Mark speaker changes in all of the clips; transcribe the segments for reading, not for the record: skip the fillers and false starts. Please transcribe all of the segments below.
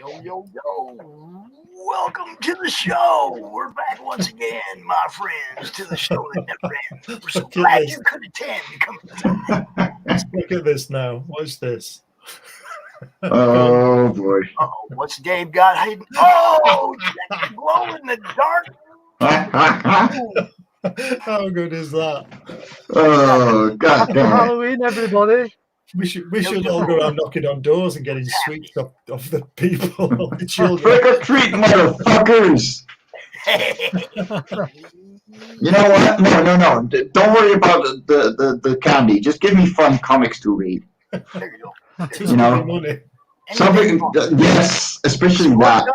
Speaker 1: Yo. Welcome to the show. We're back once again, my friends, to the show that never ends. We're so glad you could attend.
Speaker 2: Look at this now. What's this?
Speaker 3: Oh, boy.
Speaker 1: Oh, what's Dave got hidden? Oh, glow in the dark.
Speaker 2: How good is that?
Speaker 3: Oh, God
Speaker 4: Happy
Speaker 3: damn it.
Speaker 4: Halloween, everybody.
Speaker 2: We should all go around knocking on doors and getting sweets off the people, the children.
Speaker 3: Trick or treat, motherfuckers! You know what? No. Don't worry about the candy. Just give me fun comics to read.
Speaker 1: There you go.
Speaker 2: You know, money.
Speaker 3: Something, yes, especially that.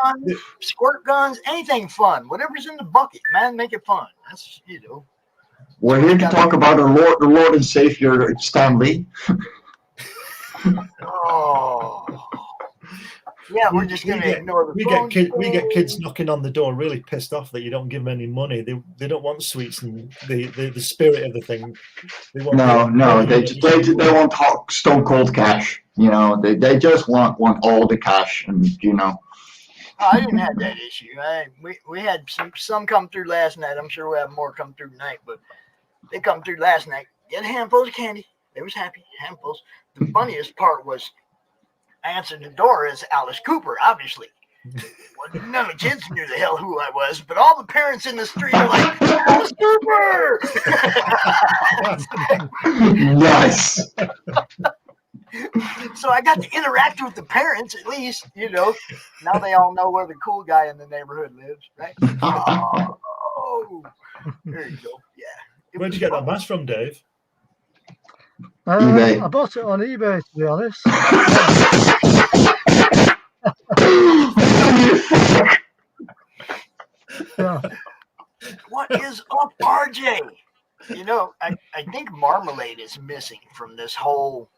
Speaker 1: Squirt guns, anything fun. Whatever's in the bucket, man, make it fun. That's,
Speaker 3: We're here to talk about our Lord and Savior, Stan Lee.
Speaker 1: Oh. Yeah, we're just going to ignore the phone.
Speaker 2: We get kids knocking on the door really pissed off that you don't give them any money. They don't want sweets and the spirit of the thing. They want they
Speaker 3: want stone cold cash. You know, they just want all the cash, and you know.
Speaker 1: Oh, I didn't have that issue. We had some come through last night. I'm sure we'll have more come through tonight, but they come through last night. Get handfuls of candy. They was happy, handfuls. The funniest part was I answered the door as Alice Cooper, obviously. Well, none of the kids knew the hell who I was, but all the parents in the street are like, Alice Cooper!
Speaker 3: Nice.
Speaker 1: So I got to interact with the parents, at least, Now they all know where the cool guy in the neighborhood lives, right? Oh, there you go. Yeah.
Speaker 2: Where'd you get that mask from, Dave?
Speaker 3: eBay.
Speaker 4: I bought it on eBay, to be honest. Yeah.
Speaker 1: What is up, RJ? I think Marmalade is missing from this whole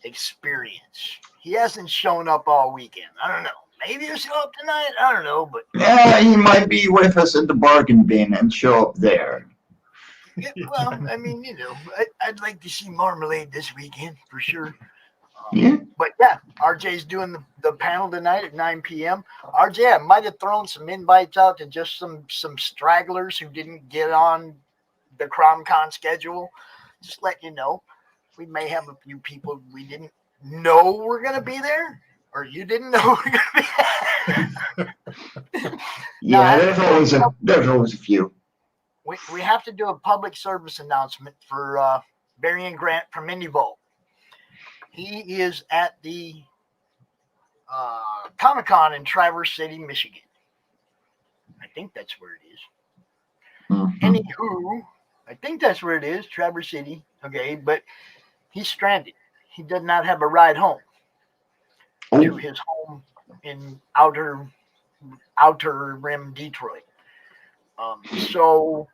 Speaker 1: experience. He hasn't shown up all weekend. I don't know. Maybe he'll show up tonight. I don't know, but
Speaker 3: yeah, he might be with us in the bargain bin and show up there.
Speaker 1: Yeah, well, I mean, I'd like to see Marmalade this weekend for sure.
Speaker 3: Yeah.
Speaker 1: But yeah, RJ's doing the panel tonight at 9 p.m. RJ, I might have thrown some invites out to just some stragglers who didn't get on the CRoM Con schedule. Just let you know, we may have a few people we didn't know were going to be there, or you didn't know were going to be there.
Speaker 3: Yeah, there's always a few.
Speaker 1: We have to do a public service announcement for Barry and Grant from Indievolt. He is at the Comic-Con in Traverse City, Michigan. I think that's where it is.
Speaker 3: Mm-hmm.
Speaker 1: Anywho, I think that's where it is, Traverse City. Okay, but he's stranded. He does not have a ride home to his home in outer rim Detroit. So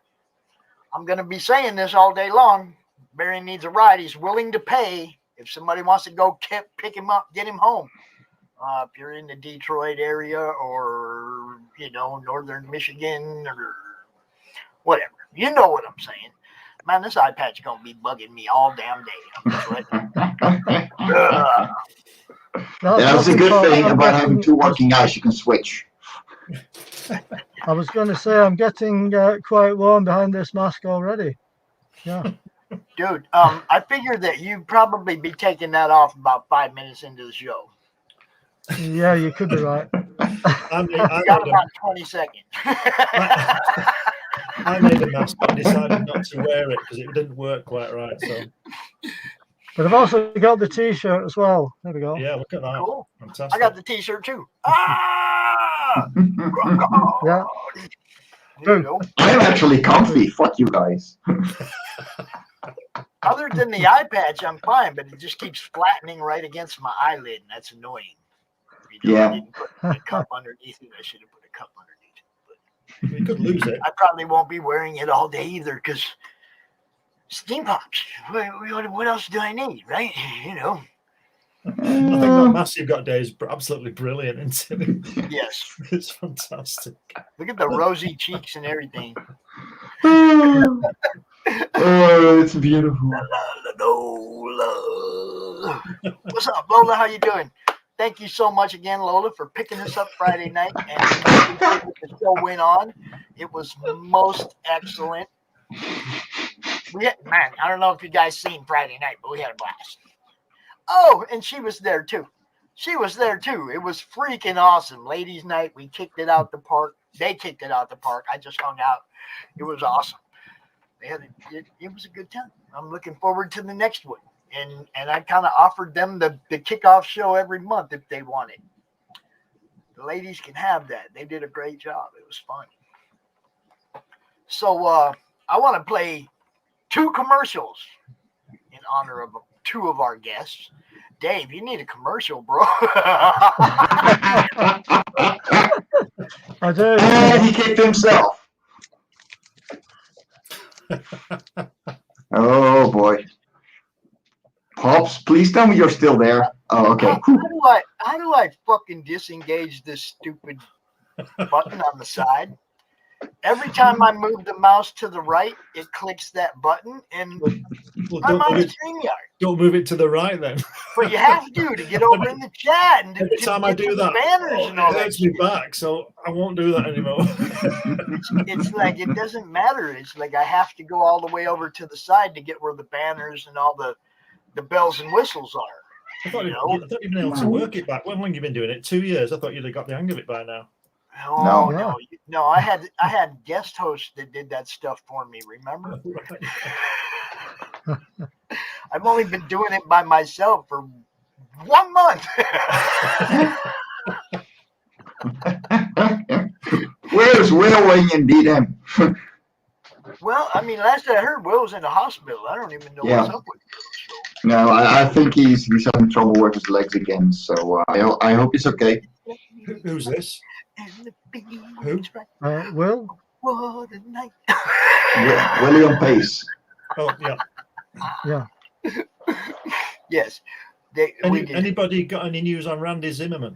Speaker 1: I'm going to be saying this all day long. Barry needs a ride. He's willing to pay if somebody wants to go pick him up, get him home. If you're in the Detroit area or, northern Michigan or whatever. You know what I'm saying. Man, this eye patch is going to be bugging me all damn day. I'm just
Speaker 3: That's a good thing about having two working eyes. You can switch.
Speaker 4: I was going to say, I'm getting quite warm behind this mask already. Yeah.
Speaker 1: Dude, I figured that you'd probably be taking that off about 5 minutes into the show.
Speaker 4: Yeah, you could be right.
Speaker 1: I got about 20 seconds.
Speaker 2: I made a mask, but I decided not to wear it because it didn't work quite right. So.
Speaker 4: But I've also got the T-shirt as well. There we go.
Speaker 2: Yeah, look at that.
Speaker 1: Cool.
Speaker 2: Fantastic.
Speaker 1: I got the T-shirt too. Ah!
Speaker 4: Yeah.
Speaker 3: I'm actually comfy. Fuck you guys.
Speaker 1: Other than the eye patch, I'm fine, but it just keeps flattening right against my eyelid, and that's annoying.
Speaker 3: Yeah.
Speaker 1: I didn't put a cup underneath it. I should have put a cup underneath it. But
Speaker 2: you could lose it.
Speaker 1: I probably won't be wearing it all day either because steam pops. What else do I need, right?
Speaker 2: I think that mask you've got, Dave, is absolutely brilliant, isn't it?
Speaker 1: Yes.
Speaker 2: It's fantastic.
Speaker 1: Look at the rosy cheeks and everything.
Speaker 3: Oh, it's beautiful.
Speaker 1: Lola. What's up, Lola? How you doing? thank you so much again, Lola, for picking us up Friday night and the show went on. It was most excellent. Man, I don't know if you guys seen Friday night, but we had a blast. Oh, and she was there too. She was there too. It was freaking awesome. Ladies' night, we kicked it out the park. They kicked it out the park. I just hung out. It was awesome. It was a good time. I'm looking forward to the next one. And I kind of offered them the kickoff show every month if they wanted. The ladies can have that. They did a great job. It was fun. So I want to play 2 commercials in honor of 2 of our guests. Dave, you need a commercial, bro.
Speaker 4: I do.
Speaker 3: And he kicked himself. Oh boy. Pops, please tell me you're still there. Oh, okay.
Speaker 1: How do I fucking disengage this stupid button on the side? Every time I move the mouse to the right, it clicks that button, and I'm on StreamYard.
Speaker 2: Don't move it to the right then.
Speaker 1: But you have to get over in the chat and
Speaker 2: every time I do that,
Speaker 1: banners and all
Speaker 2: it hurts me back, so I won't do that anymore.
Speaker 1: It's like it doesn't matter. It's like I have to go all the way over to the side to get where the banners and all the bells and whistles are.
Speaker 2: I thought you'd been able to work it back. When long have you been doing it? 2 years. I thought you'd have got the hang of it by now.
Speaker 1: No. I had guest hosts that did that stuff for me. Remember? I've only been doing it by myself for 1 month.
Speaker 3: Where's Will when you need him?
Speaker 1: Well, I mean, last I heard, Will was in the hospital. I don't even know what's up with Will. So.
Speaker 3: No, I think he's having trouble with his legs again. So I hope he's okay.
Speaker 2: Who's this? Who?
Speaker 4: Will?
Speaker 1: What a night.
Speaker 3: William Pace.
Speaker 2: Oh, yeah.
Speaker 4: Yeah.
Speaker 1: Yes.
Speaker 2: Anybody got any news on Randy Zimmerman?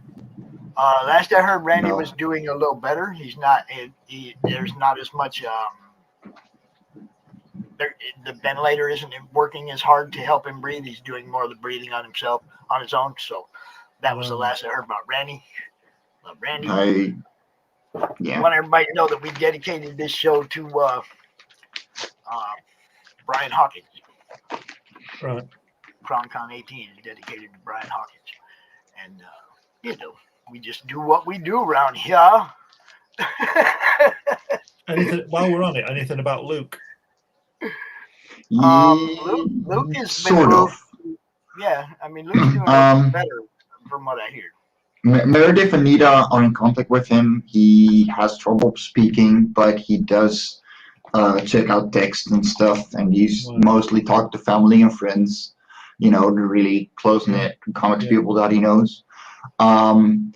Speaker 1: Last I heard, Randy was doing a little better. He's not. There's not as much. The ventilator isn't working as hard to help him breathe. He's doing more of the breathing on himself on his own. So that was the last I heard about Randy. Randy. I want everybody to know that we dedicated this show to Brian Hawkins.
Speaker 2: Right.
Speaker 1: CRoM Con 18 is dedicated to Brian Hawkins. And, we just do what we do around here.
Speaker 2: While we're on it, anything about Luke?
Speaker 1: Luke is sort of. Yeah, I mean, Luke's doing better from what I hear.
Speaker 3: Meredith and Nita are in contact with him. He has trouble speaking, but he does check out text and stuff, and he's mostly talked to family and friends, the really close-knit comics people that he knows. And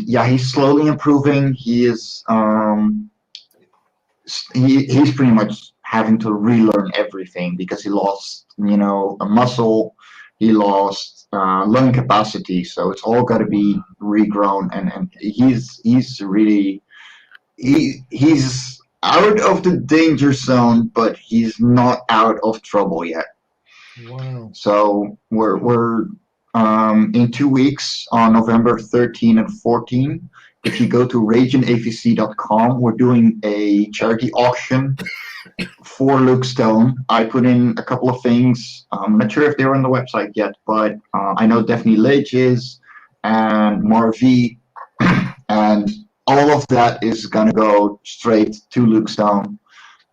Speaker 3: yeah, he's slowly improving. He is he's pretty much having to relearn everything because he lost, a muscle, he lost lung capacity, so it's all got to be regrown, and he's really he's out of the danger zone, but he's not out of trouble yet.
Speaker 2: Wow.
Speaker 3: So we're in 2 weeks on November 13 and 14. If you go to rageandavc.com, we're doing a charity auction for Luke Stone. I put in a couple of things. I'm not sure if they're on the website yet, but I know Daphne Lidge is, and Marv, and all of that is going to go straight to Luke Stone.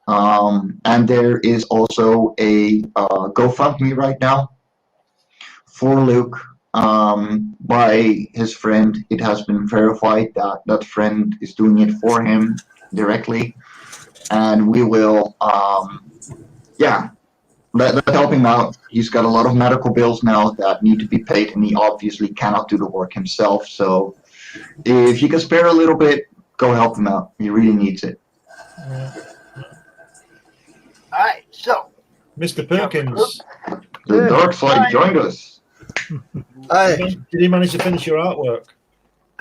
Speaker 3: And there is also a GoFundMe right now for Luke by his friend. It has been verified that that friend is doing it for him directly, and we will let help him out. He's got a lot of medical bills now that need to be paid, and he obviously cannot do the work himself. So if you can spare a little bit, go help him out. He really needs it.
Speaker 1: All right, so
Speaker 2: Mr. Perkins,
Speaker 3: the dark side joined us.
Speaker 5: Hey.
Speaker 2: Did he manage to finish your artwork?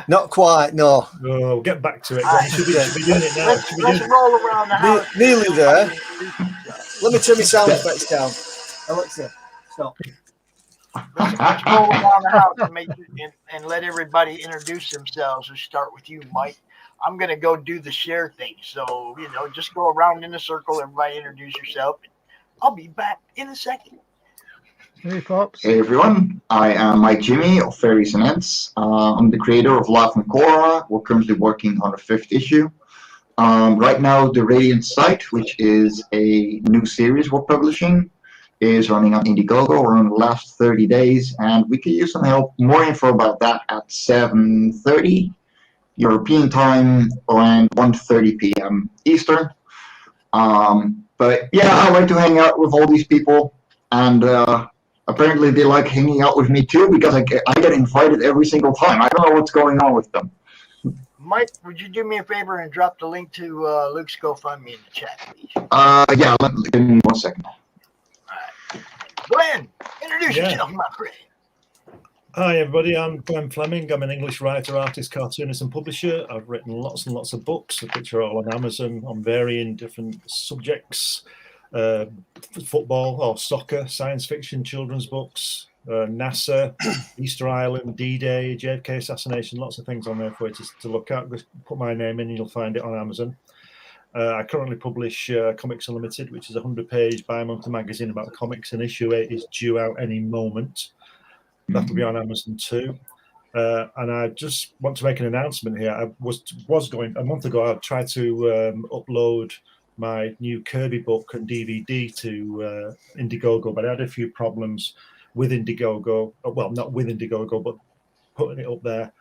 Speaker 5: Not quite, no.
Speaker 2: Oh, get back to it. Right. Should be doing it now.
Speaker 1: Let's roll around the house.
Speaker 5: Nearly there. Let me turn my sound effects down. Alexa, stop.
Speaker 1: let's go around the house and let everybody introduce themselves. We'll start with you, Mike. I'm going to go do the share thing. So, just go around in a circle. Everybody introduce yourself. I'll be back in a second.
Speaker 4: Hey, Pops.
Speaker 3: Hey everyone, I am Mike Jimmy of Fairies and Ants. I'm the creator of Love and Korra. We're currently working on the 5th issue. Right now, the Radiant site, which is a new series we're publishing, is running on Indiegogo. We're in the last 30 days, and we could use some help. More info about that at 7:30 European time and 1:30 p.m. Eastern. But yeah, I like to hang out with all these people, and apparently they like hanging out with me too, because I get invited every single time. I don't know what's going on with them.
Speaker 1: Mike, would you do me a favor and drop the link to Luke's GoFundMe in the chat, please?
Speaker 3: Yeah, give me 1 second.
Speaker 1: All right. Glenn, introduce yourself, my friend.
Speaker 2: Hi, everybody. I'm Glenn Fleming. I'm an English writer, artist, cartoonist, and publisher. I've written lots and lots of books, which are all on Amazon on varying different subjects. Football or soccer, science fiction, children's books, NASA, Easter Island, D-Day, JFK assassination, lots of things on there for you to look at. Just put my name in and you'll find it on Amazon. I currently publish Comics Unlimited, which is a 100-page bi-monthly magazine about comics, and issue 8 is due out any moment. That'll be on Amazon too. And I just want to make an announcement here. I was going, a month ago, I tried to upload my new Kirby book and DVD to Indiegogo, but I had a few problems with Indiegogo. Well, not with Indiegogo, but putting it up there,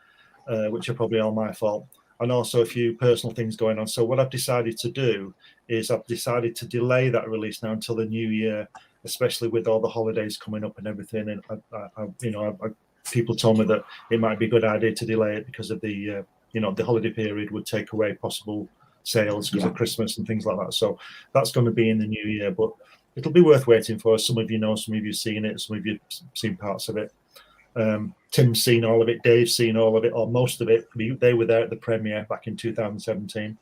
Speaker 2: which are probably all my fault. And also a few personal things going on. So what I've decided to do is I've decided to delay that release now until the new year, especially with all the holidays coming up and everything. And people told me that it might be a good idea to delay it because of the the holiday period would take away possible sales because of Christmas and things like that. So that's going to be in the new year, but it'll be worth waiting for. Some of you know, some of you seen it, some of you seen parts of it. Tim's seen all of it, Dave's seen all of it, or most of it. They were there at the premiere back in 2017.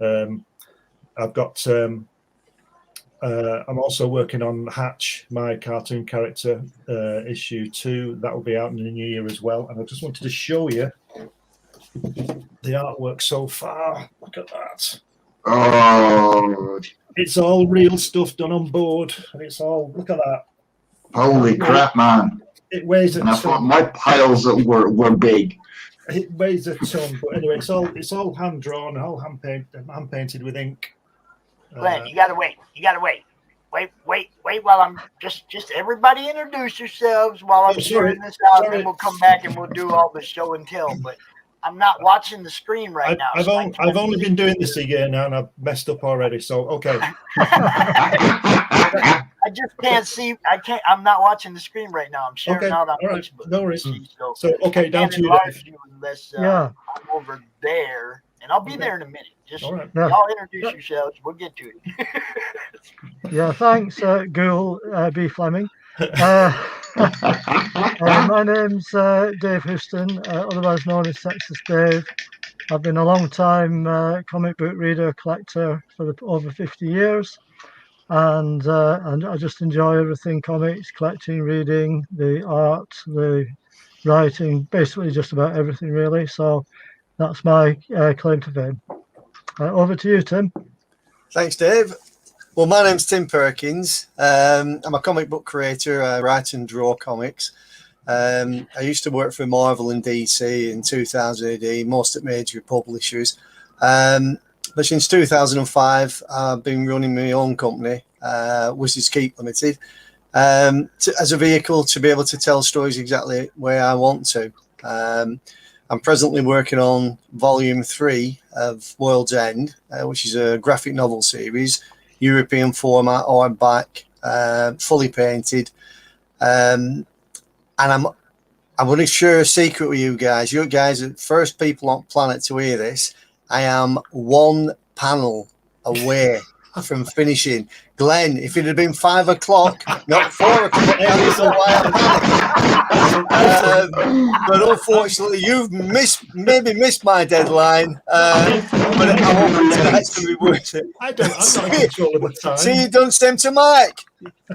Speaker 2: I've got I'm also working on Hatch, my cartoon character, issue 2. That will be out in the new year as well. And I just wanted to show you the artwork so far. Look at that.
Speaker 3: Oh,
Speaker 2: it's all real stuff done on board, and it's all, look at that.
Speaker 3: Holy crap, man.
Speaker 2: It weighs a
Speaker 3: and I thought
Speaker 2: ton.
Speaker 3: my piles were big.
Speaker 2: It weighs a ton, but anyway, it's all hand drawn, all hand painted with ink.
Speaker 1: Glenn, you gotta wait. Wait while I'm just everybody introduce yourselves while I'm sorting this out, and then we'll come back and we'll do all the show and tell. But I'm not watching the screen right now.
Speaker 2: I've only been doing this a year now, and I've messed up already. So okay.
Speaker 1: I just can't see. I'm not watching the screen right now. I'm sharing out on Facebook.
Speaker 2: No worries. So okay, down to you, Dave.
Speaker 1: Unless I'm over there, and I'll be there in a minute. Just y'all introduce yourselves. We'll get to it.
Speaker 4: Yeah, thanks, Ghoul B. Fleming. My name's Dave Houston, otherwise known as Sexist Dave. I've been a long time comic book reader, collector for over 50 years. And I just enjoy everything comics, collecting, reading, the art, the writing, basically just about everything really. So that's my claim to fame. Over to you, Tim.
Speaker 5: Thanks, Dave. Well, my name's Tim Perkins. I'm a comic book creator. I write and draw comics. I used to work for Marvel and DC in 2000 AD, most at major publishers. But since 2005, I've been running my own company, Wizards Keep Limited, as a vehicle to be able to tell stories exactly where I want to. I'm presently working on Volume 3 of World's End, which is a graphic novel series, European format, hardback, fully painted. And I'm going to share a secret with you guys. You guys are the first people on planet to hear this. I am one panel away from finishing. Glenn, if it had been 5 o'clock, not 4 o'clock, I don't know why I'm panicking. But unfortunately, you've maybe missed my deadline. But I hope tonight's going to be worth it.
Speaker 2: I'm not in control of the time.
Speaker 5: See, you done same to Mike.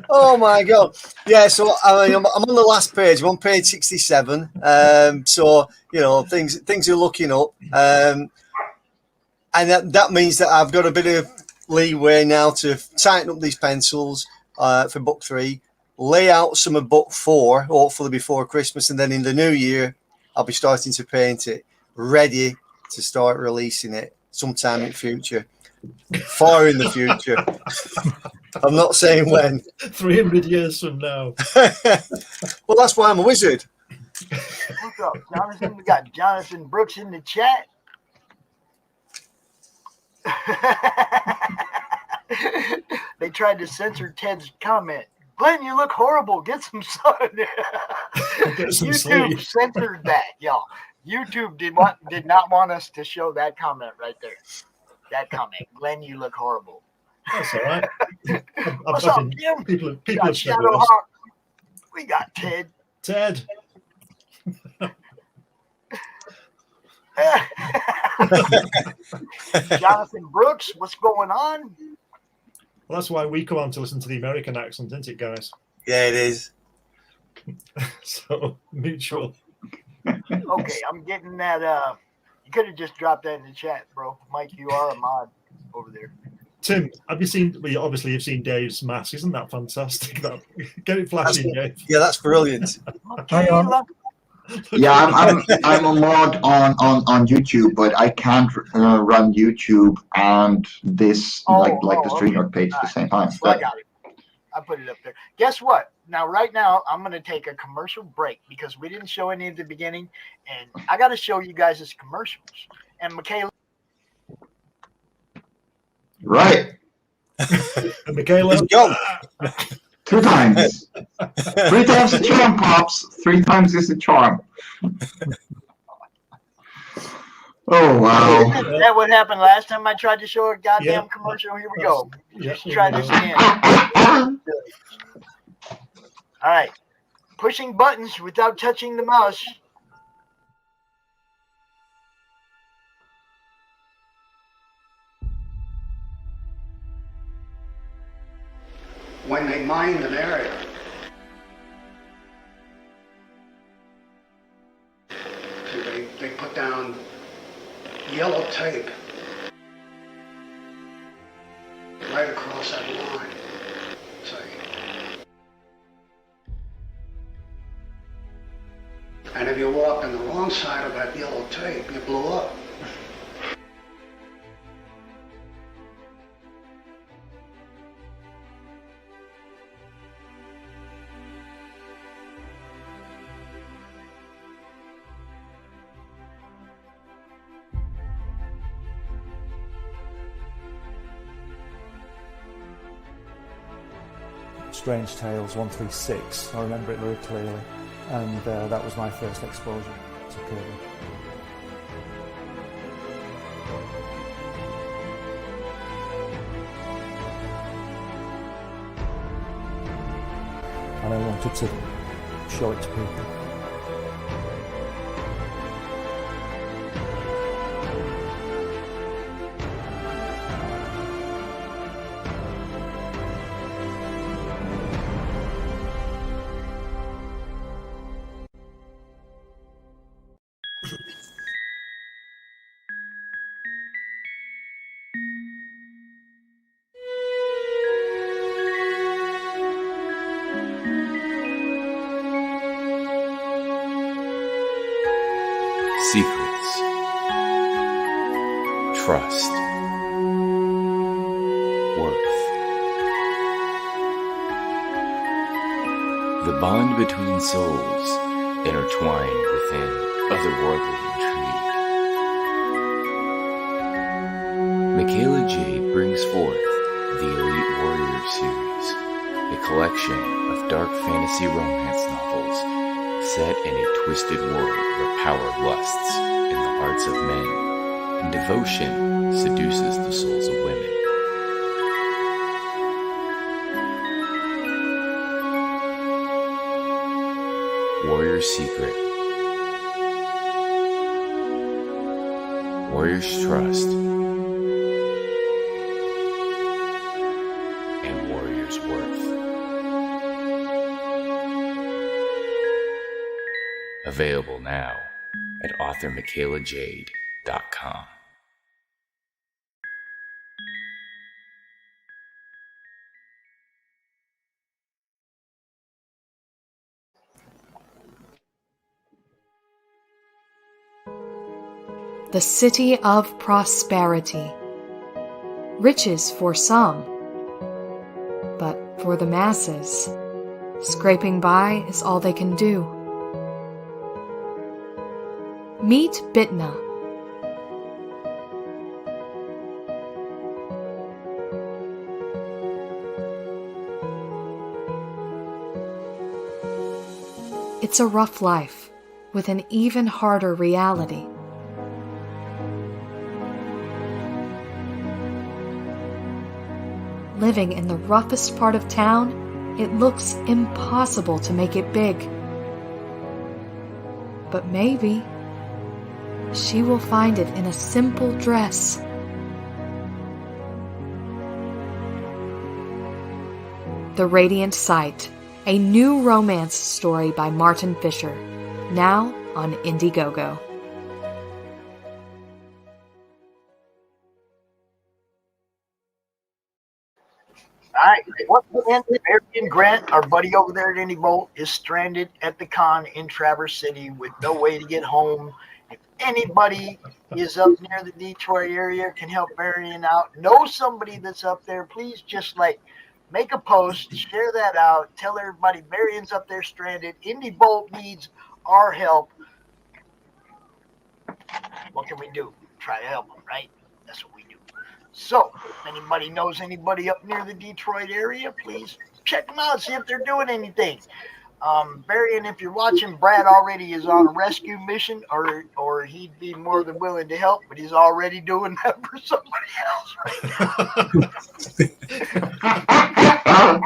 Speaker 5: Oh my God! Yeah, so I mean, I'm on the last page. I'm on page 67. So you know, things are looking up, and that means that I've got a bit of leeway now to tighten up these pencils for book 3, lay out some of book 4, hopefully before Christmas, and then in the new year, I'll be starting to paint it, ready to start releasing it sometime in the future, far in the future. I'm not saying when.
Speaker 2: 300 years from now.
Speaker 5: Well, that's why I'm a wizard.
Speaker 1: What's up, Jonathan? We got Jonathan Brooks in the chat. They tried to censor Ted's comment. Glenn, you look horrible. Get some sun.
Speaker 2: Get some
Speaker 1: YouTube
Speaker 2: sleep.
Speaker 1: censored that, y'all. YouTube did not want us to show that comment right there. That comment. Glenn, you look horrible.
Speaker 2: That's all right.
Speaker 1: What's up, Jim?
Speaker 2: People
Speaker 1: We
Speaker 2: have
Speaker 1: got
Speaker 2: said
Speaker 1: Shadow
Speaker 2: worse.
Speaker 1: Hawk. We got Ted.
Speaker 2: Ted.
Speaker 1: Jonathan Brooks, what's going on?
Speaker 2: Well, that's why we come on to listen to the American accent, isn't it, guys?
Speaker 5: Yeah, it is.
Speaker 2: So mutual.
Speaker 1: Okay, I'm getting that. You could have just dropped that in the chat, bro. Mike, you are a mod over there.
Speaker 2: Tim, have you seen? Well, obviously you've seen Dave's mask. Isn't that fantastic? Get it flashing, Dave.
Speaker 5: Yeah, that's brilliant.
Speaker 4: Hang on.
Speaker 3: Yeah, I'm a mod on YouTube, but I can't run YouTube and this the streamer page at the same time.
Speaker 1: Well, I got it. I put it up there. Guess what? Now, right now, I'm going to take a commercial break because we didn't show any at the beginning, and I got to show you guys this commercials. And Michaela.
Speaker 3: Right.
Speaker 2: And Michaela.
Speaker 5: Go.
Speaker 3: 2 times. 3 times the charm, Pops. 3 times is the charm. Oh, wow.
Speaker 1: Is that what happened last time I tried to show a goddamn commercial? Here we go. Let's try this again. All right. Pushing buttons without touching the mouse.
Speaker 6: When they mined an area, they put down yellow tape right across that line. See? And if you walked on the wrong side of that yellow tape, you blew up.
Speaker 7: Strange Tales 136. I remember it very clearly, and that was my first exposure to Kirby. And I wanted to show it to people.
Speaker 8: Secrets, trust, worth. The bond between souls intertwined within otherworldly intrigue. Michaela Jade brings forth the Elite Warrior series, a collection of dark fantasy romance novels set in a twisted world where power lusts in the hearts of men and devotion seduces the souls of women. Warrior Secret. Warriors Trust. And Warriors Worth. Available now at authormichaelajade.com.
Speaker 9: The city of prosperity. Riches for some, but for the masses, scraping by is all they can do. Meet Bitna. It's a rough life with an even harder reality. Living in the roughest part of town, it looks impossible to make it big. But maybe she will find it in a simple dress. The Radiant Sight, a new romance story by Martin Fisher, now on Indiegogo.
Speaker 1: All right, once again, Marion Grant, our buddy over there at IndieVolt, is stranded at the con in Traverse City with no way to get home. If anybody is up near the Detroit area, can help Marion out, know somebody that's up there, please just make a post, share that out, tell everybody Marion's up there stranded. IndieVolt needs our help. What can we do? Try to help them, right? That's what we do. So, if anybody knows anybody up near the Detroit area, please check them out, see if they're doing anything. Barry, and if you're watching, Brad already is on a rescue mission, or he'd be more than willing to help, but he's already doing that for somebody else right now.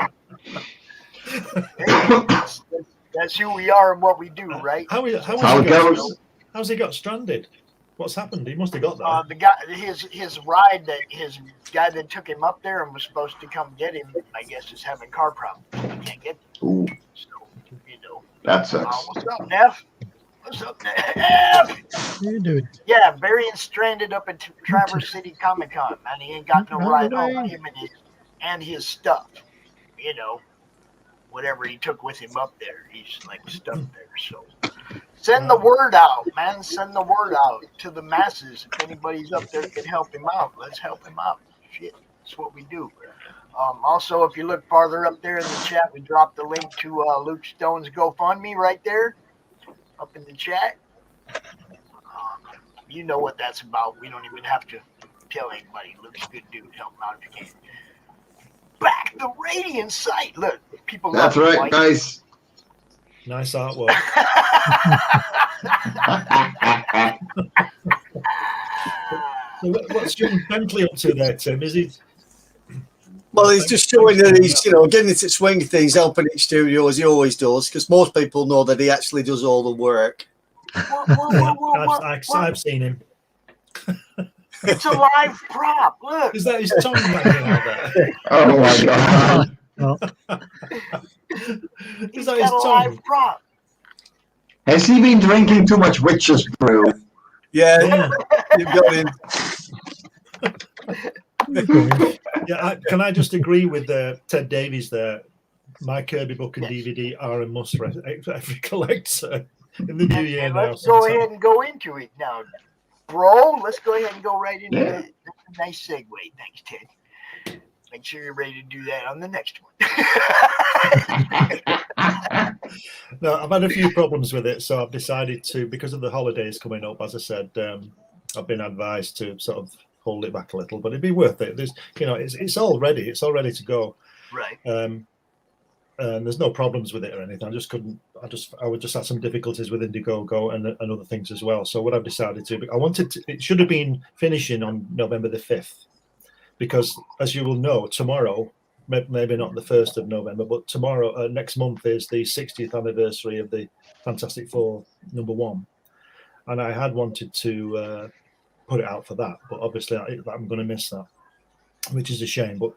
Speaker 1: That's who we are and what we do, right?
Speaker 3: How it goes.
Speaker 2: How's he got stranded? What's happened? He must have got there.
Speaker 1: The guy, his ride, his guy that took him up there and was supposed to come get him, I guess, is having car problems. He can't get them.
Speaker 3: Ooh.
Speaker 1: So, you know.
Speaker 3: That sucks.
Speaker 1: What's up, Neff? What's up, Neff?
Speaker 4: How you doing?
Speaker 1: Yeah, Barry's stranded up at Traverse City Comic Con, and he ain't got no ride home. Him and his stuff, you know, whatever he took with him up there, he's stuck there. So. Send the word out, man. Send the word out to the masses. If anybody's up there can help him out, let's help him out. Shit, that's what we do. Also, if you look farther up there in the chat, we dropped the link to Luke Stone's GoFundMe right there, up in the chat. You know what that's about. We don't even have to tell anybody. Luke's a good dude. Help him out if you can. Back the Radiant Sight. Look, people love
Speaker 3: That's right,
Speaker 1: white.
Speaker 3: guys.
Speaker 2: Nice artwork. So what's John Bentley up to there, Tim? Is he?
Speaker 5: Well, he's just showing that he's, getting into swing of things, helping each studio as he always does, because most people know that he actually does all the work.
Speaker 2: I've seen him.
Speaker 1: It's a live prop. Look.
Speaker 2: Is that his tongue hanging out there?
Speaker 3: Oh my god.
Speaker 4: Well,
Speaker 2: Is that his tongue?
Speaker 1: Live prop.
Speaker 3: Has he been drinking too much witch's brew?
Speaker 5: Yeah, you've got him.
Speaker 2: Yeah, can I just agree with Ted Davies there? My Kirby book and DVD are a must for every collector in the new year now.
Speaker 1: Let's go ahead and go into it now, bro. Let's go ahead and go right into it. That's a nice segue. Thanks, Ted. Make sure you're ready to do that on the next one.
Speaker 2: No, I've had a few problems with it, so I've decided to, because of the holidays coming up, as I said, I've been advised to sort of hold it back a little, but it'd be worth it. There's, it's all ready. It's all ready to go.
Speaker 1: Right.
Speaker 2: And there's no problems with it or anything. I would just have some difficulties with Indiegogo and other things as well. So what I've decided to, it should have been finishing on November the 5th, because as you will know, tomorrow maybe not the 1st of November, but tomorrow, next month is the 60th anniversary of the Fantastic Four #1, and I had wanted to put it out for that, but obviously I'm going to miss that, which is a shame. But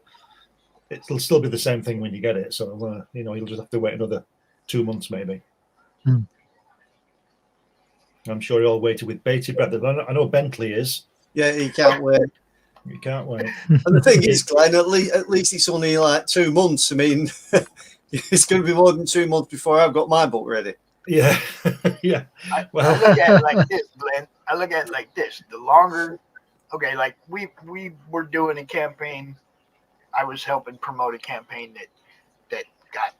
Speaker 2: it'll still be the same thing when you get it, so you'll just have to wait another 2 months maybe. I'm sure you're all waiting with bated breath. I know Bentley is.
Speaker 5: Yeah, he can't wait.
Speaker 2: You can't wait.
Speaker 5: And the thing is, Glenn, at least it's only like 2 months. I mean, it's going to be more than 2 months before I've got my book ready.
Speaker 2: Yeah, yeah.
Speaker 1: I look at it like this, Glenn. I look at it like this. The longer, like we were doing a campaign. I was helping promote a campaign that got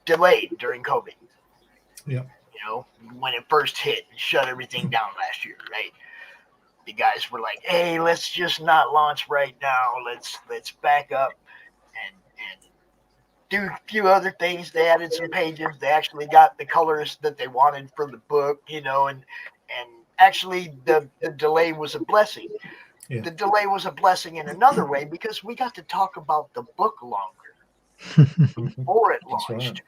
Speaker 1: delayed during COVID.
Speaker 2: Yeah.
Speaker 1: When it first hit and shut everything down last year, right? The guys were like, "Hey, let's just not launch right now. Let's back up and do a few other things." They added some pages. They actually got the colors that they wanted for the book, and actually the delay was a blessing.
Speaker 2: Yeah.
Speaker 1: The delay was a blessing in another way because we got to talk about the book longer before it launched.
Speaker 2: Right.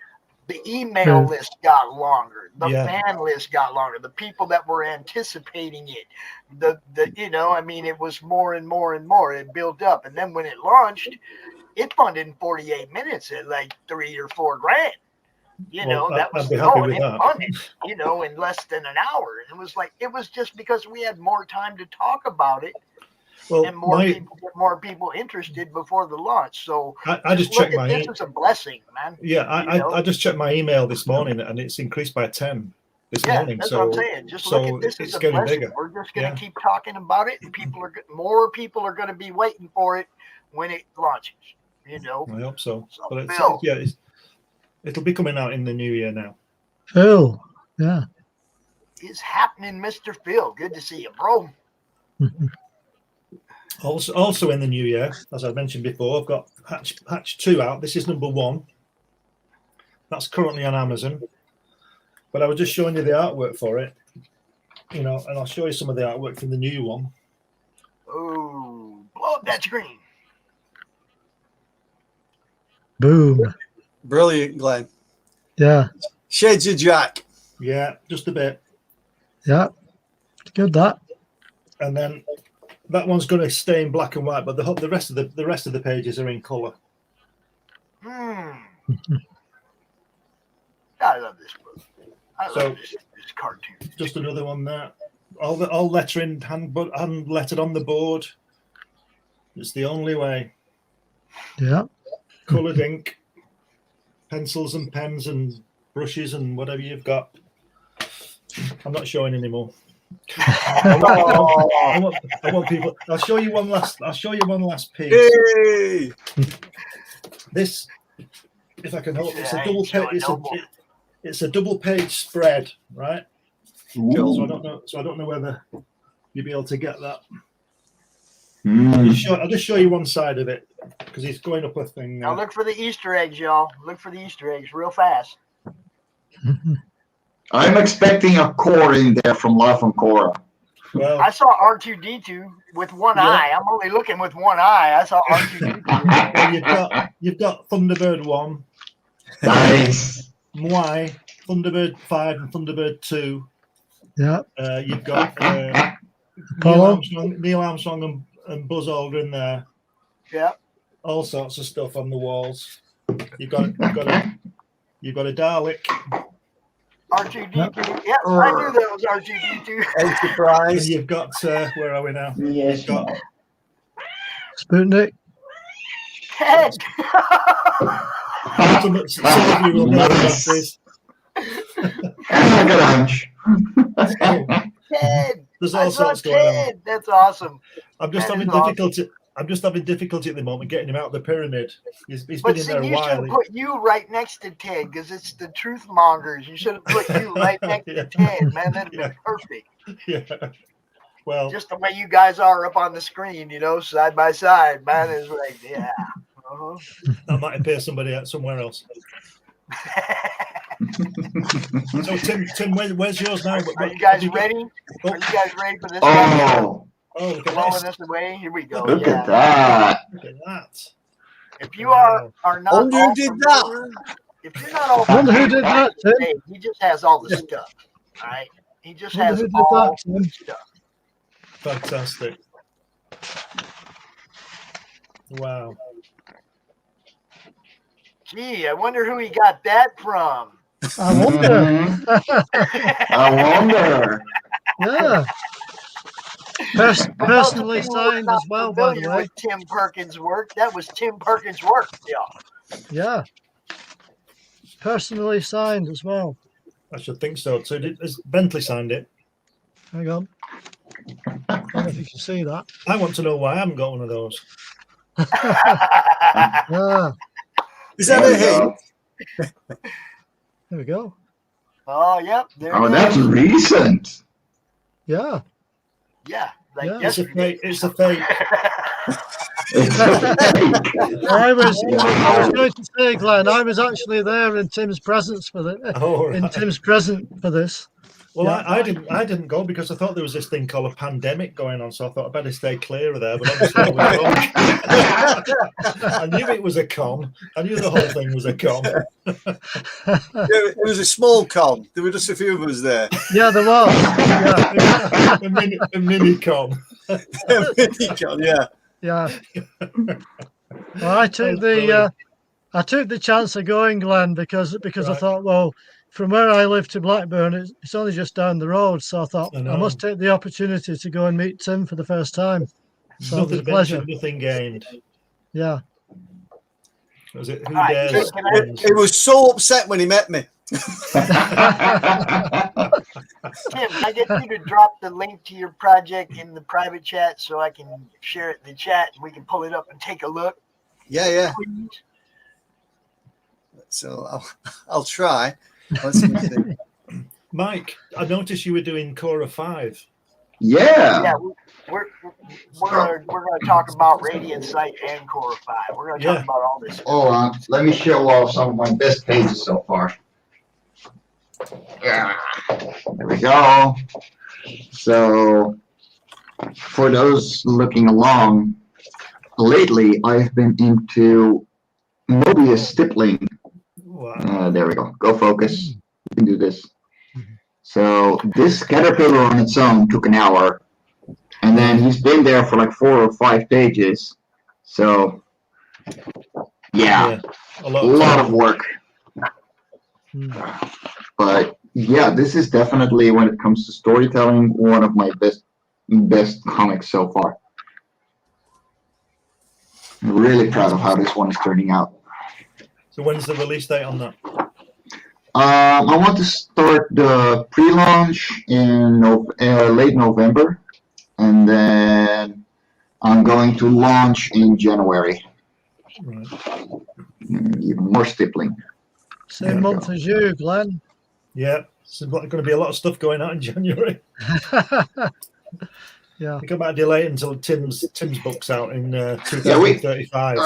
Speaker 1: The email list got longer. The
Speaker 2: Yeah.
Speaker 1: fan list got longer. The people that were anticipating it, it was more and more and more. It built up, and then when it launched, it funded in 48 minutes at like $3 or $4 grand. That was
Speaker 2: I'd be happy with
Speaker 1: it
Speaker 2: that.
Speaker 1: funded, in less than an hour. And it was just because we had more time to talk about it.
Speaker 2: Well,
Speaker 1: And more people interested before the launch. So
Speaker 2: I just checked my
Speaker 1: this is a blessing, man.
Speaker 2: Yeah, I just checked my email this morning, and it's increased by 10 this morning.
Speaker 1: That's
Speaker 2: So
Speaker 1: what I'm saying. Just look at this as a
Speaker 2: getting
Speaker 1: blessing.
Speaker 2: bigger.
Speaker 1: We're just going to keep talking about it, and more people are going to be waiting for it when it launches.
Speaker 2: I hope so.
Speaker 1: So,
Speaker 2: But
Speaker 1: Phil.
Speaker 2: it'll be coming out in the new year now.
Speaker 4: Phil, yeah.
Speaker 1: It's happening, Mr. Phil. Good to see you, bro.
Speaker 2: Also in the new year, as I mentioned before, I've got Hatch 2 out. This is #1. That's currently on Amazon. But I was just showing you the artwork for it, and I'll show you some of the artwork from the new one.
Speaker 1: Oh, blow up that screen.
Speaker 4: Boom.
Speaker 5: Brilliant, Glenn.
Speaker 4: Yeah.
Speaker 5: Shades of Jack.
Speaker 2: Yeah, just a bit.
Speaker 4: Yeah. Good that.
Speaker 2: And then that one's going to stay in black and white, but the rest of the pages are in color.
Speaker 1: I love this book. I love this cartoon.
Speaker 2: Just another one there. All lettering hand lettered on the board. It's the only way.
Speaker 4: Yeah.
Speaker 2: Coloured ink, pencils and pens and brushes and whatever you've got. I'm not showing anymore. I want people. I'll show you one last piece.
Speaker 5: Hey!
Speaker 2: This, if I can help, it's a double page. It's a double page spread, right? So I don't know whether you'll be able to get that. I'll just show you one side of it because he's going up a thing.
Speaker 1: Now look for the Easter eggs, y'all. Look for the Easter eggs real fast.
Speaker 3: I'm expecting a core in there from Life on Korra.
Speaker 2: Well,
Speaker 1: I saw R2D2 with one eye. I'm only looking with one eye. I saw R2D2.
Speaker 2: Well, you've got Thunderbird 1.
Speaker 3: Nice.
Speaker 2: Mwai, Thunderbird 5 and Thunderbird 2.
Speaker 4: Yeah.
Speaker 2: You've got Neil Armstrong and Buzz Aldrin there.
Speaker 1: Yeah.
Speaker 2: All sorts of stuff on the walls. You've got a Dalek.
Speaker 1: R2D2. Yeah, I knew that was R2D2.
Speaker 5: Enterprise.
Speaker 2: And you've got where are we now?
Speaker 3: Yes.
Speaker 2: You've got
Speaker 4: Sputnik.
Speaker 1: Ted.
Speaker 2: some of you will know about this.
Speaker 3: I got a hunch.
Speaker 1: Ted.
Speaker 2: There's all sorts going on.
Speaker 1: That's awesome.
Speaker 2: I'm just having difficulty at the moment getting him out of the pyramid. He's been in there a
Speaker 1: you
Speaker 2: while.
Speaker 1: should have put you right next to Ted because it's the truth mongers. You should have put you right next to Ted, man. That'd be perfect.
Speaker 2: Yeah. Well,
Speaker 1: just the way you guys are up on the screen, side by side, man. Is like, yeah.
Speaker 2: That might appear somebody else somewhere else. So Tim, where's yours now?
Speaker 1: Are you guys ready?
Speaker 2: Oh.
Speaker 1: Are you guys ready for this?
Speaker 3: Oh,
Speaker 2: look at
Speaker 1: blowing
Speaker 2: this.
Speaker 1: this away. Here we go.
Speaker 3: Look at that.
Speaker 2: Look at that.
Speaker 1: If you are not,
Speaker 5: Wonder who did that?
Speaker 1: If you're not all
Speaker 4: Wonder who did that, Tim?
Speaker 1: he just has all the stuff. All right, he just
Speaker 4: Wonder
Speaker 1: has
Speaker 4: who did
Speaker 1: all
Speaker 4: that, Tim?
Speaker 1: the stuff.
Speaker 2: Fantastic. Wow.
Speaker 1: Gee, I wonder who he got that from.
Speaker 4: I wonder.
Speaker 3: I wonder.
Speaker 4: Yeah. Personally signed as well, by the way.
Speaker 1: With Tim Perkins' work. That was Tim Perkins' work, y'all.
Speaker 4: Yeah. Personally signed as well.
Speaker 2: I should think so. So has Bentley signed it?
Speaker 4: Hang on. I don't know if you can see that.
Speaker 2: I want to know why I haven't got one of those.
Speaker 4: Yeah.
Speaker 5: Is that a hint?
Speaker 4: There we go.
Speaker 1: Oh, yep.
Speaker 3: Oh, that's recent.
Speaker 4: Yeah.
Speaker 1: Yeah. Like
Speaker 4: Yeah.
Speaker 2: It's a fake. It's a fake.
Speaker 4: I was going to say, Glenn, I was actually there in Tim's presence for this.
Speaker 2: Oh, right.
Speaker 4: In Tim's present for this.
Speaker 2: Well,
Speaker 4: Yeah.
Speaker 2: I didn't go because I thought there was this thing called a pandemic going on, so I thought I'd better stay clear of there. But obviously, I was wrong. I knew it was a con. I knew the whole thing was a con.
Speaker 5: It was a small con. There were just a few of us there.
Speaker 4: Yeah, there was. Yeah.
Speaker 2: a mini con.
Speaker 5: A mini con, yeah.
Speaker 4: Yeah. Well, I took the chance of going, Glenn, because I thought, well, from where I live to Blackburn, it's only just down the road. So I thought I must take the opportunity to go and meet Tim for the first time. So it was a pleasure.
Speaker 2: Nothing gained.
Speaker 4: Yeah.
Speaker 2: Was it? Who
Speaker 1: All right,
Speaker 2: dares?
Speaker 5: He was so upset when he met me.
Speaker 1: Tim, I get you to drop the link to your project in the private chat so I can share it in the chat and we can pull it up and take a look.
Speaker 5: Yeah.
Speaker 1: Please.
Speaker 5: So I'll try. Let's see.
Speaker 2: Mike, I noticed you were doing Cora 5.
Speaker 3: Yeah.
Speaker 1: We're going to talk about Radiant Sight and Cora 5. We're going to talk about all this.
Speaker 3: Hold on. Let me show off some of my best pages so far. Yeah. There we go. So, for those looking along, lately I've been into Mobius stippling.
Speaker 2: Wow.
Speaker 3: There we go. Go focus. You can do this. So this caterpillar on its own took an hour, and then he's been there for like 4 or 5 pages. So yeah, a lot of work. But yeah, this is definitely, when it comes to storytelling, one of my best comics so far. I'm really proud of how this one is turning out.
Speaker 2: So when's the release date on that?
Speaker 3: I want to start the pre-launch in late November, and then I'm going to launch in January.
Speaker 2: Right.
Speaker 3: Even more stippling.
Speaker 4: Same month as you, Glenn.
Speaker 2: Yeah, there's going to be a lot of stuff going on in January.
Speaker 4: Yeah.
Speaker 2: I think I might delay it until Tim's book's out in 2035.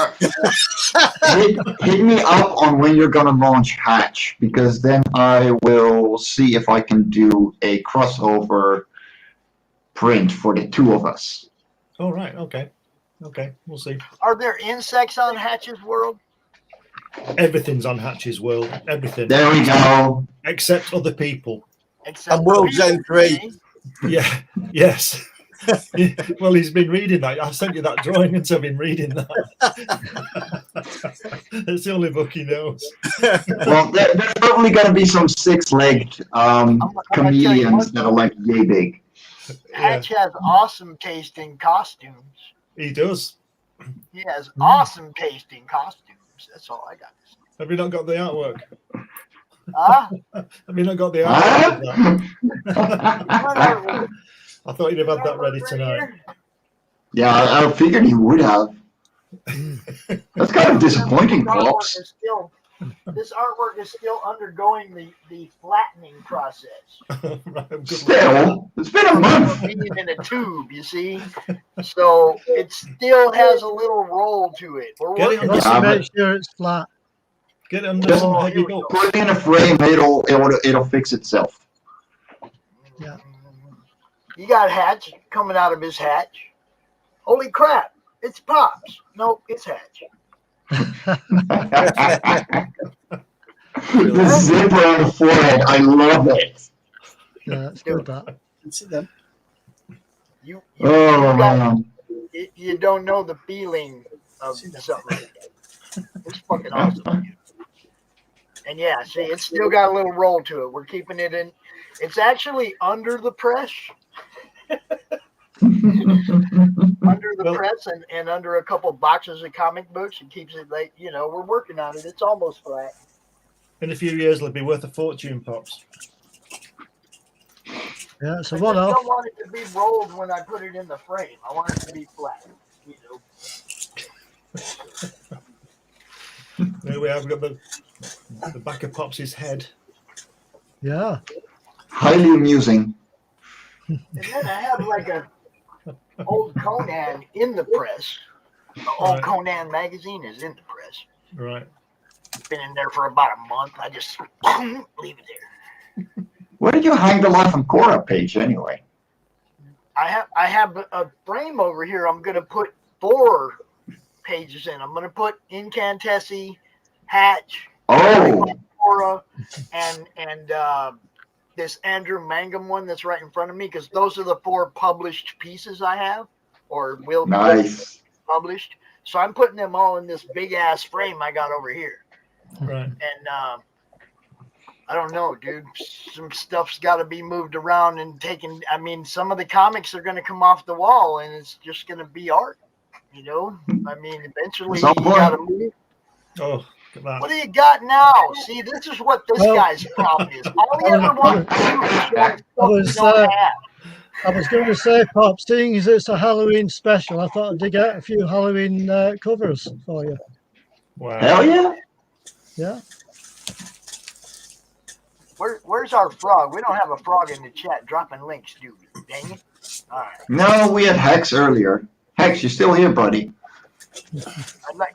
Speaker 3: Hit me up on when you're gonna launch Hatch, because then I will see if I can do a crossover print for the 2 of us.
Speaker 2: Oh, right. Okay, we'll see.
Speaker 1: Are there insects on Hatch's world?
Speaker 2: Everything's on Hatch's world. Everything.
Speaker 3: There we go.
Speaker 2: Except other people.
Speaker 1: Except
Speaker 5: and World's End 3.
Speaker 2: Yeah. Yes. Well, he's been reading that. I sent you that drawing, and so I've been reading that. That's the only book he knows.
Speaker 3: Well, there's probably going to be some 6-legged chameleons that are like yay big.
Speaker 1: Hatch has awesome taste in costumes.
Speaker 2: He does.
Speaker 1: He has awesome taste in costumes. That's all I got to say.
Speaker 2: Have you not got the artwork?
Speaker 1: Huh?
Speaker 2: Have you not got the artwork? I thought you'd have had that ready tonight.
Speaker 3: Yeah, I figured he would have. That's kind of disappointing, Pops.
Speaker 1: This artwork is still undergoing the flattening process.
Speaker 3: Still, it's been a month.
Speaker 1: Being in a tube, you see, so it still has a little roll to it. We're working
Speaker 4: to make sure it's flat.
Speaker 2: Get him there.
Speaker 3: Put it in a frame. It'll fix itself.
Speaker 4: Yeah.
Speaker 1: You got Hatch coming out of his hatch. Holy crap! It's Pops. Nope, it's Hatch.
Speaker 3: The zipper on the forehead, I love it.
Speaker 4: Yeah, it's good that.
Speaker 5: See them.
Speaker 1: You don't know the feeling of something like that. It's fucking awesome. And yeah, see, it's still got a little roll to it. We're keeping it in. It's actually under the press. Under the press and under a couple boxes of comic books. It keeps it like, we're working on it. It's almost flat.
Speaker 2: In a few years, it'll be worth a fortune, Pops.
Speaker 4: Yeah, it's a
Speaker 1: I
Speaker 4: one-off.
Speaker 1: don't want it to be rolled when I put it in the frame. I want it to be flat.
Speaker 2: There we have got the back of Pops's head.
Speaker 4: Yeah.
Speaker 3: Highly amusing.
Speaker 1: And then I have like a old Conan in the press. The old Conan magazine is in the press.
Speaker 2: Right.
Speaker 1: It's been in there for about a month. I just leave it there.
Speaker 3: Where did you hang the Life on Korra page anyway?
Speaker 1: I have a frame over here. I'm going to put 4 pages in. I'm going to put Incantessi, Hatch, Korra, and this Andrew Mangum one that's right in front of me, because those are the 4 published pieces I have, or will be published. So I'm putting them all in this big ass frame I got over here.
Speaker 2: Right.
Speaker 1: And I don't know, dude. Some stuff's got to be moved around and taken. I mean, some of the comics are going to come off the wall, and it's just going to be art. I mean, eventually you got to move.
Speaker 2: Oh.
Speaker 1: What do you got now? See, this is what this guy's problem is. All he ever wants to do is show stuff
Speaker 4: I was going to say, Pop, seeing as it's a Halloween special, I thought I'd dig out a few Halloween covers for you.
Speaker 2: Wow.
Speaker 3: Hell yeah.
Speaker 4: Yeah.
Speaker 1: Where's our frog? We don't have a frog in the chat dropping links, do we? Dang it. All right.
Speaker 3: No, we had Hex earlier. Hex, you're still here, buddy.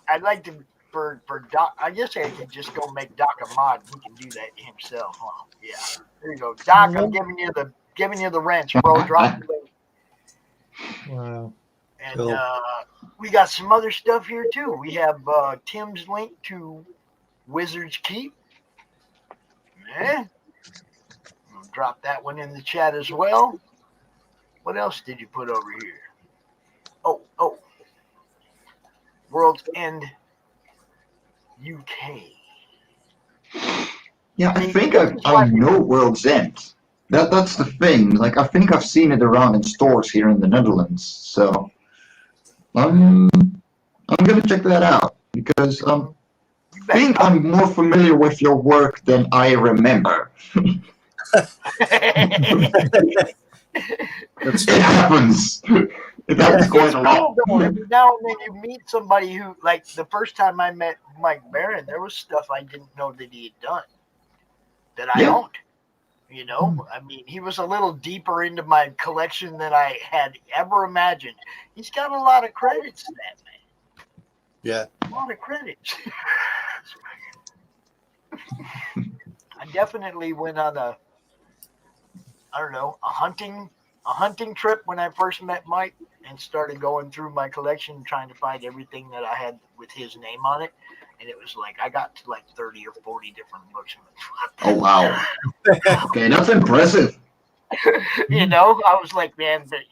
Speaker 1: I'd like to for Doc. I guess I could just go make Doc a mod. He can do that himself. Huh? Yeah. There you go, Doc. I'm giving you the wrench, bro. Drop the link.
Speaker 2: Wow.
Speaker 1: And we got some other stuff here too. We have Tim's link to Wizard's Keep. Yeah. I'll drop that one in the chat as well. What else did you put over here? Oh. World's End UK.
Speaker 3: Yeah, I think I know World's End. That's the thing. Like, I think I've seen it around in stores here in the Netherlands. So I'm gonna check that out because I think I'm more familiar with your work than I remember. It happens. It happens quite a lot.
Speaker 1: Every now and then you meet somebody who, like the first time I met Mike Barron, there was stuff I didn't know that he had done that I owned. I mean, he was a little deeper into my collection than I had ever imagined. He's got a lot of credits, that man.
Speaker 5: Yeah.
Speaker 1: A lot of credits. I definitely went on a hunting trip when I first met Mike and started going through my collection trying to find everything that I had with his name on it. And it was like I got to like 30 or 40 different books.
Speaker 3: Oh, wow. Okay, that's impressive.
Speaker 1: I was like, man, but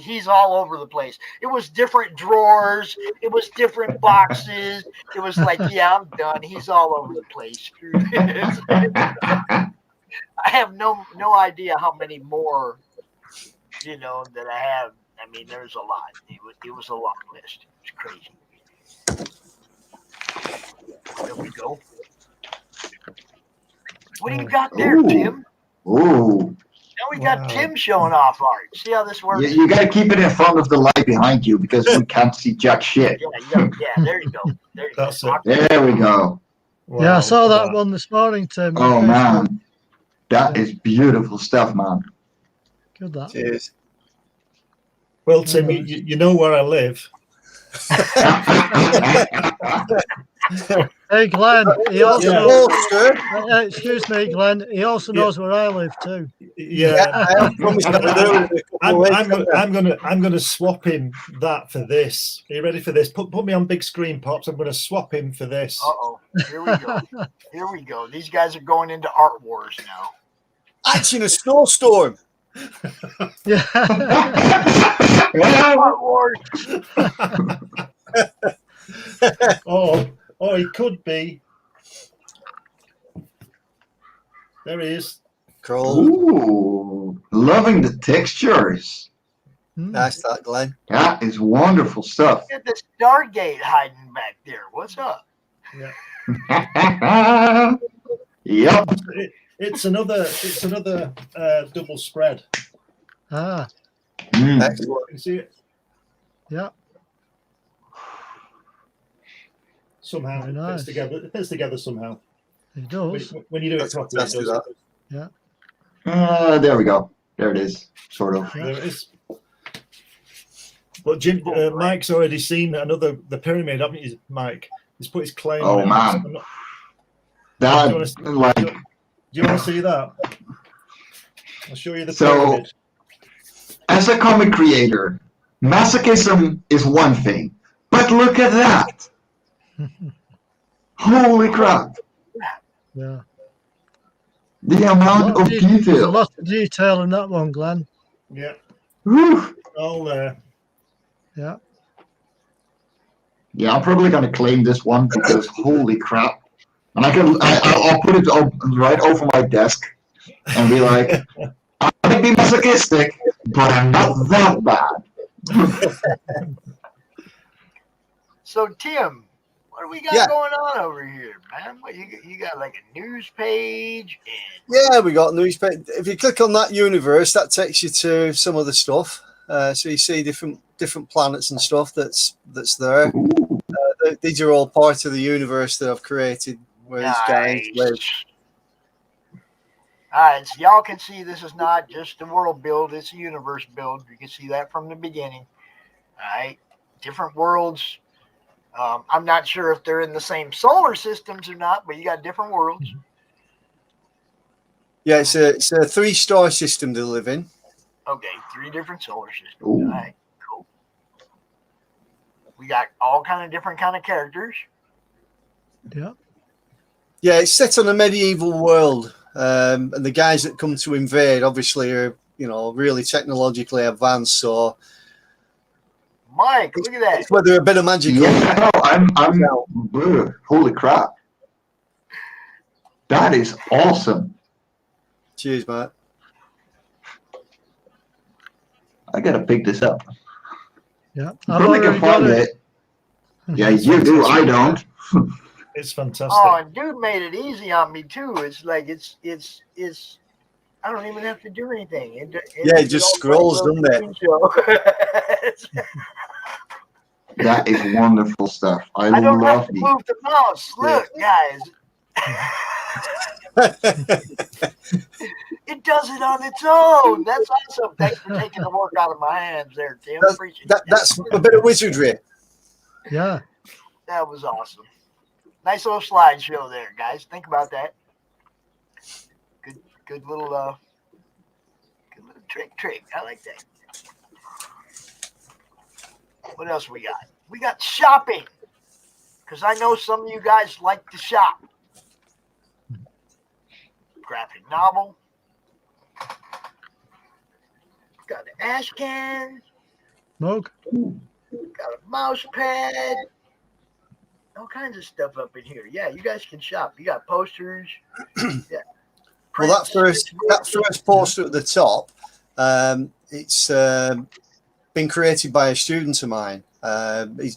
Speaker 1: he's all over the place. It was different drawers. It was different boxes. It was like, yeah, I'm done. He's all over the place. Screw this. I have no idea how many more, that I have. I mean, there's a lot. It was a long list. It's crazy. There we go. What do you got there, Tim?
Speaker 3: Ooh.
Speaker 1: Now we got Tim showing off art. See how this works?
Speaker 3: You got to keep it in front of the light behind you because we can't see jack shit.
Speaker 1: Yeah, there you go.
Speaker 2: That's it.
Speaker 3: There we go.
Speaker 2: Wow,
Speaker 4: Yeah, I saw that one this morning, Tim.
Speaker 3: Oh, man. That is beautiful stuff, man.
Speaker 4: Good that.
Speaker 5: Cheers.
Speaker 2: Well, Tim, you know where I live.
Speaker 4: Hey, Glenn. He also
Speaker 2: Yeah.
Speaker 4: knows.
Speaker 5: Sir.
Speaker 4: Excuse me, Glenn. He also knows where I live too.
Speaker 2: Yeah.
Speaker 5: I have promised that we'll do it in a couple of weeks.
Speaker 2: I'm gonna swap him that for this. Are you ready for this? Put me on big screen, Pops. I'm gonna swap him for this.
Speaker 1: Uh-oh. Here we go. Here we go. These guys are going into art wars now.
Speaker 5: Actually, in a snowstorm.
Speaker 4: Yeah.
Speaker 1: Art wars.
Speaker 2: Oh, he could be. There he is.
Speaker 5: Cool.
Speaker 3: Ooh, loving the textures.
Speaker 5: Nice that, Glenn.
Speaker 3: That is wonderful stuff.
Speaker 1: Look at the Stargate hiding back there. What's up?
Speaker 2: Yeah.
Speaker 3: Yep.
Speaker 2: It's another double spread.
Speaker 4: Ah,
Speaker 5: Excellent.
Speaker 2: You see it?
Speaker 4: yeah.
Speaker 2: Somehow
Speaker 4: Very
Speaker 2: it
Speaker 4: nice.
Speaker 2: fits together somehow.
Speaker 4: He does.
Speaker 2: When you do it
Speaker 5: That's
Speaker 2: properly, it
Speaker 5: fantastic,
Speaker 2: does.
Speaker 5: that.
Speaker 4: Yeah.
Speaker 3: There we go. There it is. Sort of.
Speaker 2: There it is. But Jim, Mike's already seen the pyramid, haven't you, Mike? He's put his claim
Speaker 3: Oh,
Speaker 2: on it.
Speaker 3: man. That,
Speaker 2: Do you want to see that? I'll show you the pyramid.
Speaker 3: As a comic creator, masochism is one thing, but look at that. Holy crap.
Speaker 4: Yeah.
Speaker 3: The amount of
Speaker 4: There's a
Speaker 3: detail.
Speaker 4: lot of detail in that one, Glenn.
Speaker 2: Yeah.
Speaker 3: Whew.
Speaker 2: All there.
Speaker 4: Yeah.
Speaker 3: Yeah, I'm probably going to claim this one because holy crap. And I'll put it right over my desk and be like, I might be masochistic, but I'm not that bad.
Speaker 1: So, Tim, what do we got going on over here, man? What you got like a news page? And
Speaker 5: Yeah, we got newspaper. If you click on that universe, that takes you to some of the stuff. So you see different planets and stuff that's there. These are all part of the universe that I've created where these guys live.
Speaker 1: All right, so y'all can see this is not just a world build, it's a universe build. You can see that from the beginning. All right, different worlds. I'm not sure if they're in the same solar systems or not, but you got different worlds.
Speaker 5: Yeah, it's a 3-star system to live in.
Speaker 1: Okay, 3 different solar systems.
Speaker 3: Ooh.
Speaker 1: All right, cool. We got all kind of different kind of characters.
Speaker 4: Yeah.
Speaker 5: Yeah, it's set on a medieval world, and the guys that come to invade obviously are really technologically advanced. So,
Speaker 1: Mike, look at that.
Speaker 5: it's whether a bit of magic.
Speaker 3: Yeah, holy crap. That is awesome.
Speaker 5: Cheers, mate.
Speaker 3: I got to pick this up.
Speaker 4: Yeah.
Speaker 3: Probably can find it. Yeah, you do. I don't.
Speaker 2: It's fantastic.
Speaker 1: Oh, and dude made it easy on me too. It's like it's. I don't even have to do anything.
Speaker 5: It just scrolls, doesn't it?
Speaker 3: That is wonderful stuff. I
Speaker 1: don't have
Speaker 3: love
Speaker 1: to
Speaker 3: these.
Speaker 1: move the mouse. Look, guys. It does it on its own. That's awesome. Thanks for taking the work out of my hands there, Tim. Appreciate that.
Speaker 5: That's a bit of wizardry.
Speaker 4: Yeah.
Speaker 1: That was awesome. Nice little slideshow there, guys. Think about that. Good little trick. I like that. What else we got? We got shopping. Because I know some of you guys like to shop. Graphic novel. Got an ash can.
Speaker 4: Mug.
Speaker 1: Got a mouse pad. All kinds of stuff up in here. Yeah, you guys can shop. You got posters. Yeah.
Speaker 5: Well, that first poster at the top, it's been created by a student of mine.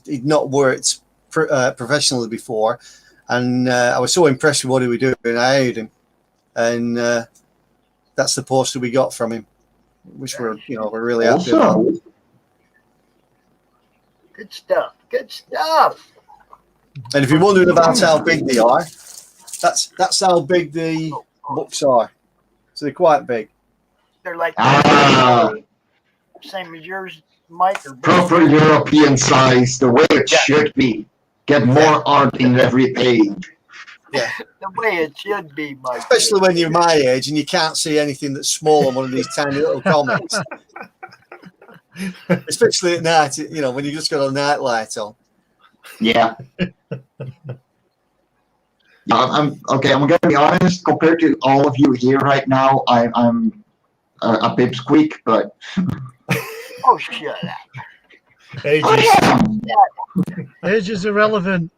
Speaker 5: He'd not worked professionally before, and I was so impressed with what he was doing, I hired him, and that's the poster we got from him, which we're really happy about.
Speaker 1: Good stuff. Good stuff.
Speaker 5: And if you're wondering about how big they are, that's how big the books are. So they're quite big.
Speaker 1: They're like same as yours, Mike. Or
Speaker 3: Proper European size, the way it should be. Get more art in every page.
Speaker 5: Yeah.
Speaker 1: The way it should be, Mike.
Speaker 5: Especially when you're my age and you can't see anything that's small on one of these tiny little comics. Especially at night, you know, when you just got a night light on.
Speaker 3: Yeah. I'm okay. I'm gonna be honest. Compared to all of you here right now, I'm a pipsqueak, but
Speaker 1: Oh, shut up.
Speaker 2: Ages.
Speaker 3: I am.
Speaker 4: Age is irrelevant.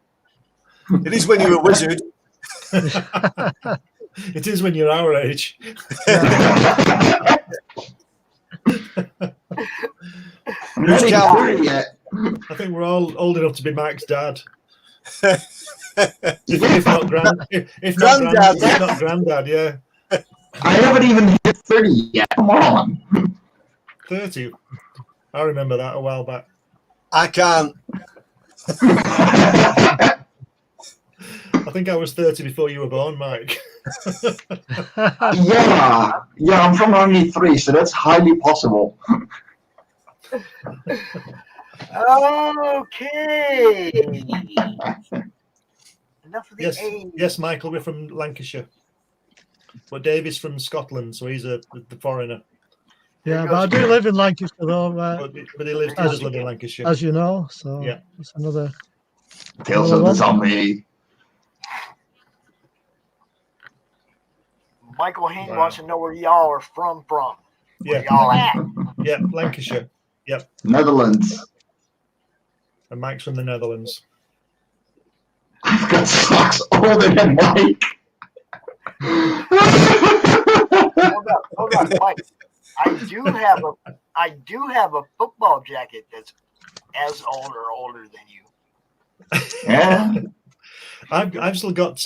Speaker 5: It is when you're a wizard.
Speaker 2: It is when you're our age.
Speaker 3: I'm not even 30 yet.
Speaker 2: I think we're all old enough to be Mike's dad. if not granddad, yeah.
Speaker 3: I haven't even hit 30 yet. Come on.
Speaker 2: 30. I remember that a while back.
Speaker 5: I can't.
Speaker 2: I think I was 30 before you were born, Mike.
Speaker 3: Yeah, I'm from 93, so that's highly possible.
Speaker 1: Okay. Enough of the age.
Speaker 2: Yes, Michael, we're from Lancashire. But Dave is from Scotland, so he's the foreigner.
Speaker 4: Yeah, but I do live in Lancashire, though.
Speaker 2: But he does live in Lancashire.
Speaker 4: As you know, so
Speaker 2: yeah,
Speaker 4: it's another.
Speaker 3: Tales of the Zombie.
Speaker 1: Michael Hain wants to know where y'all are from. Where
Speaker 2: Yeah,
Speaker 1: y'all at?
Speaker 2: Yeah, Lancashire. Yep.
Speaker 3: Netherlands.
Speaker 2: And Mike's from the Netherlands.
Speaker 3: I've got socks older than Mike.
Speaker 1: Hold on, Mike. I do have a football jacket that's as old or older than you.
Speaker 3: Yeah.
Speaker 2: I've still got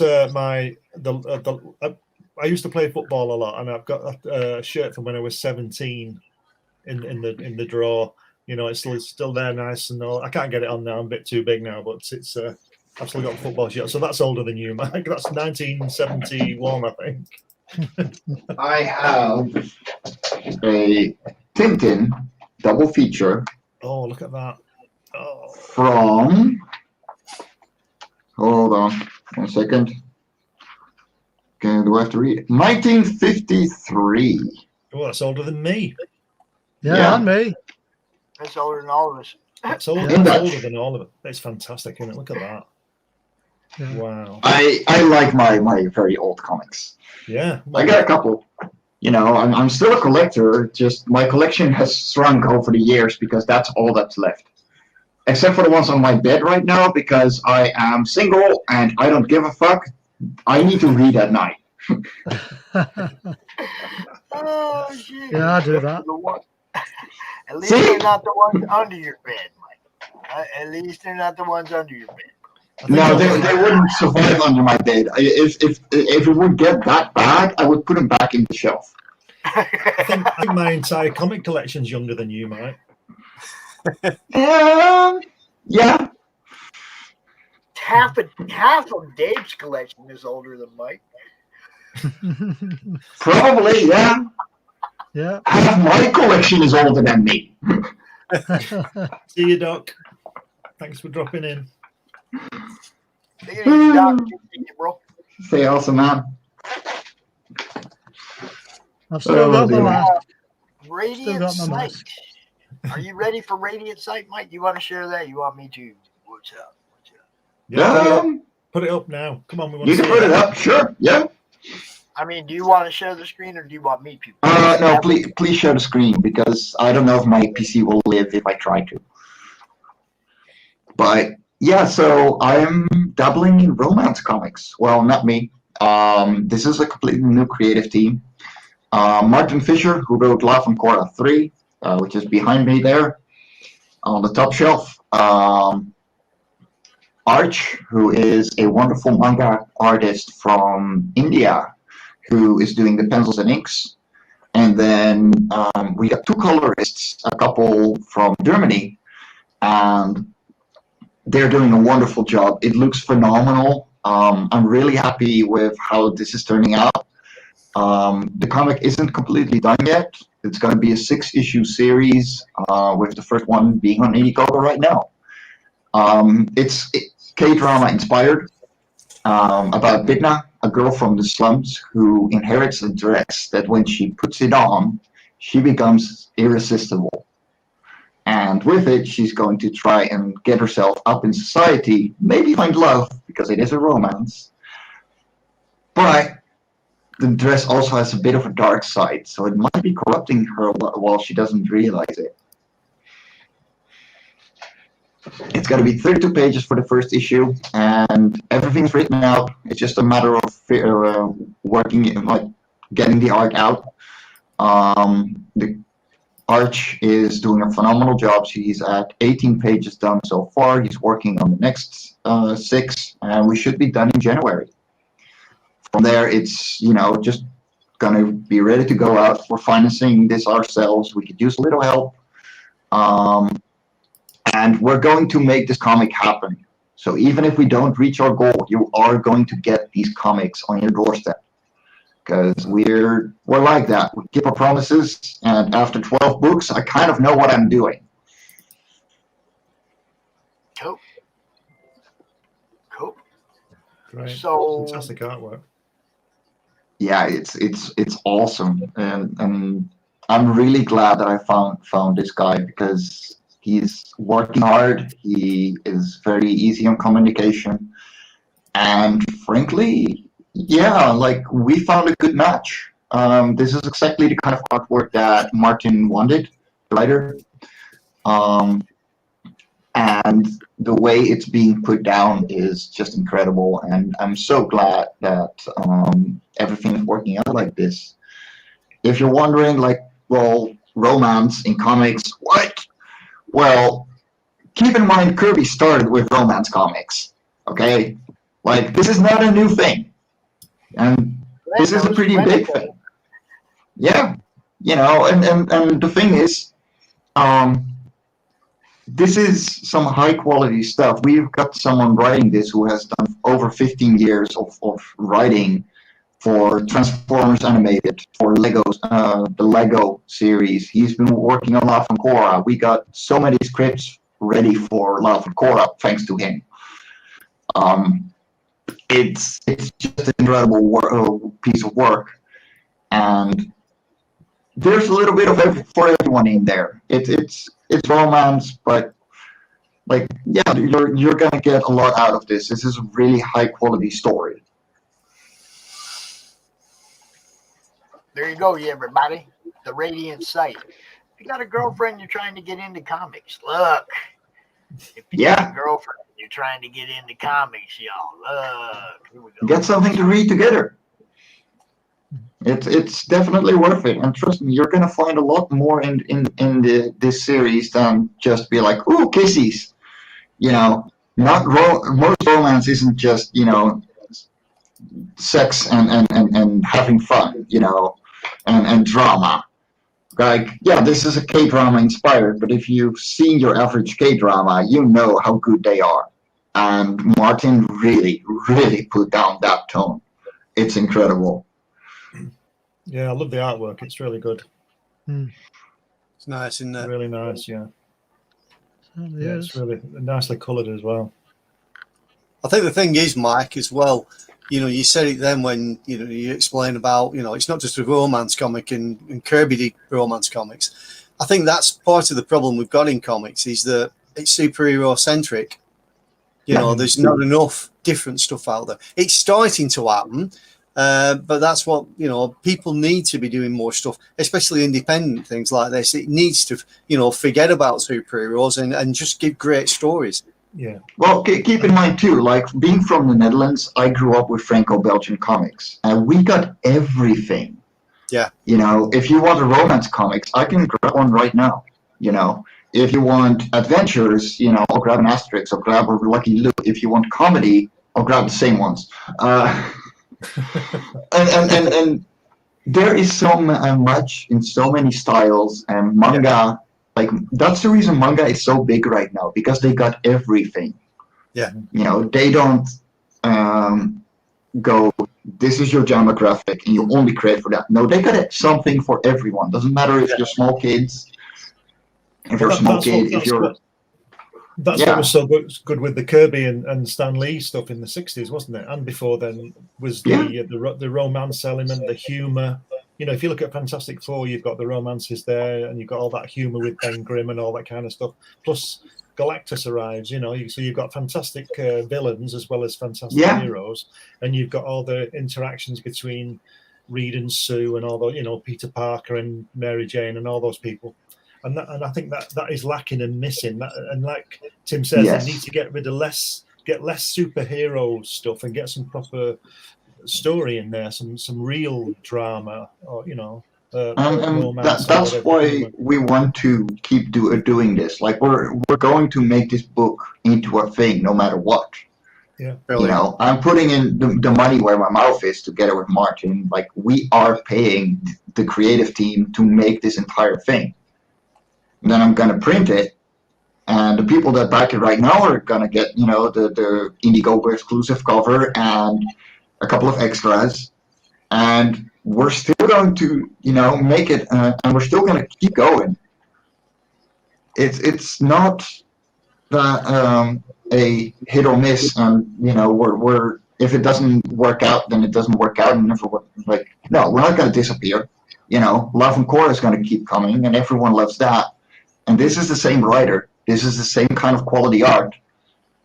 Speaker 2: I used to play football a lot, and I've got a shirt from when I was 17 in the drawer. You know, it's still there, nice and all. I can't get it on now. I'm a bit too big now, but it's I've still got a football shirt. So that's older than you, Mike. That's 1971, I think.
Speaker 3: I have a Tintin double feature.
Speaker 2: Oh, look at that. Oh.
Speaker 3: From. Hold on 1 second. Okay, do I have to read it? 1953.
Speaker 2: Oh, that's older than me.
Speaker 4: Yeah, and me.
Speaker 1: That's older than all of us.
Speaker 2: That's older than all of it. It's fantastic, isn't it? Look at that. Yeah. Wow.
Speaker 3: I like my very old comics.
Speaker 2: Yeah.
Speaker 3: I got a couple. You know, I'm still a collector. Just my collection has shrunk over the years because that's all that's left. Except for the ones on my bed right now because I am single and I don't give a fuck. I need to read at night.
Speaker 1: Oh, shit.
Speaker 4: Yeah, I do that.
Speaker 1: At least they're not the ones under your bed, Mike. At least they're not the ones under your bed.
Speaker 3: No, they wouldn't survive under my bed. If it would get that bad, I would put them back in the shelf.
Speaker 2: I think my entire comic collection's younger than you, Mike.
Speaker 3: Yeah.
Speaker 1: Half of Dave's collection is older than Mike.
Speaker 3: Probably, yeah.
Speaker 4: Yeah.
Speaker 3: Half my collection is older than me.
Speaker 2: See you, Doc. Thanks for dropping in.
Speaker 1: Take it easy, Doc. Bro.
Speaker 3: Stay awesome, man.
Speaker 4: I've still got my mask.
Speaker 1: Radiant Sight. Are you ready for Radiant Sight, Mike? You want to share that? You want me to? What's up?
Speaker 2: Yeah, put it up now. Come on, we want
Speaker 3: you
Speaker 2: to
Speaker 3: can put it up. Sure. Yeah.
Speaker 1: I mean, do you want to share the screen or do you want me to?
Speaker 3: No, please share the screen because I don't know if my PC will live if I try to. But yeah, so I'm dabbling in romance comics. Well, not me. This is a completely new creative team. Martin Fisher, who wrote Love and Korra 3, which is behind me there on the top shelf. Arch, who is a wonderful manga artist from India, who is doing the pencils and inks. And then we got two colorists, a couple from Germany, and they're doing a wonderful job. It looks phenomenal. I'm really happy with how this is turning out. The comic isn't completely done yet. It's going to be a 6-issue series, with the first one being on Indiegogo right now. K-drama inspired, about Bidna, a girl from the slums who inherits a dress that when she puts it on, she becomes irresistible. And with it, she's going to try and get herself up in society, maybe find love, because it is a romance. But the dress also has a bit of a dark side, so it might be corrupting her while she doesn't realize it. It's going to be 32 pages for the first issue, and everything's written out. It's just a matter of working, like getting the art out. The Arch is doing a phenomenal job. He's at 18 pages done so far. He's working on the next 6, and we should be done in January. From there, it's, you know, just going to be ready to go out. We're financing this ourselves. We could use a little help. And we're going to make this comic happen. So even if we don't reach our goal, you are going to get these comics on your doorstep. Because we're like that. We keep our promises, and after 12 books, I kind of know what I'm doing.
Speaker 1: Cool. Cool.
Speaker 2: Great.
Speaker 1: So
Speaker 2: Fantastic artwork.
Speaker 3: Yeah, it's awesome, and I'm really glad that I found this guy, because he's working hard. He is very easy on communication, and frankly, yeah, like, we found a good match. This is exactly the kind of artwork that Martin wanted, the writer. And the way it's being put down is just incredible, and I'm so glad that everything is working out like this. If you're wondering, like, well, romance in comics, what? Well, keep in mind Kirby started with romance comics, okay? Like, this is not a new thing. And this is a pretty big thing. Yeah, you know, and the thing is, this is some high quality stuff. We've got someone writing this who has done over 15 years of writing for Transformers Animated, for Legos, the Lego series. He's been working on Love and Korra. We got so many scripts ready for Love and Korra thanks to him. It's just an incredible piece of work, and there's a little bit of for everyone in there. It's romance, but, like, yeah, you're gonna get a lot out of this. This is a really high quality story.
Speaker 1: there you go, everybody. The radiant sight. If you got a girlfriend, you're trying to get into comics. Look. If you got a girlfriend, you're trying to get into comics, y'all. Look. Here we go.
Speaker 3: Get something to read together. It's definitely worth it, and trust me, you're gonna find a lot more in this series than just be like, ooh, kisses. You know, most romance isn't just, you know, sex and having fun, you know, and drama. Like, yeah, this is a K-drama inspired, but if you've seen your average K-drama, you know how good they are. And Martin really, really put down that tone. It's incredible.
Speaker 2: Yeah, I love the artwork. It's really good.
Speaker 5: It's nice, isn't it?
Speaker 2: Really nice, yeah.
Speaker 4: Yeah,
Speaker 2: it's really nicely coloured as well.
Speaker 5: I think the thing is, Mike, as well, you know, you said it then when, you know, you explain about, you know, it's not just a romance comic and Kirby did romance comics. I think that's part of the problem we've got in comics, is that it's superhero centric. You know, there's not enough different stuff out there. It's starting to happen, but that's what, you know, people need to be doing more stuff, especially independent things like this. It needs to, you know, forget about superheroes and just give great stories.
Speaker 2: Yeah.
Speaker 3: Well, keep in mind too, like, being from the Netherlands, I grew up with Franco-Belgian comics, and we got everything.
Speaker 5: Yeah.
Speaker 3: You know, if you want a romance comics, I can grab one right now. You know, if you want adventures, you know, I'll grab an Asterix, I'll grab a Lucky Luke. If you want comedy, I'll grab the same ones. And there is so much in so many styles, and manga. Yeah. Like, that's the reason manga is so big right now, because they got everything.
Speaker 5: Yeah.
Speaker 3: You know, they don't go, this is your demographic and you only create for that. No, they got something for everyone. Doesn't matter if you're small kids, if you're a small kid, if you're...
Speaker 2: That's what was so good with the Kirby and Stan Lee stuff in the 60s, wasn't it? And before then was the romance element, the humour. You know, if you look at Fantastic Four, you've got the romances there, and you've got all that humour with Ben Grimm and all that kind of stuff. Plus, Galactus arrives. You know, so you've got fantastic villains as well as fantastic heroes, and you've got all the interactions between Reed and Sue and all those, you know, Peter Parker and Mary Jane and all those people. And I think that is lacking and missing. And like Tim says, they need to get less superhero stuff and get some proper story in there, some real drama, or you know.
Speaker 3: That's why we want to keep doing this. Like we're going to make this book into a thing, no matter what.
Speaker 2: Yeah,
Speaker 3: you know, I'm putting in the money where my mouth is together with Martin. Like we are paying the creative team to make this entire thing. And then I'm gonna print it, and the people that back it right now are gonna get, you know, the Indiegogo exclusive cover and a couple of extras, and we're still going to, you know, make it, and we're still gonna keep going. It's not that a hit or miss, and you know, we're if it doesn't work out, then it doesn't work out, and never like no, we're not gonna disappear. You know, Love and Core is gonna keep coming, and everyone loves that. And this is the same writer. This is the same kind of quality art.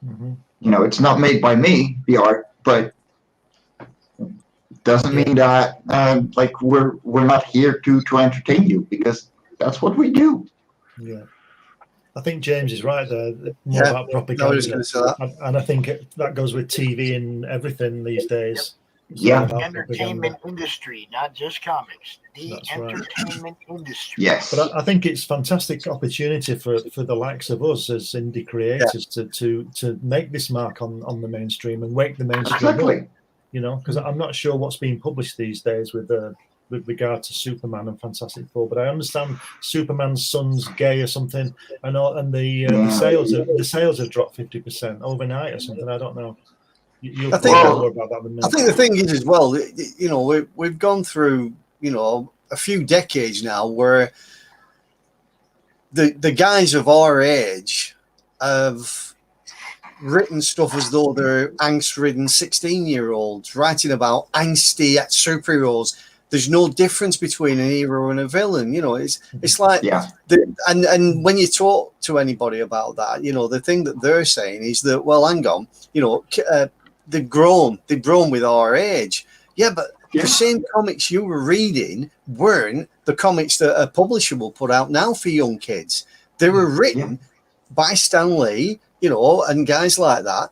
Speaker 2: Mm-hmm.
Speaker 3: You know, it's not made by me, the art, but doesn't mean that like we're not here to entertain you, because that's what we do.
Speaker 2: Yeah, I think James is right there. More about propaganda,
Speaker 5: I was going to say that.
Speaker 2: and I think that goes with TV and everything these days.
Speaker 1: The entertainment industry, not just comics. The entertainment industry.
Speaker 3: Yes.
Speaker 2: But I think it's fantastic opportunity for the likes of us as indie creators to make this mark on the mainstream and wake the mainstream up. You know, because I'm not sure what's being published these days with regard to Superman and Fantastic Four, but I understand Superman's son's gay or something, and the sales have dropped 50% overnight or something. I don't know. You'll
Speaker 5: I think
Speaker 2: more about that than me.
Speaker 5: I think the thing is as well, you know, we've gone through, you know, a few decades now where the guys of our age have written stuff as though they're angst-ridden 16-year-olds writing about angsty superheroes. There's no difference between an hero and a villain. You know, it's like and when you talk to anybody about that, you know, the thing that they're saying is that, well, hang on, you know, they've grown with our age. Yeah, but the same comics you were reading weren't the comics that a publisher will put out now for young kids. They were written by Stan Lee, you know, and guys like that,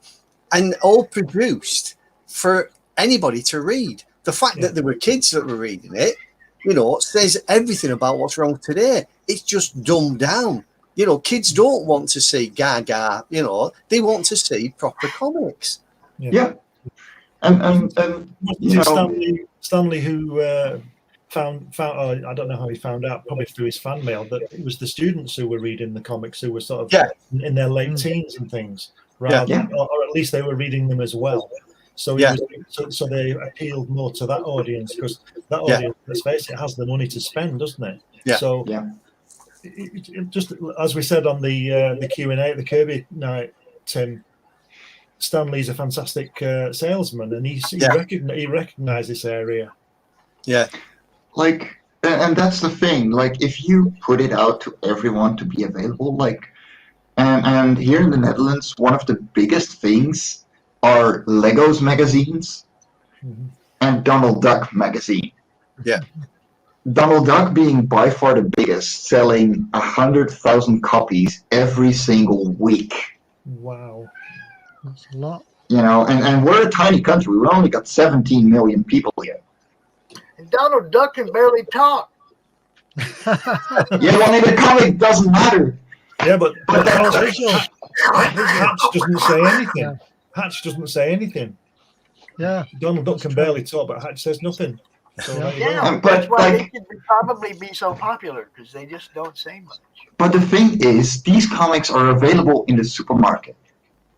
Speaker 5: and all produced for anybody to read. The fact that there were kids that were reading it, you know, says everything about what's wrong today. It's just dumbed down. You know, kids don't want to see gaga, you know, they want to see proper comics.
Speaker 3: Yeah. And you know,
Speaker 2: Stanley who found I don't know how he found out, probably through his fan mail, that it was the students who were reading the comics who were sort of in their late teens and things, or at least they were reading them as well. So so they appealed more to that audience, because that audience, let's face it, has the money to spend, doesn't it? Yeah. So it just as we said on the Q&A at the Kirby night, Tim, Stan Lee's a fantastic salesman, and he recognized this area.
Speaker 5: Yeah.
Speaker 3: Like, and that's the thing. Like, if you put it out to everyone to be available, like, and here in the Netherlands, one of the biggest things are Legos magazines and Donald Duck magazine.
Speaker 5: Yeah.
Speaker 3: Donald Duck being by far the biggest, selling 100,000 copies every single week.
Speaker 2: Wow.
Speaker 4: That's a lot.
Speaker 3: You know, and we're a tiny country. We've only got 17 million people here.
Speaker 1: And Donald Duck can barely talk.
Speaker 3: Well, in the comic doesn't matter.
Speaker 2: Yeah, but Hatch doesn't say anything. Yeah. Hatch doesn't say anything.
Speaker 4: Yeah.
Speaker 2: Donald Duck can barely talk, but Hatch says nothing. So
Speaker 1: that's why they could probably be so popular, because they just don't say much.
Speaker 3: But the thing is, these comics are available in the supermarket.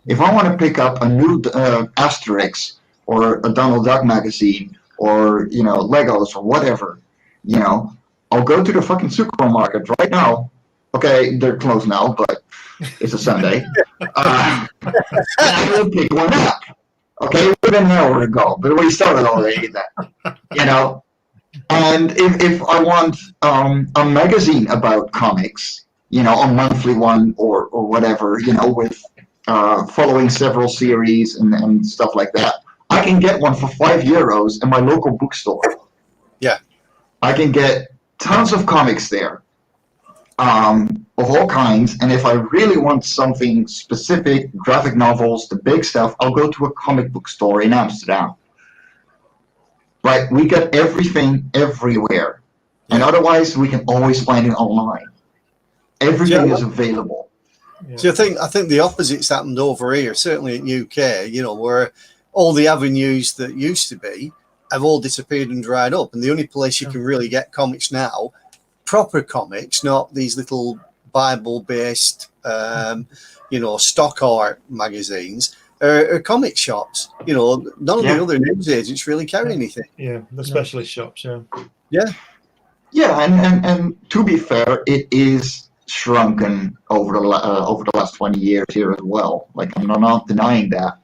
Speaker 3: If I want to pick up a new Asterix or a Donald Duck magazine or, you know, Legos or whatever, you know, I'll go to the fucking supermarket right now. Okay, they're closed now, but it's a Sunday. and I will pick one up. Okay, we've been an hour ago, but we started already then. You know, and if I want a magazine about comics, you know, a monthly one or whatever, you know, with following several series and stuff like that, I can get one for €5 in my local bookstore.
Speaker 5: Yeah.
Speaker 3: I can get tons of comics there, of all kinds, and if I really want something specific, graphic novels, the big stuff, I'll go to a comic book store in Amsterdam. Right, we get everything everywhere, and otherwise we can always find it online. Everything is available.
Speaker 5: Yeah. So I think the opposite's happened over here, certainly in UK, you know, where all the avenues that used to be have all disappeared and dried up, and the only place you can really get comics now, proper comics, not these little Bible-based, you know, stock art magazines, are comic shops. You know, none of the other news agents really carry anything.
Speaker 2: Yeah, the specialist shops.
Speaker 5: Yeah,
Speaker 3: and to be fair, it is shrunken over the last 20 years here as well. Like, I'm not denying that.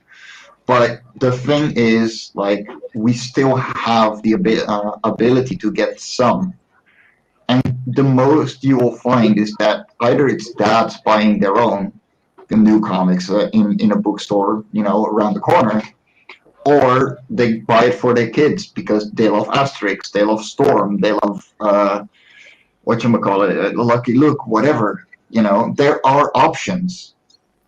Speaker 3: But the thing is, like, we still have the ability to get some. And the most you will find is that either it's dads buying their own, the new comics in a bookstore, you know, around the corner, or they buy it for their kids because they love Asterix, they love Storm, they love, Lucky Luke, whatever. You know, there are options.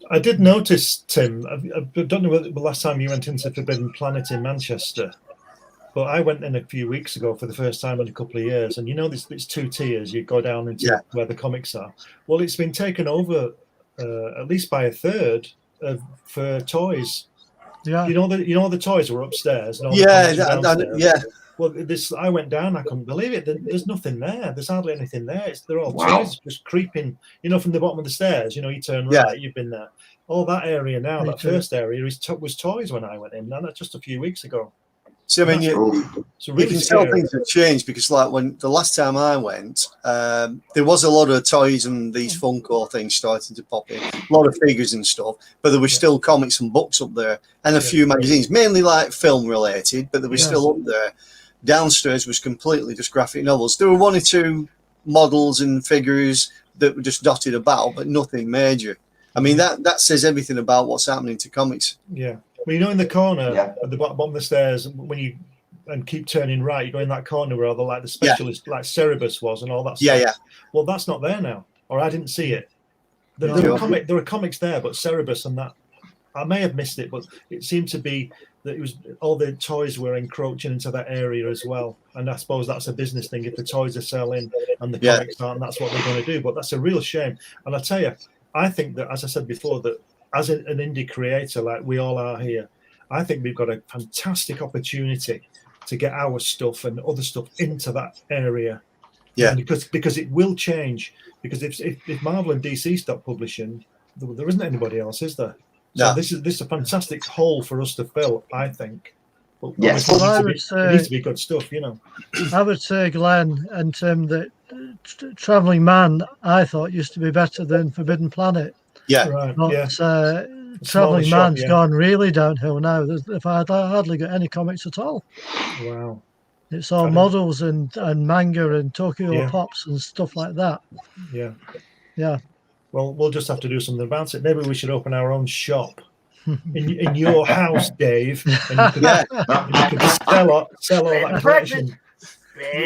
Speaker 2: I did notice, Tim, I don't know whether the last time you went into Forbidden Planet in Manchester, but I went in a few weeks ago for the first time in a couple of years, and you know, it's 2 tiers. You go down into where the comics are. Well, it's been taken over at least by a third for toys. Yeah, you know the toys were upstairs. And all the Well, I went down. I couldn't believe it. There's nothing there. There's hardly anything there. They're all toys just creeping. You know, from the bottom of the stairs. You know, you turn right. You've been there. All that area now, first area, was toys when I went in. And that's just a few weeks ago.
Speaker 5: So I mean, you can tell things have changed, because like when the last time I went, there was a lot of toys and these Funko things starting to pop in, a lot of figures and stuff, but there were still comics and books up there, and a few magazines, mainly like film related, but they were still up there. Downstairs was completely just graphic novels. There were 1 or 2 models and figures that were just dotted about, but nothing major. I mean, that says everything about what's happening to comics.
Speaker 2: Yeah. Well, you know, in the corner at the bottom of the stairs, when you keep turning right, you go in that corner where all the specialist, like Cerebus was and all that stuff.
Speaker 5: Yeah.
Speaker 2: Well, that's not there now, or I didn't see it. There were comics there, but Cerebus and that, I may have missed it, but it seemed to be that it was all the toys were encroaching into that area as well. And I suppose that's a business thing. If the toys are selling and the comics aren't, that's what they're going to do. But that's a real shame. And I tell you, I think that, as I said before, that as an indie creator like we all are here, I think we've got a fantastic opportunity to get our stuff and other stuff into that area. Yeah, because it will change. Because if Marvel and DC stop publishing, there isn't anybody else, is there? So this is a fantastic hole for us to fill, I think. But
Speaker 3: yes,
Speaker 2: it needs to be good stuff, you know.
Speaker 4: I would say, Glenn, and Tim, that Travelling Man, I thought, used to be better than Forbidden Planet.
Speaker 5: Yeah,
Speaker 2: right.
Speaker 4: But, Travelling Man's gone really downhill now. If I hardly got any comics at all.
Speaker 2: Wow.
Speaker 4: It's all models and manga and Tokyo Pops and stuff like that.
Speaker 2: Yeah.
Speaker 4: Yeah.
Speaker 2: Well, we'll just have to do something about it. Maybe we should open our own shop in your house, Dave, and you could sell all that collection.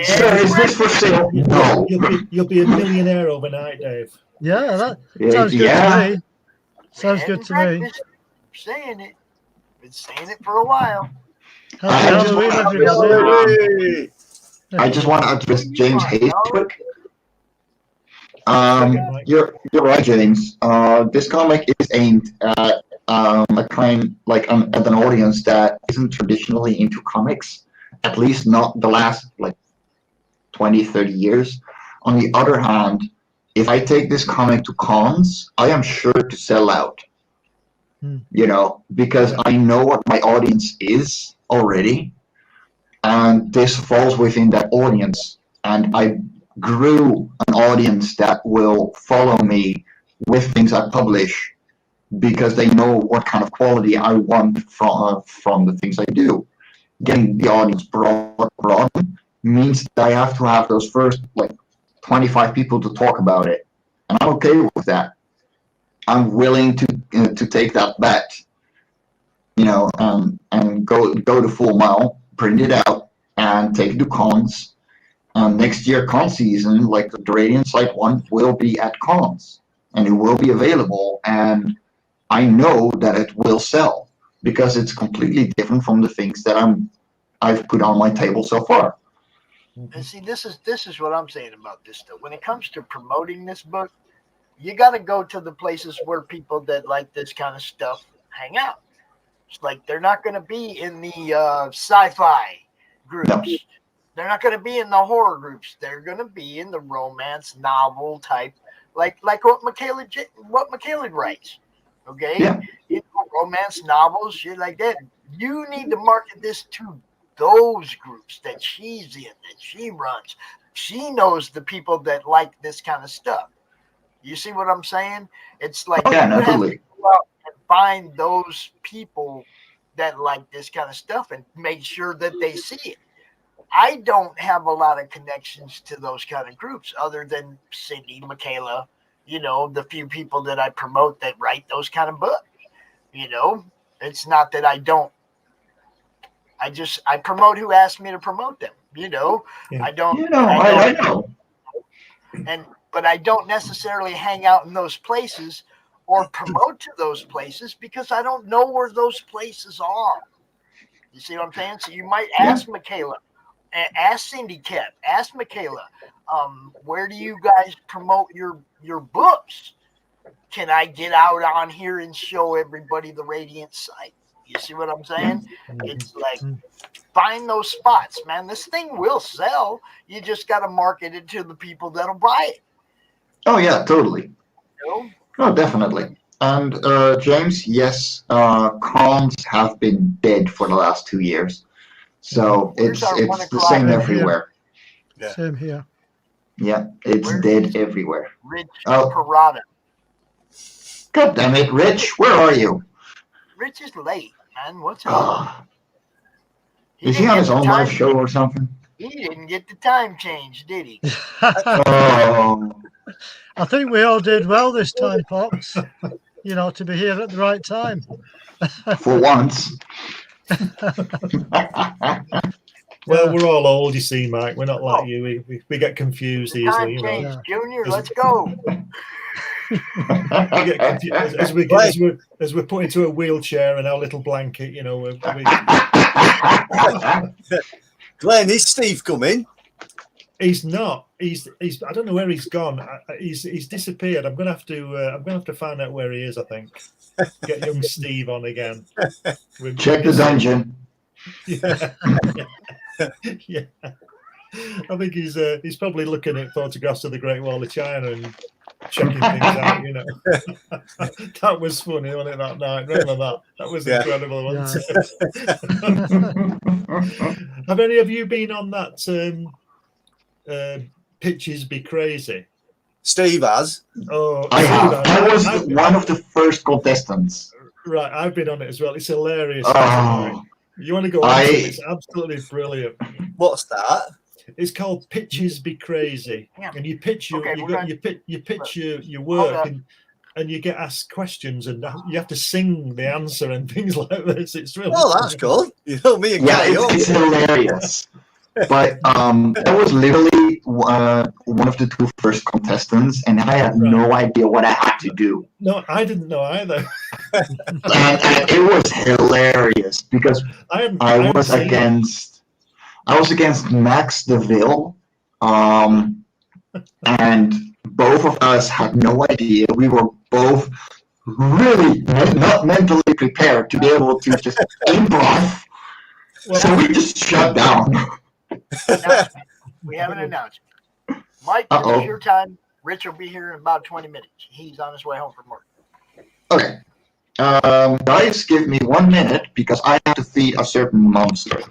Speaker 3: Sir, is this for sale? No.
Speaker 2: You'll be a millionaire overnight, Dave.
Speaker 4: Yeah, that sounds good to me. Sounds good to me.
Speaker 1: Saying it. Been saying it for a while.
Speaker 3: I just want to address James Hayes quick. You're right, James. This comic is aimed at a kind at an audience that isn't traditionally into comics, at least not the last 20, 30 years. On the other hand, if I take this comic to cons, I am sure to sell out. You know, because I know what my audience is already, and this falls within that audience, and I grew an audience that will follow me with things I publish because they know what kind of quality I want from the things I do. Getting the audience broad means that I have to have those first 25 people to talk about it, and I'm okay with that. I'm willing to take that bet, and go the full mile, print it out, and take it to cons. Next year, con season, like the Radiant Sight one, will be at cons, and it will be available, and I know that it will sell because it's completely different from the things that I've put on my table so far.
Speaker 1: And see, this is what I'm saying about this though. When it comes to promoting this book, you got to go to the places where people that like this kind of stuff hang out. It's like they're not going to be in the sci-fi groups. No. They're not going to be in the horror groups. They're going to be in the romance novel type, like what Michaela writes. Okay,
Speaker 3: yeah.
Speaker 1: Romance novels, shit like that. You need to market this to those groups that she's in, that she runs. She knows the people that like this kind of stuff. You see what I'm saying? It's like you have to go out and find those people that like this kind of stuff and make sure that they see it. I don't have a lot of connections to those kind of groups other than Cindy, Michaela, the few people that I promote that write those kind of books. It's not that I don't. I promote who asked me to promote them.
Speaker 3: Yeah.
Speaker 1: I don't.
Speaker 3: I know.
Speaker 1: But I don't necessarily hang out in those places or promote to those places because I don't know where those places are. You see what I'm saying? So you might ask Michaela, ask Cindy Koepp, ask Michaela, where do you guys promote your books? Can I get out on here and show everybody the Radiant site? You see what I'm saying? It's like, find those spots, man. This thing will sell. You just got to market it to the people that'll buy it.
Speaker 3: Oh, yeah, totally. Oh, definitely. And James, yes, cons have been dead for the last 2 years. So it's the same everywhere.
Speaker 4: Yeah. Same here.
Speaker 3: Yeah, it's dead everywhere.
Speaker 1: Rich Perotta.
Speaker 3: God damn it, Rich, where are you?
Speaker 1: Rich is late, man. What's up?
Speaker 3: Is he on his own live show or something?
Speaker 1: He didn't get the time change, did he?
Speaker 3: Oh.
Speaker 4: I think we all did well this time, Pops. To be here at the right time.
Speaker 3: For once.
Speaker 2: Well, we're all old, you see, Mike. We're not like you. We get confused easily.
Speaker 1: Change, Junior, let's go.
Speaker 2: We get confused as we're put into a wheelchair and our little blanket.
Speaker 5: Glenn, is Steve coming?
Speaker 2: He's not. He's. I don't know where he's gone. He's disappeared. I'm gonna have to find out where he is. I think. Get young Steve on again.
Speaker 3: Check the dungeon.
Speaker 2: Yeah. Yeah. I think he's probably looking at photographs of the Great Wall of China and checking things out. That was funny, wasn't it? That night, remember that? That was incredible. Yeah. Have any of you been on that? Pitches Be Crazy.
Speaker 5: Steve has.
Speaker 3: Oh, I have. I was one of the first contestants.
Speaker 2: Right, I've been on it as well. It's hilarious. You want to go on it? It's absolutely brilliant.
Speaker 5: What's that?
Speaker 2: It's called Pitches Be Crazy, and you pitch your work, and you get asked questions, and you have to sing the answer and things like this. It's really
Speaker 5: that's cool. Me and
Speaker 3: it's hilarious. But I was literally one of the two first contestants, and I had no idea what I had to do.
Speaker 2: No, I didn't know either.
Speaker 3: and it was hilarious because I was against Max DeVille, and both of us had no idea. We were both really not mentally prepared to be able to just improv. So we just shut down.
Speaker 1: We have an announcement. Mike, it's your time. Rich will be here in about 20 minutes. He's on his way home from work.
Speaker 3: Okay. Guys, give me 1 minute because I have to feed a certain monster.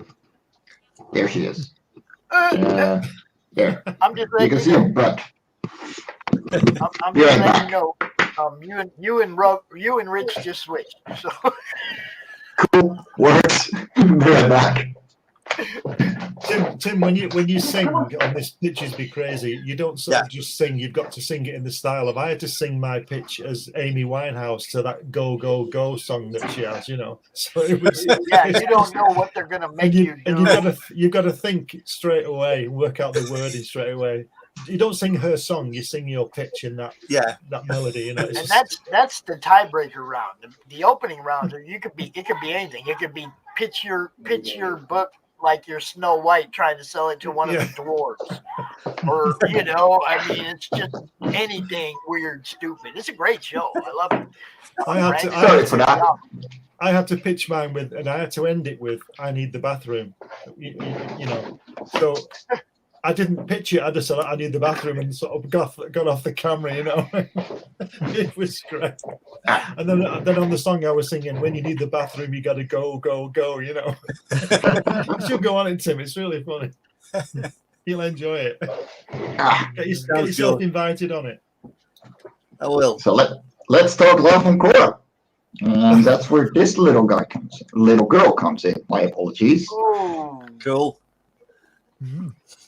Speaker 3: There she is. There.
Speaker 1: I'm just letting
Speaker 3: you can see her butt.
Speaker 1: I'm just letting you know. You and Rich just switched. So
Speaker 3: Cool. Works. They're back.
Speaker 2: Tim, when you sing on this Pitches Be Crazy, you don't sort of just sing. You've got to sing it in the style of. I had to sing my pitch as Amy Winehouse to that "Go Go Go" song that she has. So it was.
Speaker 1: You don't know what they're gonna make you do.
Speaker 2: And you've got to think straight away, work out the wording straight away. You don't sing her song; you sing your pitch in that melody.
Speaker 1: And that's the tiebreaker round. The opening round, it could be anything. It could be pitch your book like you're Snow White trying to sell it to one of the dwarves, or it's just anything weird, stupid. It's a great show. I love it.
Speaker 2: I had to pitch mine with, and I had to end it with, "I need the bathroom." So I didn't pitch it. I just said, "I need the bathroom," and sort of got off the camera. It was great. And then on the song I was singing, "When you need the bathroom, you got to go, go, go." You should go on it, Tim. It's really funny. You'll enjoy it. Get yourself invited on it.
Speaker 5: I will.
Speaker 3: So let's talk HallowCRoM. And that's where this little girl comes in. My apologies.
Speaker 1: Oh,
Speaker 5: cool.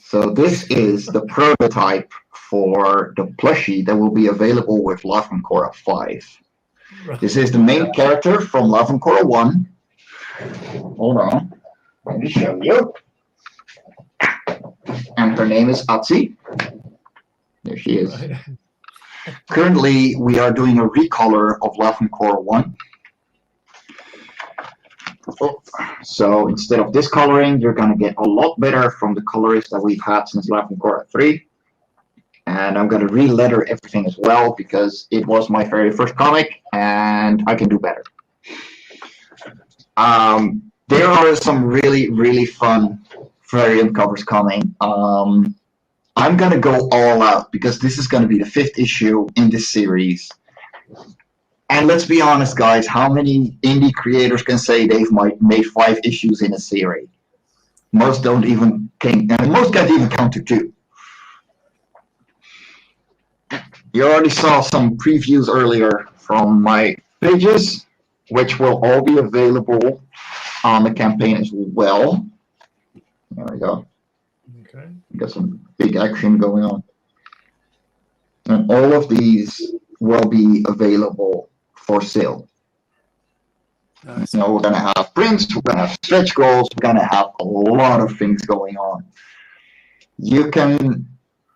Speaker 3: So this is the prototype for the plushie that will be available with HallowCRoM 5. This is the main character from HallowCRoM 1. Hold on. Let me show you. And her name is Atsi. There she is. Currently, we are doing a recolor of HallowCRoM 1. So instead of discoloring, you're going to get a lot better from the colorist that we've had since HallowCRoM 3. And I'm going to re-letter everything as well because it was my very first comic and I can do better. There are some really, really fun variant covers coming. I'm going to go all out because this is going to be the 5th issue in this series. And let's be honest, guys, how many indie creators can say they've made 5 issues in a series? Most can't even count to 2. You already saw some previews earlier from my pages, which will all be available on the campaign as well. There we go.
Speaker 2: Okay.
Speaker 3: Got some big action going on. And all of these will be available for sale.
Speaker 5: Nice.
Speaker 3: We're going to have prints, we're going to have stretch goals, we're going to have a lot of things going on. You can,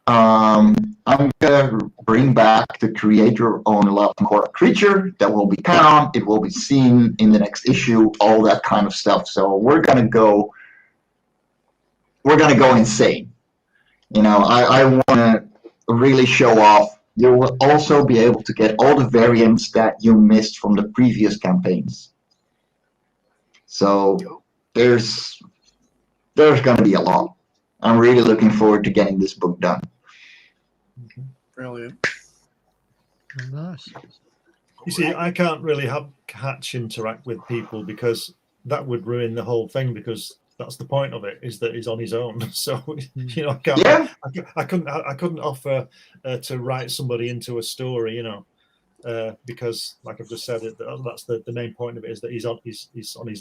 Speaker 3: I'm going to bring back the creator-owned HallowCRoM creature that will be canon, it will be seen in the next issue, all that kind of stuff. So we're going to go insane. I want to really show off. You will also be able to get all the variants that you missed from the previous campaigns. So there's going to be a lot. I'm really looking forward to getting this book done.
Speaker 5: Brilliant.
Speaker 4: Nice.
Speaker 2: You see, I can't really have Hatch interact with people because that would ruin the whole thing, because that's the point of it, is that he's on his own. So I can't.
Speaker 3: Yeah.
Speaker 2: I couldn't offer to write somebody into a story, because, like I've just said, that's the main point of it, is that he's on his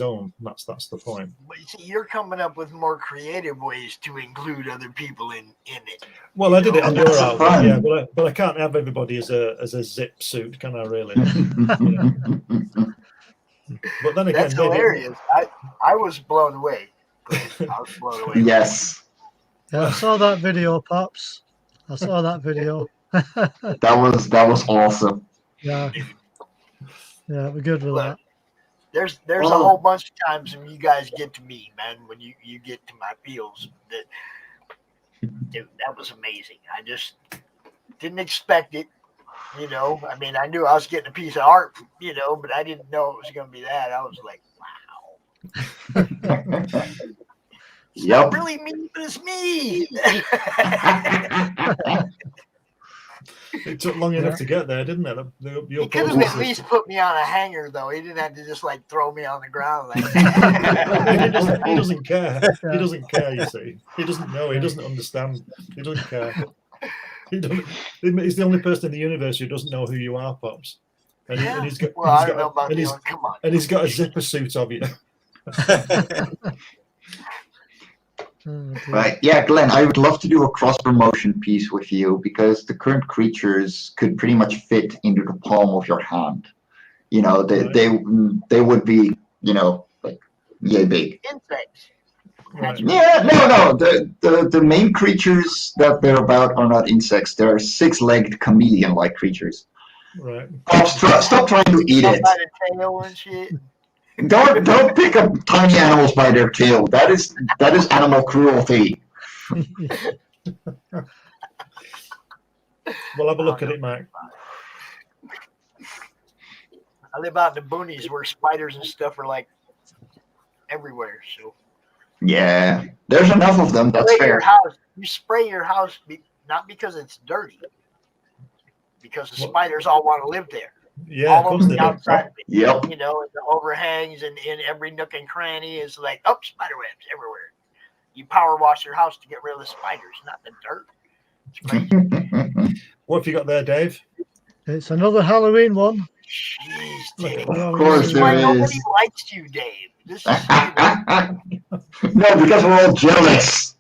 Speaker 2: own. And that's the point.
Speaker 1: But you see, you're coming up with more creative ways to include other people in it.
Speaker 2: Well, I did it on your
Speaker 3: That's
Speaker 2: album,
Speaker 3: fun.
Speaker 2: yeah, but I can't have everybody as a zip suit, can I? Really? But then again,
Speaker 1: That's hilarious. I was blown away.
Speaker 3: Yes.
Speaker 4: Yeah, I saw that video, Pops. I saw that video.
Speaker 3: That was awesome.
Speaker 4: Yeah, we're good with that.
Speaker 1: There's a whole bunch of times when you guys get to me, man, when you get to my feels, that was amazing. I just didn't expect it. I mean, I knew I was getting a piece of art, but I didn't know it was going to be that. I was like, wow. It's not really me, but it's me.
Speaker 2: It took long enough to get there, didn't it?
Speaker 1: He could have at least put me on a hanger, though. He didn't have to just throw me on the ground like
Speaker 2: that. He doesn't care. He doesn't care, you see. He doesn't know. He doesn't understand. He doesn't care. He's the only person in the universe who doesn't know who you are, Pops. And,
Speaker 1: Yeah.
Speaker 2: and he's got,
Speaker 1: Well, I don't know about
Speaker 2: and
Speaker 1: come on.
Speaker 2: and he's got a zipper suit of you.
Speaker 3: Right. Yeah, Glenn, I would love to do a cross promotion piece with you because the current creatures could pretty much fit into the palm of your hand. You know, they would be, you know, like yay big.
Speaker 1: Insects.
Speaker 2: Right.
Speaker 3: Yeah, no. The main creatures that they're about are not insects. They're 6-legged chameleon-like creatures.
Speaker 2: Right.
Speaker 3: Stop trying to eat it.
Speaker 1: By the tail and shit.
Speaker 3: Don't pick up tiny animals by their tail. That is animal cruelty.
Speaker 2: We'll have a look at it, Mike.
Speaker 1: I live out in the boonies where spiders and stuff are like everywhere. So
Speaker 3: Yeah, there's enough of them. That's fair.
Speaker 1: You spray your house not because it's dirty, because the spiders all want to live there.
Speaker 2: Yeah,
Speaker 1: all over the outside.
Speaker 3: Yep.
Speaker 1: You know, the overhangs and in every nook and cranny is like, oh, spider webs everywhere. You power wash your house to get rid of the spiders, not the dirt.
Speaker 2: What have you got there, Dave?
Speaker 4: It's another Halloween one.
Speaker 1: Jeez, Dave.
Speaker 3: Of course there is.
Speaker 1: Nobody likes you, Dave. This is
Speaker 3: No, because we're all jealous.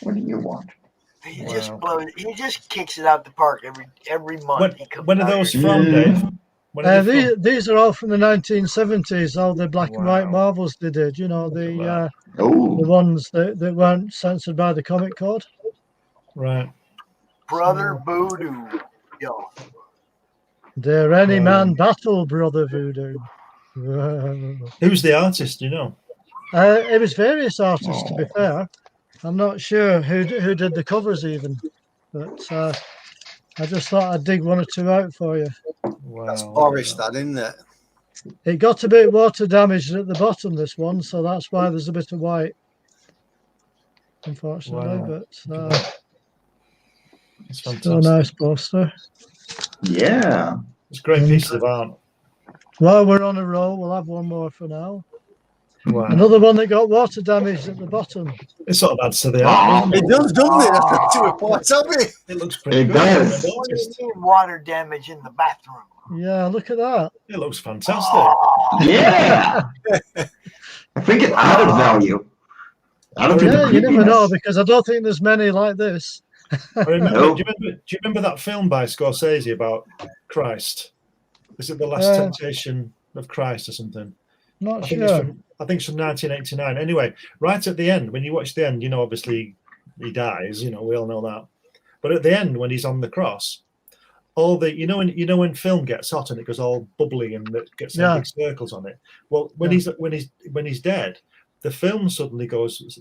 Speaker 3: What do you want?
Speaker 1: He just kicks it out the park every month.
Speaker 2: When are those from, Dave?
Speaker 4: These are all from the 1970s, all the black and white Marvels they did, you know, the ones that weren't censored by the Comic Code.
Speaker 2: Right.
Speaker 1: Brother Voodoo. Yo.
Speaker 4: Dare any man battle Brother Voodoo.
Speaker 2: Who's the artist, do you know?
Speaker 4: It was various artists, to be fair. I'm not sure who did the covers even, but I just thought I'd dig one or two out for you.
Speaker 2: Wow.
Speaker 5: That's Boris, that, isn't it?
Speaker 4: It got a bit water damaged at the bottom, this one, so that's why there's a bit of white, unfortunately.
Speaker 2: Wow.
Speaker 4: But
Speaker 2: it's
Speaker 4: still a nice poster.
Speaker 3: Yeah.
Speaker 2: It's great pieces of art.
Speaker 4: While we're on a roll, we'll have one more for now.
Speaker 2: Wow.
Speaker 4: Another one that got water damaged at the bottom.
Speaker 2: It sort of adds to the art.
Speaker 5: It does, doesn't it? To a point, doesn't it?
Speaker 2: It looks pretty good.
Speaker 3: Does.
Speaker 1: What do you mean water damage in the bathroom?
Speaker 4: Yeah, look at that.
Speaker 2: It looks fantastic.
Speaker 3: Yeah. I think it added value.
Speaker 4: You never know, because I don't think there's many like this.
Speaker 2: Do you remember that film by Scorsese about Christ? Is it The Last Temptation of Christ or something?
Speaker 4: Not
Speaker 2: I
Speaker 4: sure.
Speaker 2: think it's from 1989. Anyway, right at the end, when you watch the end, you know, obviously he dies. You know, we all know that. But at the end, when he's on the cross, all the when film gets hot and it goes all bubbly and it gets big circles on it. Well, when he's dead, the film suddenly goes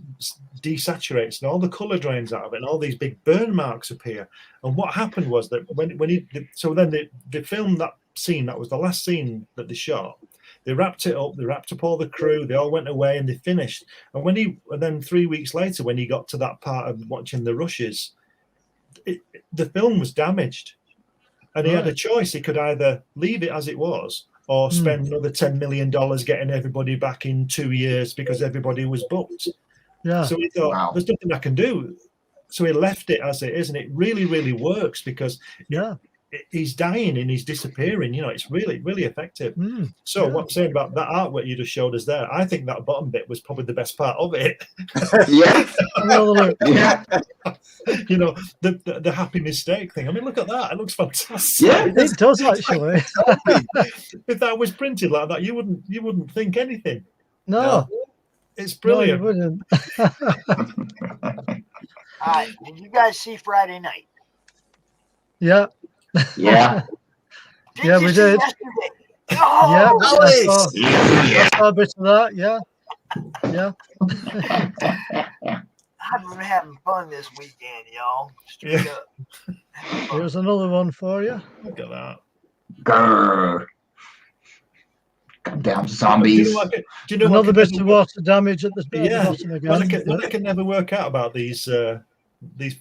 Speaker 2: desaturates and all the color drains out of it and all these big burn marks appear. And what happened was that then the film, that scene, that was the last scene that they shot. They wrapped it up. They wrapped up all the crew. They all went away and they finished. And then 3 weeks later, when he got to that part of watching the rushes, the film was damaged, and he had a choice. He could either leave it as it was, or spend another $10 million getting everybody back in 2 years because everybody was booked.
Speaker 4: Yeah.
Speaker 2: So he thought, there's nothing I can do. So he left it as it is, and it really, really works because he's dying and he's disappearing. You know, it's really, really effective. So what I'm saying about that artwork you just showed us there, I think that bottom bit was probably the best part of it. You know, the happy mistake thing. I mean, look at that. It looks fantastic.
Speaker 4: Yeah, it does actually.
Speaker 2: If that was printed like that, you wouldn't think anything.
Speaker 4: No.
Speaker 2: It's brilliant.
Speaker 4: No, you wouldn't.
Speaker 1: All right, did you guys see Friday night?
Speaker 4: Yeah.
Speaker 3: Yeah.
Speaker 4: We did.
Speaker 1: Oh,
Speaker 4: I saw a bit of that. Yeah.
Speaker 1: I've been having fun this weekend, y'all. Straight up.
Speaker 4: Here's another one for you.
Speaker 2: Look at that.
Speaker 3: Grrr. Goddamn zombies.
Speaker 2: Do you know
Speaker 4: another bit of water damage at the bottom again.
Speaker 2: What I can never work out about these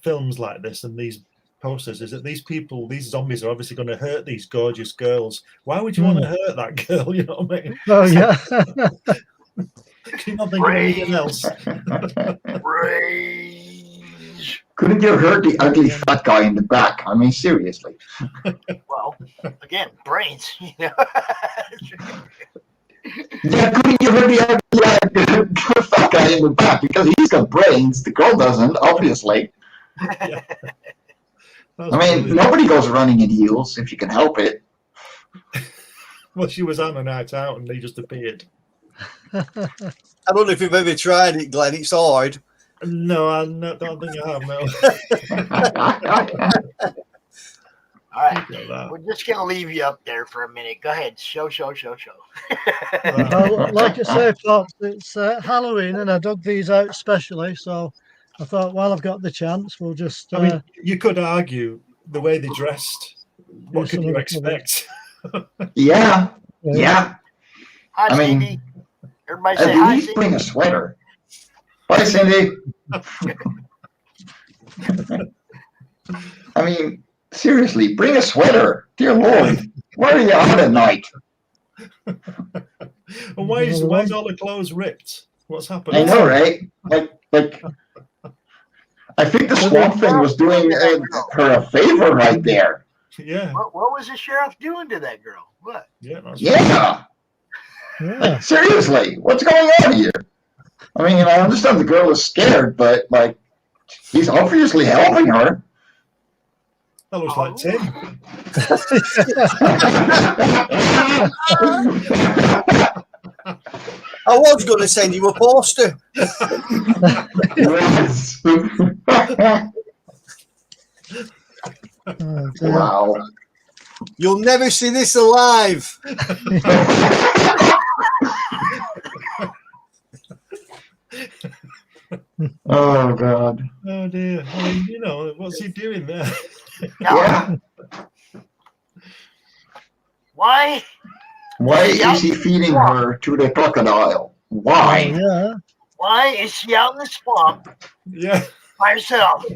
Speaker 2: films like this and these posters is that these zombies are obviously going to hurt these gorgeous girls. Why would you want to hurt that girl? You know what I mean?
Speaker 4: Oh yeah.
Speaker 2: Can you not think of anything else?
Speaker 1: Praise
Speaker 3: Couldn't you hurt the ugly fat guy in the back? I mean, seriously.
Speaker 1: Well, again, brains. You know.
Speaker 3: Yeah, couldn't you hurt the fat guy in the back? Because he's got brains, the girl doesn't, obviously.
Speaker 2: Yeah.
Speaker 3: I mean, nobody goes running in heels if you can help it.
Speaker 2: Well, she was on a night out and they just appeared.
Speaker 5: I don't know if you've ever tried it, Glenn. It's hard.
Speaker 2: No, I don't think I have, no.
Speaker 1: All right. We're just going to leave you up there for a minute. Go ahead. Show.
Speaker 4: Well, like I say, Pops, it's Halloween, and I dug these out specially. So I thought, while I've got the chance, we'll just.
Speaker 2: I mean, you could argue the way they dressed. What could you expect?
Speaker 3: Yeah.
Speaker 1: Hi,
Speaker 3: I mean,
Speaker 1: Cindy. Everybody say hi,
Speaker 3: at least bring a sweater. Bye, Cindy. I mean, seriously, bring a sweater. Dear Lord, where are you out at night?
Speaker 2: And why is all the clothes ripped? What's happened?
Speaker 3: I know, right? Like, I think the Swamp Thing was doing her a favor right there.
Speaker 2: Yeah.
Speaker 1: What was the sheriff doing to that girl? What?
Speaker 3: Yeah. Like, seriously, what's going on here? I mean, I understand the girl is scared, but like, he's obviously helping her.
Speaker 2: That looks like Tim.
Speaker 5: I was going to send you a poster.
Speaker 3: Yes. Wow.
Speaker 5: You'll never see this alive.
Speaker 3: Oh, God.
Speaker 2: Oh, dear. I mean, you know, what's he doing there?
Speaker 3: Yeah.
Speaker 1: Why?
Speaker 3: Why is he feeding her to the crocodile? Why?
Speaker 4: Yeah.
Speaker 1: Why is she out in the swamp?
Speaker 2: Yeah.
Speaker 1: By herself?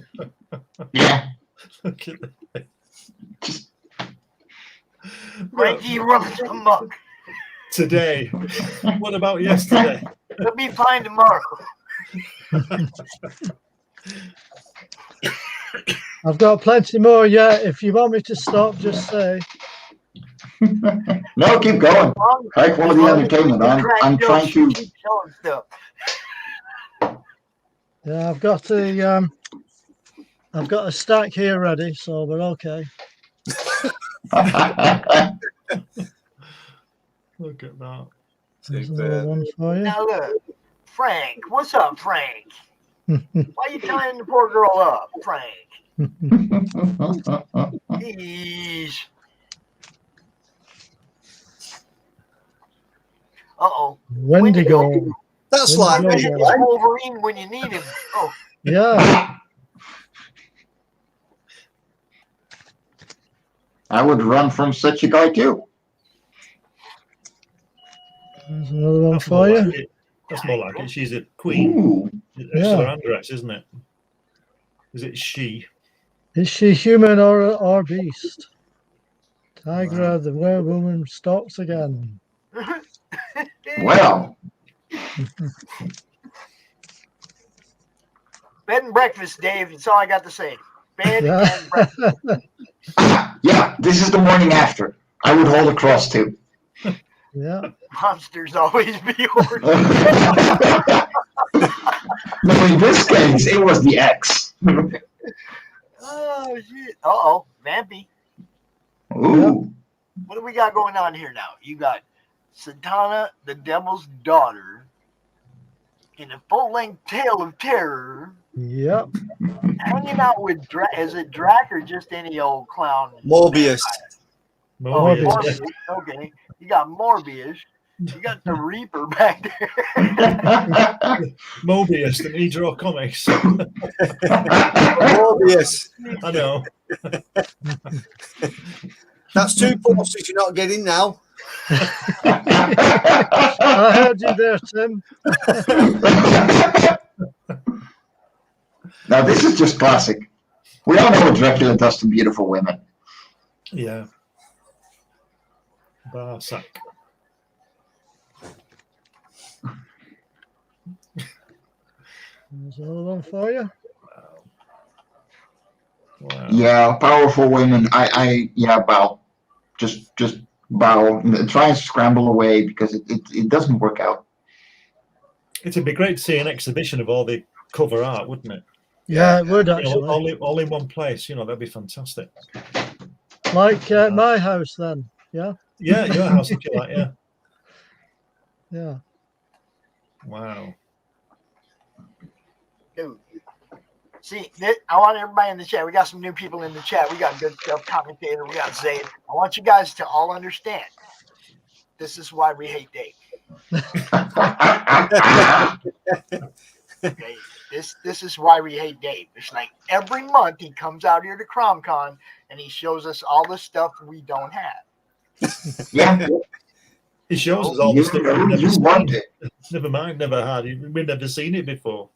Speaker 3: Yeah.
Speaker 1: Frankie runs amok.
Speaker 2: Today. What about yesterday?
Speaker 1: It'll be fine tomorrow.
Speaker 4: I've got plenty more yet. If you want me to stop, just say.
Speaker 3: No, keep going. High quality entertainment. I'm trying to.
Speaker 1: Keep showing stuff.
Speaker 4: Yeah, I've got a stack here ready, so we're okay.
Speaker 2: Look at that.
Speaker 4: There's another one for you.
Speaker 1: Now look, Frank. What's up, Frank? Why are you tying the poor girl up, Frank? Jeez. Uh-oh.
Speaker 4: Wendigo.
Speaker 5: That's like
Speaker 1: Wolverine when you need him. Oh.
Speaker 4: Yeah.
Speaker 3: I would run from such a guy too.
Speaker 4: There's another one for you.
Speaker 2: Like that's more like it. She's a queen.
Speaker 3: Ooh.
Speaker 2: It's her undress, isn't it? Is it she?
Speaker 4: Is she human or beast? Tigra, the werewoman, stalks again.
Speaker 3: Well.
Speaker 1: Bed and breakfast, Dave. That's all I got to say. Bed and breakfast.
Speaker 3: Yeah, this is the morning after. I would hold a cross too.
Speaker 4: Yeah.
Speaker 1: Monsters always be ordered.
Speaker 3: No, in this case, it was the X.
Speaker 1: Oh, shit. Uh-oh. Vampy.
Speaker 3: Ooh.
Speaker 1: What do we got going on here now? You got Satana, the Devil's Daughter, in a full-length tale of terror.
Speaker 4: Yep.
Speaker 1: Hanging out with, is it Drac or just any old clown?
Speaker 5: Morbius.
Speaker 1: Morbius. Okay. You got Morbius. You got the Reaper back there.
Speaker 2: Mobius, the me draw comics.
Speaker 5: Morbius.
Speaker 2: I know.
Speaker 5: That's two posters you're not getting now.
Speaker 4: I heard you there, Tim.
Speaker 3: Now, this is just classic. We all know what Dracula does to beautiful women.
Speaker 2: Yeah. Barsack.
Speaker 4: There's another one for you.
Speaker 2: Wow.
Speaker 3: Yeah, powerful women. Bow. Just bow. Try and scramble away because it doesn't work out.
Speaker 2: It'd be great to see an exhibition of all the cover art, wouldn't it?
Speaker 4: Yeah, it would
Speaker 2: You know,
Speaker 4: actually.
Speaker 2: all in one place. You know, that'd be fantastic.
Speaker 4: Like my house then. Yeah.
Speaker 2: Yeah, your house, if you like. Yeah.
Speaker 4: Yeah.
Speaker 2: Wow.
Speaker 1: Dude. See, I want everybody in the chat. We got some new people in the chat. We got Good Stuff Commentator. We got Zade. I want you guys to all understand. This is why we hate Dave. Okay? This is why we hate Dave. It's like every month he comes out here to CRoM Con and he shows us all the stuff we don't have.
Speaker 3: Yeah.
Speaker 2: He shows us all the stuff we've never
Speaker 3: You
Speaker 2: seen.
Speaker 3: want it.
Speaker 2: Never mind, never had. We've never seen it before.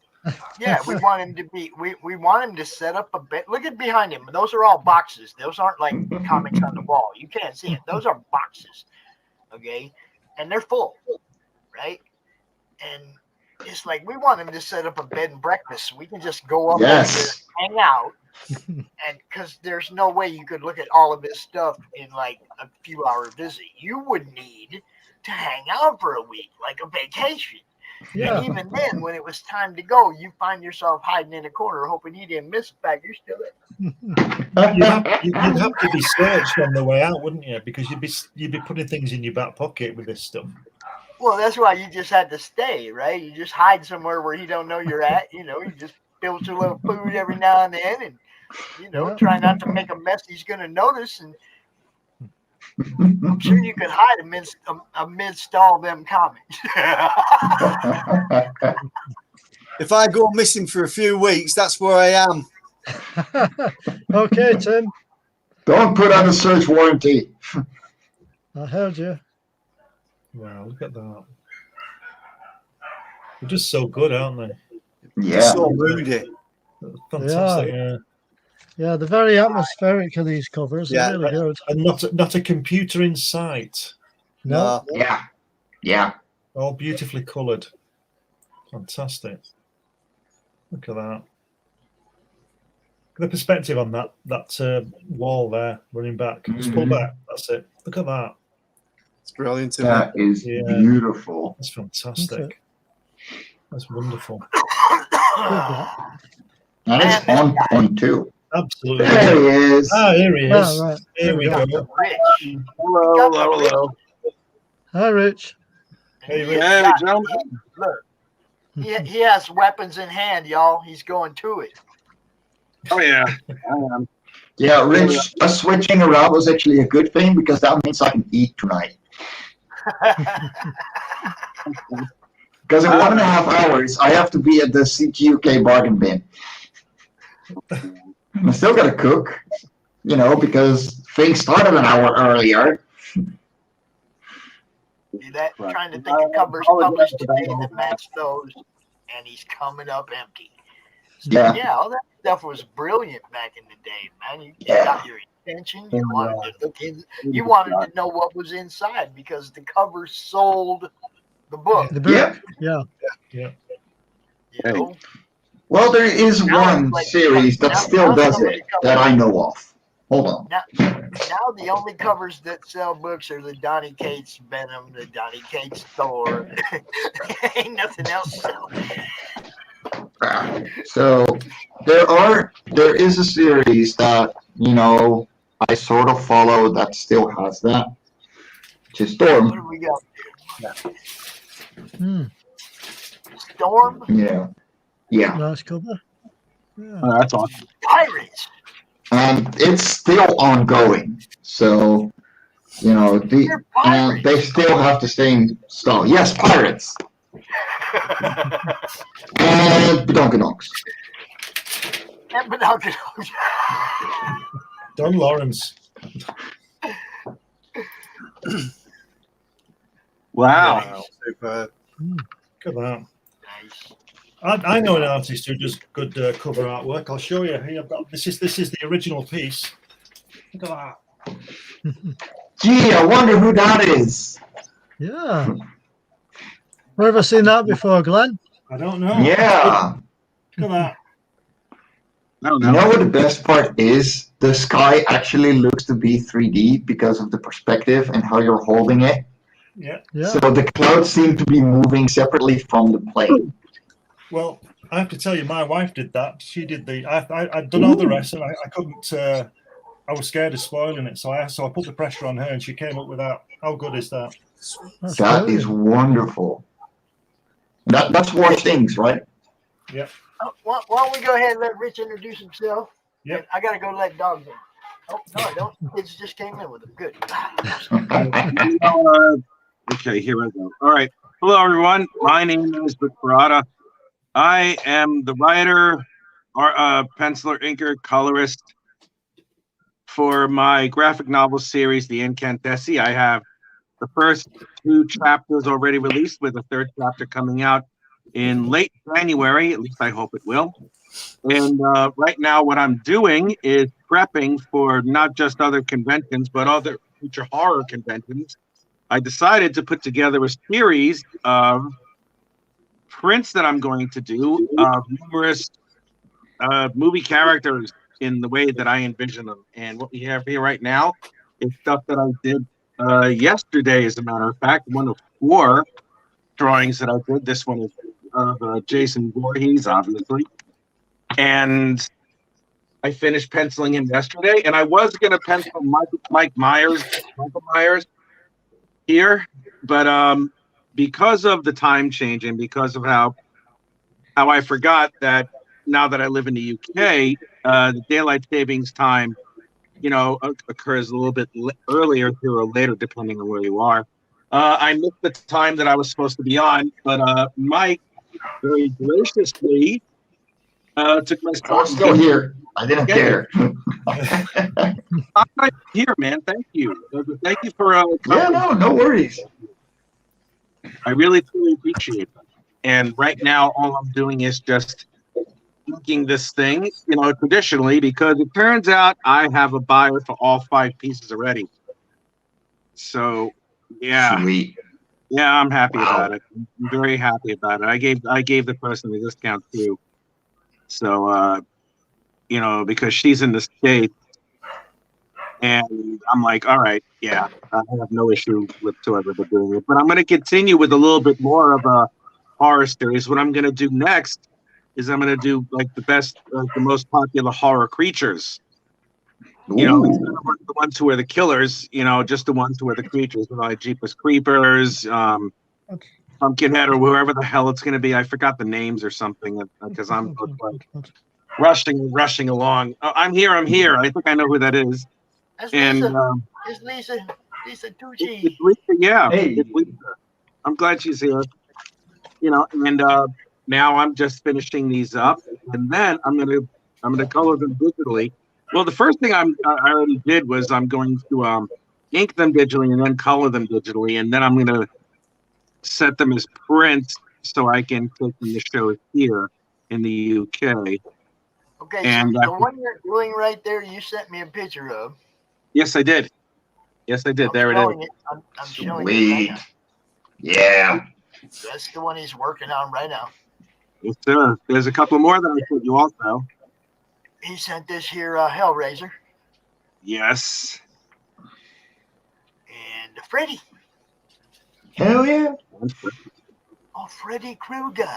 Speaker 1: Yeah, we want him to be. We want him to set up a bit. Look at behind him. Those are all boxes. Those aren't like comics on the wall. You can't see it. Those are boxes. Okay, and they're full, right? And it's like we want him to set up a bed and breakfast so we can just go up there, hang out, and because there's no way you could look at all of his stuff in like a few hour visit. You would need to hang out for a week, like a vacation.
Speaker 4: Yeah.
Speaker 1: And even then, when it was time to go, you find yourself hiding in a corner, hoping you didn't miss the fact you're still there.
Speaker 2: You'd have to be searched on the way out, wouldn't you? Because you'd be putting things in your back pocket with this stuff.
Speaker 1: Well, that's why you just had to stay, right? You just hide somewhere where he don't know you're at. You know, you just filter a little food every now and then, and try not to make a mess he's going to notice. And I'm sure you could hide amidst all them comments.
Speaker 5: If I go missing for a few weeks, that's where I am.
Speaker 4: Okay, Tim.
Speaker 3: Don't put on a search warranty.
Speaker 4: I heard you.
Speaker 2: Wow, look at that. They're just so good, aren't they?
Speaker 3: Yeah.
Speaker 5: So moody.
Speaker 2: Fantastic, yeah.
Speaker 4: Yeah, they're very atmospheric of these covers.
Speaker 5: Yeah.
Speaker 4: They're really good.
Speaker 2: And not a computer in sight.
Speaker 4: No.
Speaker 3: Yeah.
Speaker 2: All beautifully coloured. Fantastic. Look at that. The perspective on that wall there, running back. Just pull back. That's it. Look at that.
Speaker 5: It's brilliant.
Speaker 3: That is beautiful.
Speaker 2: That's fantastic. That's wonderful.
Speaker 3: And it's on point too.
Speaker 2: Absolutely.
Speaker 3: There he is.
Speaker 2: Ah, here he is.
Speaker 4: Oh, right.
Speaker 2: Here we go.
Speaker 1: Rich.
Speaker 10: Hello.
Speaker 4: Hi, Rich.
Speaker 2: Hey, Rich.
Speaker 10: Hey, gentlemen.
Speaker 1: Look, he has weapons in hand, y'all. He's going to it.
Speaker 10: Oh, yeah. I am.
Speaker 3: Yeah, Rich, us switching around was actually a good thing because that means I can eat tonight. Because in 1.5 hours, I have to be at the CGUK bargain bin. I still got to cook, because things started an hour earlier.
Speaker 1: See that? Trying to think of covers published today that match those, and he's coming up empty. So,
Speaker 3: Yeah.
Speaker 1: all that stuff was brilliant back in the day, man. You got your attention. You wanted to look in. You wanted to know what was inside because the cover sold the book.
Speaker 4: The book.
Speaker 3: Yeah.
Speaker 4: Yeah.
Speaker 1: You know?
Speaker 3: Well, there is one series that still does it that I know of. Hold on.
Speaker 1: Now the only covers that sell books are the Donny Cates Venom, the Donny Cates Thor. Ain't nothing else selling.
Speaker 3: So there is a series that I sort of follow that still has that. Which is Storm.
Speaker 1: What do we got? Storm?
Speaker 3: Yeah.
Speaker 4: Nice cover. Yeah.
Speaker 10: Oh, that's awesome.
Speaker 1: Pirates.
Speaker 3: And it's still ongoing. So, and they still have the same style. Yes, pirates. And Badonkadonks.
Speaker 1: And Badonkadonks.
Speaker 2: Don Lawrence.
Speaker 10: Wow.
Speaker 5: Super.
Speaker 2: Look at that.
Speaker 1: Nice.
Speaker 2: I know an artist who does good cover artwork. I'll show you. Here, this is the original piece. Look at that.
Speaker 3: Gee, I wonder who that is.
Speaker 4: Yeah. Where have I seen that before, Glenn?
Speaker 2: I don't know.
Speaker 3: Yeah.
Speaker 2: Look at that.
Speaker 10: No,
Speaker 3: You know what the best part is? The sky actually looks to be 3D because of the perspective and how you're holding it.
Speaker 2: Yeah.
Speaker 3: So the clouds seem to be moving separately from the plane.
Speaker 2: Well, I have to tell you, my wife did that. She did I'd done all the rest, and I couldn't. I was scared of spoiling it, so I put the pressure on her, and she came up with that. How good is that?
Speaker 3: That is wonderful. That's War Things, right?
Speaker 2: Yep.
Speaker 1: Why don't we go ahead and let Rich introduce himself?
Speaker 2: Yep.
Speaker 1: I gotta go let dogs in. Oh no, I don't. Kids just came in with them. Good.
Speaker 10: Okay, here I go. All right. Hello, everyone. My name is Rich Perotta. I am the writer, penciler, inker, colorist for my graphic novel series, The Incantessi. I have the first 2 chapters already released, with a 3rd chapter coming out in late January. At least I hope it will. And right now what I'm doing is prepping for not just other conventions, but other future horror conventions. I decided to put together a series of prints that I'm going to do of numerous movie characters in the way that I envision them. And what we have here right now is stuff that I did yesterday, as a matter of fact. One of 4 drawings that I did. This one is of Jason Voorhees, obviously. And I finished penciling him yesterday, and I was going to pencil Michael Myers here, but because of the time change and because of how I forgot that now that I live in the UK, the daylight savings time, occurs a little bit earlier or later, depending on where you are. I missed the time that I was supposed to be on, but Mike very graciously took my spot.
Speaker 3: I was still here. I didn't care.
Speaker 10: I'm right here, man. Thank you. Thank you for
Speaker 3: yeah, no worries.
Speaker 10: I really truly appreciate it. And right now, all I'm doing is just inking this thing, traditionally, because it turns out I have a buyer for all 5 pieces already. So, yeah.
Speaker 3: Sweet.
Speaker 10: Yeah, I'm happy about it. I'm very happy about it. I gave the person the discount too. So, because she's in the States, and I'm like, all right, yeah, I have no issue whatsoever with doing it. But I'm going to continue with a little bit more of a horror series. What I'm going to do next is I'm going to do like the most popular horror creatures. Instead of the ones who are the killers, just the ones who are the creatures, like Jeepers Creepers, Pumpkinhead, or whoever the hell it's going to be. I forgot the names or something because I'm rushing along. Oh, I'm here. I think I know who that is.
Speaker 1: That's
Speaker 10: and
Speaker 1: Lisa. It's Lisa Tucci.
Speaker 10: It's Lisa, yeah.
Speaker 3: Hey.
Speaker 10: It's Lisa. I'm glad she's here. And now I'm just finishing these up, and then I'm gonna color them digitally. Well, the first thing I already did was I'm going to ink them digitally and then color them digitally, and then I'm gonna set them as prints so I can take them to show here in the UK.
Speaker 1: Okay,
Speaker 10: and
Speaker 1: so the one you're doing right there, you sent me a picture of.
Speaker 10: Yes, I did. There it is.
Speaker 1: I'm showing it right now.
Speaker 3: Yeah.
Speaker 1: That's the one he's working on right now.
Speaker 10: Yes, sir. There's a couple more that I sent you also.
Speaker 1: He sent this here Hellraiser.
Speaker 10: Yes.
Speaker 1: And Freddy.
Speaker 3: Hell yeah.
Speaker 1: Oh, Freddy Krueger.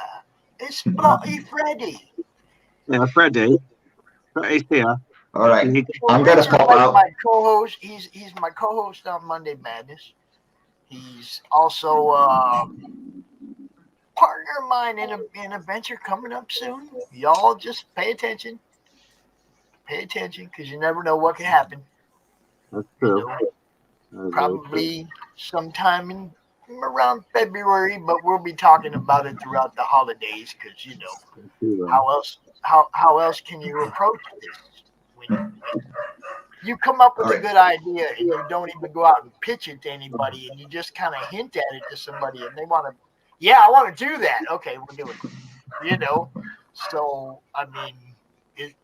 Speaker 1: It's Bloody Freddy.
Speaker 10: Yeah, Freddy. Right here.
Speaker 3: All right.
Speaker 1: Well,
Speaker 3: I'm gonna
Speaker 1: Rich is
Speaker 3: pop
Speaker 1: like
Speaker 3: out.
Speaker 1: my co-host. He's my co-host on Monday Madness. He's also partner of mine in a venture coming up soon. Y'all just pay attention. Pay attention, because you never know what can happen.
Speaker 10: That's true.
Speaker 1: Probably sometime in around February, but we'll be talking about it throughout the holidays, because how else can you approach this when you come up with a good idea and you don't even go out and pitch it to anybody, and you just kind of hint at it to somebody, and they want to, I want to do that. Okay, we'll do it. So I mean,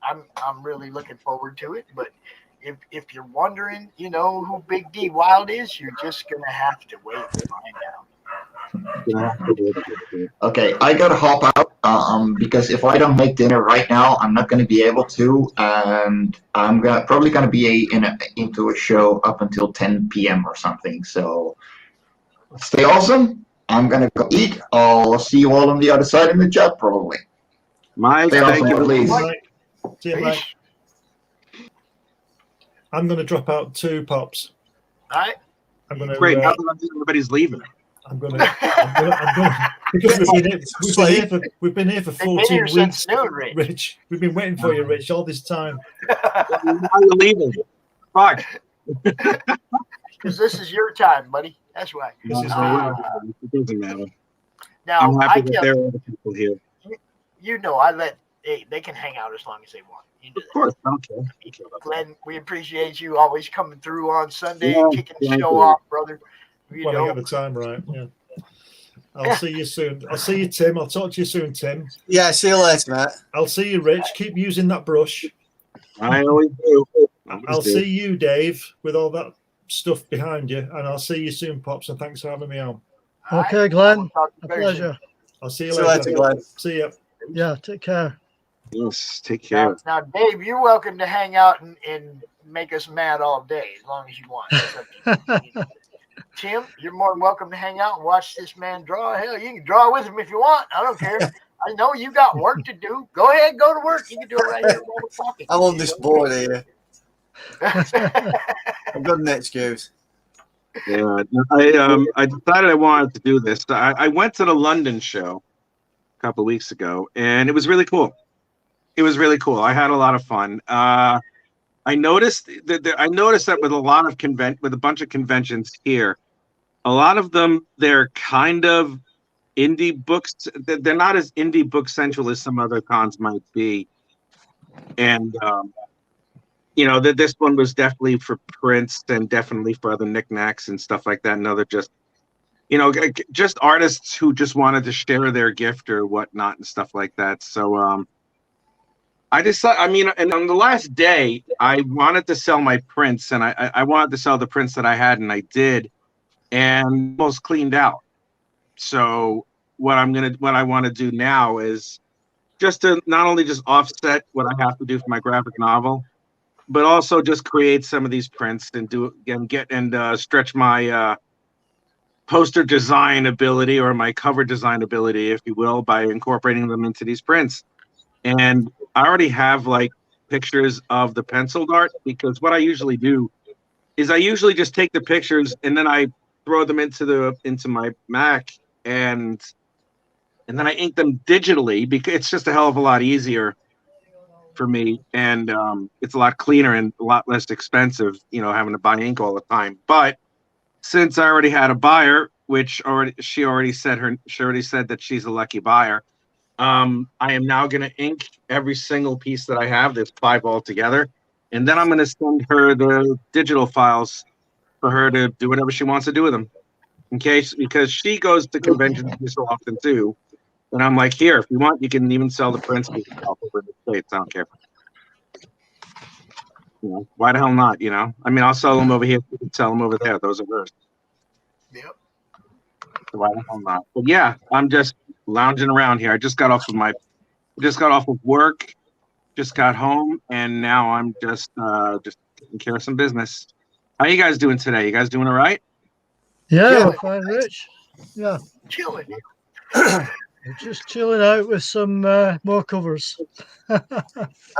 Speaker 1: I'm really looking forward to it. But if you're wondering, who Big D Wild is, you're just gonna have to wait and find out.
Speaker 10: Gonna have to do it.
Speaker 3: Okay, I gotta hop out because if I don't make dinner right now, I'm not gonna be able to, and I'm probably gonna be into a show up until 10 p.m. or something. So stay awesome. I'm gonna go eat. I'll see you all on the other side in the chat probably.
Speaker 10: Mike,
Speaker 3: Stay
Speaker 10: thank
Speaker 3: awesome,
Speaker 10: you.
Speaker 3: please.
Speaker 2: See you, Mike. I'm going to drop out too, Pops.
Speaker 1: All right.
Speaker 2: I'm going to.
Speaker 10: Great. Now that everybody's leaving.
Speaker 2: I'm going to because we've been here for 14 weeks. Rich, we've been waiting for you, Rich, all this time.
Speaker 10: Now you're leaving. Fuck.
Speaker 1: Because this is your time, buddy. That's why.
Speaker 2: This is
Speaker 10: it doesn't matter.
Speaker 1: Now,
Speaker 10: I'm happy that there are other people here.
Speaker 1: You know, I let they can hang out as long as they want. You know
Speaker 10: of course, I don't care.
Speaker 1: Glenn, we appreciate you always coming through on Sunday and kicking the show off, brother.
Speaker 2: When I get the time right, yeah. I'll see you soon. I'll see you, Tim. I'll talk to you soon, Tim.
Speaker 5: Yeah, see you later, mate.
Speaker 2: I'll see you, Rich. Keep using that brush.
Speaker 10: I always do.
Speaker 2: I'll see you, Dave, with all that stuff behind you, and I'll see you soon, Pops. And thanks for having me on.
Speaker 4: Okay, Glenn. A pleasure.
Speaker 2: I'll see you later.
Speaker 5: Glenn.
Speaker 2: See you.
Speaker 4: Yeah, take care.
Speaker 10: Yes, take care.
Speaker 1: Now, Dave, you're welcome to hang out and make us mad all day as long as you want. That's up to you. Tim, you're more than welcome to hang out and watch this man draw. Hell, you can draw with him if you want. I don't care. I know you got work to do. Go ahead, go to work. You can do it right here.
Speaker 5: I'm on this board here. I've got an excuse.
Speaker 10: Yeah, I decided I wanted to do this. I went to the London show a couple of weeks ago, and it was really cool. It was really cool. I had a lot of fun. I noticed that with a lot of with a bunch of conventions here, a lot of them, they're kind of indie books. They're not as indie book central as some other cons might be. And you know, that this one was definitely for prints and definitely for other knickknacks and stuff like that. And other just, you know, just artists who just wanted to share their gift or whatnot and stuff like that. So I decided, I mean, and on the last day, I wanted to sell my prints, and I wanted to sell the prints that I had, and I did, and almost cleaned out. So what I want to do now is just to not only just offset what I have to do for my graphic novel, but also just create some of these prints and stretch my poster design ability or my cover design ability, if you will, by incorporating them into these prints. And I already have like pictures of the penciled art, because what I usually do is I usually just take the pictures and then I throw them into my Mac and then I ink them digitally, because it's just a hell of a lot easier for me, and it's a lot cleaner and a lot less expensive, you know, having to buy ink all the time. But since I already had a buyer, she already said that she's a lucky buyer. I am now going to ink every single piece that I have. There's 5 altogether, and then I'm going to send her the digital files for her to do whatever she wants to do with them. Because she goes to conventions so often too. And I'm like, here, if you want, you can even sell the prints yourself over in the States. I don't care. You know, why the hell not? You know, I mean, I'll sell them over here. You can sell them over there. Those are hers.
Speaker 1: Yep.
Speaker 10: So why the hell not? But yeah, I'm just lounging around here. I just got off of work, just got home, and now I'm just taking care of some business. How you guys doing today? You guys doing all right?
Speaker 4: Yeah, we're fine, Rich. Yeah.
Speaker 1: Chilling.
Speaker 4: We're just chilling out with some more covers.
Speaker 5: And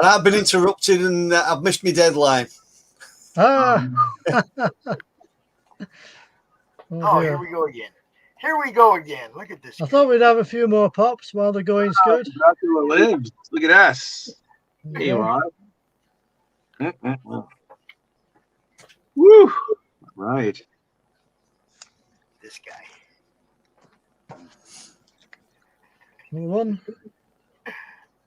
Speaker 5: I've been interrupted and I've missed my deadline.
Speaker 4: Oh,
Speaker 1: Here we go again. Here we go again. Look at this.
Speaker 4: I thought we'd have a few more pops while the going's good.
Speaker 10: Dracula lives. Look at us. There you are. Woo! Right.
Speaker 1: This guy.
Speaker 4: One.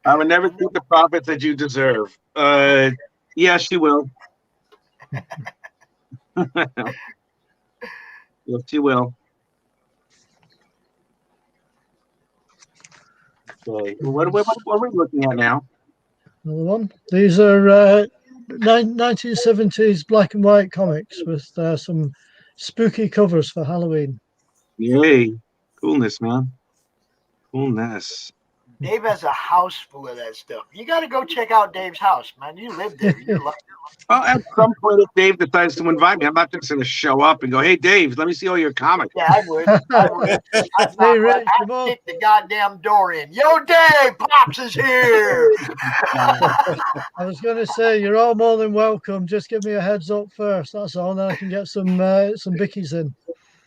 Speaker 10: I would never take the profits that you deserve. Yes, you will. Yes, you will. Okay. What are we looking at now?
Speaker 4: Another one. These are 1970s black and white comics with some spooky covers for Halloween.
Speaker 10: Yay. Coolness, man. Coolness.
Speaker 1: Dave has a house full of that stuff. You got to go check out Dave's house, man. You live there. You're like,
Speaker 10: Well, at some point, if Dave decides to invite me, I'm not just going to show up and go, "Hey, Dave, let me see all your comics."
Speaker 1: yeah, I would.
Speaker 4: Hey, Rich, come
Speaker 1: I'd
Speaker 4: on.
Speaker 1: kick the goddamn door in. Yo, Dave, Pops is here.
Speaker 4: I was going to say, you're all more than welcome. Just give me a heads up first. That's all. Then I can get some bickies in.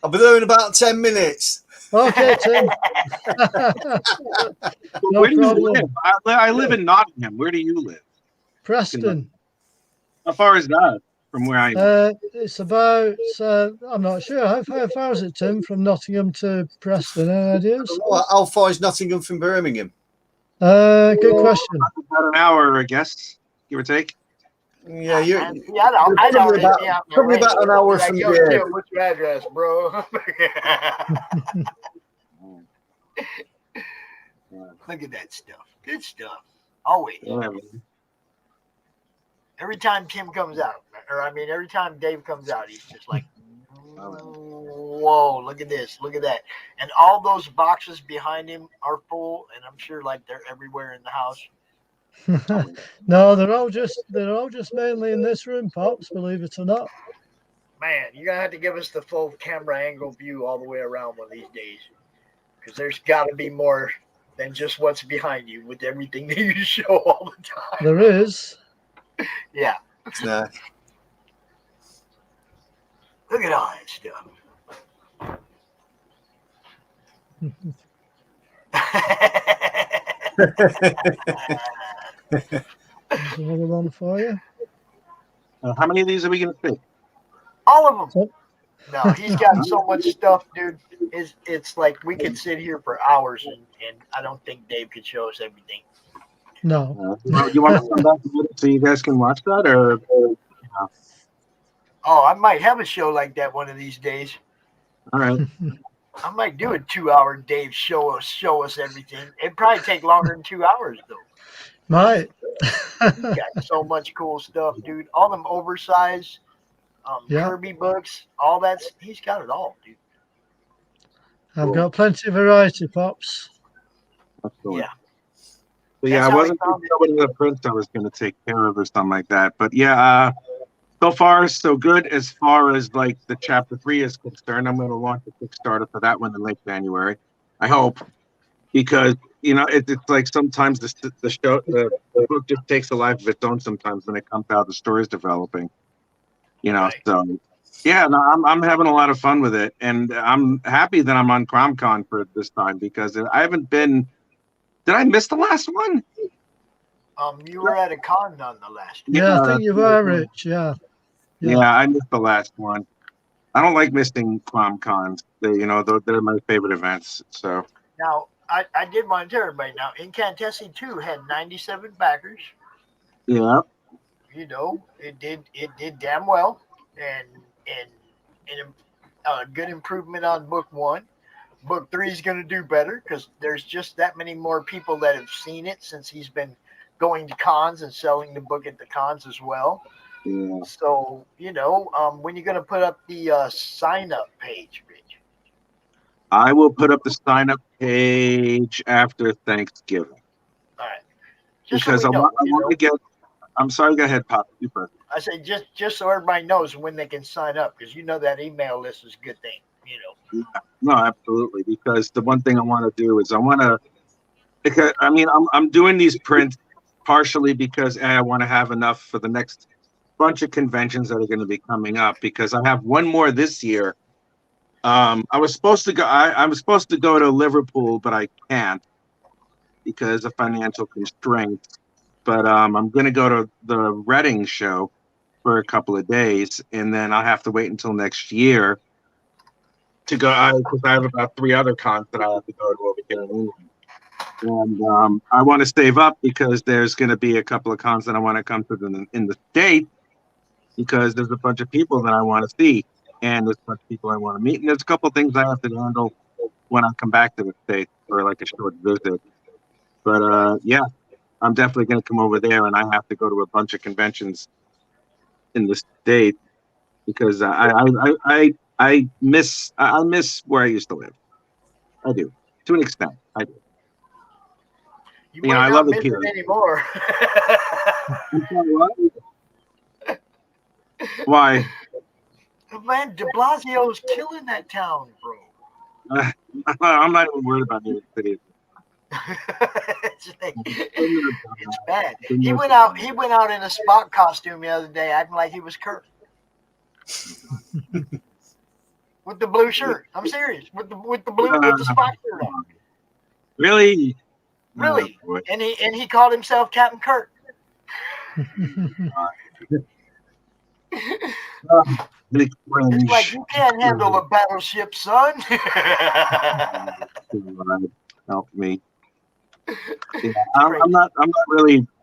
Speaker 5: I'll be there in about 10 minutes.
Speaker 4: Okay, Tim. No
Speaker 10: Where do you
Speaker 4: problem.
Speaker 10: live? I live in Nottingham. Where do you live?
Speaker 4: Preston.
Speaker 10: How far is that from where I am?
Speaker 4: It's about, I'm not sure. How far is it, Tim, from Nottingham to Preston? Any ideas?
Speaker 5: Well, how far is Nottingham from Birmingham?
Speaker 4: Good question.
Speaker 10: About an hour, I guess, give or take.
Speaker 5: Yeah, you're
Speaker 1: I don't
Speaker 5: probably about an hour from here.
Speaker 1: What's your address, bro? Look at that stuff. Good stuff. Always.
Speaker 10: Yeah, man.
Speaker 1: Every time Tim comes out, or I mean, every time Dave comes out, he's just like, whoa, look at this, look at that. And all those boxes behind him are full, and I'm sure like they're everywhere in the house.
Speaker 4: No, they're all just mainly in this room, Pops, believe it or not.
Speaker 1: Man, you're going to have to give us the full camera angle view all the way around one of these days. Because there's got to be more than just what's behind you with everything that you show all the time.
Speaker 4: There is.
Speaker 1: Yeah.
Speaker 5: It's nice.
Speaker 1: Look at all that stuff.
Speaker 4: There's another one for you.
Speaker 10: How many of these are we going to see?
Speaker 1: All of them. No, he's got so much stuff, dude. It's like we could sit here for hours, and I don't think Dave could show us everything.
Speaker 4: No.
Speaker 10: You want to come back so you guys can watch that, or
Speaker 1: Oh, I might have a show like that one of these days.
Speaker 10: all right?
Speaker 1: I might do a 2-hour Dave show us everything. It'd probably take longer than 2 hours though.
Speaker 4: Might.
Speaker 1: He's got so much cool stuff, dude. All them oversized Kirby books, all that's he's got it all, dude.
Speaker 4: I've got plenty of variety, Pops.
Speaker 10: Absolutely.
Speaker 1: Yeah.
Speaker 10: So yeah,
Speaker 1: That's
Speaker 10: I
Speaker 1: how
Speaker 10: wasn't
Speaker 1: we found
Speaker 10: sure what the prints I was going to take care of or something like that. But yeah, so far so good as far as like the chapter 3 is concerned. I'm going to launch a Kickstarter for that one in late January. I hope, because you know it's like sometimes the book just takes a life of its own. Sometimes when it comes out, the story's developing. You know,
Speaker 1: Right.
Speaker 10: so yeah, no, I'm having a lot of fun with it, and I'm happy that I'm on CRoM Con for this time because I haven't been. Did I miss the last one?
Speaker 1: You were at a con on the last one.
Speaker 4: Yeah, I think you were, Rich. Yeah.
Speaker 10: Yeah, I missed the last one. I don't like missing CRoM Cons. They're my favorite events. So
Speaker 1: Now, I did want to tell everybody now, Incantessi 2 had 97 backers.
Speaker 10: yeah,
Speaker 1: You know, it did damn well, and a good improvement on book 1. Book 3 is going to do better because there's just that many more people that have seen it since he's been going to cons and selling the book at the cons as well.
Speaker 10: yeah.
Speaker 1: So, when you're going to put up the sign-up page, Rich?
Speaker 10: I will put up the sign up page after Thanksgiving
Speaker 1: All right. Just
Speaker 10: because
Speaker 1: so we know,
Speaker 10: I want to get. I'm sorry. Go ahead, Pop. You first.
Speaker 1: I say just so everybody knows when they can sign up, because that email list is a good thing,
Speaker 10: No, absolutely. Because the one thing I want to do is because I'm doing these prints partially because I want to have enough for the next bunch of conventions that are going to be coming up. Because I have one more this year. I was supposed to go. I was supposed to go to Liverpool, but I can't because of financial constraints. But I'm going to go to the Reading show for a couple of days, and then I'll have to wait until next year to go, because I have about 3 other cons that I have to go to over here in England. And I want to save up because there's going to be a couple of cons that I want to come to in the States, because there's a bunch of people that I want to see, and there's a bunch of people I want to meet, and there's a couple of things I have to handle when I come back to the States for like a short visit. But yeah, I'm definitely going to come over there, and I have to go to a bunch of conventions in the States because I miss where I used to live. I do. To an extent, I do.
Speaker 1: You
Speaker 10: You
Speaker 1: might
Speaker 10: know, I
Speaker 1: not
Speaker 10: love the
Speaker 1: miss
Speaker 10: period.
Speaker 1: it anymore.
Speaker 10: Why?
Speaker 1: Man, de Blasio's killing that town, bro.
Speaker 10: I'm not even worried about New York City.
Speaker 1: It's bad. He went out in a Spock costume the other day, acting like he was Kirk. With the blue shirt. I'm serious. With the Spock shirt on.
Speaker 10: Really?
Speaker 1: Really? And he called himself Captain Kirk. It's like, you can't handle a battleship, son.
Speaker 10: Help me. Yeah, I'm not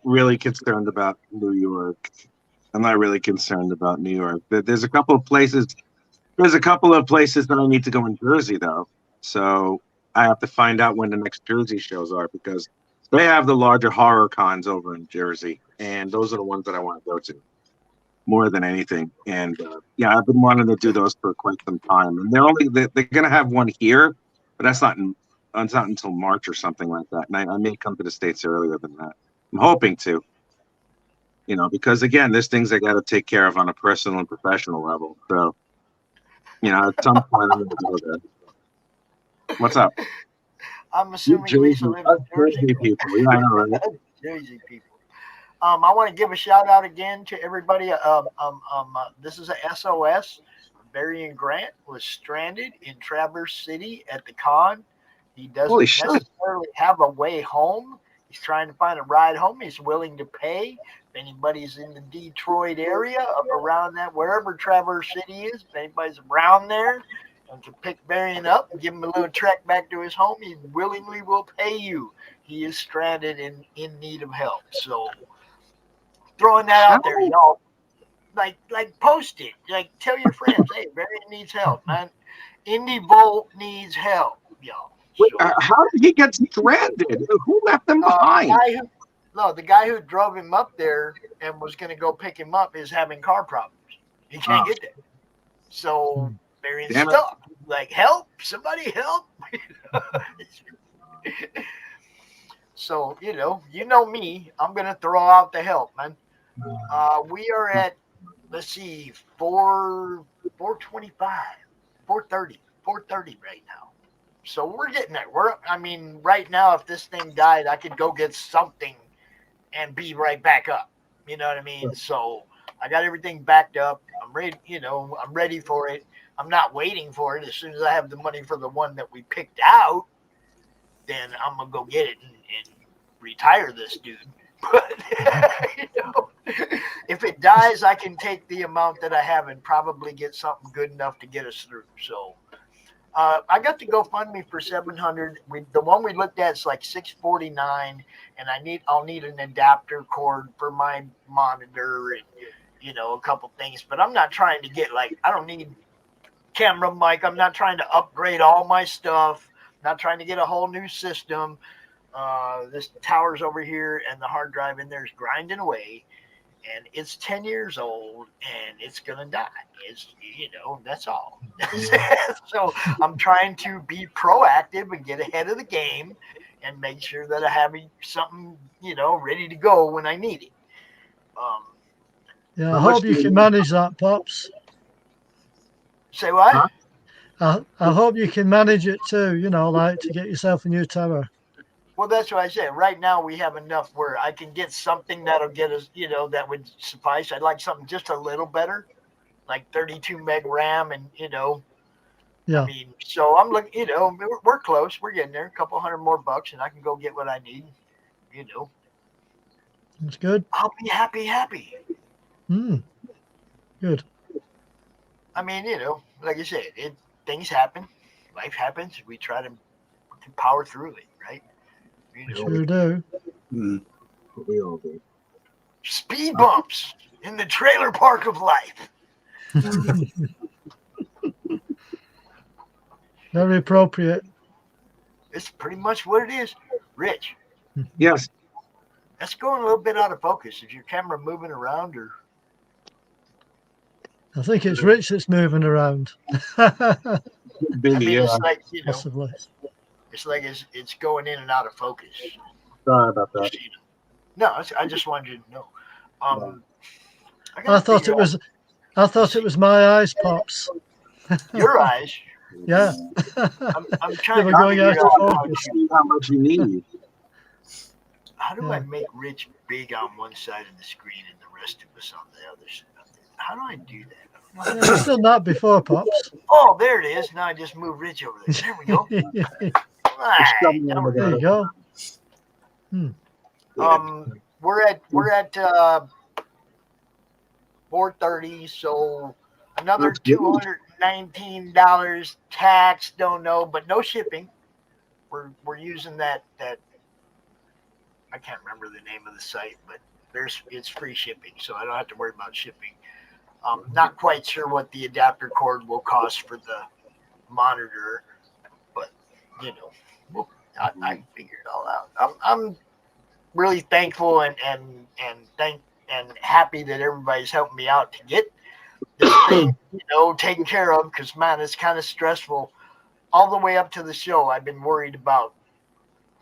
Speaker 10: really concerned about New York. I'm not really concerned about New York. There's a couple of places. There's a couple of places that I need to go in Jersey, though. So I have to find out when the next Jersey shows are, because they have the larger horror cons over in Jersey, and those are the ones that I want to go to more than anything. And yeah, I've been wanting to do those for quite some time. And they're going to have one here, but that's not until March or something like that. And I may come to the States earlier than that. I'm hoping to, you know, because again, there's things I got to take care of on a personal and professional level. So, you know, at some point I'm going to go there. What's up?
Speaker 1: I'm assuming Lisa lives in Jersey.
Speaker 10: People. Yeah, I know, right?
Speaker 1: Jersey people. I want to give a shout out again to everybody. This is a SOS. Barry and Grant was stranded in Traverse City at the con. He doesn't necessarily have a way home. He's trying to find a ride home. He's willing to pay. If anybody's in the Detroit area, up around that, wherever Traverse City is, if anybody's around there, and to pick Barry up and give him a little trek back to his home, he willingly will pay you. He is stranded in need of help. So throwing that out there, y'all. Like post it. Like, tell your friends, hey, Barry needs help, man. Indie Volt needs help, y'all.
Speaker 10: So, how did he get stranded? Who left him behind?
Speaker 1: The guy who drove him up there and was going to go pick him up is having car problems. He can't get there. So Barry's stuck. Like, help! Somebody help! So, you know me. I'm going to throw out the help, man. We are at, let's see, 425, 430 right now. So we're getting there. Right now, if this thing died, I could go get something and be right back up. You know what I mean? So I got everything backed up. I'm ready. I'm ready for it. I'm not waiting for it. As soon as I have the money for the one that we picked out, then I'm gonna go get it and retire this dude. But if it dies, I can take the amount that I have and probably get something good enough to get us through. So I got to GoFundMe for $700. The one we looked at is like $649, and I'll need an adapter cord for my monitor and a couple things. But I'm not trying to get I don't need camera mic. I'm not trying to upgrade all my stuff. I'm not trying to get a whole new system. This tower's over here and the hard drive in there is grinding away, and it's 10 years old and it's gonna die. It's that's all. So I'm trying to be proactive and get ahead of the game and make sure that I have something ready to go when I need it.
Speaker 4: I hope you can manage that, Pops.
Speaker 1: Say what?
Speaker 4: Huh? I hope you can manage it too, to get yourself a new tower.
Speaker 1: Well, that's what I said. Right now, we have enough where I can get something that'll get us, that would suffice. I'd like something just a little better, like 32 meg RAM, and
Speaker 4: Yeah.
Speaker 1: So I'm looking. We're close. We're getting there. A couple $100 more, and I can go get what I need.
Speaker 4: That's good.
Speaker 1: I'll be happy.
Speaker 4: Good.
Speaker 1: Like I said, things happen, life happens. We try to power through it, right?
Speaker 4: Sure do.
Speaker 10: We all do.
Speaker 1: Speed bumps in the trailer park of life.
Speaker 4: Very appropriate.
Speaker 1: It's pretty much what it is. Rich.
Speaker 10: Yes.
Speaker 1: That's going a little bit out of focus. Is your camera moving around, or?
Speaker 4: I think it's Rich that's moving around.
Speaker 1: It's like,
Speaker 4: Possibly.
Speaker 1: It's like it's going in and out of focus.
Speaker 10: Sorry about that.
Speaker 1: No, I just wanted you to know.
Speaker 4: I thought it was my eyes, Pops.
Speaker 1: Your eyes.
Speaker 4: Yeah.
Speaker 1: I'm
Speaker 4: They
Speaker 1: trying
Speaker 4: were
Speaker 1: to
Speaker 4: going
Speaker 1: figure
Speaker 4: out of
Speaker 1: out
Speaker 4: focus.
Speaker 10: How much you need.
Speaker 1: how do I
Speaker 4: Yeah.
Speaker 1: make Rich big on one side of the screen and the rest of us on the other side? How do I do that?
Speaker 4: Yeah, you've done that before, Pops.
Speaker 1: Oh, there it is. Now I just move Rich over there. There we go. All right. Now we're
Speaker 4: There you
Speaker 1: good.
Speaker 4: go.
Speaker 1: We're at 4:30, so another
Speaker 10: That's good.
Speaker 1: $219 tax. Don't know, but no shipping. We're using that I can't remember the name of the site, but it's free shipping, so I don't have to worry about shipping. Not quite sure what the adapter cord will cost for the monitor, but I figure it all out. I'm really thankful and happy that everybody's helping me out to get this thing, taken care of, because man, it's kind of stressful. All the way up to the show, I've been worried about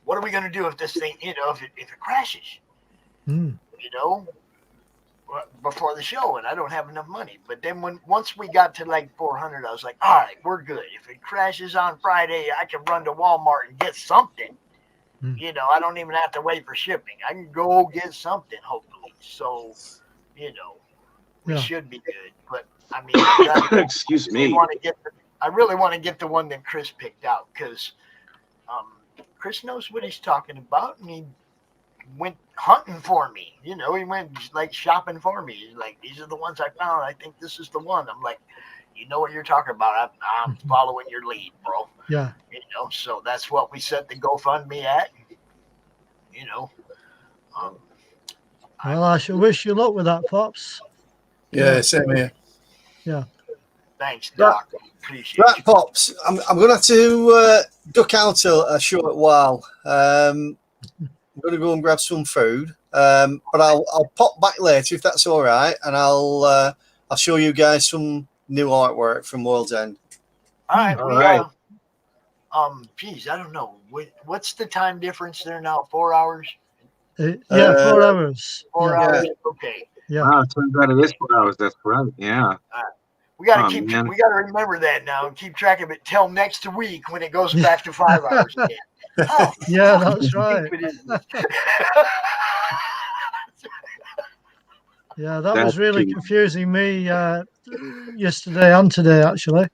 Speaker 1: what are we going to do if this thing, if it crashes, before the show, and I don't have enough money. But then once we got to like 400, I was like, all right, we're good. If it crashes on Friday, I can run to Walmart and get something. I don't even have to wait for shipping. I can go get something, hopefully. So, we should be good. But I mean,
Speaker 10: Excuse me.
Speaker 1: I really want to get the one that Chris picked out, because Chris knows what he's talking about, and he went hunting for me. He went like shopping for me. He's like, these are the ones I found. I think this is the one. I'm like, you know what you're talking about. I'm following your lead, bro.
Speaker 4: Yeah.
Speaker 1: So that's what we set the GoFundMe at.
Speaker 4: Well, I should wish you luck with that, Pops.
Speaker 5: Yeah, same here.
Speaker 4: Yeah.
Speaker 1: Thanks, Doc. Appreciate
Speaker 5: Right,
Speaker 1: it.
Speaker 5: Pops. I'm going to have to duck out a short while. I'm going to go and grab some food, but I'll pop back later if that's all right, and I'll show you guys some new artwork from World's End.
Speaker 1: All right.
Speaker 10: All right.
Speaker 1: Geez, I don't know. What's the time difference there now? 4 hours?
Speaker 4: Yeah, 4 hours.
Speaker 1: 4
Speaker 4: Yeah.
Speaker 1: hours. Okay.
Speaker 4: Yeah.
Speaker 10: Wow, it turns out it is 4 hours. That's right. Yeah.
Speaker 1: We got
Speaker 10: Oh,
Speaker 1: to
Speaker 10: man.
Speaker 1: we got to remember that now and keep track of it till next week when it goes back to 5 hours again. Oh,
Speaker 4: Yeah, that's right. Yeah, that was really confusing me yesterday and today, actually.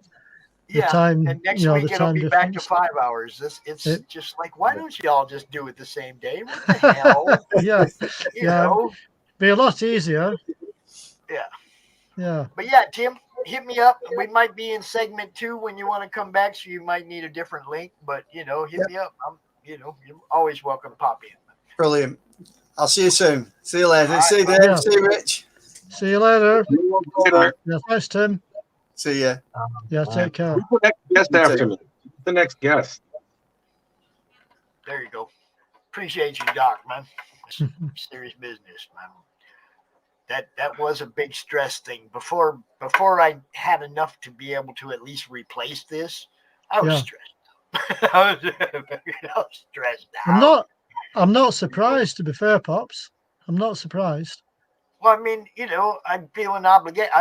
Speaker 1: Yeah,
Speaker 4: time,
Speaker 1: and next
Speaker 4: the
Speaker 1: week it'll
Speaker 4: time
Speaker 1: be back to
Speaker 4: difference.
Speaker 1: 5 hours. It's just like, why don't you all just do it the same day? What the hell?
Speaker 4: Yeah,
Speaker 1: You know?
Speaker 4: be a lot easier.
Speaker 1: Yeah.
Speaker 4: Yeah.
Speaker 1: But yeah, Tim, hit me up. We might be in segment 2 when you want to come back, so you might need a different link. But hit me up. You're always welcome to pop in.
Speaker 5: Brilliant. I'll see you soon. See you later.
Speaker 1: Right,
Speaker 5: See you, Dave.
Speaker 4: yeah.
Speaker 5: See you, Rich.
Speaker 4: See you later.
Speaker 10: Later.
Speaker 4: Yeah, thanks, Tim.
Speaker 5: See ya.
Speaker 4: Yeah, take care.
Speaker 10: Who's the next guest after me? The next guest.
Speaker 1: There you go. Appreciate you, Doc, man. Serious business, man. That was a big stress thing. Before I had enough to be able to at least replace this, I was stressed. I was stressed out.
Speaker 4: I'm not surprised, to be fair, Pops. I'm not surprised.
Speaker 1: Well, I mean, I'm feeling obligated.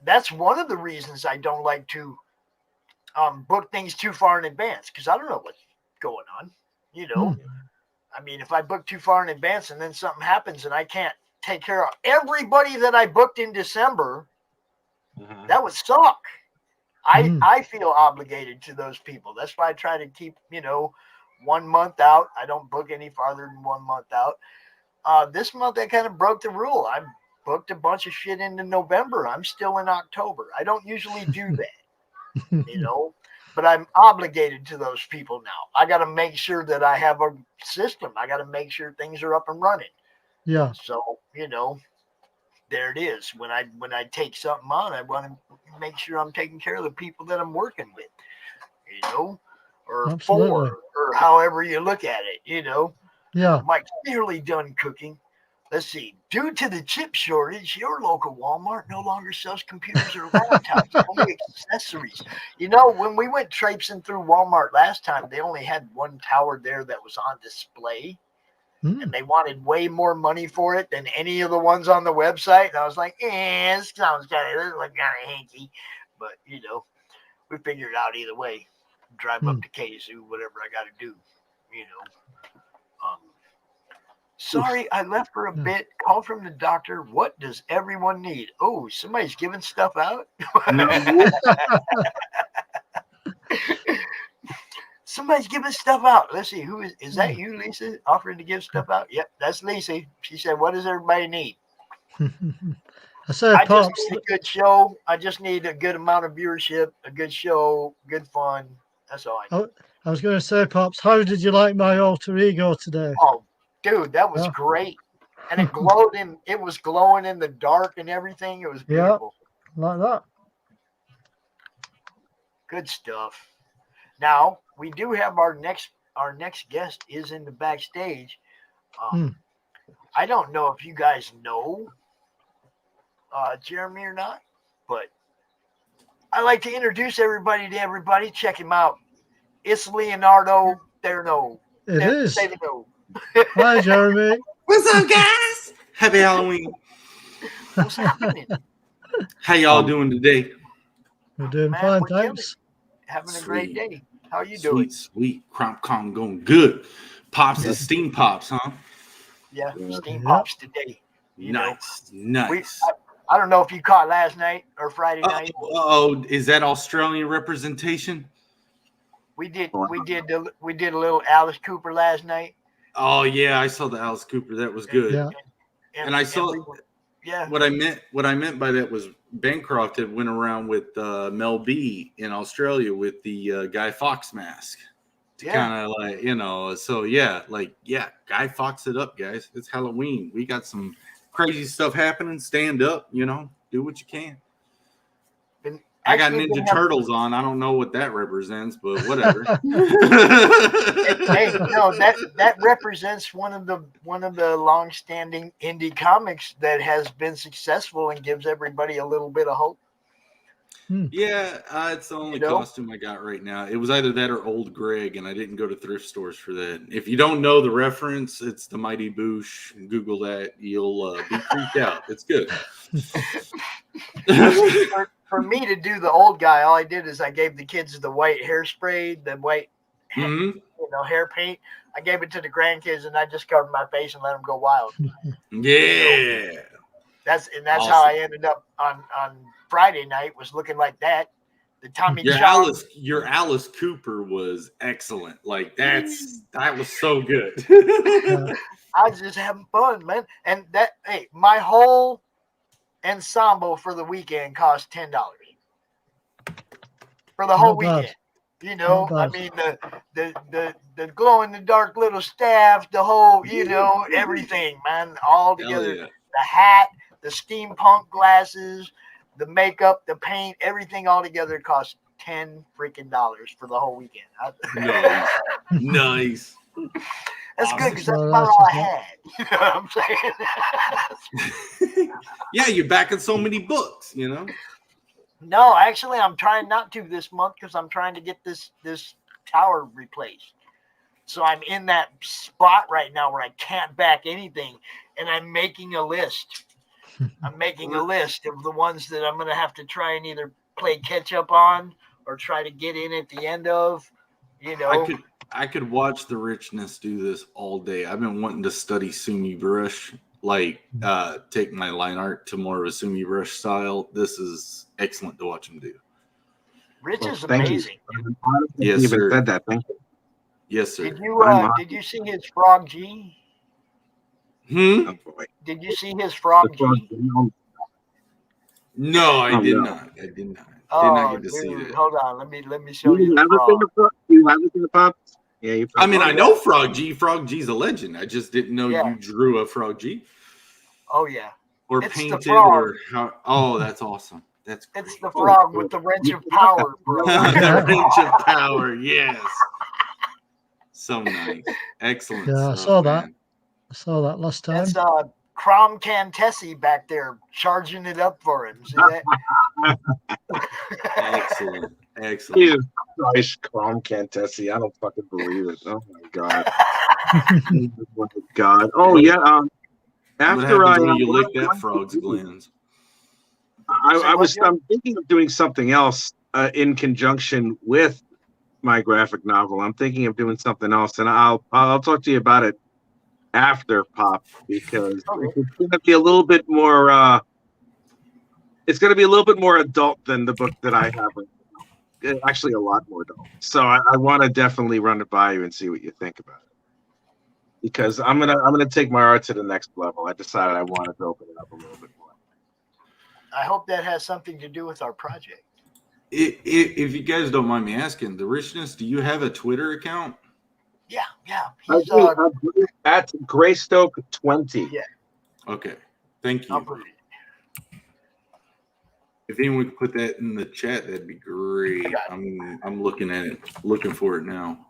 Speaker 1: That's one of the reasons I don't like to book things too far in advance, because I don't know what's going on. I mean, if I book too far in advance and then something happens and I can't take care of everybody that I booked in December, that would suck. I feel obligated to those people. That's why I try to keep, 1 month out. I don't book any farther than 1 month out. This month I kind of broke the rule. I booked a bunch of shit into November. I'm still in October. I don't usually do that, but I'm obligated to those people now. I got to make sure that I have a system. I got to make sure things are up and running.
Speaker 4: Yeah.
Speaker 1: So, there it is. When I take something on, I want to make sure I'm taking care of the people that I'm working with, or
Speaker 4: Absolutely.
Speaker 1: for, or however you look at it,
Speaker 4: Yeah.
Speaker 1: Mike's nearly done cooking. Let's see. Due to the chip shortage, your local Walmart no longer sells computers or laptops, only accessories. You know, when we went traipsing through Walmart last time, they only had one tower there that was on display. And they wanted way more money for it than any of the ones on the website. And I was like, this sounds kind of hanky. But, you know, we figured it out either way. Drive up to KSU, whatever I got to do, you know. Sorry, I left for a bit. Call from the doctor. What does everyone need? Oh, somebody's giving stuff out? Somebody's giving stuff out. Let's see. Who is that you, Lisa, offering to give stuff out? Yep, that's Lisa. She said, what does everybody need?
Speaker 4: I said,
Speaker 1: I just
Speaker 4: Pops.
Speaker 1: need a good show. I just need a good amount of viewership, a good show, good fun. That's all I need.
Speaker 4: I was going to say, Pops, how did you like my alter ego today?
Speaker 1: Oh, dude, that was great. And it glowed it was glowing in the dark and everything. It was beautiful.
Speaker 4: Yeah, like that.
Speaker 1: Good stuff. Now, we do have our next guest is in the backstage. I don't know if you guys know Jeremy or not, but I like to introduce everybody to everybody. Check him out. It's Leonardo Therno.
Speaker 4: It is.
Speaker 1: Say no.
Speaker 4: Hi, Jeremy.
Speaker 11: What's up, guys? Happy Halloween.
Speaker 1: What's happening?
Speaker 11: How y'all doing today?
Speaker 4: We're doing fine, thanks.
Speaker 1: Having a great day. How are you doing?
Speaker 11: Sweet. CRoM Con going good. Pops and steam pops, huh?
Speaker 1: Yeah, steam pops today.
Speaker 11: Nice.
Speaker 1: I don't know if you caught last night or Friday night.
Speaker 11: Oh, is that Australian representation?
Speaker 1: We did a little Alice Cooper last night.
Speaker 11: Oh yeah, I saw the Alice Cooper. That was good.
Speaker 4: Yeah.
Speaker 11: And I saw. What I meant by that was Bancroft had went around with Mel B in Australia with the Guy Fawkes mask to kind of like, you know. So Guy Fawkes it up, guys. It's Halloween. We got some crazy stuff happening. Stand up, you know, do what you can. I got Ninja Turtles on. I don't know what that represents, but whatever.
Speaker 1: Hey, no, that represents one of the long-standing indie comics that has been successful and gives everybody a little bit of hope.
Speaker 11: Yeah, it's the only costume I got right now. It was either that or Old Greg, and I didn't go to thrift stores for that. If you don't know the reference, it's the Mighty Boosh. Google that. You'll be creeped out. It's good.
Speaker 1: For me to do the old guy, all I did is I gave the kids the white hairspray, the white hair paint. I gave it to the grandkids, and I just covered my face and let them go wild.
Speaker 11: Yeah.
Speaker 1: That's awesome. How I ended up on Friday night, was looking like that. The Tommy
Speaker 11: your Alice Cooper was excellent. Like that was so good.
Speaker 1: I was just having fun, man. And my whole ensemble for the weekend cost $10 for the whole weekend. You know, I mean the glow in the dark little staff, the whole, you know, everything, man, all together. The hat, the steampunk glasses, the makeup, the paint, everything all together cost $10 for the whole weekend.
Speaker 11: Nice.
Speaker 1: That's good because that's about all I had. You know what I'm saying?
Speaker 11: Yeah, you're backing so many books, you know.
Speaker 1: No, actually, I'm trying not to this month because I'm trying to get this tower replaced. So I'm in that spot right now where I can't back anything, and I'm making a list. I'm making a list of the ones that I'm going to have to try and either play catch up on or try to get in at the end of. You know,
Speaker 11: I could watch the Richness do this all day. I've been wanting to study Sumi brush, like take my line art to more of a Sumi brush style. This is excellent to watch him do.
Speaker 1: Rich is amazing.
Speaker 11: Yes, sir.
Speaker 10: Said that. Thank you.
Speaker 11: Yes, sir.
Speaker 1: Did you see his Frog G? Did you see his Frog G?
Speaker 11: No, I did not. I did not. Did not get to see it.
Speaker 1: Hold on, let me show you.
Speaker 10: You haven't seen the Pops? Yeah,
Speaker 11: I mean, I know Frog G. Frog G's a legend. I just didn't know you drew a Frog G.
Speaker 1: Oh yeah.
Speaker 11: Or it's painted or how? Oh, that's awesome. That's great.
Speaker 1: It's the frog with the wrench of power, bro.
Speaker 11: The wrench of power, yes. So nice, excellent.
Speaker 4: Yeah,
Speaker 11: stuff,
Speaker 4: I saw that.
Speaker 11: man.
Speaker 4: I saw that last time.
Speaker 1: CRoM Cantessi back there charging it up for him. See that?
Speaker 11: Excellent. Excellent.
Speaker 10: Jesus Christ, CRoM Cantessi. I don't fucking believe it. Oh my God. Oh my God. Oh yeah.
Speaker 11: What
Speaker 10: After
Speaker 11: happens when you lick that frog's glands?
Speaker 10: I'm thinking of doing something else in conjunction with my graphic novel. I'm thinking of doing something else, and I'll talk to you about it after, Pop, because it's going to be a little bit more. It's going to be a little bit more adult than the book that I have. Actually, a lot more adult. So I want to definitely run it by you and see what you think about it. Because I'm gonna take my art to the next level. I decided I wanted to open it up a little bit more.
Speaker 1: I hope that has something to do with our project.
Speaker 11: If you guys don't mind me asking, the Richness, do you have a Twitter account?
Speaker 1: Yeah.
Speaker 10: He's at Greystoke20.
Speaker 1: Yeah.
Speaker 11: Okay. Thank you. If anyone could put that in the chat, that'd be great. I'm looking at it, looking for it now.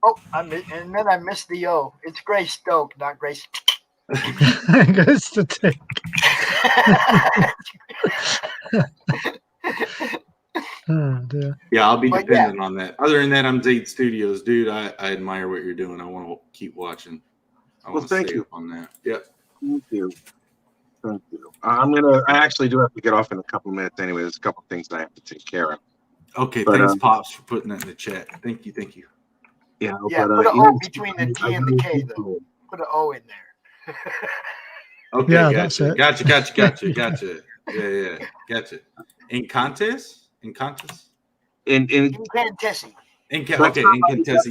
Speaker 1: Oh, and then I missed the O. It's Greystoke, not Grace.
Speaker 4: Goes to take. Oh dear.
Speaker 11: Yeah, I'll be dependent on that. Other than that, I'm Zade Studios, dude. I admire what you're doing. I want to keep watching.
Speaker 10: Thank you
Speaker 11: on that. Yep.
Speaker 10: Thank you. I actually do have to get off in a couple of minutes anyway. There's a couple of things I have to take care of.
Speaker 11: Okay, thanks, Pops, for putting that in the chat. Thank you.
Speaker 10: Yeah,
Speaker 1: put an O between the T and the K, though. Put an O in there.
Speaker 11: Okay,
Speaker 4: yeah,
Speaker 11: gotcha.
Speaker 4: That's it.
Speaker 11: Gotcha. Yeah, gotcha. In Cantessi?
Speaker 10: In
Speaker 1: Cantessi.
Speaker 11: In Cantessi.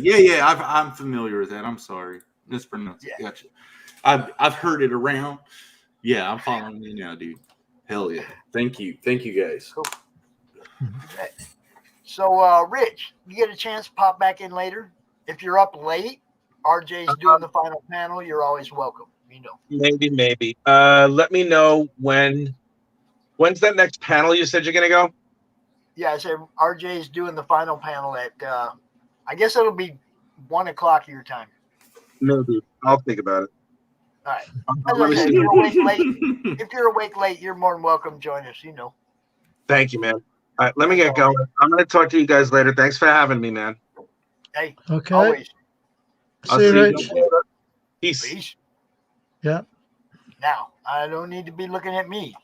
Speaker 11: Yeah, I'm familiar with that. I'm sorry. Mispronounced.
Speaker 1: Yeah.
Speaker 11: Gotcha. I've heard it around. Yeah, I'm following you now, dude. Hell yeah. Thank you, guys.
Speaker 1: Cool. Okay. So, Rich, you get a chance to pop back in later. If you're up late, RJ's doing the final panel. You're always welcome. You know.
Speaker 10: Maybe. Let me know when's that next panel you said you're gonna go?
Speaker 1: Yeah, I said RJ's doing the final panel at. I guess it'll be 1 o'clock your time.
Speaker 10: Maybe. I'll think about it.
Speaker 1: All right. As I said, if you're awake late, you're more than welcome to join us. You know.
Speaker 10: Thank you, man. All right, let me get going. I'm gonna talk to you guys later. Thanks for having me, man.
Speaker 1: Hey.
Speaker 4: Okay.
Speaker 1: Always.
Speaker 4: See you, Rich.
Speaker 10: Peace.
Speaker 4: Yeah.
Speaker 1: Now, I don't need to be looking at me.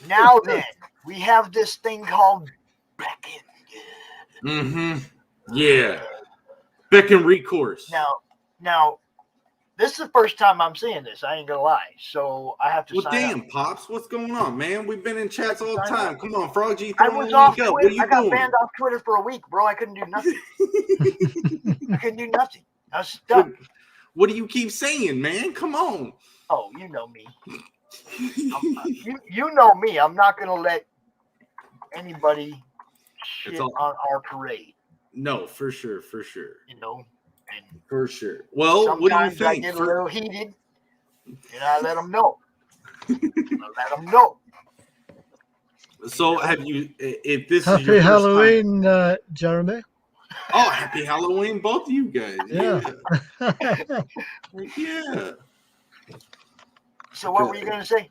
Speaker 1: Now then, we have this thing called Beckon.
Speaker 11: Mm-hmm. Yeah. Beckon recourse.
Speaker 1: Now, this is the first time I'm seeing this. I ain't gonna lie. So I have to sign up.
Speaker 11: Pops, what's going on, man? We've been in chats all the time. Come on, Frog G.
Speaker 1: I was off Twitter. I got banned off Twitter for a week, bro. I couldn't do nothing. I was stuck.
Speaker 11: What do you keep saying, man? Come on.
Speaker 1: Oh, you know me. You know me. I'm not gonna let anybody shit on our parade.
Speaker 11: No, for sure.
Speaker 1: You know, and
Speaker 11: for sure. Well, what do you think?
Speaker 1: I get a little heated, and I let them know.
Speaker 10: So, have you? If this
Speaker 4: happy
Speaker 10: is your
Speaker 4: Halloween, Jeremy.
Speaker 11: Oh, happy Halloween, both of you guys.
Speaker 4: Yeah.
Speaker 11: Yeah.
Speaker 1: So what were you going to say?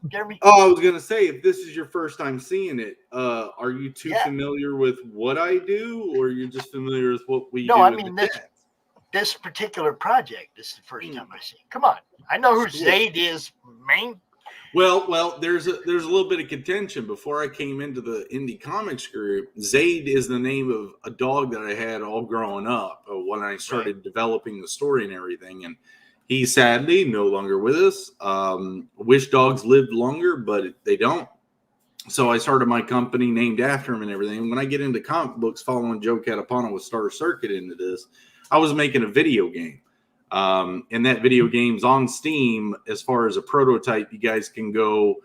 Speaker 1: Jeremy?
Speaker 11: Oh, I was going to say, if this is your first time seeing it, are you too familiar with what I do, or you're just familiar with what we do?
Speaker 1: No, I mean, this particular project, this is the first time I see it. Come on. I know who Zade is, man.
Speaker 11: Well, there's a little bit of contention. Before I came into the indie comics group, Zade is the name of a dog that I had all growing up when I started developing the story and everything. And he's sadly no longer with us. Wish dogs lived longer, but they don't. So I started my company named after him and everything. When I get into comic books, following Joe Catapano with Star Circuit into this, I was making a video game. And that video game's on Steam. As far as a prototype, you guys can go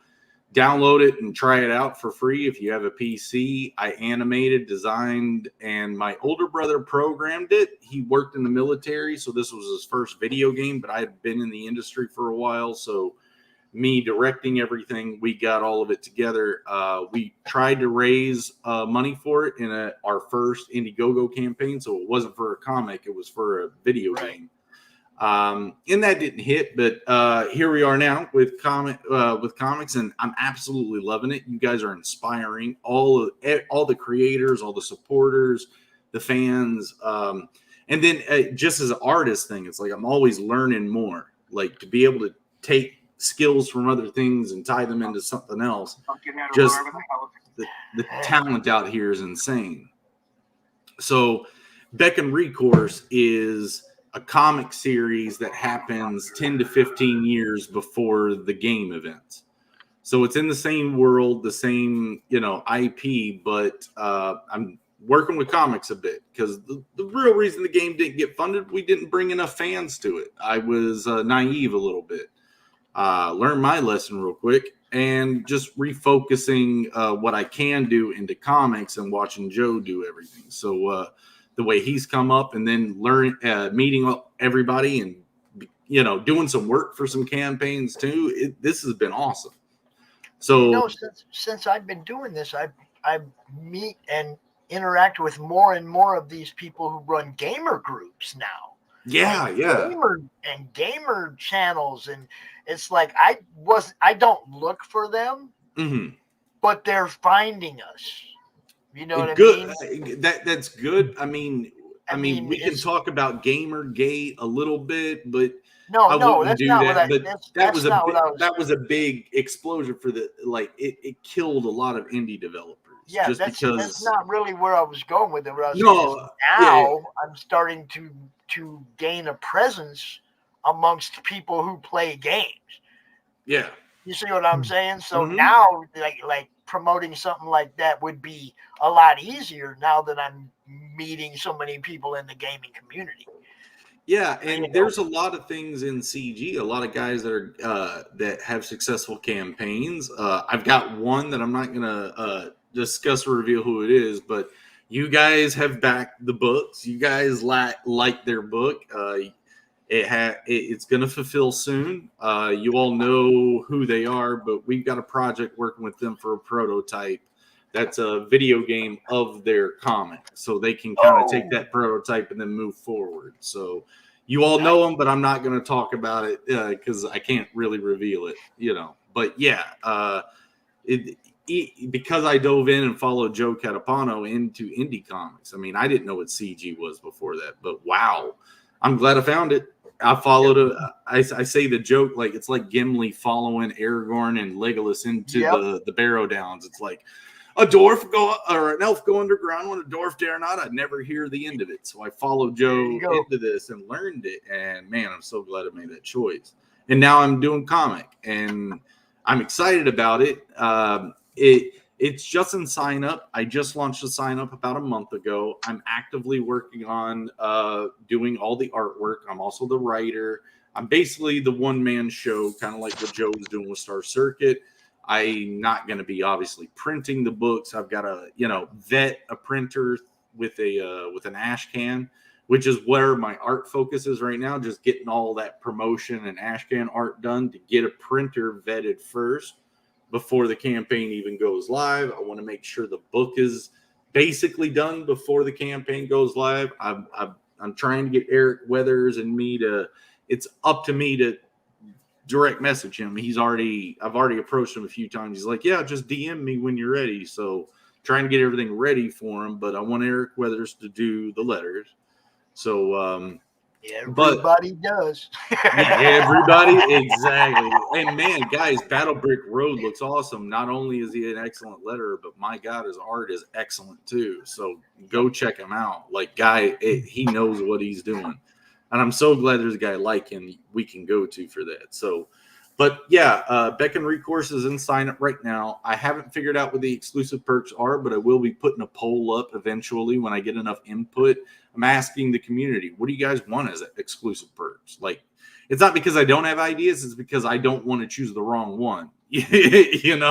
Speaker 11: download it and try it out for free if you have a PC. I animated, designed, and my older brother programmed it. He worked in the military, so this was his first video game, but I had been in the industry for a while, so me directing everything, we got all of it together. We tried to raise money for it in our first Indiegogo campaign, so it wasn't for a comic, it was for a video game. And that didn't hit, but here we are now with comics, and I'm absolutely loving it. You guys are inspiring all the creators, all the supporters, the fans, and then just as an artist thing, it's like I'm always learning more. Like to be able to take skills from other things and tie them into something else. Just the talent out here is insane. So, Beck and Recourse is a comic series that happens 10 to 15 years before the game events. So it's in the same world, the same, IP, but I'm working with comics a bit because the real reason the game didn't get funded, we didn't bring enough fans to it. I was naive a little bit. Learned my lesson real quick and just refocusing what I can do into comics and watching Joe do everything. So, the way he's come up and then meeting up everybody and, doing some work for some campaigns too. This has been awesome. So
Speaker 1: since I've been doing this, I meet and interact with more and more of these people who run gamer groups now.
Speaker 11: Yeah.
Speaker 1: Gamer channels. And it's like, I don't look for them, but they're finding us. You know what I mean?
Speaker 11: That's good. I mean, we can talk about Gamergate a little bit, but I wouldn't do that. But that was a big explosion for it killed a lot of indie developers.
Speaker 1: Yeah,
Speaker 11: just
Speaker 1: that's not really where I was going with it. I'm starting to gain a presence amongst people who play games.
Speaker 11: Yeah.
Speaker 1: You see what I'm saying? So now, like promoting something like that would be a lot easier now that I'm meeting so many people in the gaming community.
Speaker 11: Yeah, and there's a lot of things in CG, a lot of guys that are that have successful campaigns. I've got one that I'm not going to discuss or reveal who it is, but you guys have backed the books. You guys like their book. It's going to fulfill soon. You all know who they are, but we've got a project working with them for a prototype. That's a video game of their comic, so they can kind of take that prototype and then move forward. So you all know them, but I'm not going to talk about it because I can't really reveal it, But yeah, because I dove in and followed Joe Catapano into indie comics. I mean, I didn't know what CG was before that, but wow, I'm glad I found it. I followed I say the joke like it's like Gimli following Aragorn and Legolas into the Barrow Downs. It's like a dwarf an elf go underground when a dwarf dare not. I'd never hear the end of it. So I followed Joe into this and learned it. And man, I'm so glad I made that choice. And now I'm doing comic and I'm excited about it. It's just in sign up. I just launched the sign up about a month ago. I'm actively working on doing all the artwork. I'm also the writer. I'm basically the one-man show, kind of like what Joe's doing with Star Circuit. I'm not going to be obviously printing the books. I've got to, vet a printer with an ash can, which is where my art focus is right now. Just getting all that promotion and ash can art done to get a printer vetted first before the campaign even goes live. I want to make sure the book is basically done before the campaign goes live. I'm trying to get Eric Weathers and me to. It's up to me to direct message him. I've already approached him a few times. He's like, yeah, just DM me when you're ready. So trying to get everything ready for him, but I want Eric Weathers to do the letters. So,
Speaker 1: everybody does.
Speaker 11: Everybody. Exactly. And man, guys, Battle Brick Road looks awesome. Not only is he an excellent letterer, but my God, his art is excellent too. So go check him out. Like he knows what he's doing. And I'm so glad there's a guy like him we can go to for that. So, but yeah, Beck and Recourse is in sign up right now. I haven't figured out what the exclusive perks are, but I will be putting a poll up eventually when I get enough input. I'm asking the community, what do you guys want as exclusive perks? Like, it's not because I don't have ideas. It's because I don't want to choose the wrong one,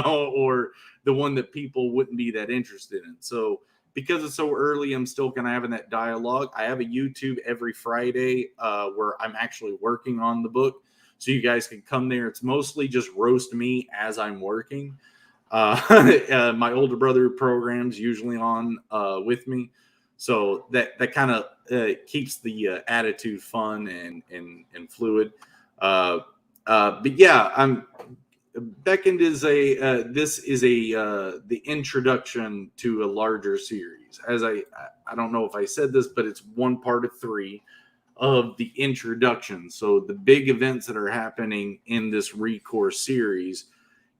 Speaker 11: or the one that people wouldn't be that interested in. So, because it's so early, I'm still kind of having that dialogue. I have a YouTube every Friday where I'm actually working on the book. So you guys can come there. It's mostly just roast me as I'm working. My older brother programs usually on with me. So that kind of keeps the attitude fun and fluid. But yeah, Beckoned is this is the introduction to a larger series. As I don't know if I said this, but it's one part of 3 of the introduction. So the big events that are happening in this recourse series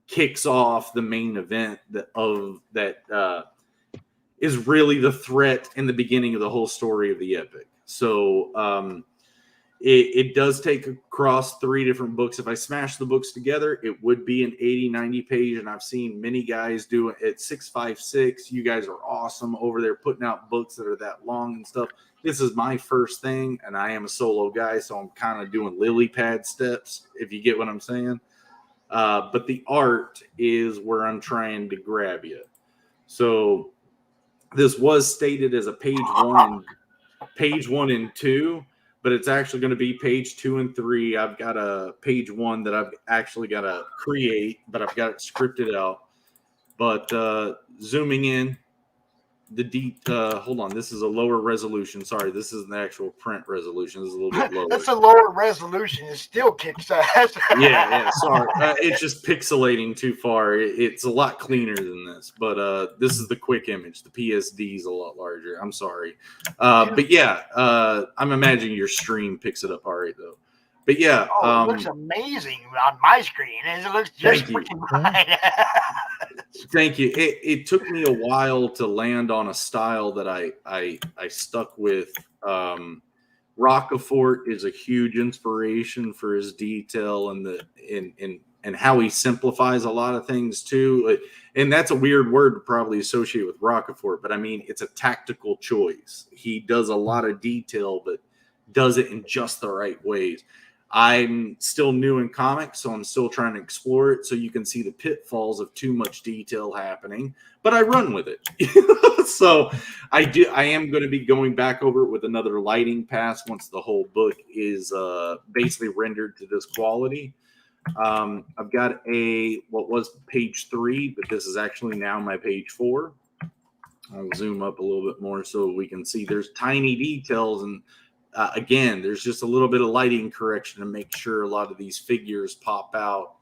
Speaker 11: kicks off the main event that is really the threat in the beginning of the whole story of the epic. So it does take across 3 different books. If I smash the books together, it would be an 80, 90 page. And I've seen many guys do it at 656. You guys are awesome over there putting out books that are that long and stuff. This is my first thing, and I am a solo guy, so I'm kind of doing lily pad steps, if you get what I'm saying. But the art is where I'm trying to grab you. So this was stated as a page 1 and 2, but it's actually going to be page 2 and 3. I've got a page 1 that I've actually got to create, but I've got it scripted out. But zooming in, hold on, this is a lower resolution. Sorry, this isn't the actual print resolution. This is a little bit lower.
Speaker 1: That's a lower resolution. It still kicks ass.
Speaker 11: yeah, sorry. It's just pixelating too far. It's a lot cleaner than this, but this is the quick image. The PSD is a lot larger. I'm sorry. But yeah, I'm imagining your stream picks it up all right, though. But yeah.
Speaker 1: It looks amazing on my screen. It looks just freaking fine.
Speaker 11: Thank you. It took me a while to land on a style that I stuck with. Rockefort is a huge inspiration for his detail and how he simplifies a lot of things too. And that's a weird word to probably associate with Rockefort, but I mean, it's a tactical choice. He does a lot of detail, but does it in just the right ways. I'm still new in comics, so I'm still trying to explore it. So you can see the pitfalls of too much detail happening, but I run with it. So I am going to be going back over it with another lighting pass once the whole book is basically rendered to this quality. I've got what was page 3, but this is actually now my page 4. I'll zoom up a little bit more so we can see there's tiny details, and again, there's just a little bit of lighting correction to make sure a lot of these figures pop out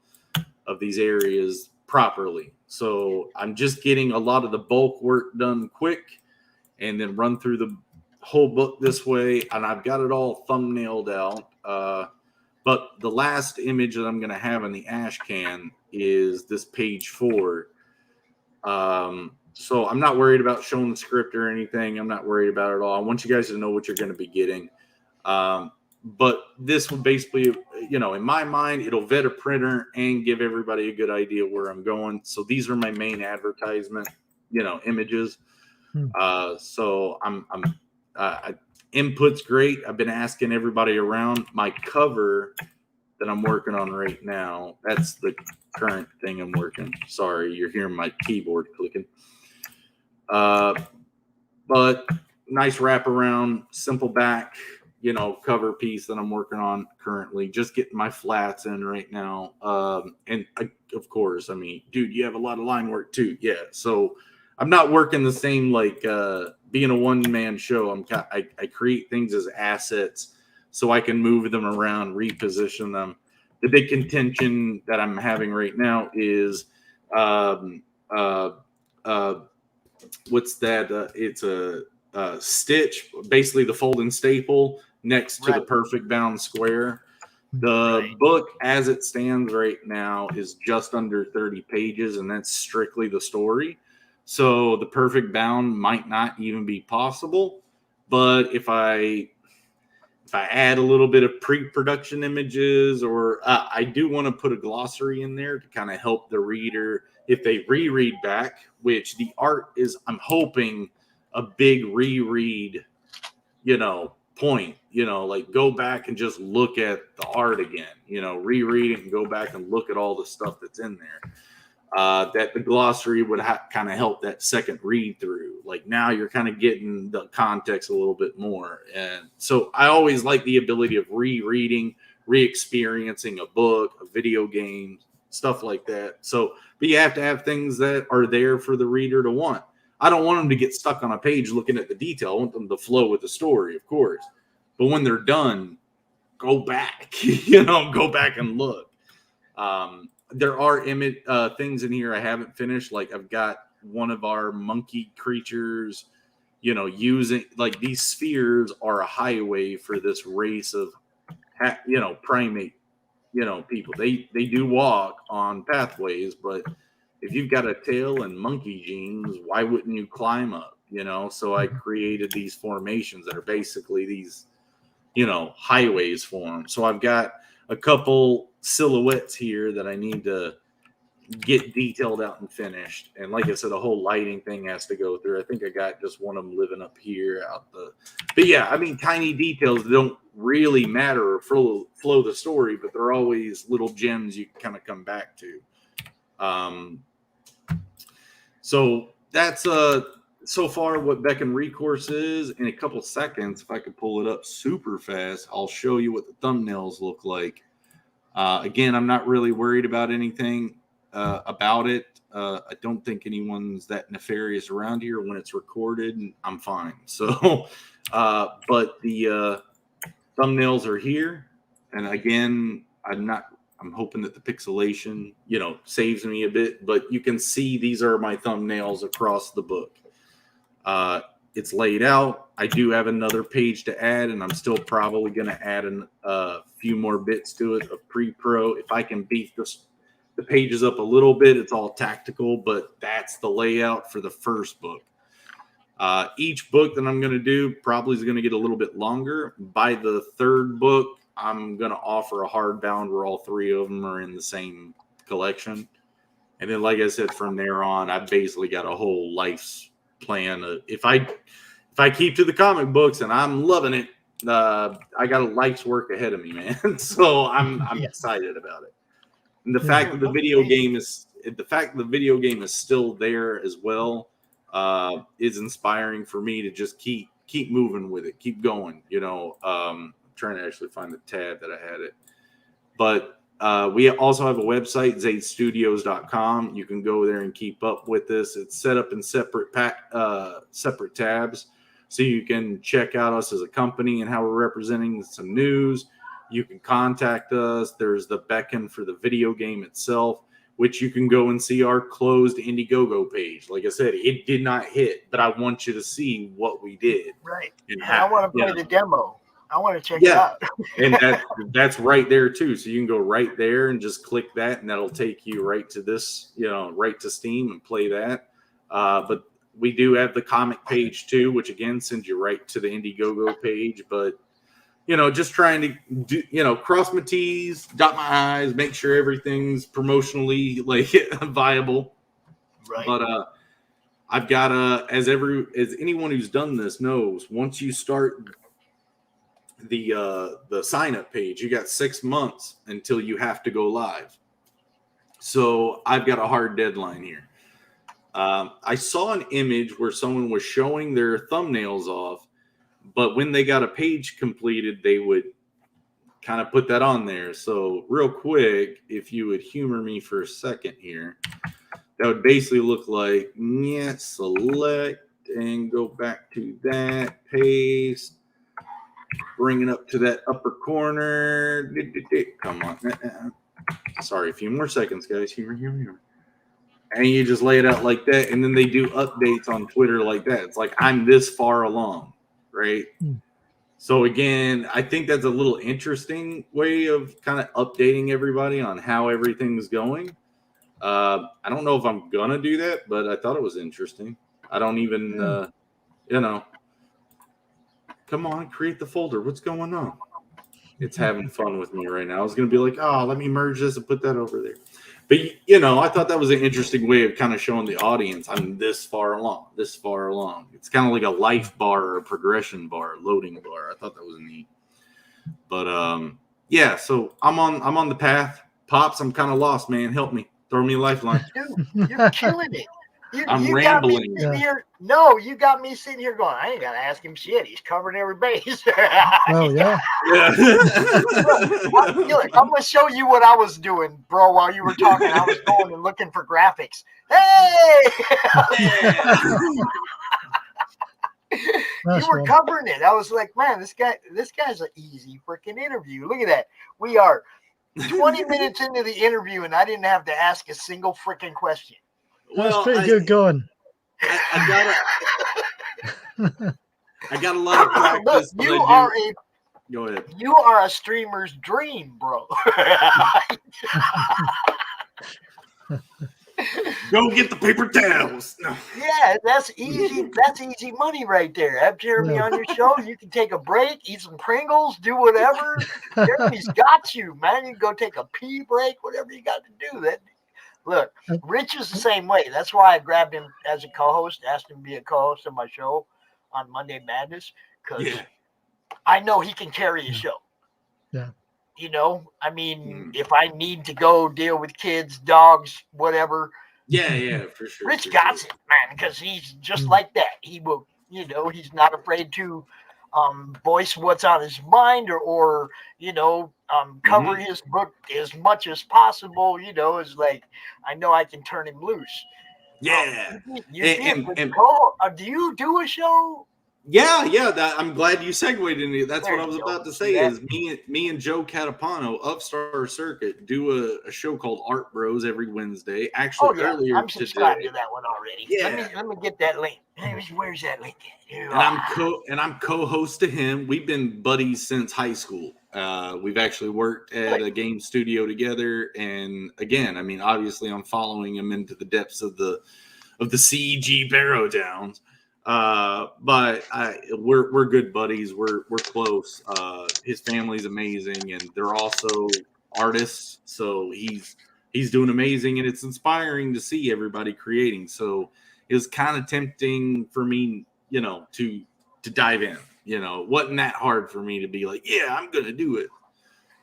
Speaker 11: of these areas properly. So I'm just getting a lot of the bulk work done quick and then run through the whole book this way. And I've got it all thumbnailed out. But the last image that I'm going to have in the ash can is this page 4. So I'm not worried about showing the script or anything. I'm not worried about it at all. I want you guys to know what you're going to be getting. But this will basically, in my mind, it'll vet a printer and give everybody a good idea where I'm going. So these are my main advertisement, images. So input's great. I've been asking everybody around. My cover that I'm working on right now, that's the current thing I'm working. Sorry, you're hearing my keyboard clicking. But nice wraparound, simple back, cover piece that I'm working on currently. Just getting my flats in right now. And of course, dude, you have a lot of line work too. Yeah. So I'm not working the same, being a one-man show. I create things as assets so I can move them around, reposition them. The big contention that I'm having right now is, what's that? It's a stitch, basically the fold and staple next to the perfect bound square. The book as it stands right now is just under 30 pages, and that's strictly the story. So the perfect bound might not even be possible. But if I add a little bit of pre-production images, or I do want to put a glossary in there to kind of help the reader if they reread back, which the art is, I'm hoping, a big reread, point, go back and just look at the art again, reread it and go back and look at all the stuff that's in there. That the glossary would kind of help that second read through. Now you're kind of getting the context a little bit more. And so I always like the ability of rereading, re-experiencing a book, a video game, stuff like that. So, but you have to have things that are there for the reader to want. I don't want them to get stuck on a page looking at the detail. I want them to flow with the story, of course. But when they're done, go back, go back and look. There are things in here I haven't finished. Like I've got one of our monkey creatures, using like these spheres are a highway for this race of, primate, people. They do walk on pathways, but if you've got a tail and monkey genes, why wouldn't you climb up? So I created these formations that are basically these, highways for them. So I've got a couple silhouettes here that I need to get detailed out and finished. And like I said, a whole lighting thing has to go through. I think I got just one of them living up here but yeah, I mean, tiny details don't really matter or flow the story, but they're always little gems you can kind of come back to. So that's so far what Beck and Recourse is. In a couple seconds, if I could pull it up super fast, I'll show you what the thumbnails look like. Again, I'm not really worried about anything about it. I don't think anyone's that nefarious around here. When it's recorded, I'm fine. So, but the thumbnails are here. And again, I'm hoping that the pixelation, saves me a bit, but you can see these are my thumbnails across the book. It's laid out. I do have another page to add, and I'm still probably going to add a few more bits to it of pre-pro. If I can beef the pages up a little bit, it's all tactical, but that's the layout for the first book. Each book that I'm going to do probably is going to get a little bit longer. By the third book, I'm going to offer a hardbound where all three of them are in the same collection. And then, like I said, from there on, I've basically got a whole life's plan. If I keep to the comic books and I'm loving it, I got a life's work ahead of me, man. So I'm excited about it. And the fact that the video game is still there as well is inspiring for me to just keep moving with it, keep going. Trying to actually find the tab that I had it, but we also have a website, zadestudios.com. You can go there and keep up with this. It's set up in separate tabs, so you can check out us as a company and how we're representing some news. You can contact us. There's the beacon for the video game itself, which you can go and see our closed Indiegogo page. Like I said, it did not hit, but I want you to see what we did.
Speaker 1: Right. And I want to play the demo. I want to check it out.
Speaker 11: And that's right there too. So you can go right there and just click that, and that'll take you right to this, right to Steam and play that. But we do have the comic page too, which again sends you right to the Indiegogo page. But just trying to do, cross my T's, dot my I's, make sure everything's promotionally viable. Right. But I've got as anyone who's done this knows, once you start the sign up page, you got 6 months until you have to go live. So I've got a hard deadline here. I saw an image where someone was showing their thumbnails off, but when they got a page completed, they would kind of put that on there. So real quick, if you would humor me for a second here, that would basically look like, select and go back to that, paste, bring it up to that upper corner. Come on. Sorry, a few more seconds, guys. Humor. And you just lay it out like that. And then they do updates on Twitter like that. It's like, I'm this far along, right? So again, I think that's a little interesting way of kind of updating everybody on how everything's going. I don't know if I'm going to do that, but I thought it was interesting. I don't even, come on, create the folder. What's going on? It's having fun with me right now. I was going to be like, let me merge this and put that over there. But, I thought that was an interesting way of kind of showing the audience I'm this far along. It's kind of like a life bar or a progression bar, loading bar. I thought that was neat. But, so I'm on the path. Pops, I'm kind of lost, man. Help me. Throw me a lifeline.
Speaker 1: Dude, you're killing it.
Speaker 10: I'm
Speaker 1: you
Speaker 10: rambling.
Speaker 1: got me sitting here. No, you got me sitting here going, I ain't got to ask him shit. He's covering every base.
Speaker 4: Oh, yeah.
Speaker 1: Look, I'm going to show you what I was doing, bro, while you were talking. I was going and looking for graphics. Hey! You were covering it. I was like, man, this guy's an easy freaking interview. Look at that. We are 20 minutes into the interview, and I didn't have to ask a single freaking question.
Speaker 4: That's pretty good going.
Speaker 11: I got a lot of practice.
Speaker 1: Look,
Speaker 11: go ahead.
Speaker 1: You are a streamer's dream, bro.
Speaker 11: Go get the paper towels. No.
Speaker 1: Yeah, that's easy. That's easy money right there. Have Jeremy on your show. You can take a break, eat some Pringles, do whatever. Jeremy's got you, man. You can go take a pee break, whatever you got to do. Look, Rich is the same way. That's why I grabbed him as a co-host, asked him to be a co-host of my show on Monday Madness, because I know he can carry a show.
Speaker 4: Yeah.
Speaker 1: You know, I mean, if I need to go deal with kids, dogs, whatever.
Speaker 11: Yeah, for sure.
Speaker 1: Rich got it, man, because he's just like that. He will, you know, he's not afraid to voice what's on his mind or you know, cover his book as much as possible. You know, it's like, I know I can turn him loose.
Speaker 11: Yeah.
Speaker 1: Do you do a show?
Speaker 11: Yeah. I'm glad you segued into it. That's what I was about to say. Is me and Joe Catapano of Star Circuit do a show called Art Bros every Wednesday. Actually, earlier
Speaker 1: I'm subscribed
Speaker 11: today.
Speaker 1: to that one already.
Speaker 11: Yeah.
Speaker 1: Let me get that link. Where's that link?
Speaker 11: And I'm co-host to him. We've been buddies since high school. We've actually worked at a game studio together. And again, I mean, obviously, I'm following him into the depths of the CEG Barrow Downs. But we're good buddies. We're close. His family's amazing, and they're also artists. So he's doing amazing, and it's inspiring to see everybody creating. So it was kind of tempting for me, you know, to dive in. You know, wasn't that hard for me to be like, yeah, I'm gonna do it.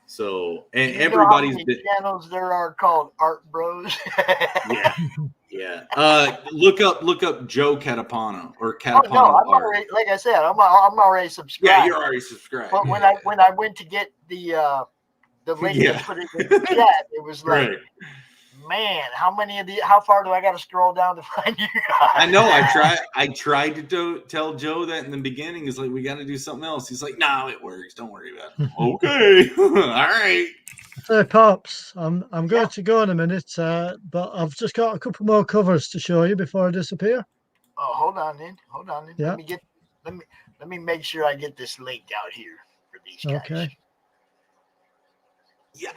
Speaker 11: So and everybody's
Speaker 1: channels there are called Art Bros.
Speaker 11: Yeah. Look up Joe Catapano or Catapano.
Speaker 1: Oh, no, I'm already, like I said, I'm already subscribed.
Speaker 11: Yeah, you're already subscribed.
Speaker 1: But when I went to get the link to put it in the chat, it was like, man, how far do I got to scroll down to find you guys?
Speaker 11: I know. I tried to tell Joe that in the beginning. It's like, we got to do something else. He's like, no, it works. Don't worry about it. Okay. All right.
Speaker 4: So, Pops, I'm going to go in a minute, but I've just got a couple more covers to show you before I disappear.
Speaker 1: Oh, hold on then.
Speaker 4: Yeah.
Speaker 1: Let me make sure I get this linked out here for these guys.
Speaker 4: Okay.
Speaker 11: Yeah.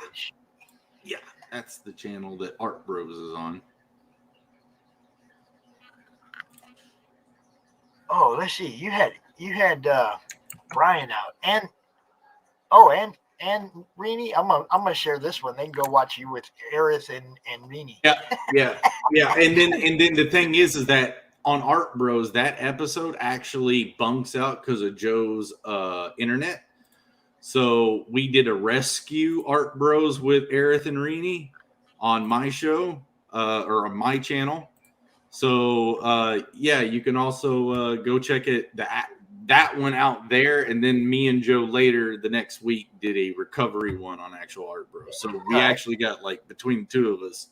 Speaker 11: That's the channel that Art Bros is on.
Speaker 1: Oh, let's see. You had Brian out and Rini. I'm gonna share this one. They can go watch you with Aerith and Rini.
Speaker 11: Yeah. And then the thing is that on Art Bros, that episode actually bunks out because of Joe's internet. So we did a rescue Art Bros with Aerith and Rini on my show or on my channel. So you can also go check it that one out there, and then me and Joe later the next week did a recovery one on actual Art Bros. So we actually got, like, between the two of us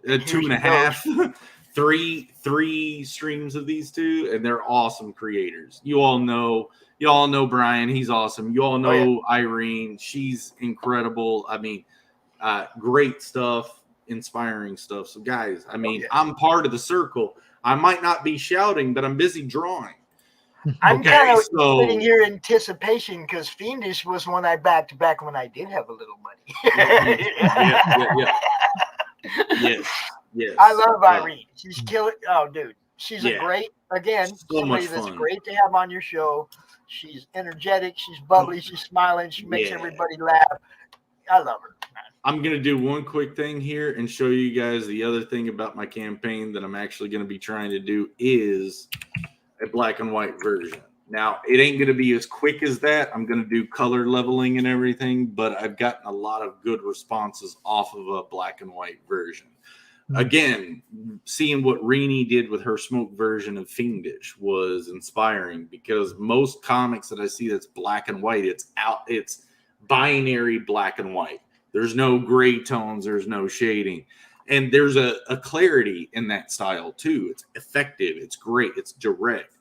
Speaker 11: 2.5 three streams of these two, and they're awesome creators. You all know Brian, he's awesome. You all know Irene, she's incredible. I mean, great stuff, inspiring stuff. So guys, I mean, I'm part of the circle. I might not be shouting, but I'm busy drawing.
Speaker 1: I'm kind of sitting here in anticipation because Fiendish was one I backed back when I did have a little money.
Speaker 11: Yes.
Speaker 1: I love Irene. She's killing. Oh, dude, she's somebody
Speaker 11: much
Speaker 1: that's
Speaker 11: fun.
Speaker 1: Great to have on your show. She's energetic. She's bubbly. She's smiling. She makes everybody laugh. I love her.
Speaker 11: I'm going to do one quick thing here and show you guys the other thing about my campaign that I'm actually going to be trying to do is a black and white version. Now, it ain't going to be as quick as that. I'm going to do color leveling and everything, but I've gotten a lot of good responses off of a black and white version. again, seeing what Renee did with her smoke version of Fiendish was inspiring, because most comics that I see that's black and white, it's binary black and white. There's no gray tones, there's no shading. And there's a clarity in that style too. It's effective, it's great, it's direct.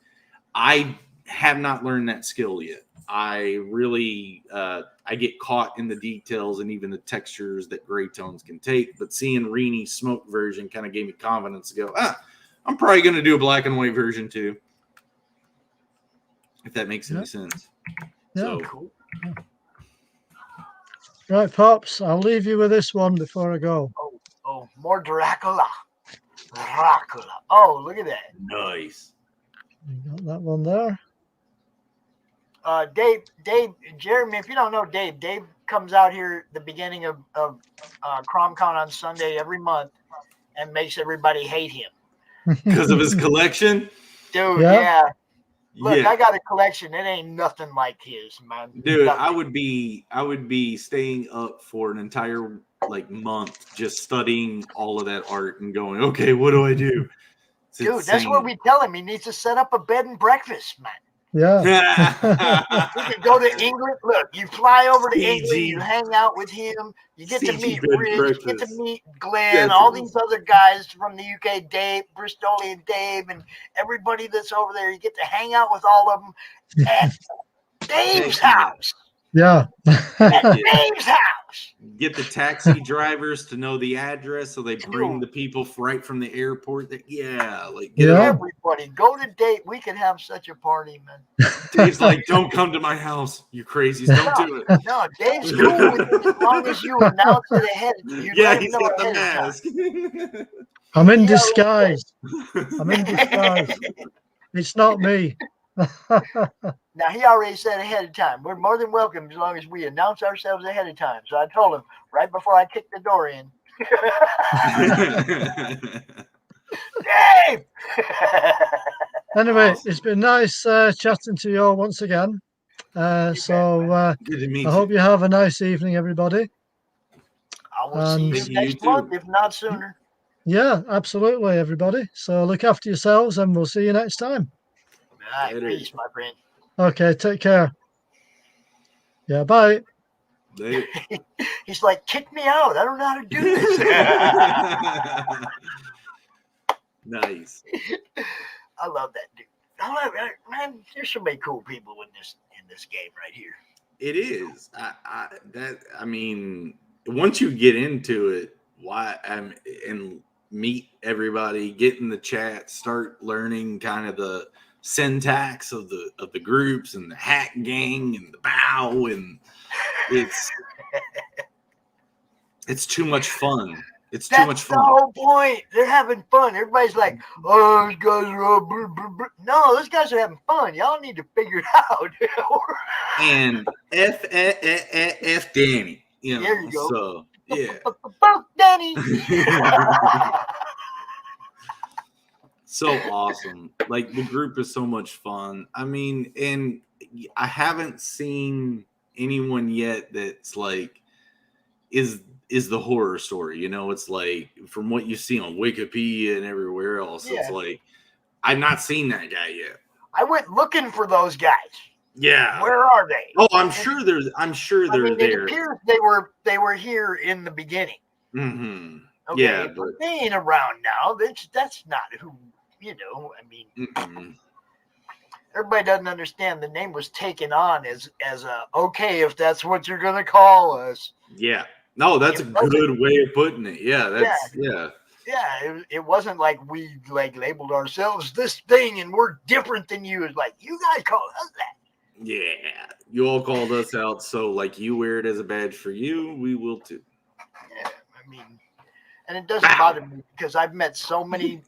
Speaker 11: I have not learned that skill yet. I really I get caught in the details and even the textures that gray tones can take. But seeing Renee's smoke version kind of gave me confidence to go, I'm probably going to do a black and white version too, if that makes any sense.
Speaker 4: Yeah,
Speaker 11: so
Speaker 4: cool. Yeah. Right, Pops, I'll leave you with this one before I go.
Speaker 1: Oh, more Dracula. Oh, look at that.
Speaker 11: Nice.
Speaker 4: You got that one there.
Speaker 1: Dave, Jeremy, if you don't know Dave comes out here at the beginning of CRoM Con on Sunday every month and makes everybody hate him.
Speaker 11: Because of his collection?
Speaker 1: Dude, yeah. Look, I got a collection. It ain't nothing like his, man.
Speaker 11: Dude,
Speaker 1: nothing.
Speaker 11: I would be staying up for an entire month just studying all of that art and going, okay, what do I do? It's
Speaker 1: Dude,
Speaker 11: insane.
Speaker 1: that's what we tell him. He needs to set up a bed and breakfast, man.
Speaker 4: Yeah.
Speaker 1: You can go to England. Look, you fly over to England, you hang out with him, you get to meet Rich, you get to meet Glenn, all these other guys from the UK, Dave, Bristolian Dave, and everybody that's over there. You get to hang out with all of them at Dave's house.
Speaker 4: Yeah.
Speaker 1: At Dave's house.
Speaker 11: Get the taxi drivers to know the address so they bring the people right from the airport. Everybody
Speaker 1: go to Dave. We can have such a party, man.
Speaker 11: Dave's like, don't come to my house, you crazies. Don't do it.
Speaker 1: No, Dave's cool with it as long as you announce it ahead. He's got the mask.
Speaker 4: I'm in disguise. I'm in disguise. It's not me.
Speaker 1: Now, he already said ahead of time, we're more than welcome as long as we announce ourselves ahead of time. So I told him right before I kicked the door in. Dave!
Speaker 4: Anyway, it's been nice chatting to you all once again.
Speaker 11: Good to meet
Speaker 4: I hope you have a nice evening, everybody.
Speaker 1: I will see you next month, if not sooner.
Speaker 4: Yeah, absolutely, everybody. So look after yourselves, and we'll see you next time.
Speaker 1: All right, peace, my friend.
Speaker 4: Okay, take care. Yeah, bye.
Speaker 1: He's like, kick me out. I don't know how to do this.
Speaker 11: Nice.
Speaker 1: I love that dude. I love it, man. There's so many cool people in this game right here.
Speaker 11: It is. I mean, once you get into it, and meet everybody, get in the chat, start learning kind of the syntax of the groups and the hack gang and the bow, and it's too much fun. It's too much fun.
Speaker 1: That's the whole point. They're having fun. Everybody's like, oh, those guys are all blah, blah, blah. No, those guys are having fun. Y'all need to figure it out.
Speaker 11: And F Danny. You know,
Speaker 1: there you go.
Speaker 11: So yeah.
Speaker 1: Fuck Danny.
Speaker 11: So awesome. Like, the group is so much fun. I mean, and I haven't seen anyone yet that's like is the horror story. You know, it's like, from what you see on Wikipedia and everywhere else, it's like, I've not seen that guy yet.
Speaker 1: I went looking for those guys.
Speaker 11: Yeah.
Speaker 1: Where are they?
Speaker 11: Oh, I'm sure they're there.
Speaker 1: It appears they were here in the beginning.
Speaker 11: Mm-hmm.
Speaker 1: Okay,
Speaker 11: yeah,
Speaker 1: but they ain't around now. That's not who, you know. I mean, everybody doesn't understand the name was taken on as a okay, if that's what you're gonna call us.
Speaker 11: Yeah. No, that's a good way of putting it. Yeah, that's
Speaker 1: Yeah, it wasn't like we labeled ourselves this thing and we're different than you. It's like, you guys call us that.
Speaker 11: Yeah, you all called us out, so like, you wear it as a badge for you, we will too.
Speaker 1: Yeah, I mean, and it doesn't bother me because I've met so many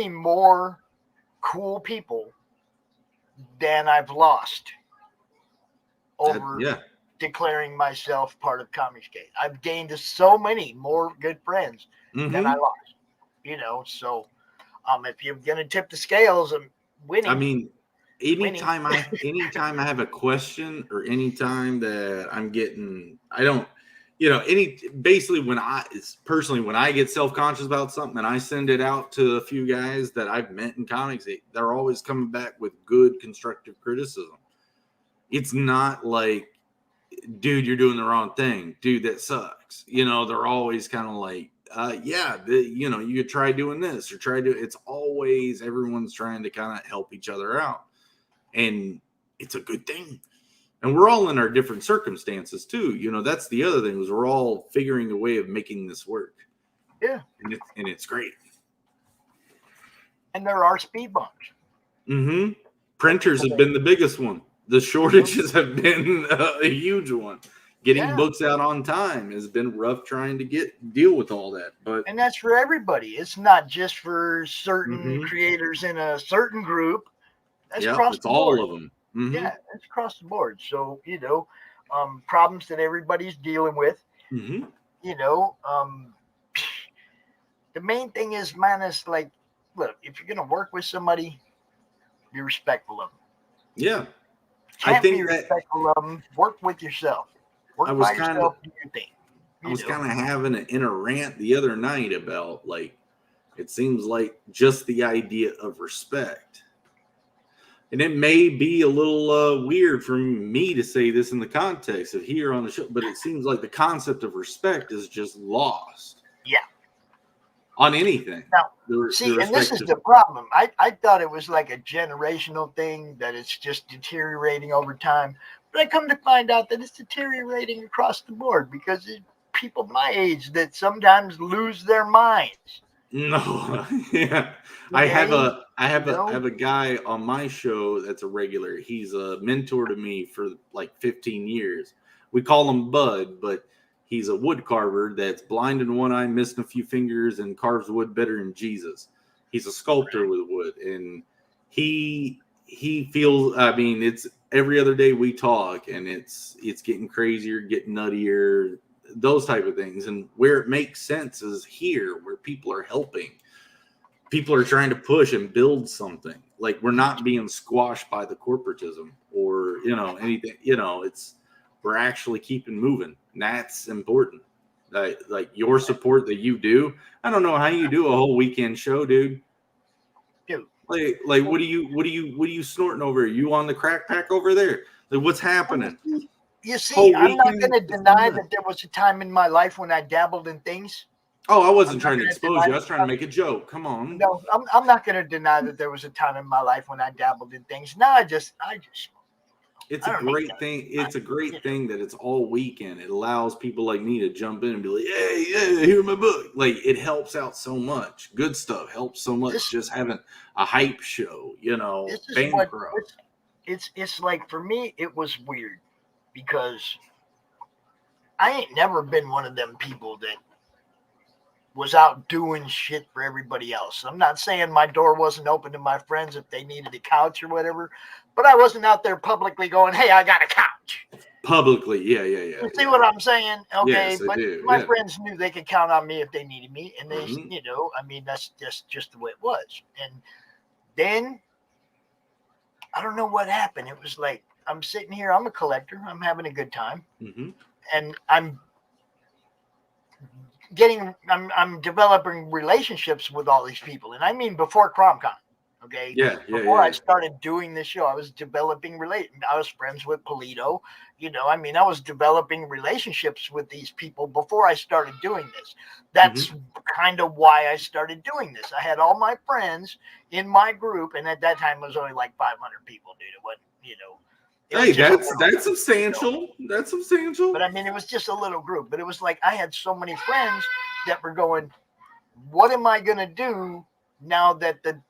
Speaker 1: more cool people than I've lost over declaring myself part of Comicsgate. I've gained so many more good friends than I lost. You know, so if you're gonna tip the scales, I'm winning.
Speaker 11: I mean, anytime I have a question, or anytime that I'm getting, you know, basically when I get self-conscious about something and I send it out to a few guys that I've met in comics, they're always coming back with good constructive criticism. It's not like, dude, you're doing the wrong thing. Dude, that sucks. You know, they're always kind of like, you know, you could try doing this or it's always, everyone's trying to kind of help each other out. And it's a good thing. And we're all in our different circumstances too. You know, that's the other thing, is we're all figuring a way of making this work.
Speaker 1: Yeah.
Speaker 11: And it's great.
Speaker 1: And there are speed bumps.
Speaker 11: Mm-hmm. Printers have been the biggest one. The shortages have been a huge one. Getting books out on time has been rough trying to deal with all that.
Speaker 1: And that's for everybody. It's not just for certain creators in a certain group. That's across
Speaker 11: it's
Speaker 1: the board.
Speaker 11: all of them. Mm-hmm.
Speaker 1: Yeah, it's across the board. So, you know, problems that everybody's dealing with.
Speaker 11: Mm-hmm.
Speaker 1: You know, the main thing is, man, is like, look, if you're going to work with somebody, be respectful of them.
Speaker 11: Yeah.
Speaker 1: Can't be respectful of them. Work with yourself. Work by yourself, do your thing.
Speaker 11: I was kind of having an inner rant the other night about, like, it seems like just the idea of respect. And it may be a little weird for me to say this in the context of here on the show, but it seems like the concept of respect is just lost.
Speaker 1: Yeah.
Speaker 11: On anything.
Speaker 1: Now, and this is the problem. I thought it was like a generational thing, that it's just deteriorating over time. But I come to find out that it's deteriorating across the board, because it's people my age that sometimes lose their minds.
Speaker 11: No, yeah. I have a guy on my show that's a regular. He's a mentor to me for like 15 years. We call him Bud, but he's a wood carver that's blind in one eye, missing a few fingers, and carves wood better than Jesus. He's a sculptor with wood, and he feels, I mean, it's every other day we talk, and it's getting crazier, getting nuttier, those type of things. And where it makes sense is here, where people are helping. People are trying to push and build something. Like, we're not being squashed by the corporatism or, you know, anything, you know, we're actually keeping moving. And that's important. Like your support that you do. I don't know how you do a whole weekend show, dude. Like what are you snorting over? Are you on the crack pack over there? Like, what's happening?
Speaker 1: You see, I'm not going to deny that there was a time in my life when I dabbled in things.
Speaker 11: Oh, I wasn't trying to expose you. I was trying to make a joke. Come on.
Speaker 1: No, I'm not going to deny that there was a time in my life when I dabbled in things. Now I just.
Speaker 11: It's a great thing. It's a great thing that it's all weekend. It allows people like me to jump in and be like, "Hey, yeah, here's my book." Like, it helps out so much. Good stuff helps so much. Just having a hype show, you know.
Speaker 1: It's like, for me, it was weird, because I ain't never been one of them people that was out doing shit for everybody else. I'm not saying my door wasn't open to my friends if they needed a couch or whatever, but I wasn't out there publicly going, "Hey, I got a couch."
Speaker 11: Publicly, yeah.
Speaker 1: You see what I'm saying? Okay,
Speaker 11: yes,
Speaker 1: but my friends knew they could count on me if they needed me, and they, you know, I mean, that's just the way it was. And then I don't know what happened. It was like, I'm sitting here, I'm a collector, I'm having a good time, and I'm developing relationships with all these people, and I mean before CRoM Con. Okay. Before I started doing this show, I was developing I was friends with Polito. You know, I mean, I was developing relationships with these people before I started doing this. That's kind of why I started doing this. I had all my friends in my group, and at that time it was only like 500 people, dude. It wasn't, you know.
Speaker 11: Hey, that's substantial. That's substantial.
Speaker 1: But I mean, it was just a little group. But it was like, I had so many friends that were going, "What am I gonna do now that the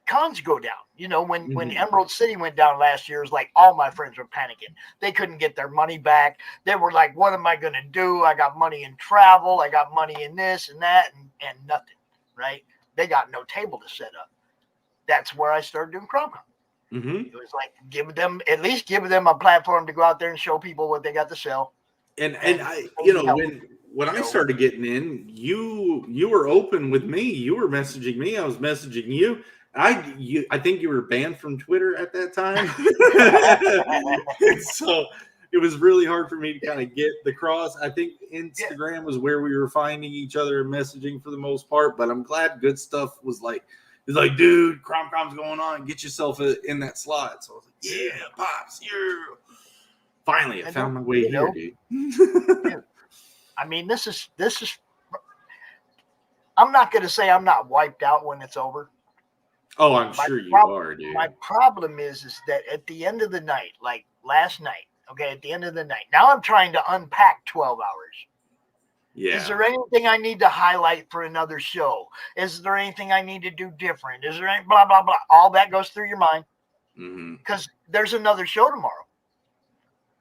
Speaker 1: cons go down?" You know, when Emerald City went down last year, it was like all my friends were panicking. They couldn't get their money back. They were like, "What am I gonna do? I got money in travel. I got money in this and that, and nothing." Right? They got no table to set up. That's where I started doing CRoM Con. It was like, give them a platform to go out there and show people what they got to sell.
Speaker 11: And I, you know, when I started getting in, you were open with me. You were messaging me. I was messaging you. I think you were banned from Twitter at that time. So it was really hard for me to kind of get the cross. I think Instagram was where we were finding each other and messaging for the most part, but I'm glad Good Stuff was like, it's like, dude, CRoM's going on. Get yourself in that slot. So I was like, yeah, Pops, yeah. Finally, I found my way here, dude.
Speaker 1: Dude. I mean, this is. I'm not going to say I'm not wiped out when it's over.
Speaker 11: Oh, I'm sure you are, dude.
Speaker 1: My problem is that at the end of the night, like last night, okay, at the end of the night, now I'm trying to unpack 12 hours.
Speaker 11: Yeah.
Speaker 1: Is there anything I need to highlight for another show? Is there anything I need to do different? Is there any blah, blah, blah? All that goes through your mind because there's another show tomorrow.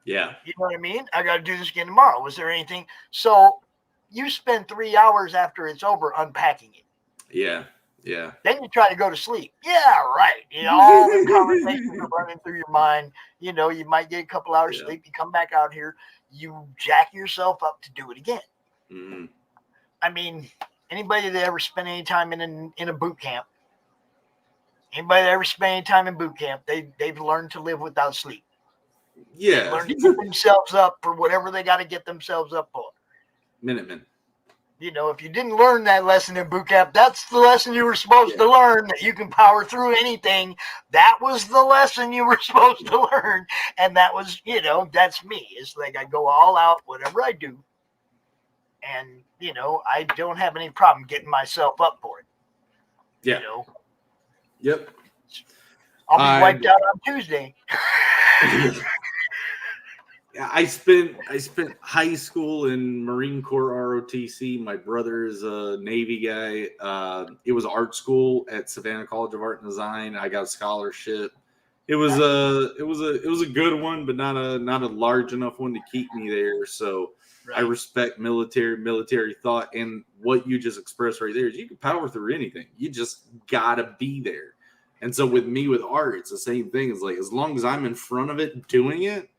Speaker 11: Yeah.
Speaker 1: You know what I mean? I got to do this again tomorrow. Was there anything? So you spend 3 hours after it's over unpacking it.
Speaker 11: Yeah. Yeah.
Speaker 1: Then you try to go to sleep. Yeah, right. You know, all the conversations are running through your mind. You know, you might get a couple hours sleep. You come back out here, you jack yourself up to do it again.
Speaker 11: Mm-hmm.
Speaker 1: I mean, anybody that ever spent any time in a boot camp, anybody that ever spent any time in boot camp, they've learned to live without sleep.
Speaker 11: Yeah.
Speaker 1: They learn to get themselves up for whatever they got to get themselves up for.
Speaker 11: Minutemen.
Speaker 1: You know, if you didn't learn that lesson in boot camp, that's the lesson you were supposed to learn, that you can power through anything. That was the lesson you were supposed to learn. And that was, you know, that's me. It's like I go all out, whatever I do. And, you know, I don't have any problem getting myself up for it.
Speaker 11: Yeah.
Speaker 1: You know?
Speaker 11: Yep.
Speaker 1: I'll be wiped out on Tuesday.
Speaker 11: I spent high school in Marine Corps ROTC. My brother is a Navy guy. It was art school at Savannah College of Art and Design. I got a scholarship. It was a good one, but not a large enough one to keep me there. So I respect military thought, and what you just expressed right there is you can power through anything. You just gotta be there. And so with me with art, it's the same thing. It's like as long as I'm in front of it doing it,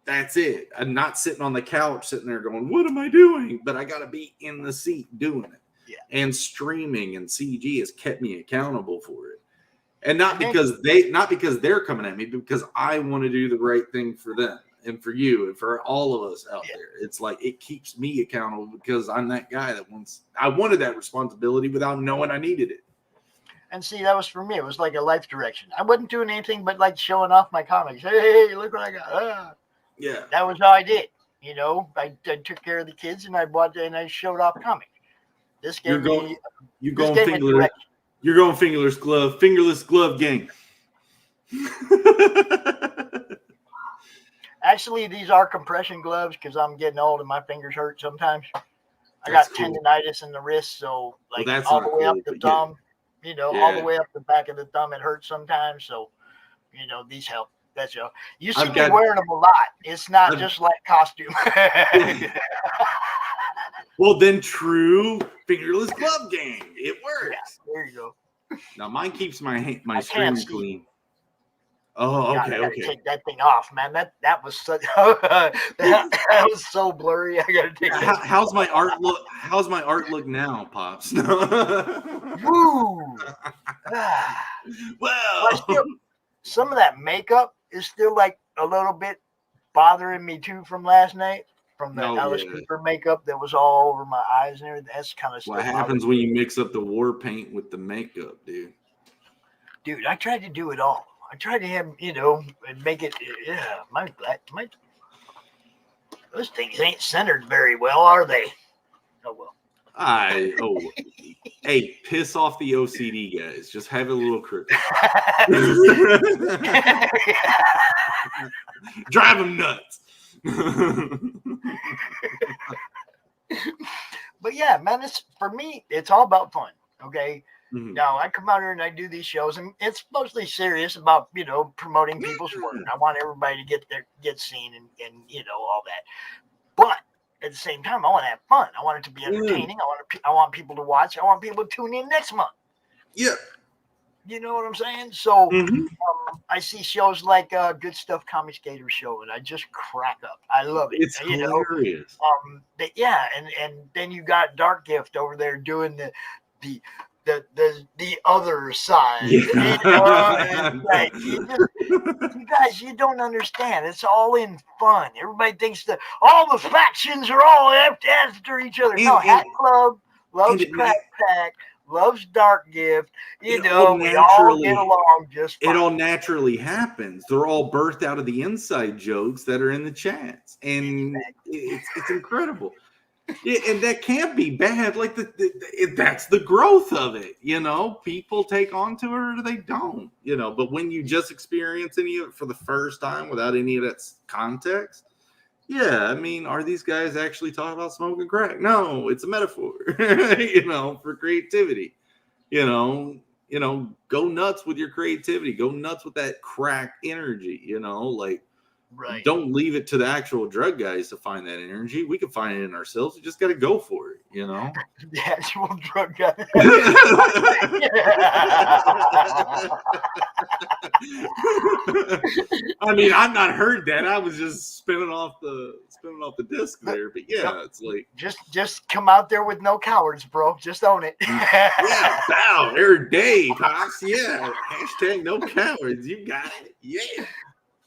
Speaker 11: that's it. I'm not sitting on the couch sitting there going, what am I doing? But I got to be in the seat doing it.
Speaker 1: Yeah.
Speaker 11: And streaming and CG has kept me accountable for it. And not because they're coming at me, but because I want to do the right thing for them and for you and for all of us out there. It's like it keeps me accountable because I'm that guy that I wanted that responsibility without knowing I needed it.
Speaker 1: And see, that was for me. It was like a life direction. I wasn't doing anything but like showing off my comics. Hey, look what I got.
Speaker 11: Yeah.
Speaker 1: That was how I did. You know, I took care of the kids and I showed off comics. This gave me
Speaker 11: You're going fingerless glove gang.
Speaker 1: Actually, these are compression gloves because I'm getting old and my fingers hurt sometimes. I got tendonitis in the wrist, so like all the way up the thumb, you know, all the way up the back of the thumb, it hurts sometimes. So, you know, these help. That's all. You see me wearing them a lot. It's not just like costume.
Speaker 11: Well, then true fingerless glove gang. It works.
Speaker 1: Yeah, there you go.
Speaker 11: Now mine keeps my screen clean. Oh, okay.
Speaker 1: Take that thing off, man. That was so that was so blurry. I gotta take that.
Speaker 11: How's my art look? How's my art look now, Pops?
Speaker 1: Woo!
Speaker 11: Well,
Speaker 1: some of that makeup is still like a little bit bothering me too from last night. From the Alice Cooper makeup that was all over my eyes and everything. That's kind of
Speaker 11: what happens when you mix up the war paint with the makeup, dude.
Speaker 1: Dude, I tried to do it all. I tried to have, you know, make it. Yeah, my those things ain't centered very well, are they? Oh well.
Speaker 11: Hey, piss off the OCD guys. Just have it a little crooked. Drive them nuts.
Speaker 1: But yeah, man, for me, it's all about fun. Okay.
Speaker 11: Mm-hmm.
Speaker 1: Now I come out here and I do these shows, and it's mostly serious about, you know, promoting people's work. I want everybody to get seen and you know, all that. But at the same time, I want to have fun. I want it to be entertaining. I want people to watch. I want people to tune in next month.
Speaker 11: Yeah.
Speaker 1: You know what I'm saying? So I see shows like Good Stuff Comic Skater Show, and I just crack up. I love it.
Speaker 11: It's hilarious.
Speaker 1: And then you got Dark Gift over there doing the the other side.
Speaker 11: Yeah.
Speaker 1: And, like, you guys, you don't understand. It's all in fun. Everybody thinks that all the factions are all after each other. No, Hat Club loves Crack Pack, loves Dark Gift. You know, we all get along just fine.
Speaker 11: It all naturally happens. They're all birthed out of the inside jokes that are in the chats, and it's incredible. Yeah, and that can't be bad. Like that's the growth of it. You know, people take on to it or they don't. You know, but when you just experience any of it for the first time without any of that context, yeah, I mean, are these guys actually talking about smoking crack? No, it's a metaphor. You know, for creativity. You know, go nuts with your creativity. Go nuts with that crack energy. You know, like. Right. Don't leave it to the actual drug guys to find that energy. We can find it in ourselves. We just got to go for it, you know?
Speaker 1: The actual drug guys.
Speaker 11: I mean, I've not heard that. I was just spinning off the disc there, but yeah, it's like
Speaker 1: just come out there with no cowards, bro. Just own it.
Speaker 11: Yeah, bow every day, Pops. Yeah, hashtag no cowards. You got it. Yeah.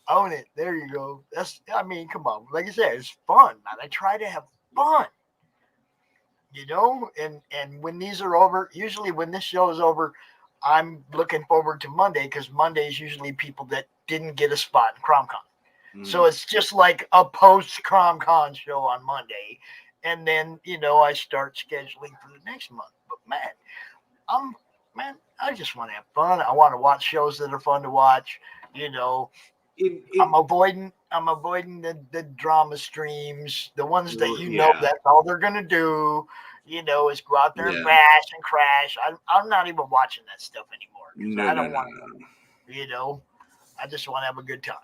Speaker 1: Own it. There you go. I mean, come on. Like I said, it's fun, man. I try to have fun. You know, and when these are over, usually when this show is over, I'm looking forward to Monday because Monday is usually people that didn't get a spot in CRoM Con. So it's just like a post-CRoM Con show on Monday. And then, you know, I start scheduling for the next month. But man, I just want to have fun. I want to watch shows that are fun to watch, you know. I'm avoiding the drama streams, the ones that you know that's all they're gonna do, you know, is go out there and bash and crash. I'm not even watching that stuff anymore. I don't want to, you know, I just want to have a good time.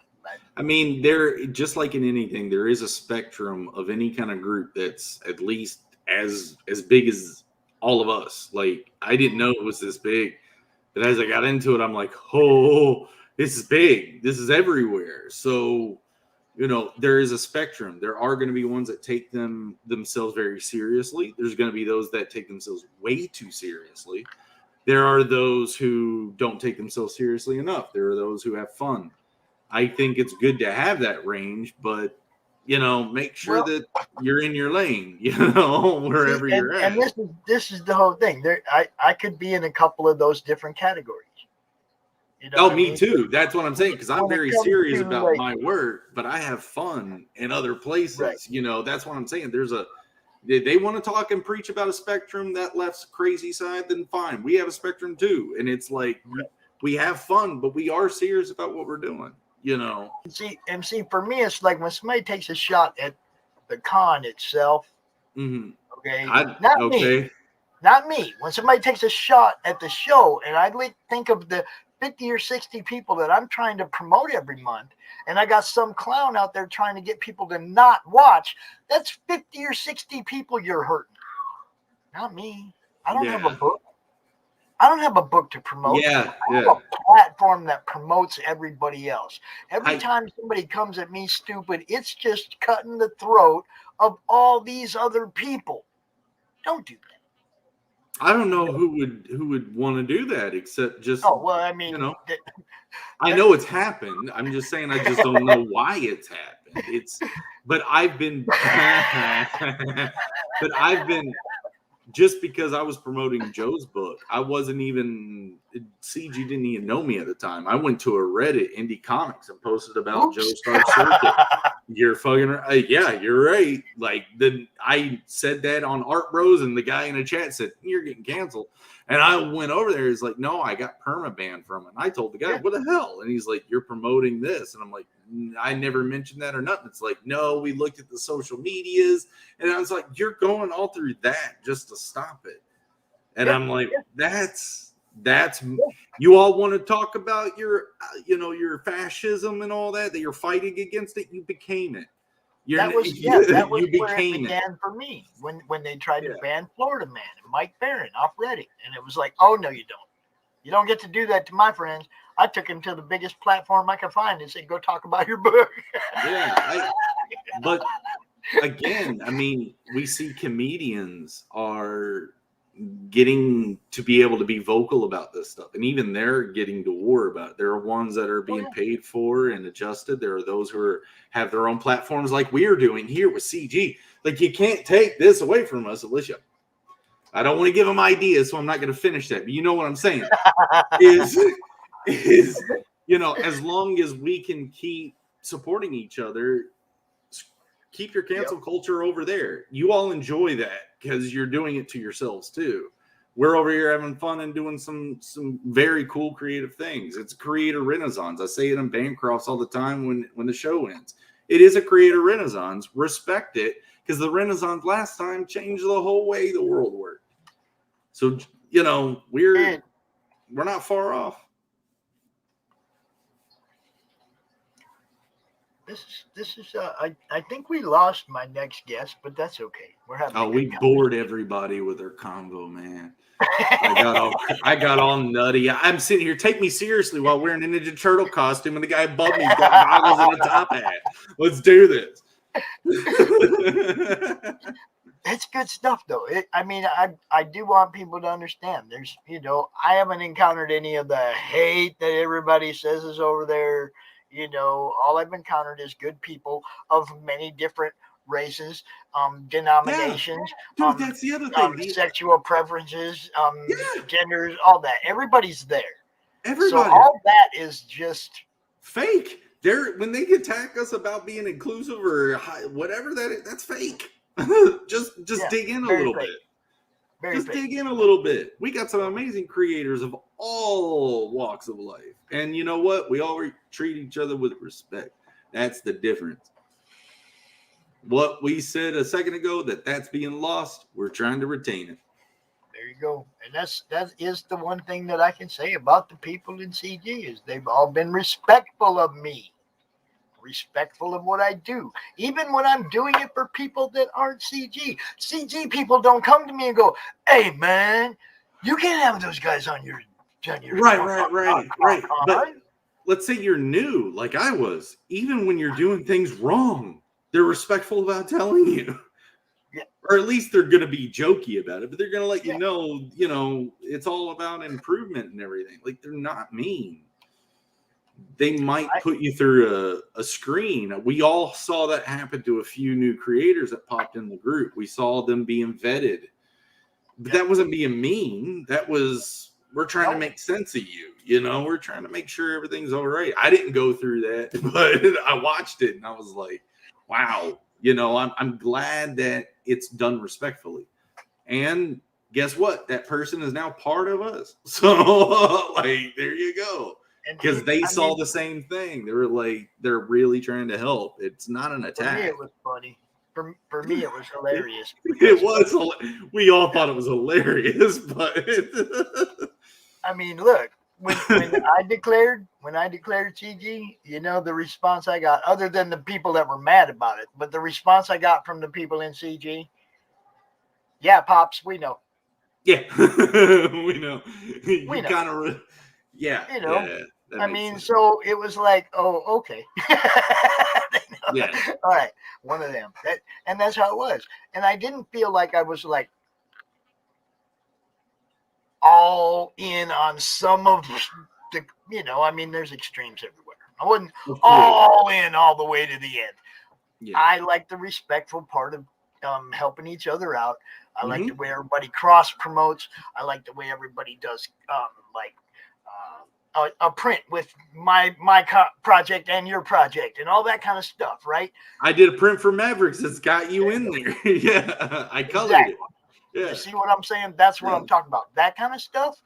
Speaker 11: I mean, there, just like in anything, there is a spectrum of any kind of group that's at least as big as all of us. Like, I didn't know it was this big, but as I got into it, I'm like, oh. This is big. This is everywhere. So, you know, there is a spectrum. There are going to be ones that take themselves very seriously. There's going to be those that take themselves way too seriously. There are those who don't take themselves seriously enough. There are those who have fun. I think it's good to have that range, but, you know, make sure that you're in your lane, you know, wherever you're at.
Speaker 1: And this is the whole thing. I could be in a couple of those different categories. You know
Speaker 11: me too. That's what I'm saying, because I'm very serious about my work, but I have fun in other places. Right. You know, that's what I'm saying. They want to talk and preach about a spectrum, that left's crazy side, then fine. We have a spectrum too. And it's like, we have fun, but we are serious about what we're doing, you know.
Speaker 1: See, for me, it's like when somebody takes a shot at the con itself, okay? Not me. When somebody takes a shot at the show, and I think of the 50 or 60 people that I'm trying to promote every month, and I got some clown out there trying to get people to not watch, that's 50 or 60 people you're hurting. Not me. I don't have a book. I don't have a book to promote. I have a platform that promotes everybody else. Every time somebody comes at me stupid, it's just cutting the throat of all these other people. Don't do that.
Speaker 11: I don't know who would want to do that except just.
Speaker 1: Oh well, I mean, you know,
Speaker 11: I know it's happened. I'm just saying I just don't know why it's happened. But I've been just because I was promoting Joe's book. I wasn't even CG didn't even know me at the time. I went to a Reddit Indie Comics and posted about Joe Star Circuit. You're fucking right. Yeah, you're right. Like, then I said that on Art Bros, and the guy in the chat said, "You're getting canceled." And I went over there. He's like, "No, I got permabanned from it." And I told the guy, "What the hell?" And he's like, "You're promoting this." And I'm like, "I never mentioned that or nothing." It's like, "No, we looked at the social medias." And I was like, "You're going all through that just to stop it." And I'm like, that's you all want to talk about your, you know, your fascism and all that you're fighting against it. You became it.
Speaker 1: That was where it began for me when they tried to ban Florida Man and Mike Barron off Reddit. And it was like, oh, no, you don't. You don't get to do that to my friends. I took him to the biggest platform I could find and said, go talk about your book.
Speaker 11: But again, I mean, we see comedians are, getting to be able to be vocal about this stuff. And even they're getting to war about it. There are ones that are being paid for and adjusted. There are those who have their own platforms like we are doing here with CG. Like, you can't take this away from us, Alicia. I don't want to give them ideas, so I'm not going to finish that. But you know what I'm saying? is, you know, as long as we can keep supporting each other, keep your cancel culture over there. You all enjoy that because you're doing it to yourselves too. We're over here having fun and doing some very cool creative things. It's creator renaissance. I say it in Bancrofts all the time when the show ends. It is a creator renaissance. Respect it, because the renaissance last time changed the whole way the world worked. So, you know, we're not far off.
Speaker 1: This is I think we lost my next guest, but that's okay. We're having
Speaker 11: we bored everybody with their convo, man. I got all nutty. I'm sitting here. Take me seriously while wearing a Ninja Turtle costume, and the guy above me's got goggles and a top hat. Let's do this.
Speaker 1: It's good stuff, though. I do want people to understand. There's, you know, I haven't encountered any of the hate that everybody says is over there. You know, all I've encountered is good people of many different races, denominations,
Speaker 11: Dude, that's the other thing.
Speaker 1: Sexual preferences, genders, all that. Everybody's there.
Speaker 11: Everybody.
Speaker 1: So all that is just
Speaker 11: fake. When they attack us about being inclusive or whatever that is, that's fake. just dig in a little bit. Just dig in a little bit. We got some amazing creators of all walks of life. And you know what? We all treat each other with respect. That's the difference. What we said a second ago, that's being lost, we're trying to retain it.
Speaker 1: There you go. And that is the one thing that I can say about the people in CG is they've all been respectful of me. Respectful of what I do, even when I'm doing it for people that aren't CG. CG people don't come to me and go, "Hey, man, you can't have those guys on your
Speaker 11: right. But let's say you're new, like I was. Even when you're doing things wrong, they're respectful about telling you, or at least they're going to be jokey about it. But they're going to let you know, it's all about improvement and everything. Like, they're not mean. They might put you through a screen. We all saw that happen to a few new creators that popped in the group. We saw them being vetted. But that wasn't being mean. That was, we're trying to make sense of you. You know, we're trying to make sure everything's all right. I didn't go through that, but I watched it and I was like, wow. You know, I'm glad that it's done respectfully. And guess what? That person is now part of us. So, like, there you go. Because they saw the same thing. They were like, they're really trying to help. It's not an attack.
Speaker 1: For me, it was funny. For me, it was hilarious.
Speaker 11: It was. We all thought it was hilarious, but
Speaker 1: I mean, look, when I declared CG, you know, the response I got, other than the people that were mad about it, but the response I got from the people in CG, yeah, Pops, we know.
Speaker 11: Yeah, we know. We know. Kind of, yeah.
Speaker 1: You know.
Speaker 11: Yeah.
Speaker 1: I mean, sense. So it was like, oh, okay.
Speaker 11: Yeah.
Speaker 1: All right. One of them. And that's how it was. And I didn't feel like I was like all in on some of the, you know, I mean, there's extremes everywhere. I wasn't all in all the way to the end. Yeah. I like the respectful part of helping each other out. I like the way everybody cross promotes. I like the way everybody does a print with my project and your project and all that kind of stuff, right?
Speaker 11: I did a print for Mavericks that's got you in there. Yeah, I colored it. Yeah.
Speaker 1: You see what I'm saying? That's what I'm talking about. That kind of stuff,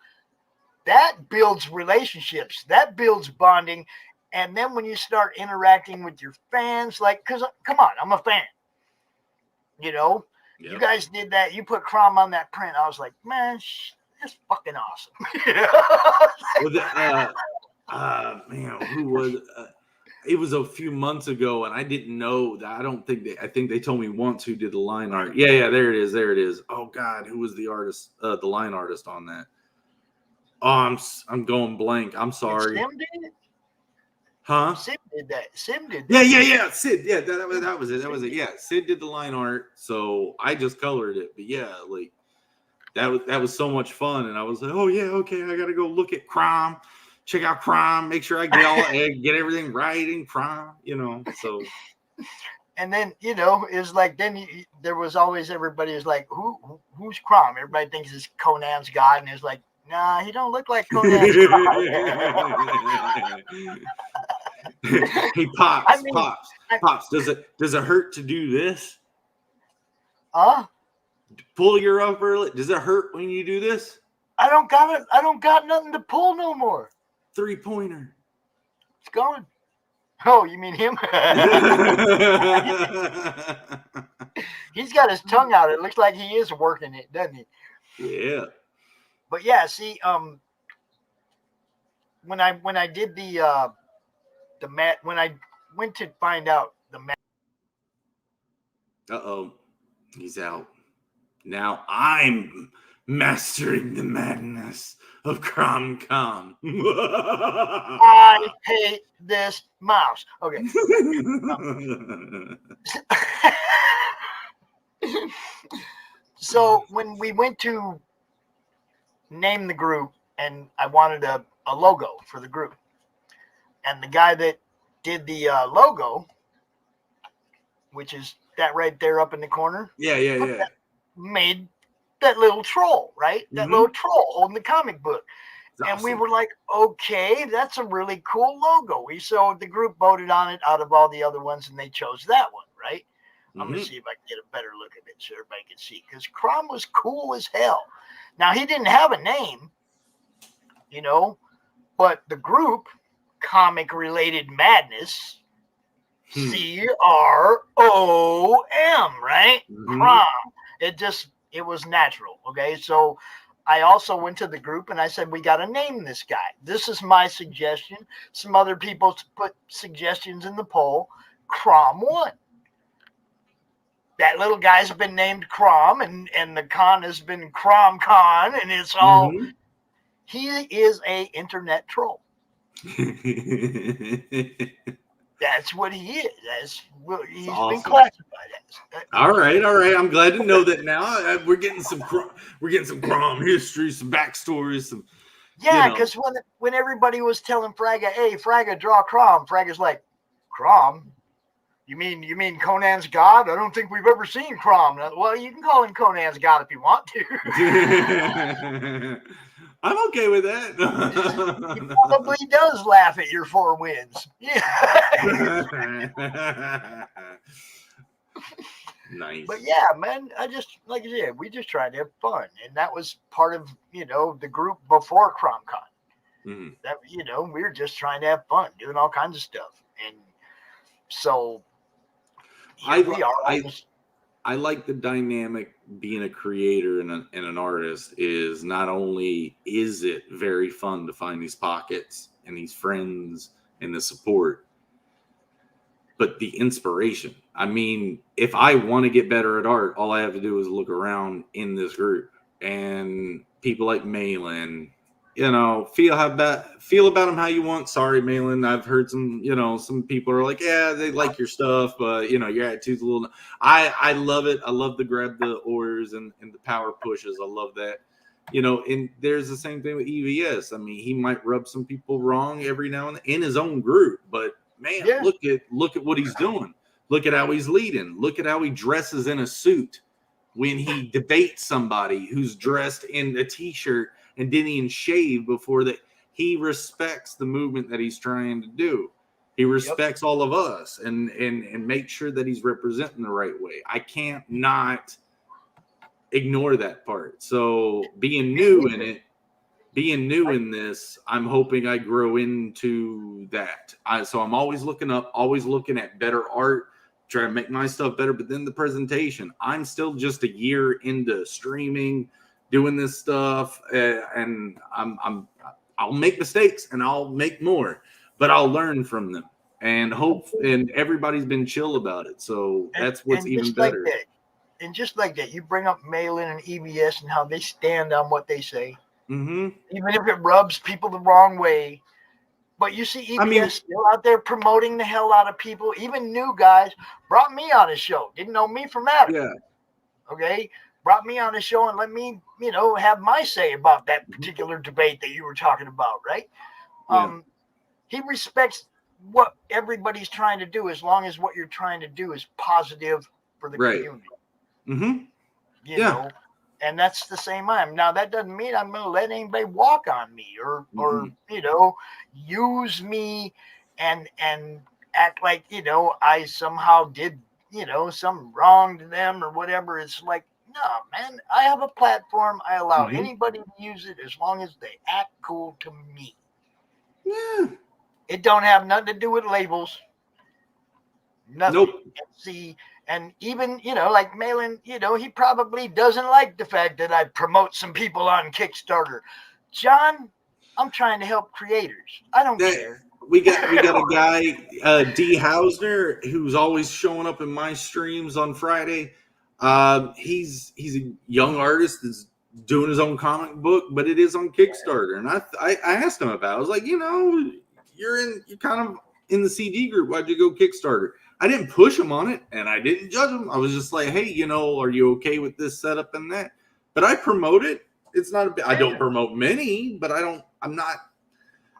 Speaker 1: that builds relationships. That builds bonding. And then when you start interacting with your fans, like, because, come on, I'm a fan. You know? Yep. You guys did that. You put CRoM on that print. I was like, man, that's fucking awesome.
Speaker 11: Well, man, who was? It was a few months ago, and I didn't know that. I think they told me once who did the line art. Yeah, there it is. Oh God, who was the artist? The line artist on that? Oh, I'm going blank. I'm sorry.
Speaker 1: Sim did it?
Speaker 11: Huh?
Speaker 1: Sim did that.
Speaker 11: Yeah. Sid. Yeah, that was it. Yeah, Sid did the line art, so I just colored it. But yeah, like. that was so much fun. And I was like, oh yeah, okay, I gotta go look at CRoM, check out CRoM, make sure I get everything right in CRoM, so.
Speaker 1: And then, it's like, there was always, everybody is like, who's CRoM? Everybody thinks it's Conan's God, and it's like, nah, he don't look like Conan's God.
Speaker 11: Hey, Pops, Pops, does it hurt to do this? Pull your upper lip. Does it hurt when you do this?
Speaker 1: I don't got nothing to pull no more.
Speaker 11: 3-pointer.
Speaker 1: It's going. Oh, you mean him? He's got his tongue out. It looks like he is working it, doesn't he?
Speaker 11: Yeah.
Speaker 1: But yeah, see, when I did the mat, when I went to find out the mat.
Speaker 11: Uh-oh, he's out. Now I'm mastering the madness of CRoM Con.
Speaker 1: I hate this mouse. Okay. So when we went to name the group, and I wanted a logo for the group, and the guy that did the logo, which is that right there up in the corner, made that little troll, right? That little troll holding the comic book. That's awesome. We were like, okay, that's a really cool logo. So the group voted on it out of all the other ones, and they chose that one, right? I'm going to see if I can get a better look at it so everybody can see, because CRoM was cool as hell. Now, he didn't have a name, but the group, Comic Related Madness, CRoM, right? CRoM. It was natural. Okay. So I also went to the group and I said, we got to name this guy. This is my suggestion. Some other people put suggestions in the poll. CRoM won. That little guy's been named CRoM, and the con has been CRoM Con, and it's all, he is a internet troll. That's what he is. He's awesome. Been classified as.
Speaker 11: All right. I'm glad to know that now. We're getting some CRoM history, some backstories, some.
Speaker 1: Yeah, because when everybody was telling Fraga, hey, Fraga, draw CRoM, Fraga's like, CRoM? You mean Conan's God? I don't think we've ever seen CRoM. Well, you can call him Conan's God if you want to.
Speaker 11: I'm okay with that.
Speaker 1: He probably does laugh at your 4 wins. Yeah.
Speaker 11: Nice.
Speaker 1: But yeah, man, like I said, we just tried to have fun, and that was part of the group before CRoM Con. That we were just trying to have fun, doing all kinds of stuff, and so here we are.
Speaker 11: I like the dynamic. Being a creator and an artist is not only is it very fun to find these pockets and these friends and the support, but the inspiration. I mean, if I want to get better at art, all I have to do is look around in this group, and people like Melone, feel about them how you want. Sorry, Melone, I've heard some people are like, yeah, they like your stuff, but your attitude's a little. I love it. I love to grab the oars and the power pushes. I love that. And there's the same thing with EVS. I mean, he might rub some people wrong every now and then in his own group, but man, look at what he's doing. Look at how he's leading. Look at how he dresses in a suit when he debates somebody who's dressed in a t-shirt and didn't even shave before that. He respects the movement that he's trying to do. He respects all of us and make sure that he's representing the right way. I can't not ignore that part. So being new in this, I'm hoping I grow into that. So I'm always looking up, always looking at better art, trying to make my stuff better. But then the presentation, I'm still just a year into streaming, doing this stuff, and I'll make mistakes and I'll make more, but I'll learn from them and and everybody's been chill about it. So that's what's even better.
Speaker 1: Like and just like that, you bring up Melone and EVS and how they stand on what they say. Even if it rubs people the wrong way. But you see EVS still out there promoting the hell out of people. Even new guys brought me on his show. Didn't know me from Adam.
Speaker 11: Yeah.
Speaker 1: Okay. brought me on the show and let me, have my say about that particular debate that you were talking about, right?
Speaker 11: Yeah.
Speaker 1: He respects what everybody's trying to do as long as what you're trying to do is positive for the community.
Speaker 11: Mm-hmm.
Speaker 1: You know, and that's the same I am. Now, that doesn't mean I'm going to let anybody walk on me or use me and act like, I somehow did, some wrong to them or whatever. It's like, no, man, I have a platform. I allow anybody to use it as long as they act cool to me.
Speaker 11: Yeah.
Speaker 1: It don't have nothing to do with labels. Nothing.
Speaker 11: Nope.
Speaker 1: See, and even, like Malin, he probably doesn't like the fact that I promote some people on Kickstarter. John, I'm trying to help creators. I don't care.
Speaker 11: We got a guy, D. Hausner, who's always showing up in my streams on Friday. He's a young artist that's doing his own comic book, but it is on Kickstarter. And I asked him about it. I was like, you're kind of in the CD group. Why'd you go Kickstarter? I didn't push him on it, and I didn't judge him. I was just like, hey, are you okay with this setup and that? But I promote it. It's not I don't promote many, but I'm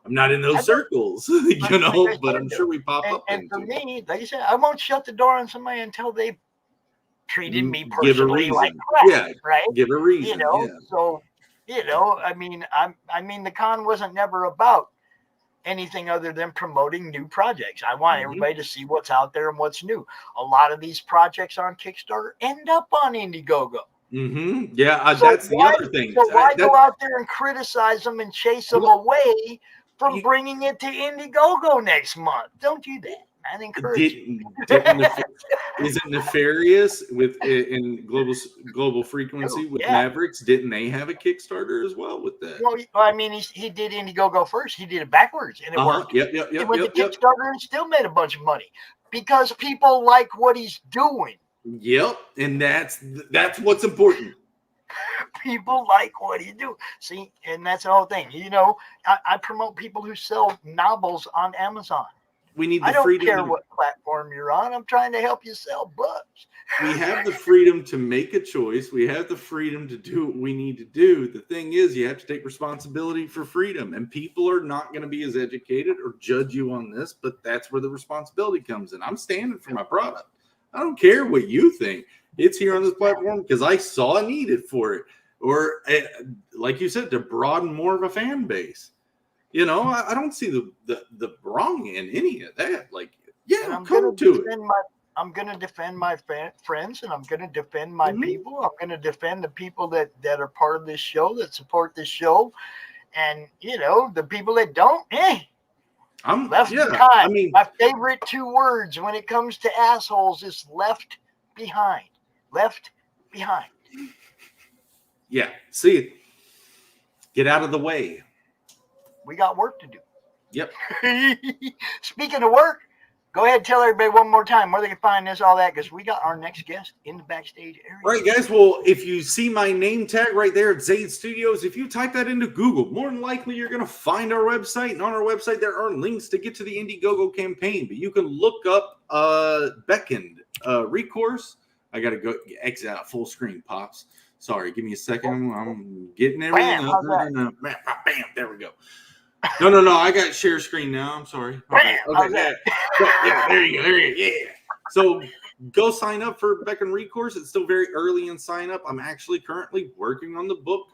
Speaker 11: not in those circles, but I'm sure we pop up.
Speaker 1: And for me, like I said, I won't shut the door on somebody until they've treated me personally like crap, right?
Speaker 11: Give a reason.
Speaker 1: So, I mean, the con wasn't never about anything other than promoting new projects. I want everybody to see what's out there and what's new. A lot of these projects on Kickstarter end up on Indiegogo.
Speaker 11: Mm-hmm. Yeah, that's the other thing.
Speaker 1: So why go out there and criticize them and chase them away from bringing it to Indiegogo next month? Don't do that. I encourage you.
Speaker 11: Is it nefarious in global frequency with Mavericks? Didn't they have a Kickstarter as well with that?
Speaker 1: Well, I mean, he did Indiegogo first. He did it backwards, and it worked.
Speaker 11: Yep.
Speaker 1: He went to Kickstarter and still made a bunch of money because people like what he's doing.
Speaker 11: Yep, and that's what's important.
Speaker 1: People like what he do. See, and that's the whole thing. I promote people who sell novels on Amazon.
Speaker 11: We need the
Speaker 1: I don't
Speaker 11: freedom.
Speaker 1: care what platform you're on. I'm trying to help you sell books.
Speaker 11: We have the freedom to make a choice. We have the freedom to do what we need to do. The thing is, you have to take responsibility for freedom. And people are not going to be as educated or judge you on this, but that's where the responsibility comes in. I'm standing for my product. I don't care what you think. It's here on this platform because I saw a need for it. Or, like you said, to broaden more of a fan base. I don't see the wrong in any of that. Like, I'm going
Speaker 1: to defend my friends, and I'm going to defend my people. I'm going to defend the people that are part of this show, that support this show, and the people that don't. I'm left behind.
Speaker 11: I mean,
Speaker 1: my favorite 2 words when it comes to assholes is left behind. Left behind.
Speaker 11: Yeah. See, get out of the way.
Speaker 1: We got work to do.
Speaker 11: Yep.
Speaker 1: Speaking of work, go ahead and tell everybody one more time where they can find this, all that, because we got our next guest in the backstage area.
Speaker 11: All right, guys. Well, if you see my name tag right there at Zade Studios, if you type that into Google, more than likely you're going to find our website. And on our website, there are links to get to the Indiegogo campaign. But you can look up Beckoned Recourse. I got to go exit out full screen, Pops. Sorry, give me a second. I'm getting everything up. Bam, there we go. No. I got share screen now. I'm sorry. Okay. Yeah, there you go. Yeah. So go sign up for Beckoned Recourse. It's still very early in sign up. I'm actually currently working on the book.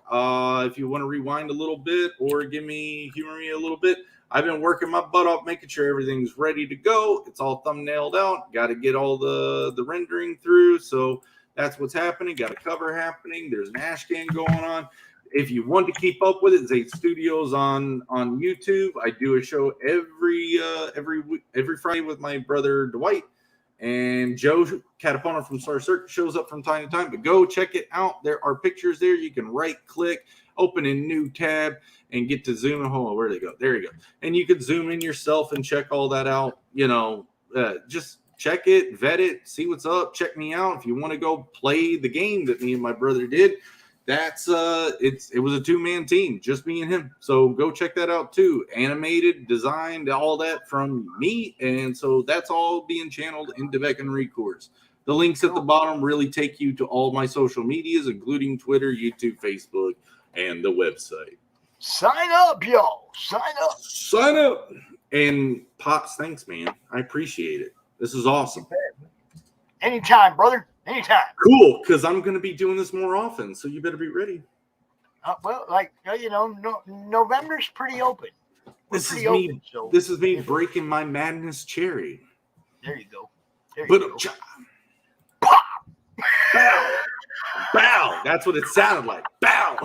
Speaker 11: If you want to rewind a little bit or humor me a little bit, I've been working my butt off, making sure everything's ready to go. It's all thumbnailed out. Got to get all the rendering through. So that's what's happening. Got a cover happening. There's an ash can going on. If you want to keep up with it, Zade Studios on YouTube. I do a show every Friday with my brother Dwight, and Joe Catapona from Star Circuit shows up from time to time. But go check it out. There are pictures there. You can right click, open a new tab, and get to zoom in. Hold on, where they go? There you go. And you can zoom in yourself and check all that out. Just check it, vet it, see what's up, check me out. If you want to go play the game that me and my brother did, that's it was a 2-man team, just me and him. So go check that out too. Animated, designed, all that from me. And so that's all being channeled into Beckoned Recourse. The links at the bottom really take you to all my social medias, including Twitter, YouTube, Facebook, and the website.
Speaker 1: Sign up, y'all. Sign up.
Speaker 11: Sign up. And Pops, thanks, man. I appreciate it. This is awesome.
Speaker 1: Anytime, brother. Anytime.
Speaker 11: Cool, because I'm going to be doing this more often, so you better be ready.
Speaker 1: November's pretty open.
Speaker 11: This is me breaking my madness cherry.
Speaker 1: There you go.
Speaker 11: Bow. Bow. That's what it sounded like. Bow.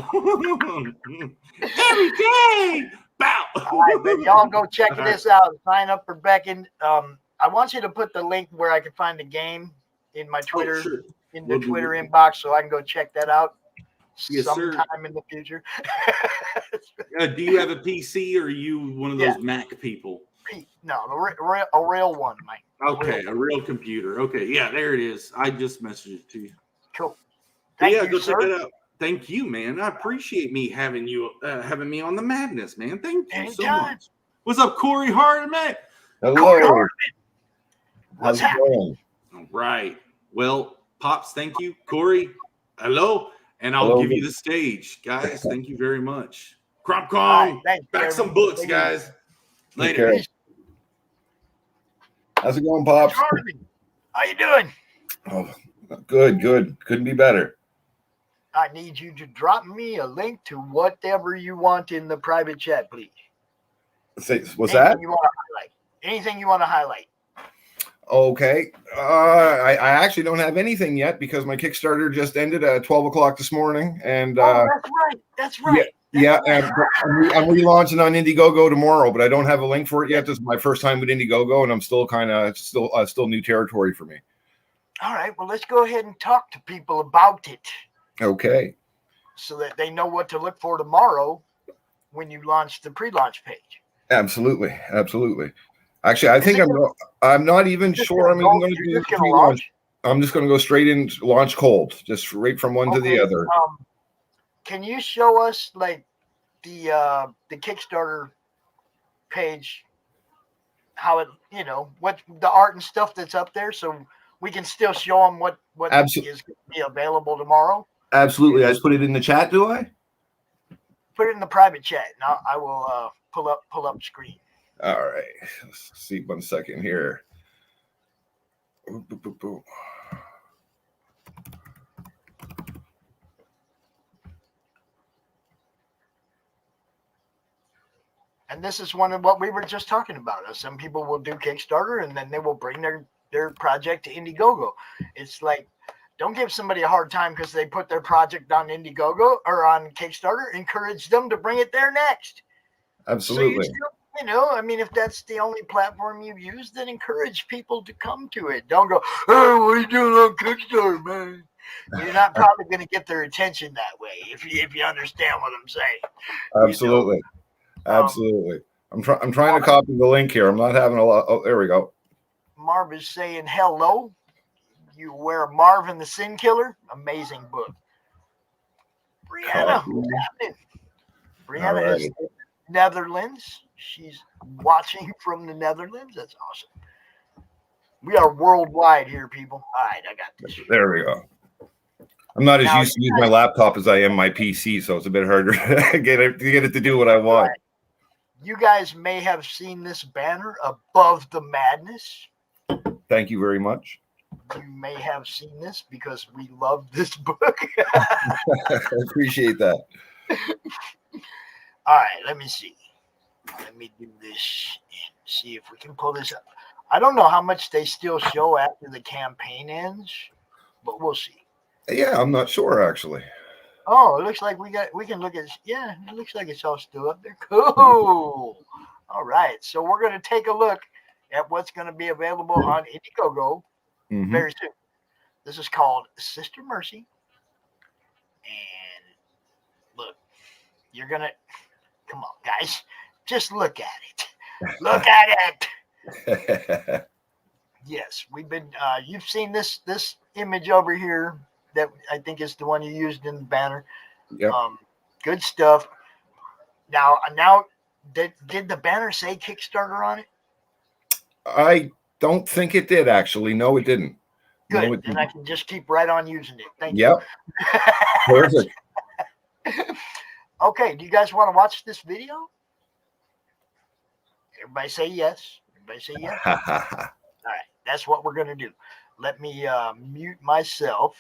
Speaker 11: Every day. Bow.
Speaker 1: All right, but y'all go check this out. Sign up for Beckon. I want you to put the link where I can find the game in my Twitter, in the Twitter inbox, so I can go check that out sometime in the future.
Speaker 11: Do you have a PC, or are you one of those Mac people?
Speaker 1: No, a real one, Mike.
Speaker 11: Okay, a real computer. Okay, yeah, there it is. I just messaged it to you.
Speaker 1: Cool. Thank you,
Speaker 11: go
Speaker 1: sir.
Speaker 11: check it out. Thank you, man. I appreciate me having me on the madness, man. Thank you so much. What's up, Corey Hardiman?
Speaker 12: Hello.
Speaker 1: Corey Hardiman. What's
Speaker 12: How's it going?
Speaker 11: All right. Well, Pops, thank you. Corey, hello. And I'll give you the stage. Guys, thank you very much. CRoM Con. Back some books, guys. Later.
Speaker 12: Okay. How's it going, Pops?
Speaker 1: How you doing?
Speaker 12: Oh, good. Couldn't be better.
Speaker 1: I need you to drop me a link to whatever you want in the private chat, please.
Speaker 12: What's that?
Speaker 1: Anything you want to highlight.
Speaker 12: Okay. I actually don't have anything yet because my Kickstarter just ended at 12 o'clock this morning. And
Speaker 1: that's right.
Speaker 12: Yeah, and I'm relaunching on Indiegogo tomorrow, but I don't have a link for it yet. This is my first time with Indiegogo, and I'm still still new territory for me.
Speaker 1: All right. Well, let's go ahead and talk to people about it.
Speaker 12: Okay.
Speaker 1: So that they know what to look for tomorrow when you launch the pre-launch page.
Speaker 12: Absolutely. Actually, I think I'm not even sure I'm even going to do the pre-launch. I'm just going to go straight in, launch cold, just straight from one to the other.
Speaker 1: Can you show us like the Kickstarter page, how it, what the art and stuff that's up there, so we can still show them what is going to be available tomorrow?
Speaker 12: Absolutely. I just put it in the chat, do I?
Speaker 1: Put it in the private chat. Now I will pull up screen.
Speaker 12: All right. Let's see 1 second here.
Speaker 1: And this is one of what we were just talking about. Some people will do Kickstarter and then they will bring their project to Indiegogo. It's like, don't give somebody a hard time because they put their project on Indiegogo or on Kickstarter. Encourage them to bring it there next.
Speaker 12: Absolutely.
Speaker 1: So if that's the only platform you use, then encourage people to come to it. Don't go, oh, what are you doing on Kickstarter, man? You're not probably going to get their attention that way, if you understand what I'm saying.
Speaker 12: Absolutely. Absolutely. I'm trying to copy the link here. I'm not having a lot. Oh, there we go.
Speaker 1: Marv is saying hello. You wear Marvin the Sin Killer. Amazing book. Brianna, what's happening? Brianna is in the Netherlands. She's watching from the Netherlands. That's awesome. We are worldwide here, people. All right, I got this.
Speaker 12: There we go. I'm not as used to use my laptop as I am my PC, so it's a bit harder to get it to do what I want.
Speaker 1: Right. You guys may have seen this banner above the madness.
Speaker 12: Thank you very much.
Speaker 1: You may have seen this because we love this book.
Speaker 12: I appreciate that.
Speaker 1: All right, let me see. Let me do this and see if we can pull this up. I don't know how much they still show after the campaign ends, but we'll see.
Speaker 12: Yeah, I'm not sure actually.
Speaker 1: Oh, it looks like we can look at. Yeah, it looks like it's all still up there. Cool. All right, so we're going to take a look at what's going to be available on Indiegogo very soon. This is called Sister Mercy, and look, you're gonna come on, guys, just look at it. Look at it. Yes, we've been. You've seen this image over here. That I think is the one you used in the banner.
Speaker 12: Yep.
Speaker 1: Good stuff. Now, did the banner say Kickstarter on it?
Speaker 12: I don't think it did actually. No, it didn't.
Speaker 1: Good.
Speaker 12: No,
Speaker 1: Then I can just keep right on using it. Thank
Speaker 12: yep.
Speaker 1: you.
Speaker 12: Perfect.
Speaker 1: Okay. Do you guys want to watch this video? Everybody say yes. Everybody say yes. All right. That's what we're going to do. Let me mute myself.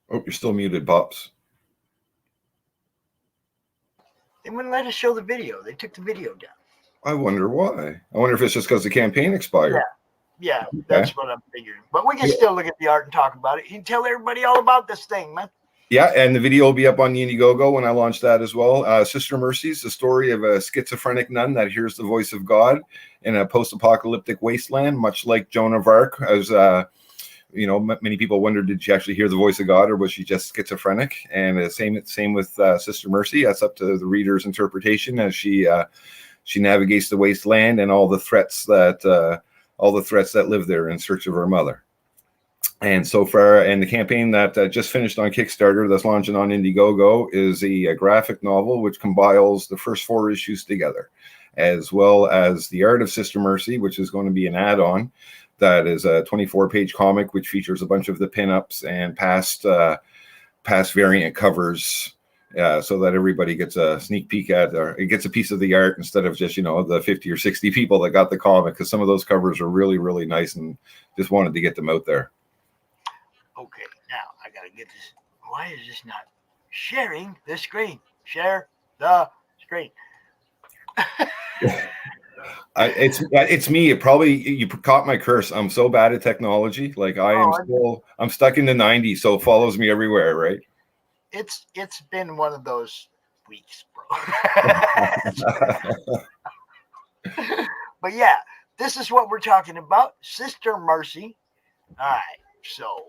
Speaker 12: Oh, you're still muted, Pops.
Speaker 1: They wouldn't let us show the video. They took the video down.
Speaker 12: I wonder why. I wonder if it's just because the campaign expired.
Speaker 1: Yeah, that's what I'm figuring. But we can still look at the art and talk about it. You can tell everybody all about this thing, man.
Speaker 12: Yeah, and the video will be up on the Indiegogo when I launch that as well. Sister Mercy's the story of a schizophrenic nun that hears the voice of God in a post-apocalyptic wasteland, much like Joan of Arc. As many people wondered, did she actually hear the voice of God, or was she just schizophrenic? And the same with Sister Mercy. That's up to the reader's interpretation as she navigates the wasteland and all the threats that live there in search of her mother. And so far, and the campaign that just finished on Kickstarter, that's launching on Indiegogo, is a graphic novel which compiles the first 4 issues together, as well as the art of Sister Mercy, which is going to be an add-on. That is a 24-page comic which features a bunch of the pinups and past variant covers, so that everybody gets a sneak peek at, or it gets a piece of the art instead of just the 50 or 60 people that got the comic, because some of those covers are really, really nice, and just wanted to get them out there.
Speaker 1: Okay, now I gotta get this. Why is this not sharing the screen? Share the screen.
Speaker 12: It's me. You caught my curse. I'm so bad at technology. Like I'm stuck in the 90s, so it follows me everywhere, right?
Speaker 1: It's been one of those weeks, bro. But yeah, this is what we're talking about. Sister Mercy. All right, so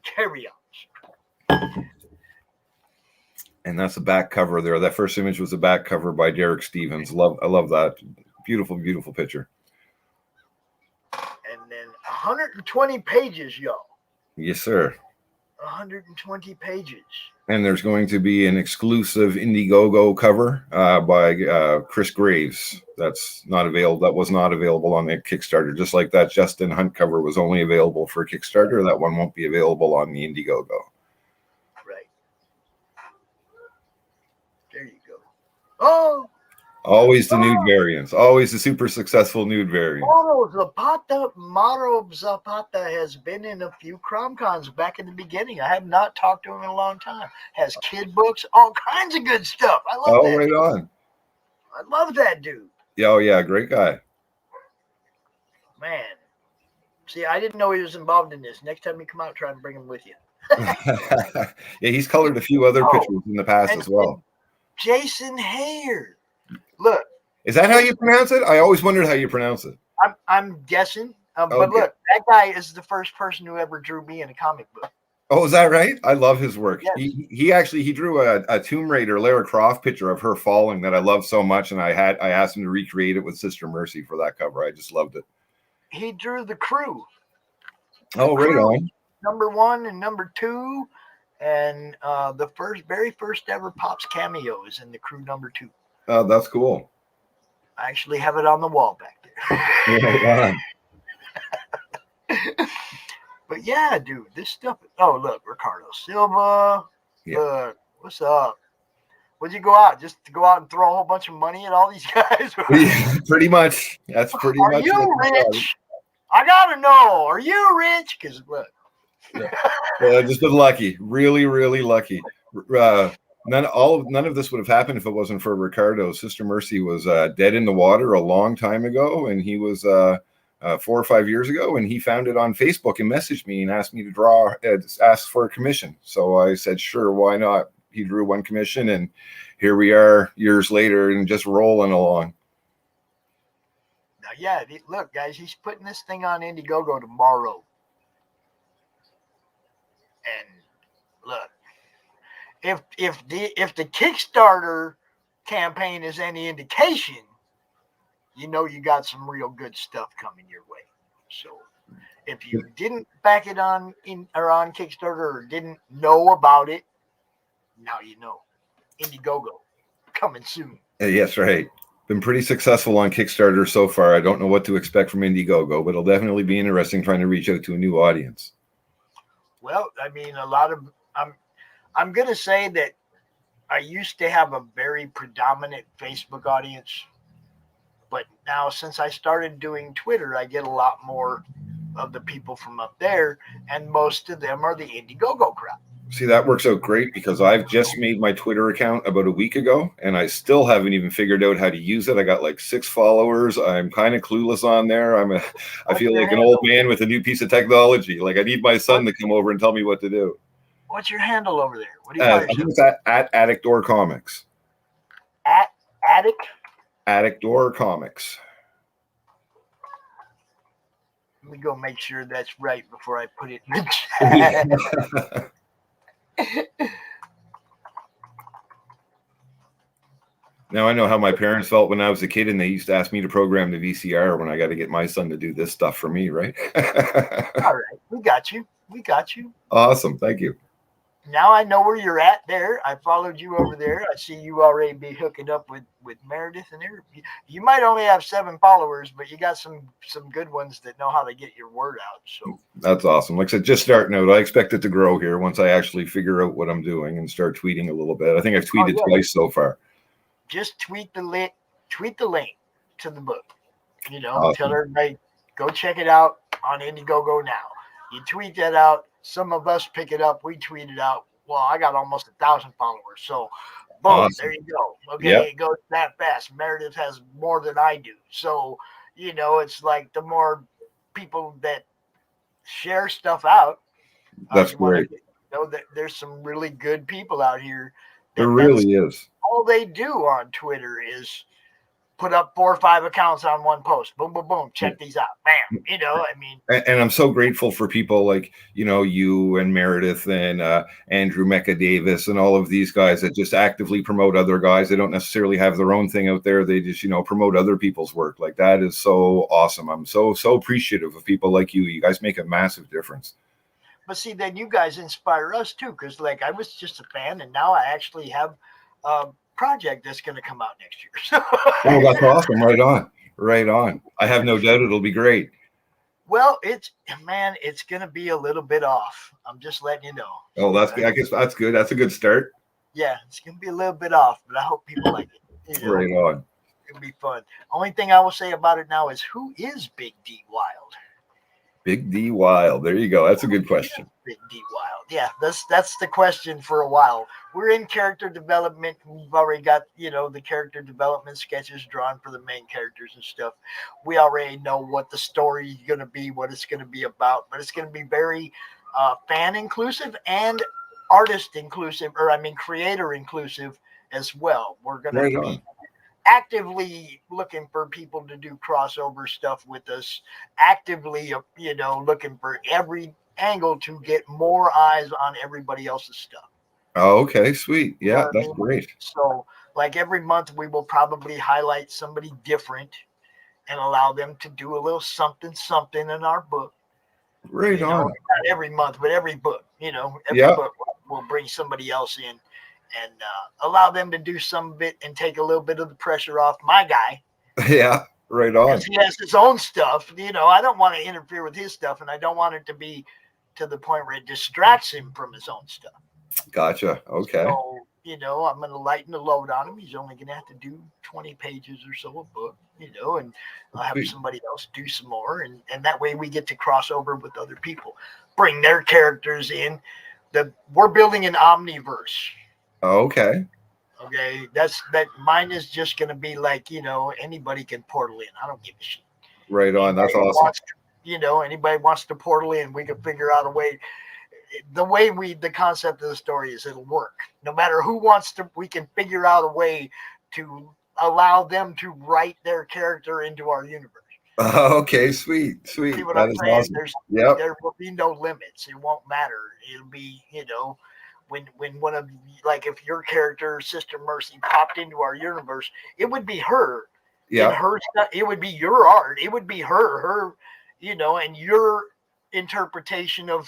Speaker 1: carry on.
Speaker 12: And that's the back cover there. That first image was the back cover by Derek Stevens. I love that. Beautiful, beautiful picture.
Speaker 1: And then 120 pages, y'all.
Speaker 12: Yes, sir.
Speaker 1: 120 pages.
Speaker 12: And there's going to be an exclusive Indiegogo cover by Chris Graves. That's not available. That was not available on the Kickstarter. Just like that Justin Hunt cover was only available for Kickstarter, that one won't be available on the Indiegogo.
Speaker 1: Right. There you go. Oh.
Speaker 12: Always the nude variants. Always the super successful nude variants.
Speaker 1: Maro Zapata has been in a few CRoM Cons back in the beginning. I have not talked to him in a long time. Has kid books, all kinds of good stuff. I love that.
Speaker 12: Right on.
Speaker 1: I love that dude.
Speaker 12: Yeah, oh yeah, great guy.
Speaker 1: Man. See, I didn't know he was involved in this. Next time you come out, try and bring him with you.
Speaker 12: Yeah, he's colored a few other pictures in the past as well.
Speaker 1: Jason Hayers. Look,
Speaker 12: is that how you pronounce it? I always wondered how you pronounce it.
Speaker 1: I'm guessing, but look, that guy is the first person who ever drew me in a comic book.
Speaker 12: Oh, is that right? I love his work.
Speaker 1: Yes.
Speaker 12: He drew a Tomb Raider Lara Croft picture of her falling that I love so much, and I asked him to recreate it with Sister Mercy for that cover. I just loved it.
Speaker 1: He drew the crew.
Speaker 12: Right on.
Speaker 1: Number 1 and number 2, and the very first ever Pops cameo is in the crew number 2.
Speaker 12: Oh, that's cool.
Speaker 1: I actually have it on the wall back
Speaker 12: there.
Speaker 1: But yeah, dude, this stuff. Oh, look, Ricardo Silva.
Speaker 12: Yeah.
Speaker 1: Look, what's up? Would you go out just to go out and throw a whole bunch of money at all these guys?
Speaker 12: Pretty much. That's pretty much.
Speaker 1: Are you rich? I gotta know. Are you rich? Because look.
Speaker 12: Just been lucky. Really, really lucky. None of this would have happened if it wasn't for Ricardo. Sister Mercy was dead in the water a long time ago, and he was 4 or 5 years ago, and he found it on Facebook and messaged me and asked me to draw, asked for a commission. So I said, sure, why not? He drew one commission, and here we are years later and just rolling along.
Speaker 1: Now, yeah, look, guys, he's putting this thing on Indiegogo tomorrow. And look, if the Kickstarter campaign is any indication, you know you got some real good stuff coming your way. So if you didn't back it on Kickstarter or didn't know about it, now you know. Indiegogo coming soon.
Speaker 12: Yes, right. Been pretty successful on Kickstarter so far. I don't know what to expect from Indiegogo, but it'll definitely be interesting trying to reach out to a new audience.
Speaker 1: Well, I mean, I'm going to say that I used to have a very predominant Facebook audience, but now since I started doing Twitter, I get a lot more of the people from up there, and most of them are the Indiegogo crowd.
Speaker 12: See, that works out great because I've just made my Twitter account about a week ago, and I still haven't even figured out how to use it. I got like 6 followers. I'm kind of clueless on there. I feel like an old man with a new piece of technology. Like I need my son to come over and tell me what to do.
Speaker 1: What's your handle over there? What do you
Speaker 12: I think it's at Attic Door Comics.
Speaker 1: At Attic?
Speaker 12: Attic Door Comics.
Speaker 1: Let me go make sure that's right before I put it in the chat.
Speaker 12: Now I know how my parents felt when I was a kid and they used to ask me to program the VCR when I got to get my son to do this stuff for me, right?
Speaker 1: All right. We got you.
Speaker 12: Awesome. Thank you.
Speaker 1: Now I know where you're at there. I followed you over there. I see you already be hooking up with Meredith and there. You might only have 7 followers, but you got some good ones that know how to get your word out. So
Speaker 12: that's awesome. Like I said, just starting out. I expect it to grow here once I actually figure out what I'm doing and start tweeting a little bit. I think I've tweeted twice so far.
Speaker 1: Just tweet the link to the book. You know,
Speaker 12: awesome.
Speaker 1: Tell everybody, go check it out on Indiegogo now. You tweet that out. Some of us pick it up. We tweet it out. Well, I got almost 1,000 followers. So, boom, awesome. There you go. Okay, It goes that fast. Meredith has more than I do. So, you know, it's like the more people that share stuff out.
Speaker 12: That's great.
Speaker 1: Know that there's some really good people out here.
Speaker 12: There really is.
Speaker 1: All they do on Twitter is put up 4 or 5 accounts on one post. Boom, boom, boom. Check these out. Bam. You know, I mean.
Speaker 12: And I'm so grateful for people like, you know, you and Meredith and Andrew Mecca Davis and all of these guys that just actively promote other guys. They don't necessarily have their own thing out there. They just, you know, promote other people's work. Like that is so awesome. I'm so appreciative of people like you. You guys make a massive difference.
Speaker 1: But see, then you guys inspire us too. Because like I was just a fan and now I actually have project that's going to come out next year.
Speaker 12: Oh, that's awesome. Right on. I have no doubt it'll be great.
Speaker 1: Well, it's going to be a little bit off. I'm just letting you know.
Speaker 12: Oh, that's good. I guess that's good. That's a good start.
Speaker 1: Yeah, it's going to be a little bit off, but I hope people like it. You know,
Speaker 12: right on.
Speaker 1: It'll be fun. Only thing I will say about it now is who is Big D Wild?
Speaker 12: Big D Wild. There you go. That's a good question.
Speaker 1: Big D Wild. Yeah, that's the question for a while. We're in character development. We've already got, you know, the character development sketches drawn for the main characters and stuff. We already know what the story is going to be, what it's going to be about, but it's going to be very fan inclusive and artist inclusive, creator inclusive as well. We're going to be actively looking for people to do crossover stuff with us, actively, you know, looking for every angle to get more eyes on everybody else's stuff.
Speaker 12: Oh, okay, sweet. Yeah, that's great.
Speaker 1: So like every month we will probably highlight somebody different and allow them to do a little something in our book.
Speaker 12: Right on.
Speaker 1: Not every month, but every book, you know, every book will bring somebody else in and allow them to do some of it and take a little bit of the pressure off my guy.
Speaker 12: Yeah, right on.
Speaker 1: He has his own stuff. You know, I don't want to interfere with his stuff, and I don't want it to be to the point where it distracts him from his own stuff.
Speaker 12: Gotcha. Okay.
Speaker 1: So, you know, I'm going to lighten the load on him. He's only going to have to do 20 pages or so a book, you know, and I'll have somebody else do some more. And that way we get to cross over with other people, bring their characters in. We're building an omniverse.
Speaker 12: Okay.
Speaker 1: Okay. That mine is just going to be like, you know, anybody can portal in. I don't give a shit.
Speaker 12: Right on. That's
Speaker 1: Anybody
Speaker 12: awesome.
Speaker 1: wants to, anybody wants to portal in, we can figure out a way. The concept of the story is it'll work. No matter who wants to, we can figure out a way to allow them to write their character into our universe.
Speaker 12: Okay, sweet.
Speaker 1: See what
Speaker 12: That
Speaker 1: I'm
Speaker 12: is
Speaker 1: saying?
Speaker 12: awesome. Yep.
Speaker 1: There will be no limits. It won't matter. It'll be, when one of, like, if your character, Sister Mercy, popped into our universe, it would be her.
Speaker 12: Yeah.
Speaker 1: Her stuff. It would be your art. It would be her, and your interpretation of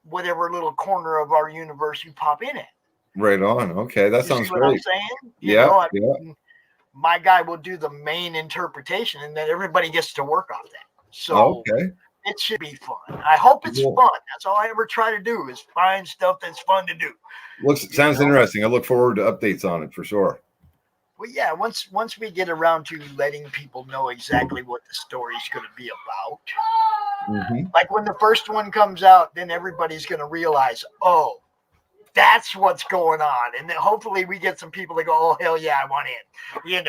Speaker 1: whatever little corner of our universe you pop in at.
Speaker 12: Right on. Okay, that sounds
Speaker 1: see what
Speaker 12: great.
Speaker 1: I'm saying?
Speaker 12: Yeah.
Speaker 1: My guy will do the main interpretation, and then everybody gets to work off that. So
Speaker 12: Okay.
Speaker 1: it should be fun. I hope it's
Speaker 12: Cool.
Speaker 1: fun. That's all I ever try to do is find stuff that's fun to do.
Speaker 12: Sounds interesting. I look forward to updates on it for sure.
Speaker 1: Well, yeah. Once we get around to letting people know exactly what the story's going to be about, like when the first one comes out, then everybody's going to realize, oh, that's what's going on, and then hopefully we get some people that go, oh hell yeah, I want in.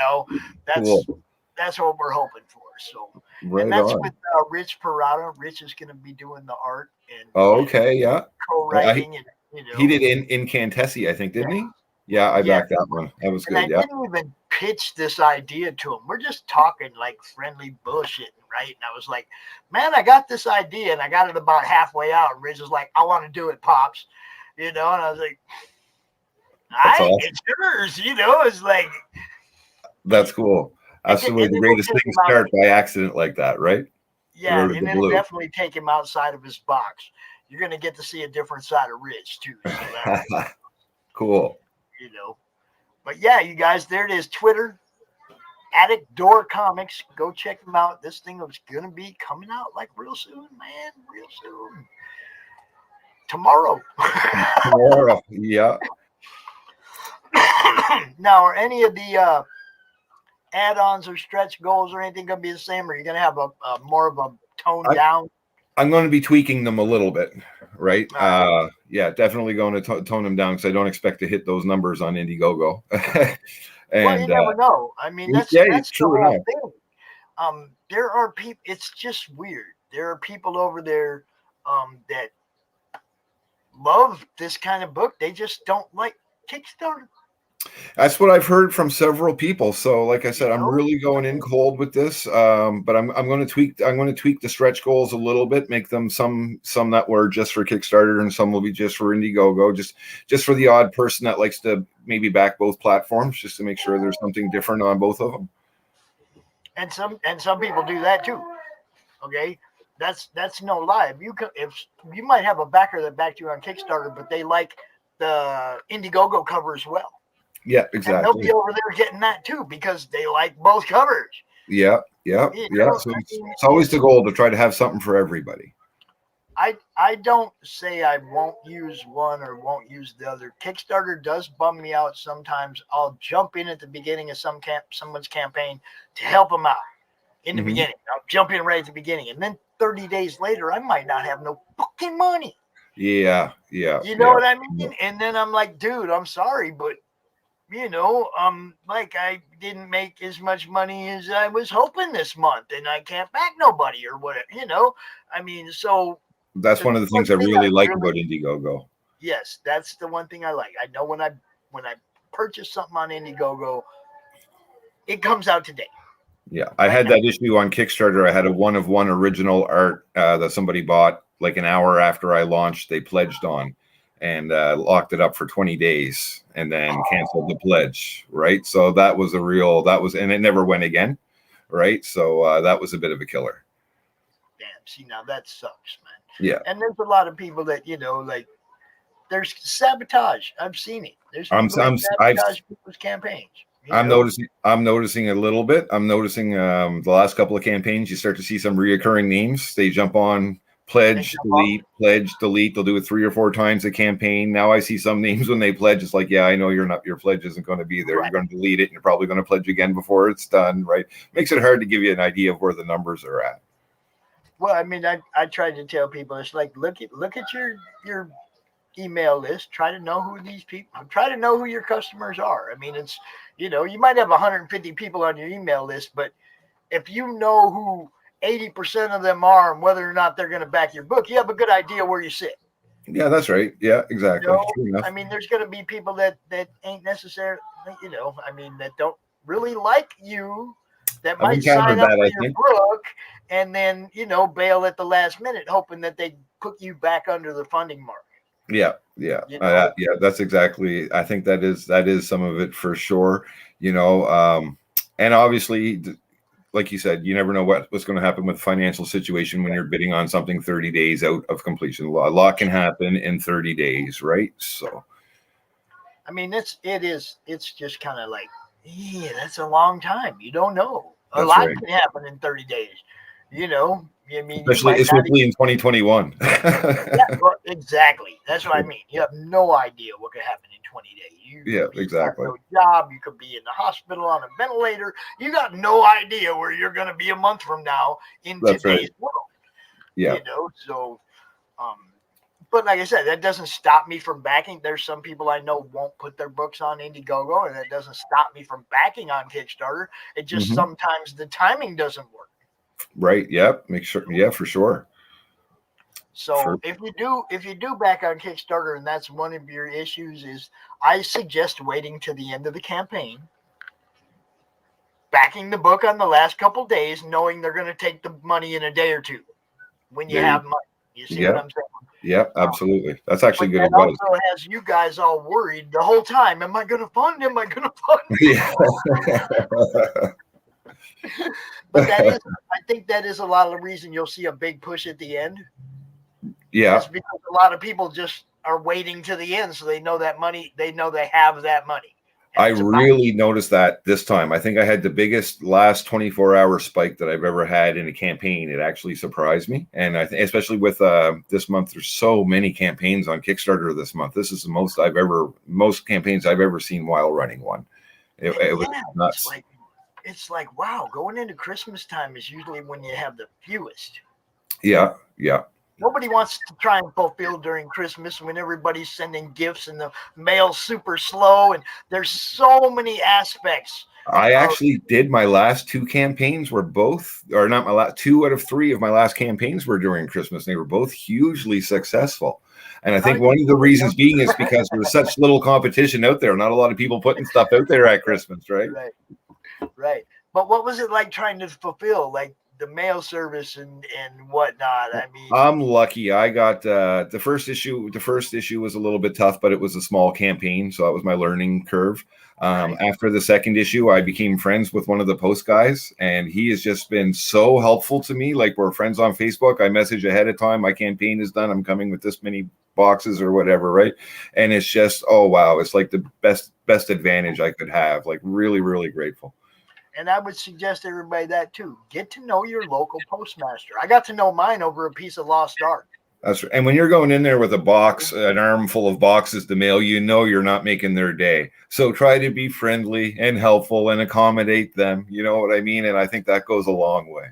Speaker 1: That's what we're hoping for. So, and that's with Rich Perotta. Rich is going to be doing the art and co-writing, and
Speaker 12: he did Incantessi, I think, didn't he? Yeah, I backed that one. That was good.
Speaker 1: I didn't even pitch this idea to him. We're just talking like friendly bullshit, right? And I was like, man, I got this idea, and I got it about halfway out. And Rich was like, I want to do it, Pops. And I was like, awesome. It's yours, it's like.
Speaker 12: That's cool. That's the way the greatest things start, by accident like that, right?
Speaker 1: Yeah, and it'll definitely take him outside of his box. You're going to get to see a different side of Rich, too. So
Speaker 12: cool.
Speaker 1: But yeah, you guys, there it is. Twitter, Attic Door Comics. Go check them out. This thing is going to be coming out like real soon, man. Real soon. Tomorrow.
Speaker 12: Yeah.
Speaker 1: Now, are any of the add-ons or stretch goals or anything going to be the same? Or are you going to have a more of a toned down?
Speaker 12: I'm going to be tweaking them a little bit, right? Yeah, definitely going to tone them down because I don't expect to hit those numbers on Indiegogo. And
Speaker 1: well, you never know. I mean, that's
Speaker 12: true
Speaker 1: the whole
Speaker 12: enough.
Speaker 1: thing. There are people. It's just weird. There are people over there that love this kind of book. They just don't like Kickstarter.
Speaker 12: That's what I've heard from several people. So, like I said, I'm really going in cold with this. But I'm going to tweak. I'm going to tweak the stretch goals a little bit, make them some that were just for Kickstarter, and some will be just for Indiegogo, just for the odd person that likes to maybe back both platforms, just to make sure there's something different on both of them. And
Speaker 1: some people do that too. Okay. That's no lie. If you might have a backer that backed you on Kickstarter, but they like the Indiegogo cover as well.
Speaker 12: Yeah, exactly.
Speaker 1: And they'll be over there getting that too because they like both covers.
Speaker 12: Yeah. So it's always the goal to try to have something for everybody.
Speaker 1: I don't say I won't use one or won't use the other. Kickstarter does bum me out sometimes. I'll jump in at the beginning of someone's campaign to help them out in the beginning. I'll jump in right at the beginning, and then 30 days later, I might not have no fucking money.
Speaker 12: Yeah.
Speaker 1: You know what I mean? Yeah. And then I'm like, dude, I'm sorry, but like I didn't make as much money as I was hoping this month, and I can't back nobody or whatever. I mean, so
Speaker 12: that's one of the things I really like about Indiegogo.
Speaker 1: Yes, that's the one thing I like. I know when I purchase something on Indiegogo, it comes out today.
Speaker 12: Yeah, I had that issue on Kickstarter. I had a one of one original art that somebody bought like an hour after I launched. They pledged on and locked it up for 20 days and then canceled the pledge. Right. So and it never went again. Right. So that was a bit of a killer.
Speaker 1: Damn. See, now that sucks, man.
Speaker 12: Yeah.
Speaker 1: And there's a lot of people that, like there's sabotage. I've seen it. There's people that sabotage people's campaigns.
Speaker 12: I'm noticing a little bit. I'm noticing the last couple of campaigns, you start to see some reoccurring names. They jump on pledge, delete, pledge, delete. They'll do it 3 or 4 times a campaign. Now I see some names when they pledge. It's like, yeah, I know your pledge isn't going to be there. Right. You're going to delete it and you're probably going to pledge again before it's done. Right. Makes it hard to give you an idea of where the numbers are at.
Speaker 1: Well, I mean, I tried to tell people, it's like, look at your email list, try to know who these people, try to know who your customers are. I mean, it's, you might have 150 people on your email list, but if you know who 80% of them are and whether or not they're going to back your book, you have a good idea where you sit.
Speaker 12: Yeah, that's right. Yeah, exactly. True enough.
Speaker 1: I mean, there's going to be people that ain't necessarily, that don't really like you, that might sign up for your book and then, bail at the last minute, hoping that they put you back under the funding mark.
Speaker 12: Yeah. That's exactly. I think that is some of it for sure. And obviously, like you said, you never know what's going to happen with the financial situation when you're bidding on something 30 days out of completion. A lot can happen in 30 days, right? So,
Speaker 1: I mean, it's just kind of like, that's a long time. You don't know. A lot can happen in 30 days.
Speaker 12: Especially in 2021.
Speaker 1: Well, exactly. That's what I mean. You have no idea what could happen in 20 days.
Speaker 12: Exactly.
Speaker 1: You have no job. You could be in the hospital on a ventilator. You got no idea where you're going to be a month from now in today's world.
Speaker 12: Yeah.
Speaker 1: So, but like I said, that doesn't stop me from backing. There's some people I know won't put their books on Indiegogo, and that doesn't stop me from backing on Kickstarter. It just sometimes the timing doesn't work.
Speaker 12: Right. Yep. Make sure. Yeah, for sure.
Speaker 1: So if you do back on Kickstarter and that's one of your issues, is I suggest waiting to the end of the campaign, backing the book on the last couple days, knowing they're going to take the money in a day or two when you have money. You see what I'm saying?
Speaker 12: Yeah, absolutely. That's actually good
Speaker 1: advice.
Speaker 12: advice.
Speaker 1: Also has you guys all worried the whole time. Am I going to fund? Am I going to fund?
Speaker 12: Yeah.
Speaker 1: But I think that is a lot of the reason you'll see a big push at the end.
Speaker 12: Yeah.
Speaker 1: That's because a lot of people just are waiting to the end, so they know that money. They know they have that money.
Speaker 12: I really noticed that this time. I think I had the biggest last 24-hour spike that I've ever had in a campaign. It actually surprised me, and I think especially with this month, there's so many campaigns on Kickstarter this month. This is the most campaigns I've ever seen while running one. It was nuts.
Speaker 1: It's like, wow, going into Christmas time is usually when you have the fewest.
Speaker 12: Yeah.
Speaker 1: Nobody wants to try and fulfill during Christmas when everybody's sending gifts and the mail's super slow and there's so many aspects.
Speaker 12: I actually did my last two campaigns were both, or not my last, 2 out of 3 of my last campaigns were during Christmas. And they were both hugely successul. And I think one of the reasons being is because there's such little competition out there. Not a lot of people putting stuff out there at Christmas, right?
Speaker 1: Right. But what was it like trying to fulfill like the mail service and whatnot? I mean,
Speaker 12: I'm lucky. I got the first issue. The first issue was a little bit tough, but it was a small campaign, so that was my learning curve. After the second issue, I became friends with one of the post guys, and he has just been so helpful to me. Like, we're friends on Facebook. I message ahead of time. My campaign is done. I'm coming with this many boxes or whatever, right? And it's just, oh wow, it's like the best advantage I could have. Like, really, really grateful.
Speaker 1: And I would suggest everybody that too. Get to know your local postmaster. I got to know mine over a piece of lost art.
Speaker 12: That's right. And when you're going in there with a box, an armful of boxes to mail, you know you're not making their day. So try to be friendly and helpful and accommodate them. You know what I mean? And I think that goes a long way.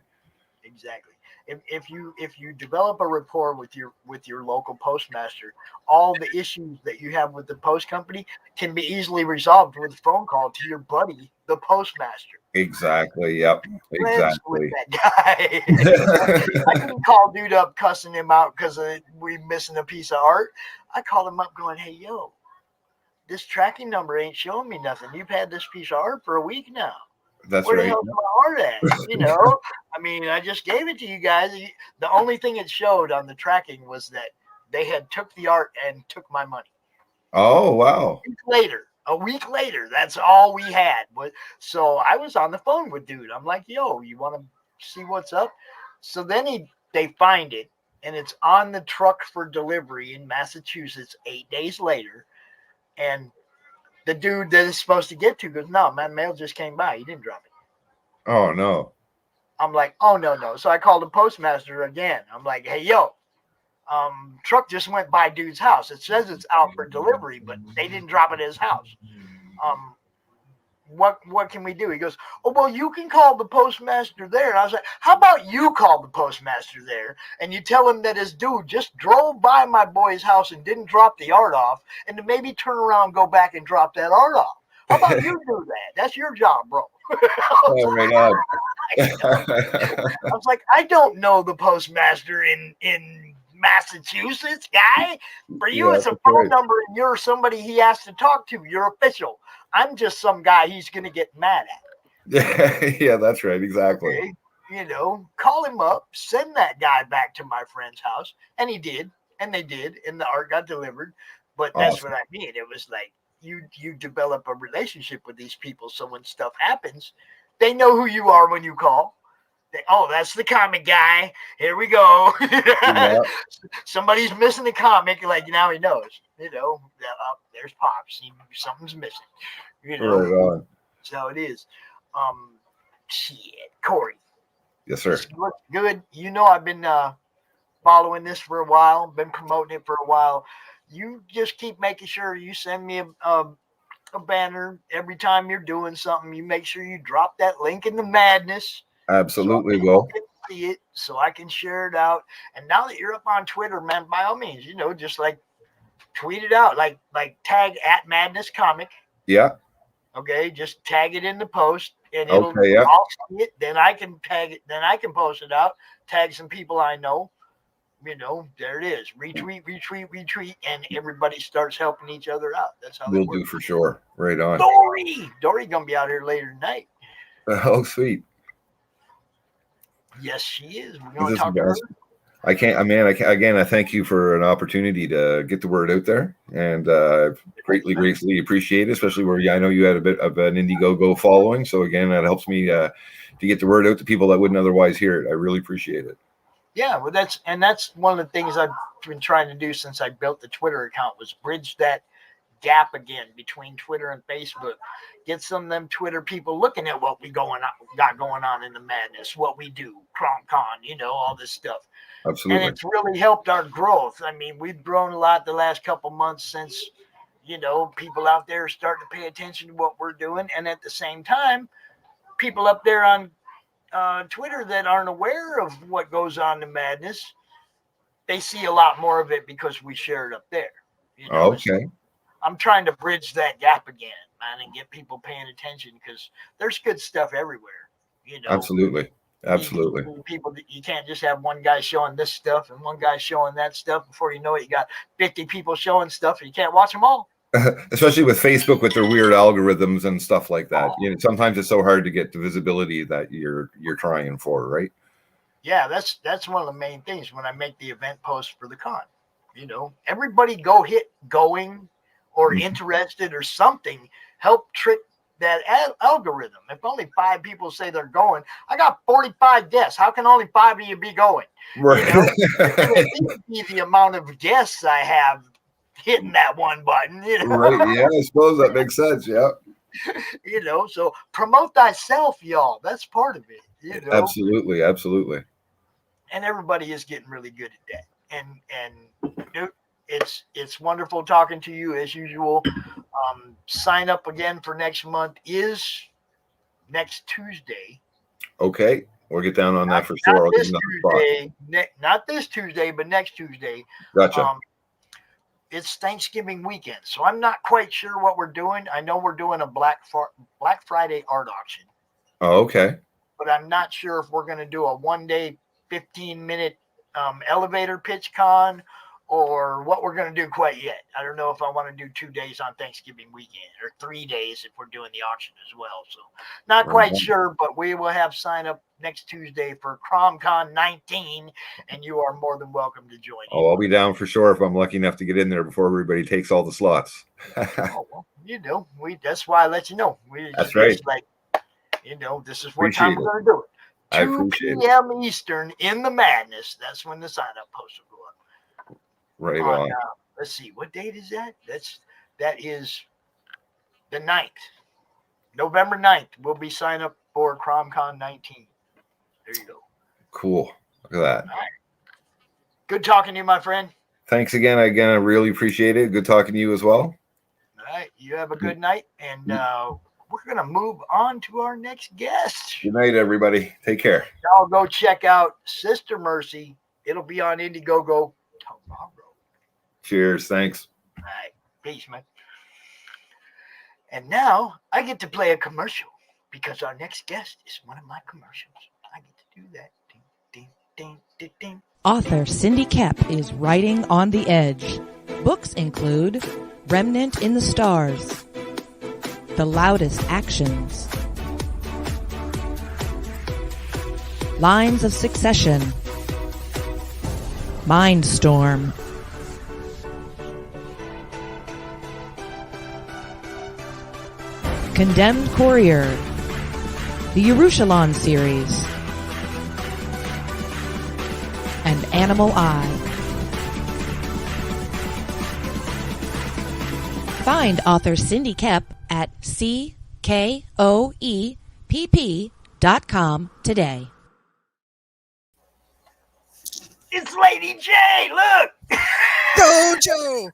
Speaker 1: Exactly. If you develop a rapport with your local postmaster, all the issues that you have with the post company can be easily resolved with a phone call to your buddy, the postmaster.
Speaker 12: Exactly. Yep. Exactly.
Speaker 1: That guy. I couldn't call dude up cussing him out because we missing a piece of art. I called him up going, "Hey, yo, this tracking number ain't showing me nothing. You've had this piece of art for a week now.
Speaker 12: That's
Speaker 1: Where
Speaker 12: right.
Speaker 1: the hell's my art at?" You know, I mean, I just gave it to you guys. The only thing it showed on the tracking was that they had took the art and took my money.
Speaker 12: Oh, wow.
Speaker 1: A week later, that's all we had. So I was on the phone with dude. I'm like, "Yo, you want to see what's up?" So then they find it, and it's on the truck for delivery in Massachusetts 8 days later. And the dude that is supposed to get to goes, "No, man, mail just came by. He didn't drop it."
Speaker 12: Oh, no.
Speaker 1: I'm like, "Oh, no." So I called the postmaster again. I'm like, "Hey, yo, truck just went by dude's house. It says it's out for delivery, but they didn't drop it at his house. What can we do?" He goes, "Oh, well, you can call the postmaster there." And I was like, "How about you call the postmaster there and you tell him that his dude just drove by my boy's house and didn't drop the art off, and to maybe turn around and go back and drop that art off? How about you do that? That's your job, bro."
Speaker 12: Oh, right on.
Speaker 1: I was like, I don't know the postmaster in Massachusetts, guy. For you, it's a phone number, and you're somebody he has to talk to. You're official. I'm just some guy he's going to get mad at.
Speaker 12: Yeah, that's right. Exactly.
Speaker 1: Okay? You know, call him up, send that guy back to my friend's house, and he did, and they did, and the art got delivered. But that's what I mean. It was like you develop a relationship with these people, so when stuff happens, they know who you are when you call. Oh, that's the comic guy. Here we go. Yeah. Somebody's missing a comic. Like, now he knows. You know, there's Pops. Something's missing. You know.
Speaker 12: Right on.
Speaker 1: So it is. Shit, Corey.
Speaker 12: Yes, sir.
Speaker 1: Good. You know, I've been following this for a while. Been promoting it for a while. You just keep making sure you send me a banner every time you're doing something. You make sure you drop that link in the madness.
Speaker 12: Absolutely,
Speaker 1: so
Speaker 12: will.
Speaker 1: See it so I can share it out. And now that you're up on Twitter, man, by all means, you know, just like tweet it out, like tag at Madness Comic.
Speaker 12: Yeah.
Speaker 1: Okay, just tag it in the post, and
Speaker 12: I'll
Speaker 1: see it. Then I can tag it. Then I can post it out. Tag some people I know. You know, there it is. Retweet, and everybody starts helping each other out. That's how
Speaker 12: we'll do for sure. Right on.
Speaker 1: Dory gonna be out here later tonight.
Speaker 12: Oh, sweet.
Speaker 1: Yes, she is. We're going to talk to her.
Speaker 12: I thank you for an opportunity to get the word out there, and greatly appreciate it, especially where I know you had a bit of an Indiegogo following. So again, that helps me to get the word out to people that wouldn't otherwise hear it. I really appreciate it.
Speaker 1: Yeah, well, that's one of the things I've been trying to do since I built the Twitter account was bridge that gap again between Twitter and Facebook. Get some of them Twitter people looking at what we got going on in the madness, what we do, CRoM Con, you know, all this stuff.
Speaker 12: Absolutely.
Speaker 1: And it's really helped our growth. I mean, we've grown a lot the last couple months since, you know, people out there are starting to pay attention to what we're doing. And at the same time, people up there on Twitter that aren't aware of what goes on in madness, they see a lot more of it because we share it up there. You know?
Speaker 12: Okay.
Speaker 1: I'm trying to bridge that gap again, man, and get people paying attention because there's good stuff everywhere. You know,
Speaker 12: absolutely.
Speaker 1: People, you can't just have one guy showing this stuff and one guy showing that stuff. Before you know it, you got 50 people showing stuff, and you can't watch them all.
Speaker 12: Especially with Facebook, with their weird algorithms and stuff like that. You know, sometimes it's so hard to get the visibility that you're trying for, right?
Speaker 1: Yeah, that's one of the main things when I make the event post for the con. You know, everybody go hit going or interested or something, help trick that algorithm. If only 5 people say they're going, I got 45 guests. How can only 5 of you be going?
Speaker 12: Right.
Speaker 1: You know, the amount of guests I have hitting that one button. You know?
Speaker 12: Right. Yeah, I suppose that makes sense. Yeah.
Speaker 1: You know, so promote thyself, y'all. That's part of it. You know?
Speaker 12: Absolutely.
Speaker 1: And everybody is getting really good at that. And dude, it's wonderful talking to you as usual. Sign up again for next month is next Tuesday.
Speaker 12: Okay, we'll get down on that for sure.
Speaker 1: Not this Tuesday, but next Tuesday.
Speaker 12: Gotcha.
Speaker 1: It's Thanksgiving weekend, so I'm not quite sure what we're doing. I know we're doing a Black Friday art auction.
Speaker 12: Oh, okay.
Speaker 1: But I'm not sure if we're going to do a 1-day, 15-minute elevator pitch con, or what we're going to do quite yet. I don't know if I want to do 2 days on Thanksgiving weekend or 3 days if we're doing the auction as well. So not quite sure, but we will have sign up next Tuesday for CRoM Con 19, and you are more than welcome to join.
Speaker 12: Oh, I'll be down for sure if I'm lucky enough to get in there before everybody takes all the slots.
Speaker 1: Well, you know, that's why I let you know.
Speaker 12: That's right.
Speaker 1: Like, you know, this is what time we're going to do it. 2 p.m. Eastern in the madness. That's when the sign up post will go up.
Speaker 12: Right on.
Speaker 1: Let's see, what date is that? That is the 9th. November 9th. We'll be signed up for CRoM Con 19. There you go.
Speaker 12: Cool. Look at that.
Speaker 1: All right. Good talking to you, my friend.
Speaker 12: Thanks again. I really appreciate it. Good talking to you as well.
Speaker 1: All right. You have a good night. And we're going to move on to our next guest.
Speaker 12: Good night, everybody. Take care.
Speaker 1: Y'all go check out Sister Mercy. It'll be on Indiegogo tomorrow.
Speaker 12: Cheers. Thanks.
Speaker 1: All right. Peace, man. And now I get to play a commercial because our next guest is one of my commercials. I get to do that. Ding, ding, ding, ding, ding.
Speaker 13: Author Cindy Koepp is writing on the edge. Books include Remnant in the Stars, The Loudest Actions, Lines of Succession, Mindstorm, Condemned Courier, the Yerushalayim series, and Animal Eye. Find author Cindy Koepp at CKOEPP.com today.
Speaker 1: It's Lady J, look!
Speaker 14: Go, Joe!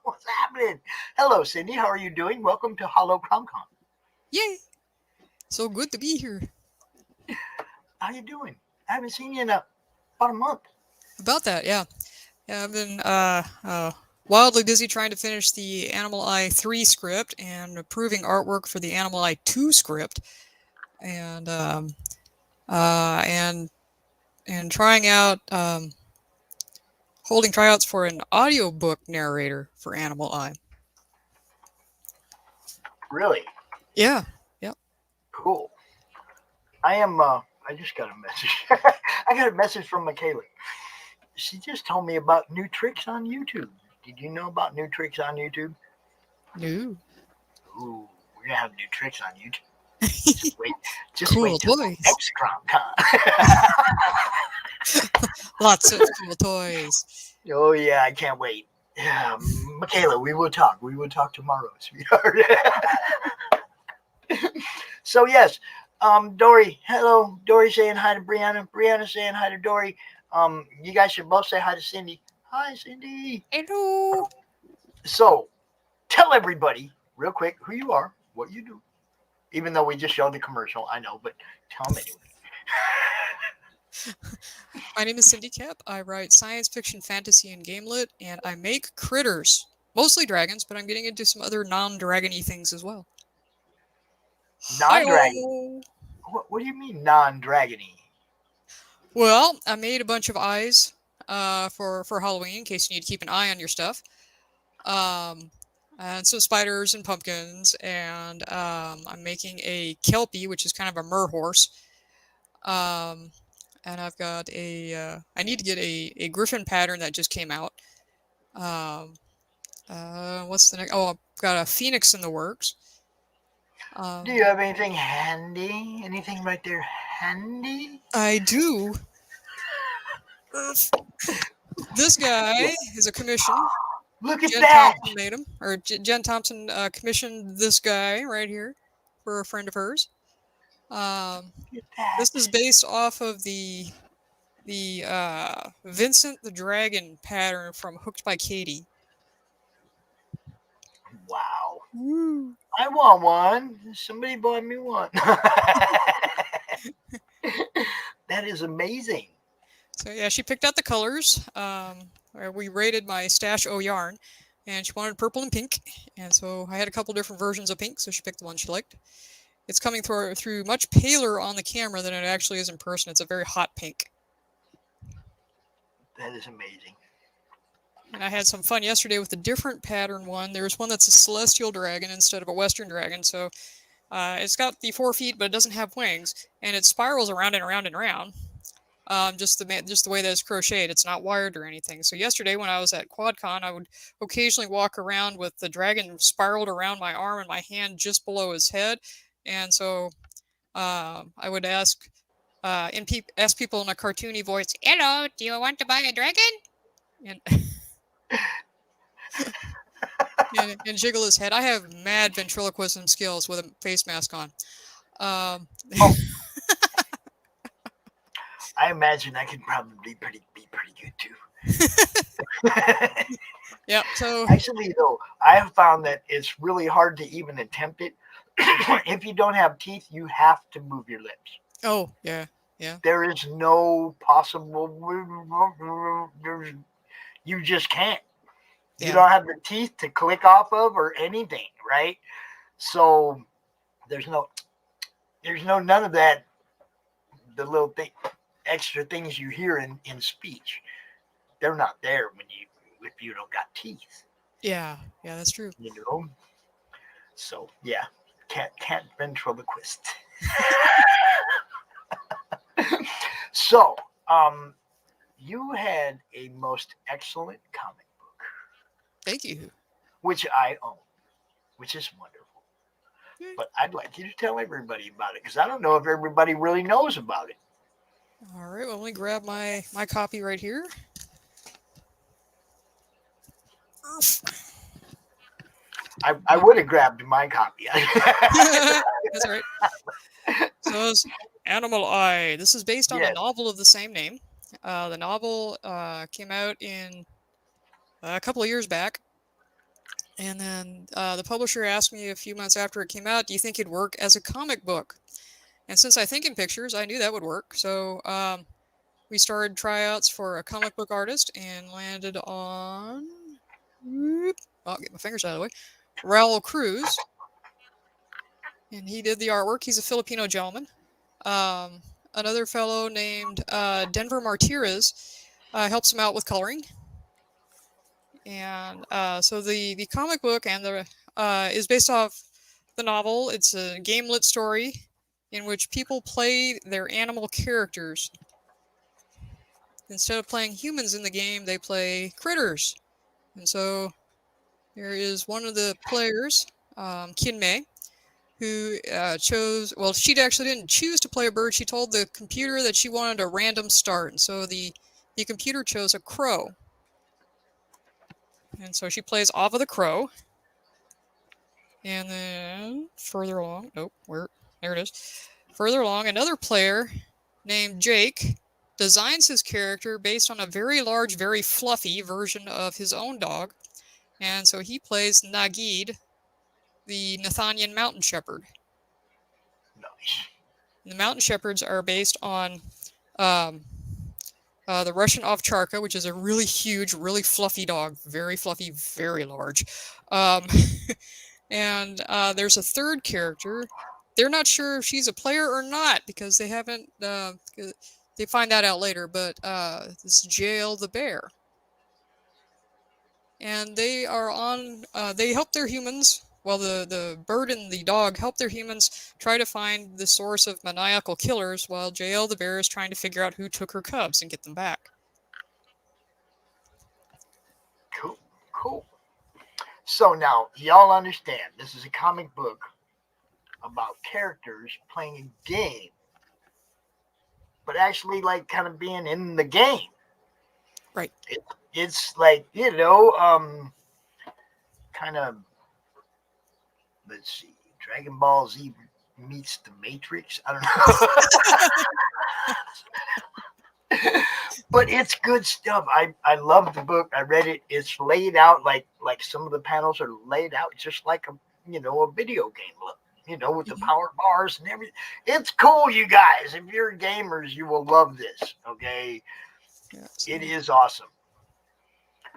Speaker 1: What's happening? Hello, Cindy. How are you doing? Welcome to HallowCRoM Con.
Speaker 14: Yay! So good to be here.
Speaker 1: How you doing? I haven't seen you in about a month.
Speaker 14: About that, yeah. I've been wildly busy trying to finish the Animal Eye 3 script and approving artwork for the Animal Eye 2 script, and trying out holding tryouts for an audiobook narrator for Animal Eye.
Speaker 1: Really?
Speaker 14: Yeah. Yep.
Speaker 1: Cool. I just got a message. I got a message from Michaela. She just told me about new tricks on YouTube. Did you know about new tricks on YouTube?
Speaker 14: No.
Speaker 1: Ooh, we're gonna have new tricks on YouTube. Just
Speaker 14: cool
Speaker 1: wait till
Speaker 14: toys.
Speaker 1: Next CRoM Con.
Speaker 14: Lots of cool toys.
Speaker 1: Oh yeah, I can't wait. Yeah, Michaela, we will talk. We will talk tomorrow, sweetheart. So yes, Dory. Hello, Dory saying hi to Brianna. Brianna saying hi to Dory. You guys should both say hi to Cindy. Hi, Cindy.
Speaker 14: Hello.
Speaker 1: So, tell everybody real quick who you are, what you do. Even though we just showed the commercial, I know, but tell them anyway.
Speaker 14: My name is Cindy Koepp. I write science fiction, fantasy, and game lit, and I make critters. Mostly dragons, but I'm getting into some other non-dragony things as well.
Speaker 1: Non-dragon? What do you mean non-dragony?
Speaker 14: Well, I made a bunch of eyes for Halloween, in case you need to keep an eye on your stuff. And some spiders and pumpkins, and I'm making a kelpie, which is kind of a mer horse. And I've got I need to get a griffin pattern that just came out. What's the next? Oh, I've got a phoenix in the works.
Speaker 1: Do you have anything handy? Anything right there handy?
Speaker 14: I do. This guy is a commission.
Speaker 1: Look at
Speaker 14: Jen
Speaker 1: that!
Speaker 14: Thompson made him, or Jen Thompson commissioned this guy right here for a friend of hers. This is based off of the Vincent the Dragon pattern from Hooked by Katie.
Speaker 1: Wow.
Speaker 14: Woo.
Speaker 1: I want one. Somebody bought me one. That is amazing.
Speaker 14: So yeah, she picked out the colors. We rated my stash O yarn, and she wanted purple and pink, and so I had a couple different versions of pink, so she picked the one she liked. It's coming through much paler on the camera than it actually is in person. It's a very hot pink.
Speaker 1: That is amazing.
Speaker 14: And I had some fun yesterday with a different pattern one. There's one that's a celestial dragon instead of a western dragon, so it's got the 4 feet, but it doesn't have wings, and it spirals around and around and around. Just the way that it's crocheted. It's not wired or anything. So yesterday when I was at QuadCon, I would occasionally walk around with the dragon spiraled around my arm and my hand just below his head. And so I would ask people in a cartoony voice, "Hello, do you want to buy a dragon?" And, and jiggle his head. I have mad ventriloquism skills with a face mask on.
Speaker 1: I imagine I could probably be pretty good too.
Speaker 14: Yeah. So
Speaker 1: actually, though, I have found that it's really hard to even attempt it. If you don't have teeth, you have to move your lips.
Speaker 14: Oh yeah, yeah.
Speaker 1: There is no possible. You just can't.
Speaker 14: Yeah.
Speaker 1: You don't have the teeth to click off of or anything, right? So There's no none of that. The little extra things you hear in speech, they're not there if you don't got teeth.
Speaker 14: Yeah, that's true.
Speaker 1: You know. So yeah, cat ventriloquist. So, you had a most excellent comic book.
Speaker 14: Thank you.
Speaker 1: Which I own, which is wonderful. But I'd like you to tell everybody about it, because I don't know if everybody really knows about it.
Speaker 14: All right, well, let me grab my copy right here.
Speaker 1: I would have grabbed my copy.
Speaker 14: That's right. So it's Animal Eye. This is based on a novel of the same name. The novel came out in a couple of years back. And then the publisher asked me a few months after it came out, do you think it'd work as a comic book? And since I think in pictures, I knew that would work. So we started tryouts for a comic book artist and landed on... I'll get my fingers out of the way. Raul Cruz. And he did the artwork. He's a Filipino gentleman. Another fellow named Denver Martirez helps him out with coloring. And so the comic book and the is based off the novel. It's a game-lit story in which people play their animal characters. Instead of playing humans in the game, they play critters. And so there is one of the players, Kinmei, who chose, well, she actually didn't choose to play a bird. She told the computer that she wanted a random start. And so the computer chose a crow. And so she plays Ava the crow. And then further along, there it is. Further along, another player named Jake designs his character based on a very large, very fluffy version of his own dog. And so he plays Nagid, the Nathanian mountain shepherd.
Speaker 1: Nice.
Speaker 14: The mountain shepherds are based on the Russian ovcharka, which is a really huge, really fluffy dog. Very fluffy, very large. And there's a third character. They're not sure if she's a player or not because they haven't... they find that out later, but this is Jael the bear. And they are on... they help their humans... Well, the bird and the dog help their humans try to find the source of maniacal killers, while Jael the bear is trying to figure out who took her cubs and get them back.
Speaker 1: Cool. So now, y'all understand, this is a comic book about characters playing a game, but actually like kind of being in the game.
Speaker 14: Right.
Speaker 1: It's like, kind of, let's see, Dragon Ball Z meets the Matrix. I don't know. But it's good stuff. I love the book. I read it. It's laid out like some of the panels are laid out just like a video game look, with the power bars and everything. It's cool, you guys. If you're gamers, you will love this. Okay. Yes. It is awesome.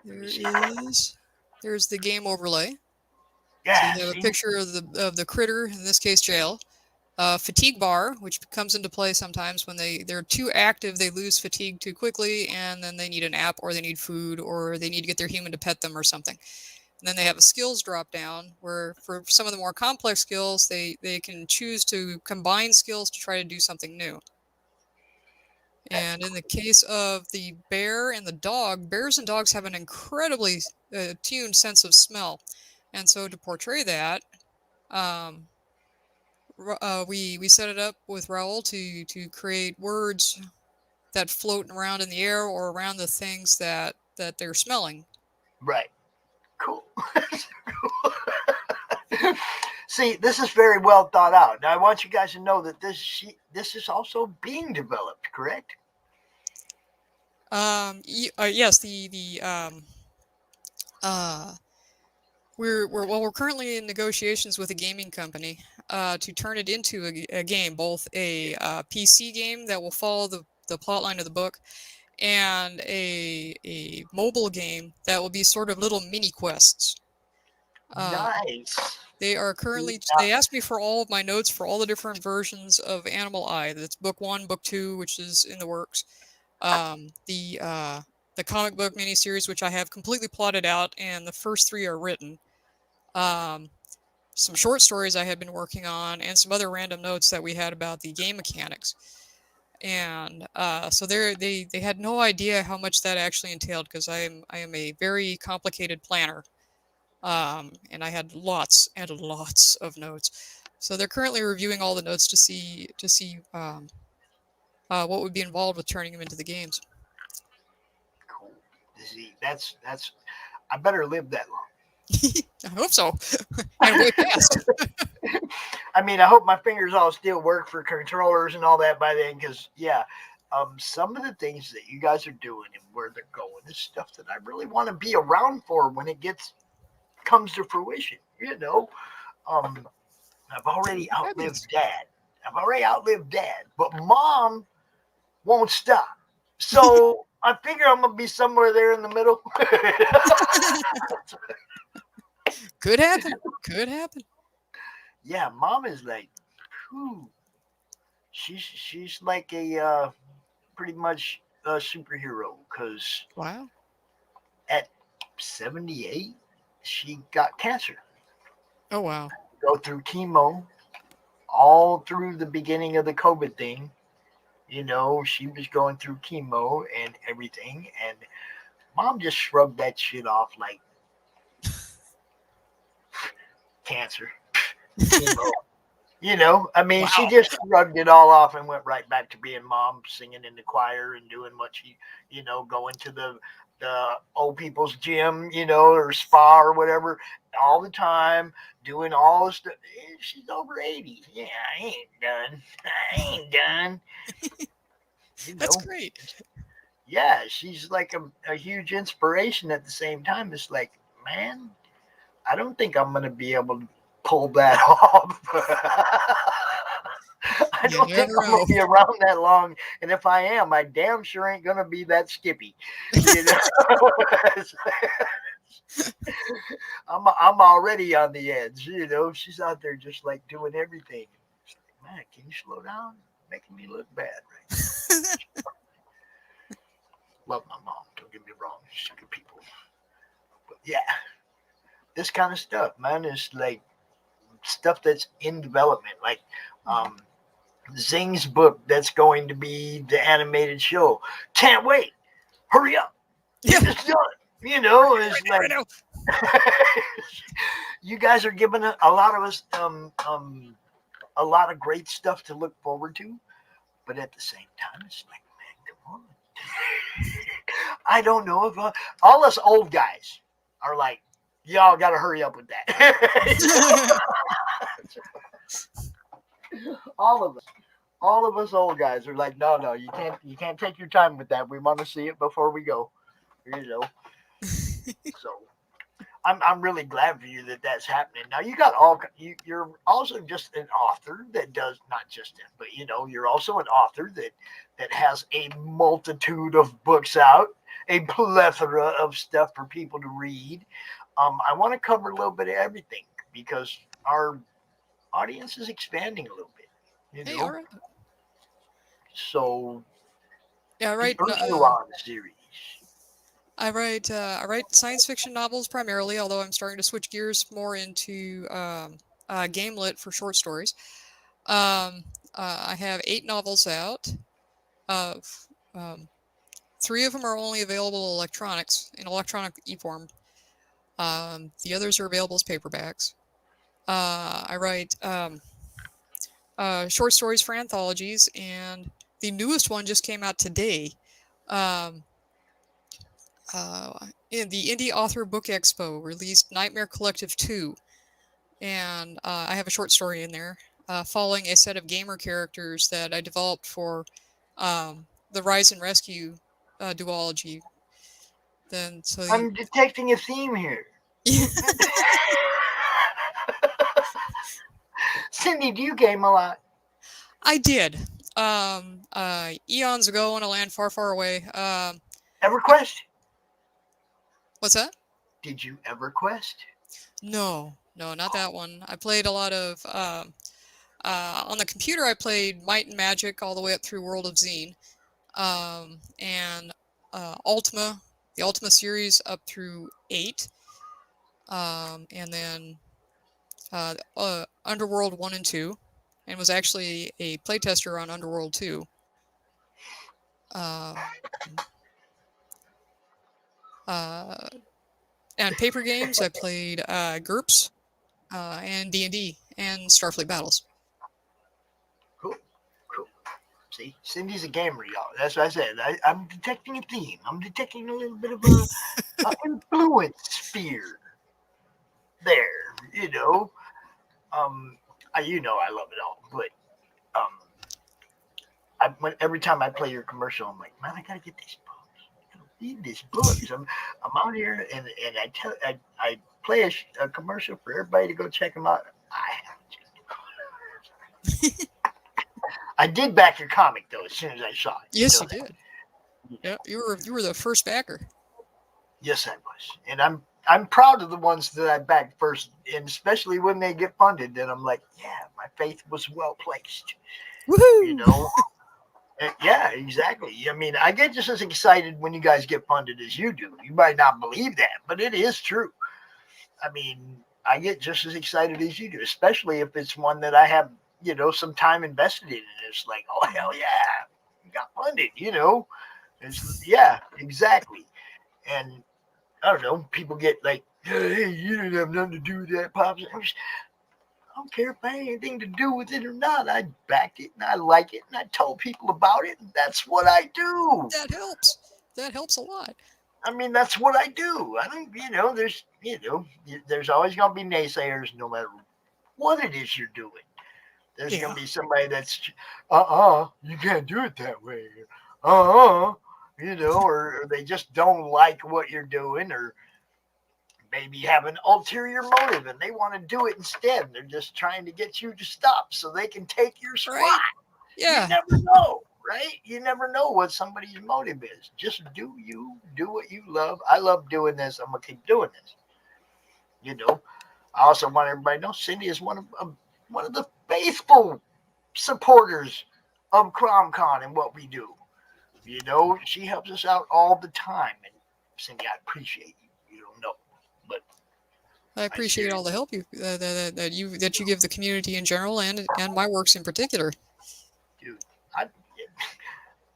Speaker 14: There's the game overlay.
Speaker 1: Yeah.
Speaker 14: So you have a picture of the critter, in this case, Jael. Fatigue bar, which comes into play sometimes when they're too active, they lose fatigue too quickly, and then they need an app, or they need food, or they need to get their human to pet them or something. And then they have a skills drop down where for some of the more complex skills, they can choose to combine skills to try to do something new. And in the case of the bear and the dog, bears and dogs have an incredibly tuned sense of smell. And so to portray that, we set it up with Raul to create words that float around in the air or around the things that they're smelling.
Speaker 1: Right. Cool. See, this is very well thought out. Now, I want you guys to know that this is also being developed, correct?
Speaker 14: Yes. We're currently in negotiations with a gaming company to turn it into a game, both a PC game that will follow the plot line of the book, and a mobile game that will be sort of little mini quests.
Speaker 1: Nice.
Speaker 14: They are currently. They asked me for all of my notes for all the different versions of Animal Eye. That's book 1, book 2, which is in the works. The comic book miniseries, which I have completely plotted out, and the first 3 are written. Some short stories I had been working on, and some other random notes that we had about the game mechanics. And so they had no idea how much that actually entailed, because I am a very complicated planner, and I had lots and lots of notes. So they're currently reviewing all the notes to see what would be involved with turning them into the games.
Speaker 1: Cool. See, that's. I better live that long.
Speaker 14: I hope so. And way past.
Speaker 1: I mean, I hope my fingers all still work for controllers and all that by then, because some of the things that you guys are doing and where they're going is stuff that I really want to be around for when it comes to fruition. You know, I've already outlived Dad, but Mom won't stop. So I figure I'm gonna be somewhere there in the middle.
Speaker 14: Could happen. Could happen.
Speaker 1: Yeah, Mom is like, whew. She's like a pretty much a superhero, because
Speaker 14: wow,
Speaker 1: at 78 she got cancer.
Speaker 14: Oh wow.
Speaker 1: Go through chemo all through the beginning of the COVID thing. You know, she was going through chemo and everything, and Mom just shrugged that shit off like cancer. Chemo. You know, I mean, she just shrugged it all off and went right back to being Mom, singing in the choir and doing what she, going to the old people's gym, or spa or whatever, all the time, doing all this stuff. She's over 80. Yeah, I ain't done.
Speaker 14: That's great.
Speaker 1: Yeah, she's like a huge inspiration at the same time. It's like, man, I don't think I'm going to be able to pull that off. I don't think I'm going to be around that long. And if I am, I damn sure ain't going to be that skippy. I'm already on the edge. She's out there just like doing everything. Like, man, can you slow down? Making me look bad right now. Love my mom. Don't get me wrong. She's good people. But yeah, this kind of stuff, man, is like stuff that's in development. Like Zing's book that's going to be the animated show. Can't wait. Hurry up. Get this done. It's like you guys are giving a lot of us a lot of great stuff to look forward to, but at the same time, it's like, man, come on. I don't know if all us old guys are like, y'all got to hurry up with that. all of us old guys are like, no, you can't take your time with that. We want to see it before we go. So I'm really glad for you that that's happening. Now you're also just an author that does not just that, but you're also an author that has a multitude of books out, a plethora of stuff for people to read. I want to cover a little bit of everything because our audience is expanding a little bit.
Speaker 14: Hey, all right.
Speaker 1: So
Speaker 14: yeah, right.
Speaker 1: The series.
Speaker 14: I write science fiction novels primarily, although I'm starting to switch gears more into game lit for short stories. I have 8 novels out. 3 of them are only available in electronic e-form. The others are available as paperbacks. I write short stories for anthologies, and the newest one just came out today. In the Indie Author Book Expo released Nightmare Collective 2, and I have a short story in there following a set of gamer characters that I developed for the Rise and Rescue duology.
Speaker 1: I'm detecting a theme here. Cindy, do you game a lot?
Speaker 14: I did. Eons ago in a land far, far away.
Speaker 1: Ever quest?
Speaker 14: What's that?
Speaker 1: Did you ever quest?
Speaker 14: No. No, not that one. I played a lot of on the computer. I played Might and Magic all the way up through World of Zine, and Ultima, the Ultima series up through 8, and then Underworld 1 and 2, and was actually a playtester on Underworld 2. And paper games, I played GURPS, and D&D, and Starfleet Battles.
Speaker 1: Cool. See, Cindy's a gamer, y'all. That's what I said. I'm detecting a theme. I'm detecting a little bit of a influence sphere there. You know, I love it all, but every time I play your commercial, I'm like, man, I gotta get these books. I gotta read these books. I'm out here and I play a commercial for everybody to go check them out. I haven't. I did back your comic though as soon as I saw it.
Speaker 14: Yes, you did. Yeah, you were the first backer.
Speaker 1: Yes, I was, and I'm proud of the ones that I backed first, and especially when they get funded. Then I'm like, yeah, my faith was well placed.
Speaker 14: Woohoo!
Speaker 1: You know. Yeah, exactly. I mean, I get just as excited when you guys get funded as you do. You might not believe that, but it is true. I mean, I get just as excited as you do, especially if it's one that I have, some time invested in. And it's like, oh, hell yeah, you got funded, yeah, exactly. And I don't know, people get like, hey, you didn't have nothing to do with that, Pops. I don't care if I had anything to do with it or not. I backed it and I like it and I told people about it. And that's what I do.
Speaker 14: That helps. That helps a lot.
Speaker 1: I mean, that's what I do. I don't, there's always going to be naysayers no matter what it is you're doing. There's going to be somebody that's, you can't do it that way. Or they just don't like what you're doing, or maybe have an ulterior motive and they want to do it instead. They're just trying to get you to stop so they can take your spot.
Speaker 14: Right. Yeah.
Speaker 1: You never know, right? You never know what somebody's motive is. Just do what you love. I love doing this. I'm going to keep doing this. I also want everybody to know Cindy is one of the faithful supporters of CRoM Con and what we do. She helps us out all the time. And Cindy, I appreciate you. You don't know. But
Speaker 14: I appreciate all the help that you give the community in general and my works in particular.
Speaker 1: Dude,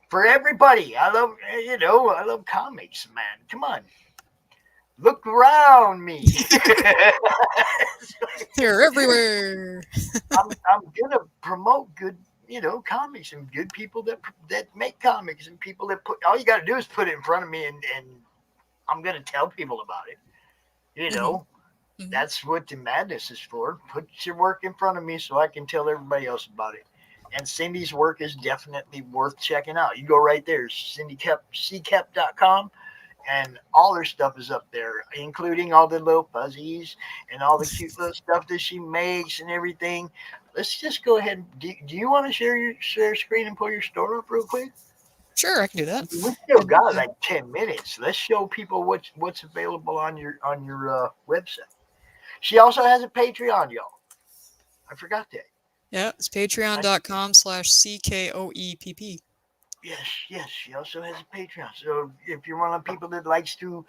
Speaker 1: for everybody, I love comics, man. Come on, look around me.
Speaker 14: They're everywhere.
Speaker 1: I'm gonna promote good, comics and good people that make comics and people that put. All you got to do is put it in front of me, and I'm gonna tell people about it. Mm-hmm. That's what the madness is for. Put your work in front of me so I can tell everybody else about it. And Cindy's work is definitely worth checking out. You go right there, Cindy Koepp, CKepp.com, and all her stuff is up there, including all the little fuzzies and all the cute little stuff that she makes and everything. Let's just go ahead. Do you want to share your screen and pull your store up real quick?
Speaker 14: Sure, I can do that.
Speaker 1: We still got like 10 minutes. Let's show people what's available on your website. She also has a Patreon, y'all. I forgot that.
Speaker 14: Yeah, it's patreon.com/CKOEPP.
Speaker 1: Yes. She also has a Patreon. So if you're one of the people that likes to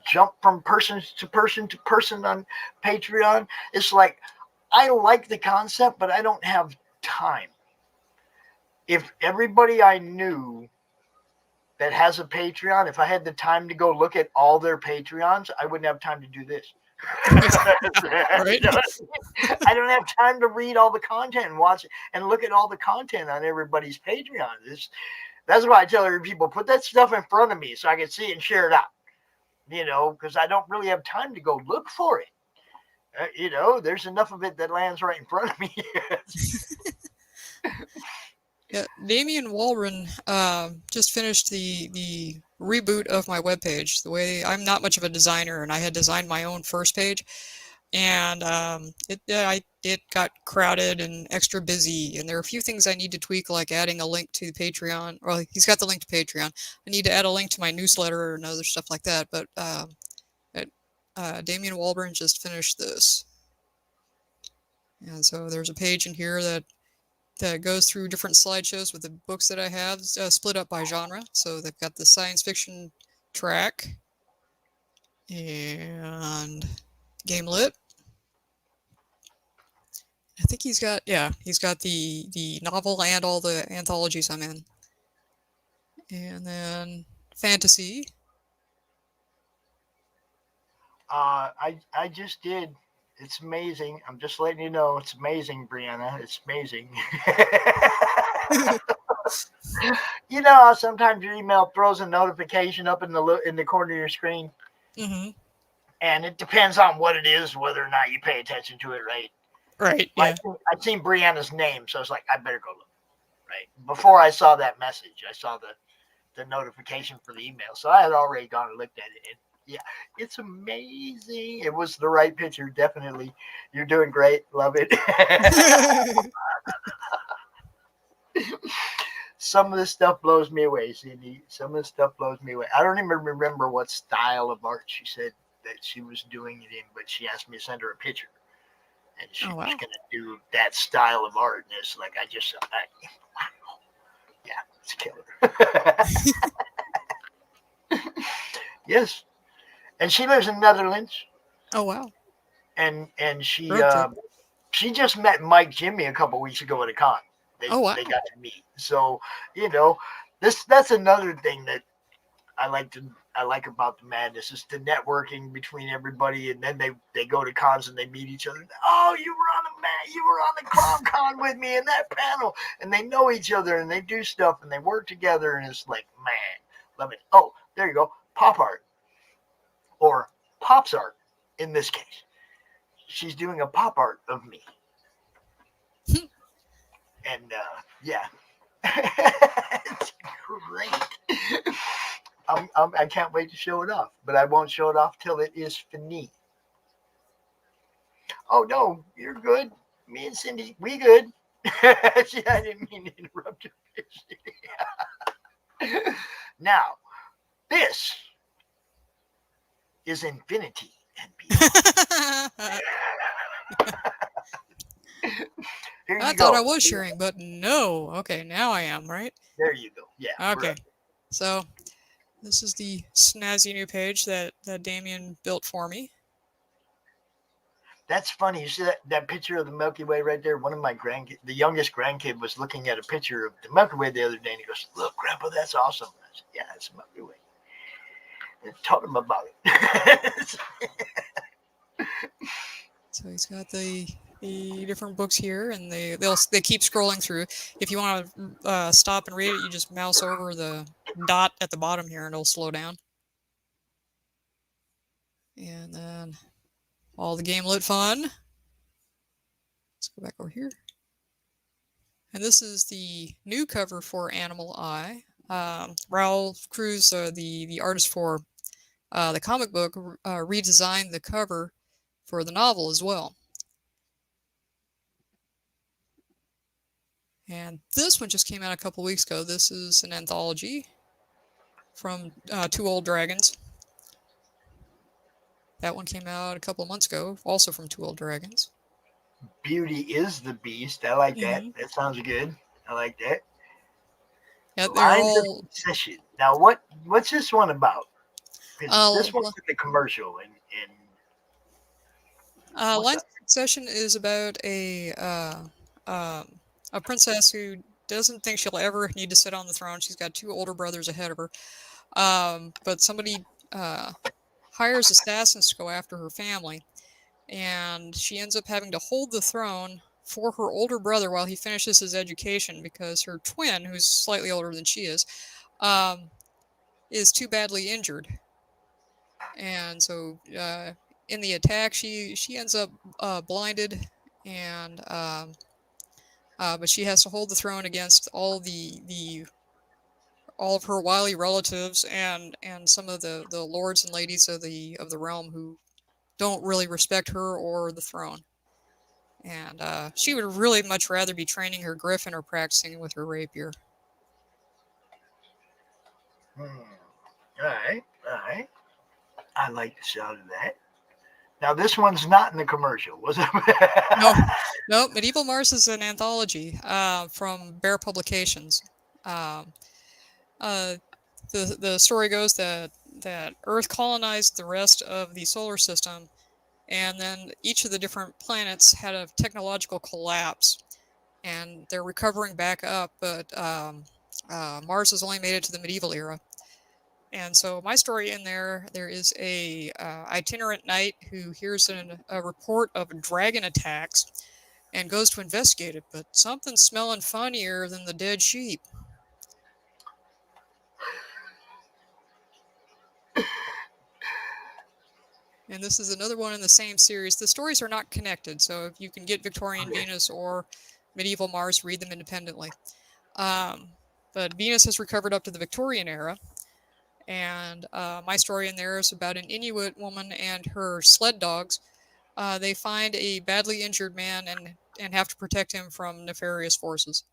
Speaker 1: jump from person to person on Patreon, it's like, I like the concept, but I don't have time. If everybody I knew that has a Patreon, if I had the time to go look at all their Patreons, I wouldn't have time to do this. Right? I don't have time to read all the content and watch and look at all the content on everybody's Patreon. That's why I tell every people, put that stuff in front of me so I can see it and share it out. Because I don't really have time to go look for it. There's enough of it that lands right in front of me.
Speaker 14: Yeah, Damian Walren just finished the reboot of my webpage. The way I'm not much of a designer, and I had designed my own first page, and it got crowded and extra busy. And there are a few things I need to tweak, like adding a link to Patreon. Well, he's got the link to Patreon. I need to add a link to my newsletter and other stuff like that. But Damien Walburn just finished this. And so there's a page in here that goes through different slideshows with the books that I have, split up by genre. So they've got the science fiction track and game lit. I think he's got the novel and all the anthologies I'm in. And then fantasy.
Speaker 1: I just did. It's amazing. I'm just letting you know. It's amazing, Brianna. It's amazing. You know how sometimes your email throws a notification up in the corner of your screen, and it depends on what it is, whether or not you pay attention to it, right?
Speaker 14: Right. Yeah.
Speaker 1: I'd seen Brianna's name, so I was like, I better go look. Right. Before I saw that message, I saw the notification for the email, so I had already gone and looked at it. And yeah, it's amazing. It was the right picture, definitely. You're doing great. Love it. Some of this stuff blows me away, Cindy. Some of this stuff blows me away. I don't even remember what style of art she said that she was doing it in, but she asked me to send her a picture. And she was going to do that style of art. And it's like, wow. Yeah, it's killer. Yes. And she lives in Netherlands.
Speaker 14: Oh, wow.
Speaker 1: And she just met Mike Jimmy a couple weeks ago at a con. They got to meet. So, you know, that's another thing that I like about the madness is the networking between everybody, and then they go to cons and they meet each other. Oh, you were on the CRoM Con with me in that panel, and they know each other and they do stuff and they work together, and it's like, man, love it. Oh, there you go, pop art or Pops art in this case. She's doing a pop art of me, and yeah, it's great. I can't wait to show it off, but I won't show it off till it is finished. Oh, no, you're good. Me and Cindy, we good. I didn't mean to interrupt you. Now, this is infinity and beyond.
Speaker 14: I thought I was sharing, but no. Okay, now I am, right?
Speaker 1: There you go. Yeah.
Speaker 14: Okay. So this is the snazzy new page that Damien built for me.
Speaker 1: That's funny. You see that picture of the Milky Way right there? One of my the youngest grandkid was looking at a picture of the Milky Way the other day, and he goes, "Look, Grandpa, that's awesome." I said, "Yeah, it's the Milky Way." And told him about it.
Speaker 14: So he's got the different books here, and they keep scrolling through. If you want to stop and read it, you just mouse over the dot at the bottom here, and it'll slow down. And then all the game lit fun. Let's go back over here. And this is the new cover for Animal Eye. Raul Cruz, the artist for the comic book, redesigned the cover for the novel as well. And this one just came out a couple weeks ago. This is an anthology from Two Old Dragons. That one came out a couple of months ago, also from Two Old Dragons.
Speaker 1: Beauty is the Beast. I like that. That sounds good. I like that.
Speaker 14: Yeah,
Speaker 1: Lines of Succession. Now, what's this one about? This one's in the commercial.
Speaker 14: Lines of Succession is about a princess who doesn't think she'll ever need to sit on the throne. She's got two older brothers ahead of her. But somebody hires assassins to go after her family. And she ends up having to hold the throne for her older brother while he finishes his education, because her twin, who's slightly older than she is too badly injured. And so in the attack, she ends up blinded, and but she has to hold the throne against all of her wily relatives and some of the lords and ladies of the realm who don't really respect her or the throne. And she would really much rather be training her griffin or practicing with her rapier.
Speaker 1: All right. I like the sound of that. Now this one's not in the commercial, was it?
Speaker 14: No. Medieval Mars is an anthology from Bear Publications. The story goes that Earth colonized the rest of the solar system, and then each of the different planets had a technological collapse, and they're recovering back up, but Mars has only made it to the medieval era. And so my story in there is a itinerant knight who hears a report of dragon attacks and goes to investigate it, but something's smelling funnier than the dead sheep. And this is another one in the same series. The stories are not connected, so if you can get Victorian Venus or Medieval Mars, read them independently. But Venus has recovered up to the Victorian era, and my story in there is about an Inuit woman and her sled dogs. They find a badly injured man and have to protect him from nefarious forces.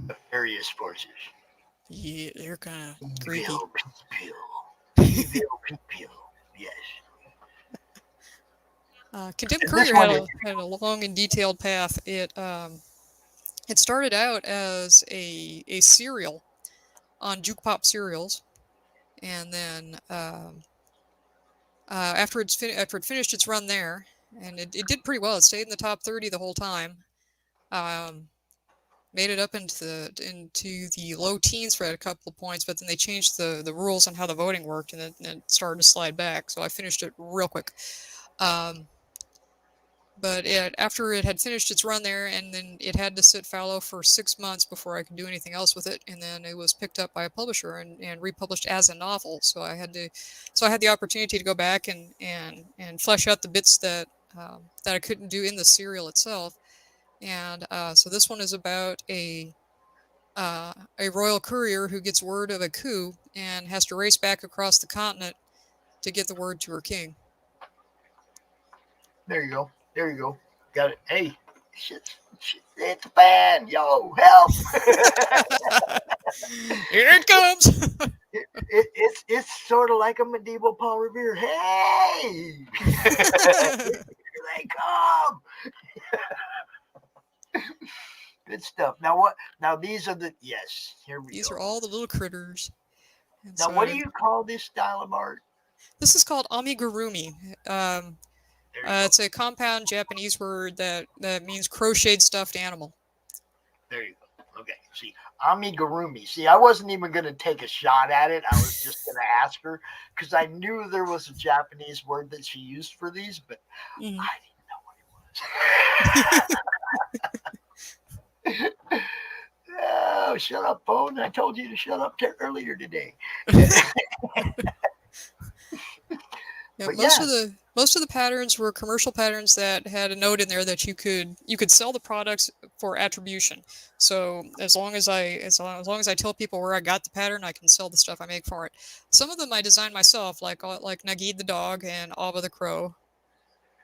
Speaker 1: Nefarious forces.
Speaker 14: Yeah, they're kind of creepy.
Speaker 1: Evil. Yes.
Speaker 14: Condemned Courier had a long and detailed path. It started out as a serial on Juke Pop Serials, and then after it finished its run there, and it did pretty well. It stayed in the top 30 the whole time. Made it up into the low teens for a couple of points, but then they changed the rules on how the voting worked, and it started to slide back. So I finished it real quick. But after it had finished its run there, and then it had to sit fallow for 6 months before I could do anything else with it, and then it was picked up by a publisher and republished as a novel. So I had the opportunity to go back and flesh out the bits that I couldn't do in the serial itself. And so this one is about a royal courier who gets word of a coup and has to race back across the continent to get the word to her king.
Speaker 1: There you go. Got it. Hey, shit, it's bad. Yo, help.
Speaker 14: Here it comes.
Speaker 1: It's sort of like a medieval Paul Revere. Hey, here they come. Good stuff. Now what? Now these are the Here we go.
Speaker 14: These are all the little critters.
Speaker 1: And now, what do you call this style of art?
Speaker 14: This is called amigurumi. It's a compound Japanese word that means crocheted stuffed animal.
Speaker 1: There you go. Okay. See, amigurumi. See, I wasn't even going to take a shot at it. I was just going to ask her because I knew there was a Japanese word that she used for these, but I didn't know what it was. Oh, shut up, phone. I told you to shut up earlier today.
Speaker 14: Yeah, most of the patterns were commercial patterns that had a note in there that you could sell the products for attribution. So as long as I tell people where I got the pattern, I can sell the stuff I make for it. Some of them I designed myself, like Nagid the dog and Ava the crow.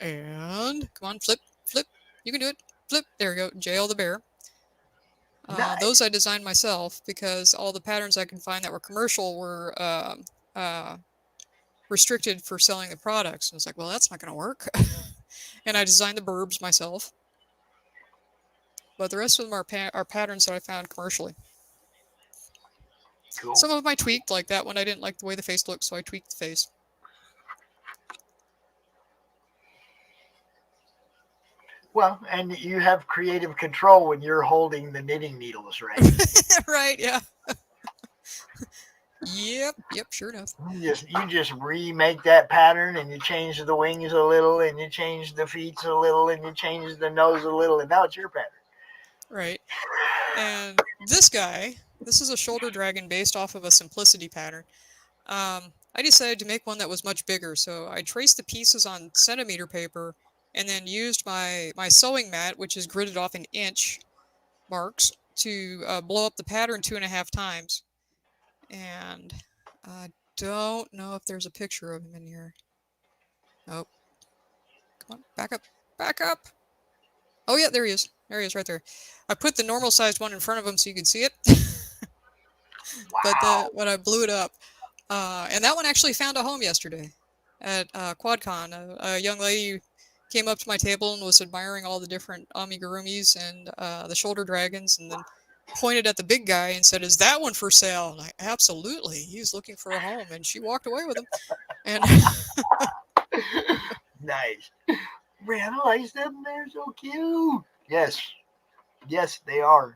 Speaker 14: And come on, flip, you can do it. Flip, there we go. Jail the bear.
Speaker 1: Nice.
Speaker 14: Those I designed myself because all the patterns I could find that were commercial were restricted for selling the products. I was like, well, that's not going to work. And I designed the burbs myself. But the rest of them are patterns that I found commercially.
Speaker 1: Cool.
Speaker 14: Some of them I tweaked, like that one. I didn't like the way the face looked, so I tweaked the face.
Speaker 1: Well, and you have creative control when you're holding the knitting needles, right?
Speaker 14: Right, yeah. Yep, sure enough.
Speaker 1: You just remake that pattern, and you change the wings a little, and you change the feet a little, and you change the nose a little, and now it's your pattern.
Speaker 14: Right. And this is a shoulder dragon based off of a simplicity pattern. I decided to make one that was much bigger, so I traced the pieces on centimeter paper and then used my sewing mat, which is gridded off in inch marks, to blow up the pattern 2.5 times. And I don't know if there's a picture of him in here. Nope. Come on, back up. Oh yeah, there he is. There he is, right there. I put the normal sized one in front of him so you could see it. Wow. But when I blew it up, And that one actually found a home yesterday at QuadCon. A young lady came up to my table and was admiring all the different amigurumis and the shoulder dragons, and then pointed at the big guy and said, "Is that one for sale?" And I, absolutely. He's looking for a home, and she walked away with him. And
Speaker 1: nice. Realize them, they're so cute. Yes, yes, they are.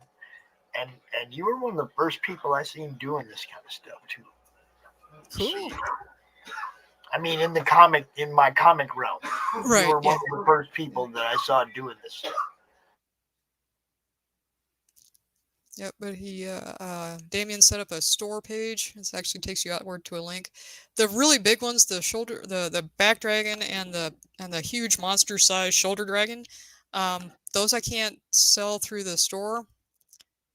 Speaker 1: And you were one of the first people I seen doing this kind of stuff too.
Speaker 14: Cool.
Speaker 1: I mean, in my comic realm,
Speaker 14: right?
Speaker 1: You were one of the first people that I saw doing this stuff.
Speaker 14: Yep, but Damien set up a store page. This actually takes you outward to a link. The really big ones, the back dragon and the huge monster size shoulder dragon, those I can't sell through the store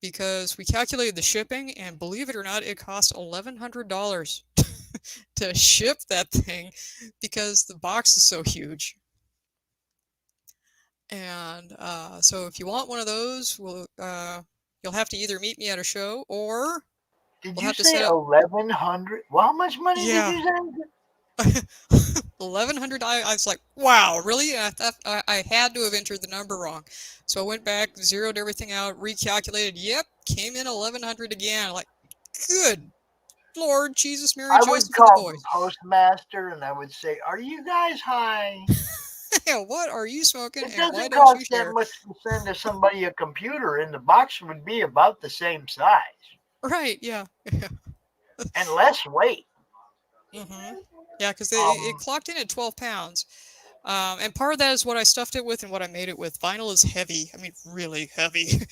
Speaker 14: because we calculated the shipping, and believe it or not, it cost $1,100 to ship that thing because the box is so huge. And so if you want one of those, you'll have to either meet me at a show or
Speaker 1: did
Speaker 14: we'll
Speaker 1: you
Speaker 14: have to
Speaker 1: say
Speaker 14: set up
Speaker 1: 1,100? Well, how much money did you say?
Speaker 14: 1,100. I was like, wow, really? I thought I had to have entered the number wrong. So I went back, zeroed everything out, recalculated. Yep, came in 1,100 again. Like, good Lord Jesus, Mary, Joseph,
Speaker 1: I would
Speaker 14: and the
Speaker 1: call the
Speaker 14: boys.
Speaker 1: postmaster and I would say, "Are you guys high?
Speaker 14: What are you smoking?
Speaker 1: It
Speaker 14: and why
Speaker 1: doesn't
Speaker 14: don't you
Speaker 1: cost
Speaker 14: share?"
Speaker 1: that much to send to somebody a computer, and the box would be about the same size."
Speaker 14: Right, yeah.
Speaker 1: And less weight.
Speaker 14: Mm-hmm. Yeah, because it clocked in at 12 pounds. And part of that is what I stuffed it with and what I made it with. Vinyl is heavy. I mean, really heavy.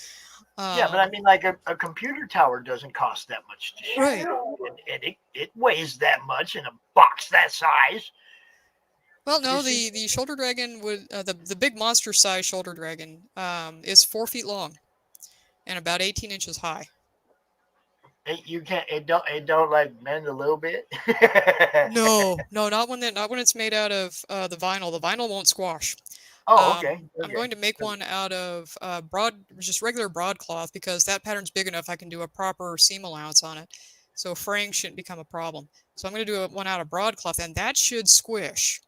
Speaker 1: Yeah, but I mean, like a computer tower doesn't cost that much to ship.
Speaker 14: Right.
Speaker 1: And it weighs that much in a box that size.
Speaker 14: Well, no, the shoulder dragon would the big monster size shoulder dragon is 4 feet long and about 18 inches high.
Speaker 1: It don't like bend a little bit.
Speaker 14: No, not when it's made out of the vinyl. The vinyl won't squash.
Speaker 1: Oh, okay.
Speaker 14: I'm going to make one out of just regular broadcloth because that pattern's big enough. I can do a proper seam allowance on it, so fraying shouldn't become a problem. So I'm going to do one out of broadcloth, and that should squish.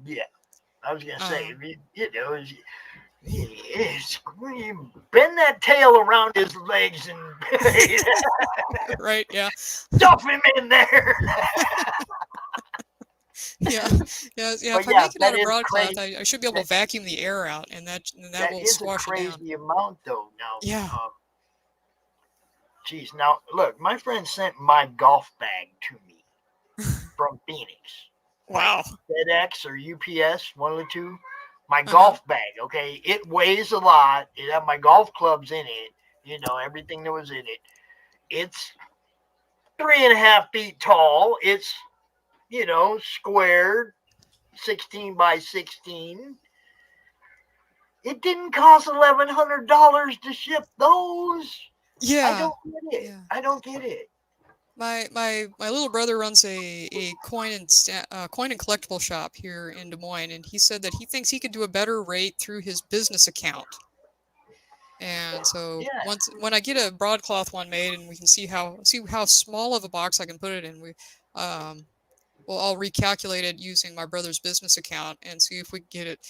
Speaker 1: Yeah, I was gonna say, bend that tail around his legs and
Speaker 14: right, yeah,
Speaker 1: stuff him in there.
Speaker 14: yeah. If I make it out of broadcloth, I should be able to vacuum the air out, and that will squash it down.
Speaker 1: That is a crazy amount, though. Now,
Speaker 14: yeah.
Speaker 1: Geez, now look, my friend sent my golf bag to me from Phoenix.
Speaker 14: Wow.
Speaker 1: FedEx or UPS, one of the two. My golf bag, okay? It weighs a lot. It had my golf clubs in it, everything that was in it. It's 3.5 feet tall. It's, squared, 16 by 16. It didn't cost $1,100 to ship those.
Speaker 14: Yeah.
Speaker 1: I don't get it.
Speaker 14: My little brother runs a coin and collectible shop here in Des Moines, and he said that he thinks he could do a better rate through his business account. And so when I get a broadcloth one made, and we can see how small of a box I can put it in, I'll recalculate it using my brother's business account and see if we can get it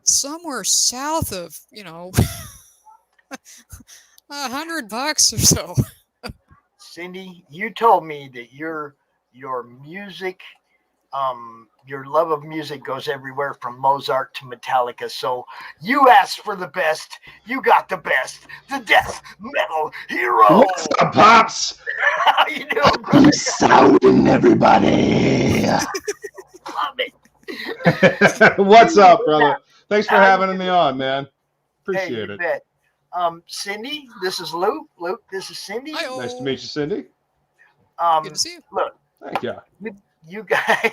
Speaker 14: somewhere south of $100 or so.
Speaker 1: Cindy, you told me that your music, your love of music goes everywhere from Mozart to Metallica. So you asked for the best. You got the best. The death metal hero.
Speaker 15: What's up, Pops?
Speaker 1: How you doing, brother?
Speaker 15: Peace out, everybody.
Speaker 1: Love it.
Speaker 15: What's up, brother? Thanks for having me on, man. Appreciate it.
Speaker 1: Bet. Cindy, this is Luke. Luke, this is Cindy.
Speaker 14: Hi-oh.
Speaker 15: Nice to meet you, Cindy.
Speaker 14: Good to see you.
Speaker 1: Look.
Speaker 15: Thank you.
Speaker 1: You guys.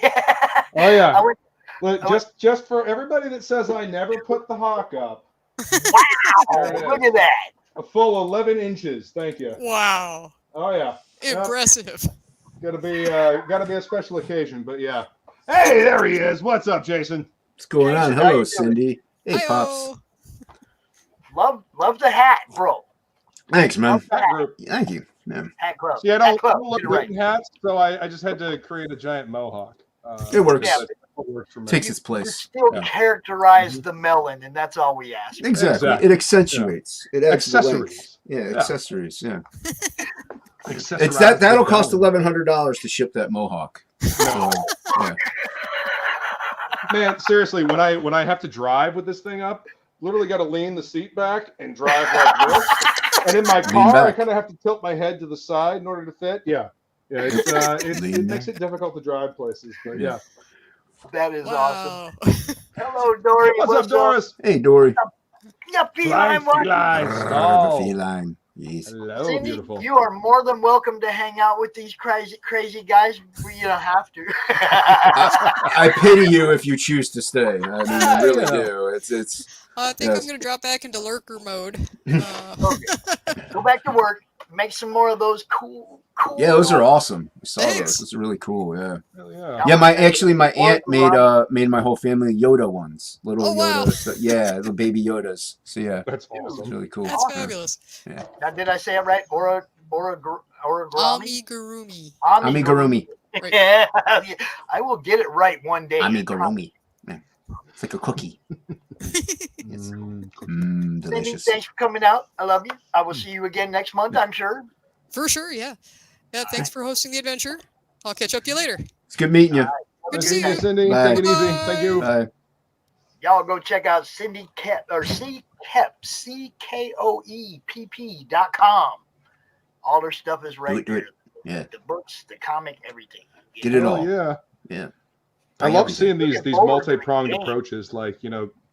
Speaker 15: Oh yeah. Just for everybody that says I never put the hawk up.
Speaker 1: Wow! Look at that.
Speaker 15: A full 11 inches. Thank you.
Speaker 14: Wow.
Speaker 15: Oh yeah.
Speaker 14: Impressive.
Speaker 15: Gotta be a special occasion, but yeah. Hey, there he is. What's up, Jason?
Speaker 16: What's going on? Hello, Cindy. Hey,
Speaker 14: Hi-oh.
Speaker 16: Pops.
Speaker 1: Love the hat, bro.
Speaker 16: Thanks, man.
Speaker 15: Group.
Speaker 16: Thank you. Yeah.
Speaker 1: Hat Club.
Speaker 15: See, I
Speaker 1: Hat
Speaker 15: don't
Speaker 1: Club.
Speaker 15: look
Speaker 1: Get it
Speaker 15: good
Speaker 1: right.
Speaker 15: in hats, so I just had to create a giant mohawk.
Speaker 16: It works.
Speaker 1: Yeah.
Speaker 15: That's what works for me.
Speaker 16: Takes its
Speaker 1: You
Speaker 16: place.
Speaker 1: still
Speaker 16: Yeah.
Speaker 1: characterize the melon, and that's all we ask.
Speaker 16: Exactly. It accentuates. It adds the length. Yeah, accessories. Yeah. It's that'll cost $1,100 to ship that mohawk. So, yeah.
Speaker 15: Man, seriously, when I have to drive with this thing up, literally got to lean the seat back and drive like this. And in my car, I kind of have to tilt my head to the side in order to fit. Yeah, it makes it difficult to drive places. But yeah.
Speaker 1: That is awesome. Hello, Dory.
Speaker 15: What's up, Doris?
Speaker 16: Hey, Dory.
Speaker 1: Yeah, feline.
Speaker 16: Feline. Yes.
Speaker 15: Hello,
Speaker 1: Cindy,
Speaker 15: beautiful.
Speaker 1: you are more than welcome to hang out with these crazy guys. You don't have to.
Speaker 16: I pity you if you choose to stay. I mean, I really do. It's.
Speaker 14: I think I'm going to drop back into lurker mode.
Speaker 1: Okay. Go back to work. Make some more of those cool.
Speaker 16: Yeah, those are awesome. I saw those. Those are really cool. Yeah.
Speaker 15: Yeah.
Speaker 16: Yeah, my aunt made my whole family Yoda ones. Little Yodas. Wow. Yeah, little baby Yodas. So yeah.
Speaker 15: That's awesome.
Speaker 16: It's really cool.
Speaker 14: That's fabulous.
Speaker 16: Yeah.
Speaker 1: Now, did I say it right?
Speaker 14: Amigurumi.
Speaker 16: Amigurumi.
Speaker 1: Right. Yeah. I will get it right one day.
Speaker 16: Amigurumi. Yeah. It's like a cookie.
Speaker 1: Cindy,
Speaker 16: Delicious.
Speaker 1: thanks for coming out. I love you. I will see you again next month, I'm sure.
Speaker 14: For sure, yeah. Yeah, thanks for hosting the adventure. I'll catch up to you later.
Speaker 16: It's good meeting you.
Speaker 14: Good to see you.
Speaker 15: Cindy.
Speaker 16: Bye.
Speaker 15: Take it easy. Thank you.
Speaker 16: Bye.
Speaker 1: Y'all go check out Cindy Koepp or CKoepp, CKoepp.com. All her stuff is right
Speaker 16: Do
Speaker 1: there.
Speaker 16: it. Yeah.
Speaker 1: The books, the comic, everything.
Speaker 16: Get it all.
Speaker 15: Yeah.
Speaker 16: Yeah.
Speaker 15: I love seeing these
Speaker 1: forward
Speaker 15: multi-pronged
Speaker 1: to the game.
Speaker 15: approaches. Like,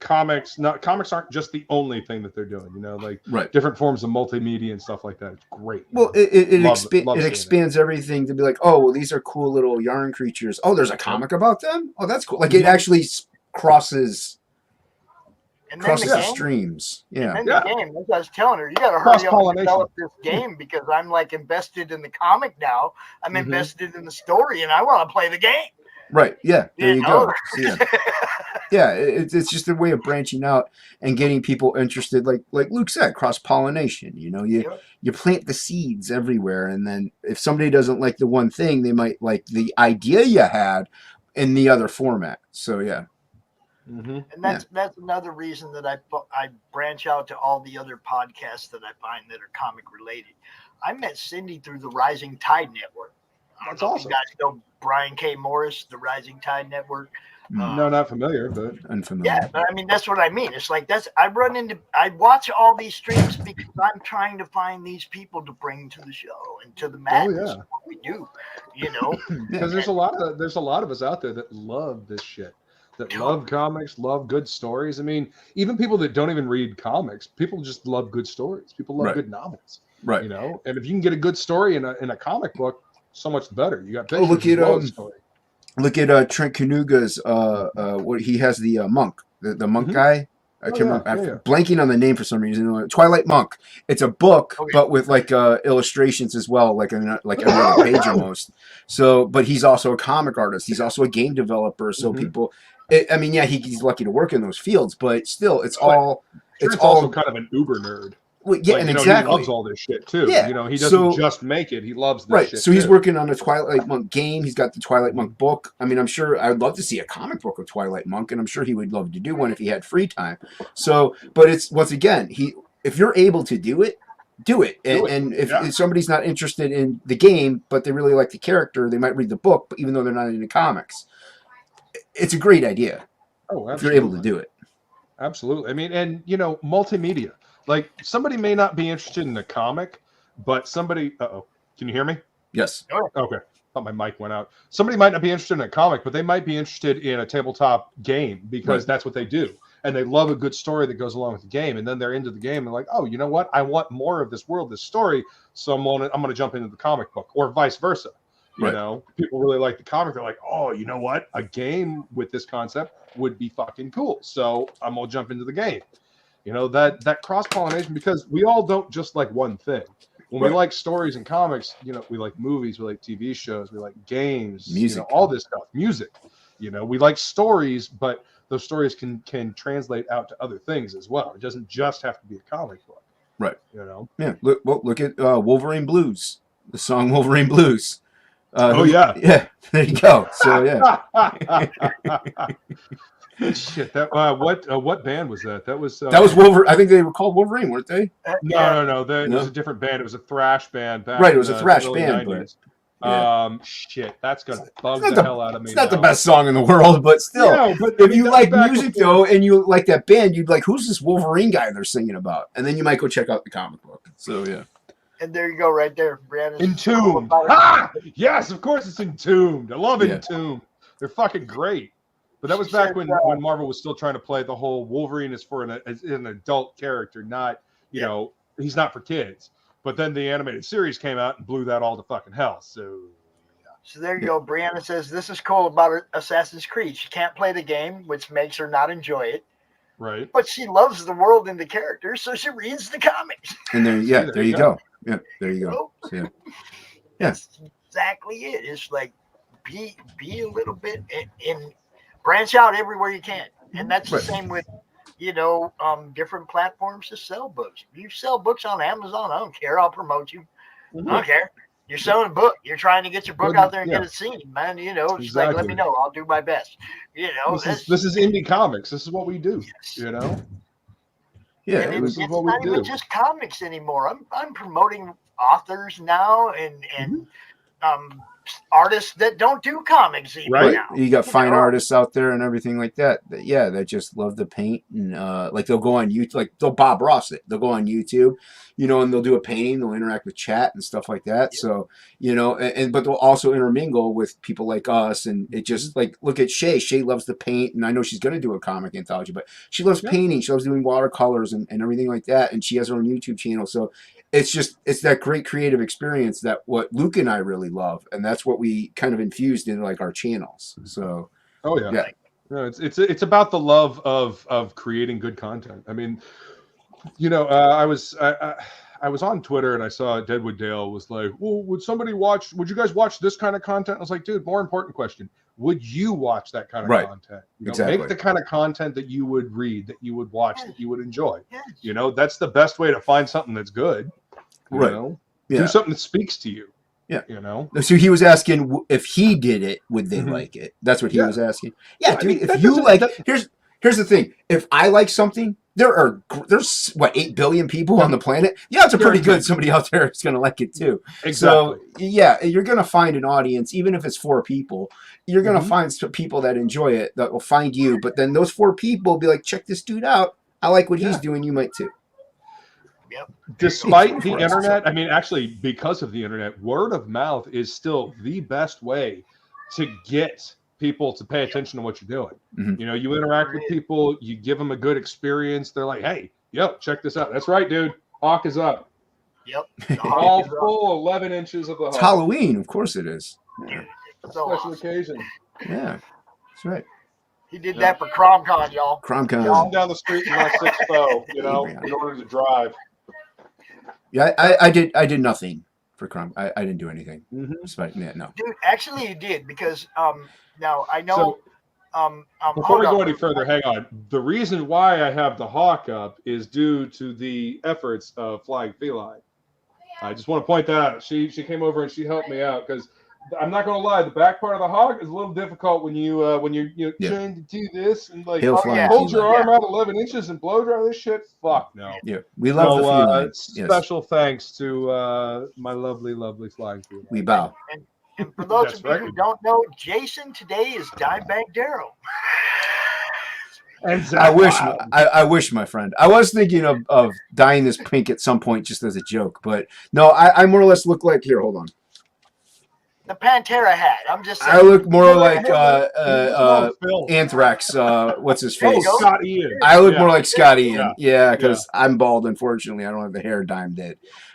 Speaker 15: comics aren't just the only thing that they're doing. Like
Speaker 16: Right.
Speaker 15: different forms of multimedia and stuff like that. It's great.
Speaker 16: Well, it
Speaker 15: Love seeing
Speaker 16: expands everything to be like, oh, well, these are cool little yarn creatures. Oh, there's a comic about them. Oh, that's cool. Like it actually crosses the streams. Yeah.
Speaker 1: And then the game, as I was telling her, you got to hurry up and develop this game because I'm like invested in the comic now. I'm invested in the story, and I want to play the game.
Speaker 16: Right. Yeah. There you go.
Speaker 1: know?
Speaker 16: So, yeah. It's just a way of branching out and getting people interested. Like Luke said, cross pollination. You plant the seeds everywhere, and then if somebody doesn't like the one thing, they might like the idea you had in the other format. So yeah.
Speaker 1: And that's another reason that I branch out to all the other podcasts that I find that are comic related. I met Cindy through the Rising Tide Network.
Speaker 15: That's
Speaker 1: You
Speaker 15: awesome.
Speaker 1: guys know Brian K. Morris, the Rising Tide Network.
Speaker 15: No, not familiar, but
Speaker 16: unfamiliar.
Speaker 1: Yeah, but I mean that's what I mean. It's like I watch all these streams because I'm trying to find these people to bring to the show and to the madness. What we do,
Speaker 15: because there's a lot of us out there that love this shit. That love comics, love good stories. I mean, even people that don't even read comics, people just love good stories. People love good novels.
Speaker 16: Right.
Speaker 15: And if you can get a good story in a comic book, so much better. You got
Speaker 16: look
Speaker 15: pictures.
Speaker 16: at Trent Kanuga's what he has the monk, the monk guy. I can't remember. I'm blanking on the name for some reason. Twilight Monk. It's a book, but with like illustrations as well, like every other page almost. So, but he's also a comic artist. He's also a game developer. So people, he's lucky to work in those fields, but still, it's all.
Speaker 15: It's also kind of an uber nerd.
Speaker 16: Well, yeah, and exactly.
Speaker 15: He loves all this shit too.
Speaker 16: Yeah.
Speaker 15: He doesn't just make it; he loves this shit.
Speaker 16: So he's working on a Twilight Monk game. He's got the Twilight Monk book. I mean, I'm sure I'd love to see a comic book of Twilight Monk, and I'm sure he would love to do one if he had free time. So, but it's once again, if you're able to do it, do it. And if somebody's not interested in the game, but they really like the character, they might read the book, but even though they're not into comics, it's a great idea.
Speaker 15: Oh, absolutely.
Speaker 16: If you're able to do it.
Speaker 15: Absolutely. I mean, and multimedia. Like somebody may not be interested in a comic, but somebody. Can you hear me?
Speaker 16: Yes.
Speaker 15: Okay. Thought my mic went out. Somebody might not be interested in a comic, but they might be interested in a tabletop game because that's what they do, and they love a good story that goes along with the game. And then they're into the game and like, oh, you know what? I want more of this world, this story. So I'm gonna jump into the comic book, or vice versa. People really like the comic. They're like, oh, you know what? A game with this concept would be fucking cool. So I'm gonna jump into the game. That cross-pollination, because we all don't just like one thing. When we like stories and comics, we like movies, we like TV shows, we like games,
Speaker 16: music,
Speaker 15: all this stuff, music. We like stories, but those stories can translate out to other things as well. It doesn't just have to be a comic book.
Speaker 16: Right.
Speaker 15: You know.
Speaker 16: Yeah. Look at Wolverine Blues, the song Wolverine Blues.
Speaker 15: Yeah.
Speaker 16: Yeah. There you go. So yeah.
Speaker 15: Shit. That what band was that? That was
Speaker 16: Wolverine. I think they were called Wolverine, weren't they?
Speaker 15: No. It was a different band. It was a thrash band back.
Speaker 16: Right. It was a thrash
Speaker 15: early
Speaker 16: band,
Speaker 15: 90s.
Speaker 16: but
Speaker 15: Shit. That's gonna bug the hell out of me.
Speaker 16: It's not the best song in the world, but still.
Speaker 15: No, but
Speaker 16: if you like music
Speaker 15: before.
Speaker 16: though, and you like that band, you'd like, who's this Wolverine guy they're singing about? And then you might go check out the comic book. So yeah.
Speaker 1: And there you go, right there, Brandon.
Speaker 15: Entombed. Yes, of course it's Entombed. I love Entombed. They're fucking great. But that was back when Marvel was still trying to play the whole Wolverine is for an adult character, not, you know, he's not for kids. But then the animated series came out and blew that all to fucking hell. So
Speaker 1: there you go. Brianna says, this is cool about Assassin's Creed. She can't play the game, which makes her not enjoy it.
Speaker 15: Right.
Speaker 1: But she loves the world and the characters, so she reads the comics.
Speaker 16: And then, there you go. Yeah, there you go. So, yeah.
Speaker 1: That's exactly it. It's like, be a little bit in branch out everywhere you can. And that's the same with, different platforms to sell books. You sell books on Amazon, I don't care. I'll promote you. I don't care. You're selling a book. You're trying to get your book out there and get it seen, man. Just like, let me know. I'll do my best.
Speaker 15: This is indie comics. This is what we do. You know.
Speaker 16: Yeah,
Speaker 1: and it's not even just comics anymore. I'm promoting authors now and artists that don't do comics even now.
Speaker 16: You got fine artists out there and everything like that. That just love to paint and like they'll go on YouTube, like they'll Bob Ross it. They'll go on YouTube, and they'll do a painting. They'll interact with chat and stuff like that. So but they'll also intermingle with people like us. And it just like look at Shay. Shay loves to paint, and I know she's going to do a comic anthology, but she loves painting. She loves doing watercolors and everything like that. And she has her own YouTube channel. So it's that great creative experience that what Luke and I really love, and that's what we kind of infused in like our channels. So
Speaker 15: No, it's about the love of creating good content. I mean, I was on Twitter and I saw Deadwood Dale was like, well, would you guys watch this kind of content? I was like, dude, more important question. Would you watch that kind of content?
Speaker 16: Exactly.
Speaker 15: Make the kind of content that you would read, that you would watch, that you would enjoy. That's the best way to find something that's good. Do something that speaks to you.
Speaker 16: Yeah. So he was asking if he did it, would they
Speaker 15: Mhm.
Speaker 16: like it? That's what he was asking. Yeah,
Speaker 15: I
Speaker 16: dude,
Speaker 15: mean,
Speaker 16: if
Speaker 15: that
Speaker 16: you
Speaker 15: doesn't-
Speaker 16: like,
Speaker 15: that-
Speaker 16: here's the thing. If I like something, there's what 8 billion people on the planet. Yeah, it's a pretty good. Somebody out there is going to like it too.
Speaker 15: Exactly.
Speaker 16: So yeah, you're going to find an audience, even if it's 4 people. You're going to find some people that enjoy it that will find you. But then those 4 people will be like, check this dude out. I like what he's doing. You might too.
Speaker 15: Despite the internet, I mean, actually, because of the internet, word of mouth is still the best way to get people to pay attention to what you're doing.
Speaker 16: Mm-hmm.
Speaker 15: You interact with people, you give them a good experience. They're like, hey, check this out. That's right, dude. Hawk is up.
Speaker 1: Yep.
Speaker 15: All full 11 inches of the
Speaker 16: It's
Speaker 15: hawk.
Speaker 16: Halloween, of course it is. Yeah,
Speaker 15: Special occasion.
Speaker 16: yeah, that's right.
Speaker 1: He did that for CRoM Con, y'all.
Speaker 16: CRoM Con.
Speaker 15: Walking down the street in my 6'0", in order to drive.
Speaker 16: Yeah, I did nothing for CRoM. I didn't do anything. Despite no.
Speaker 1: Dude, actually you did because now I know
Speaker 15: Before we go any further, hang on. The reason why I have the hawk up is due to the efforts of Flying Feline. I just want to point that out. She came over and she helped me out because I'm not going to lie, the back part of the hawk is a little difficult when you're trying to do this and like hold your arm out 11 inches and blow dry this shit. Fuck no.
Speaker 16: Yeah, we love the feline.
Speaker 15: Special thanks to my lovely Flying Feline.
Speaker 16: We bow.
Speaker 1: And for those of you who don't know, Jason today is Dimebag Darrow.
Speaker 16: I wish, my friend. I was thinking of dyeing this pink at some point just as a joke, but no, I more or less look like here. Hold on.
Speaker 1: The Pantera hat. I'm just saying.
Speaker 16: I look more like Anthrax. What's his face?
Speaker 15: Scott Ian.
Speaker 16: I look more like Scott Ian. Yeah, because I'm bald. Unfortunately, I don't have the hair dyed in.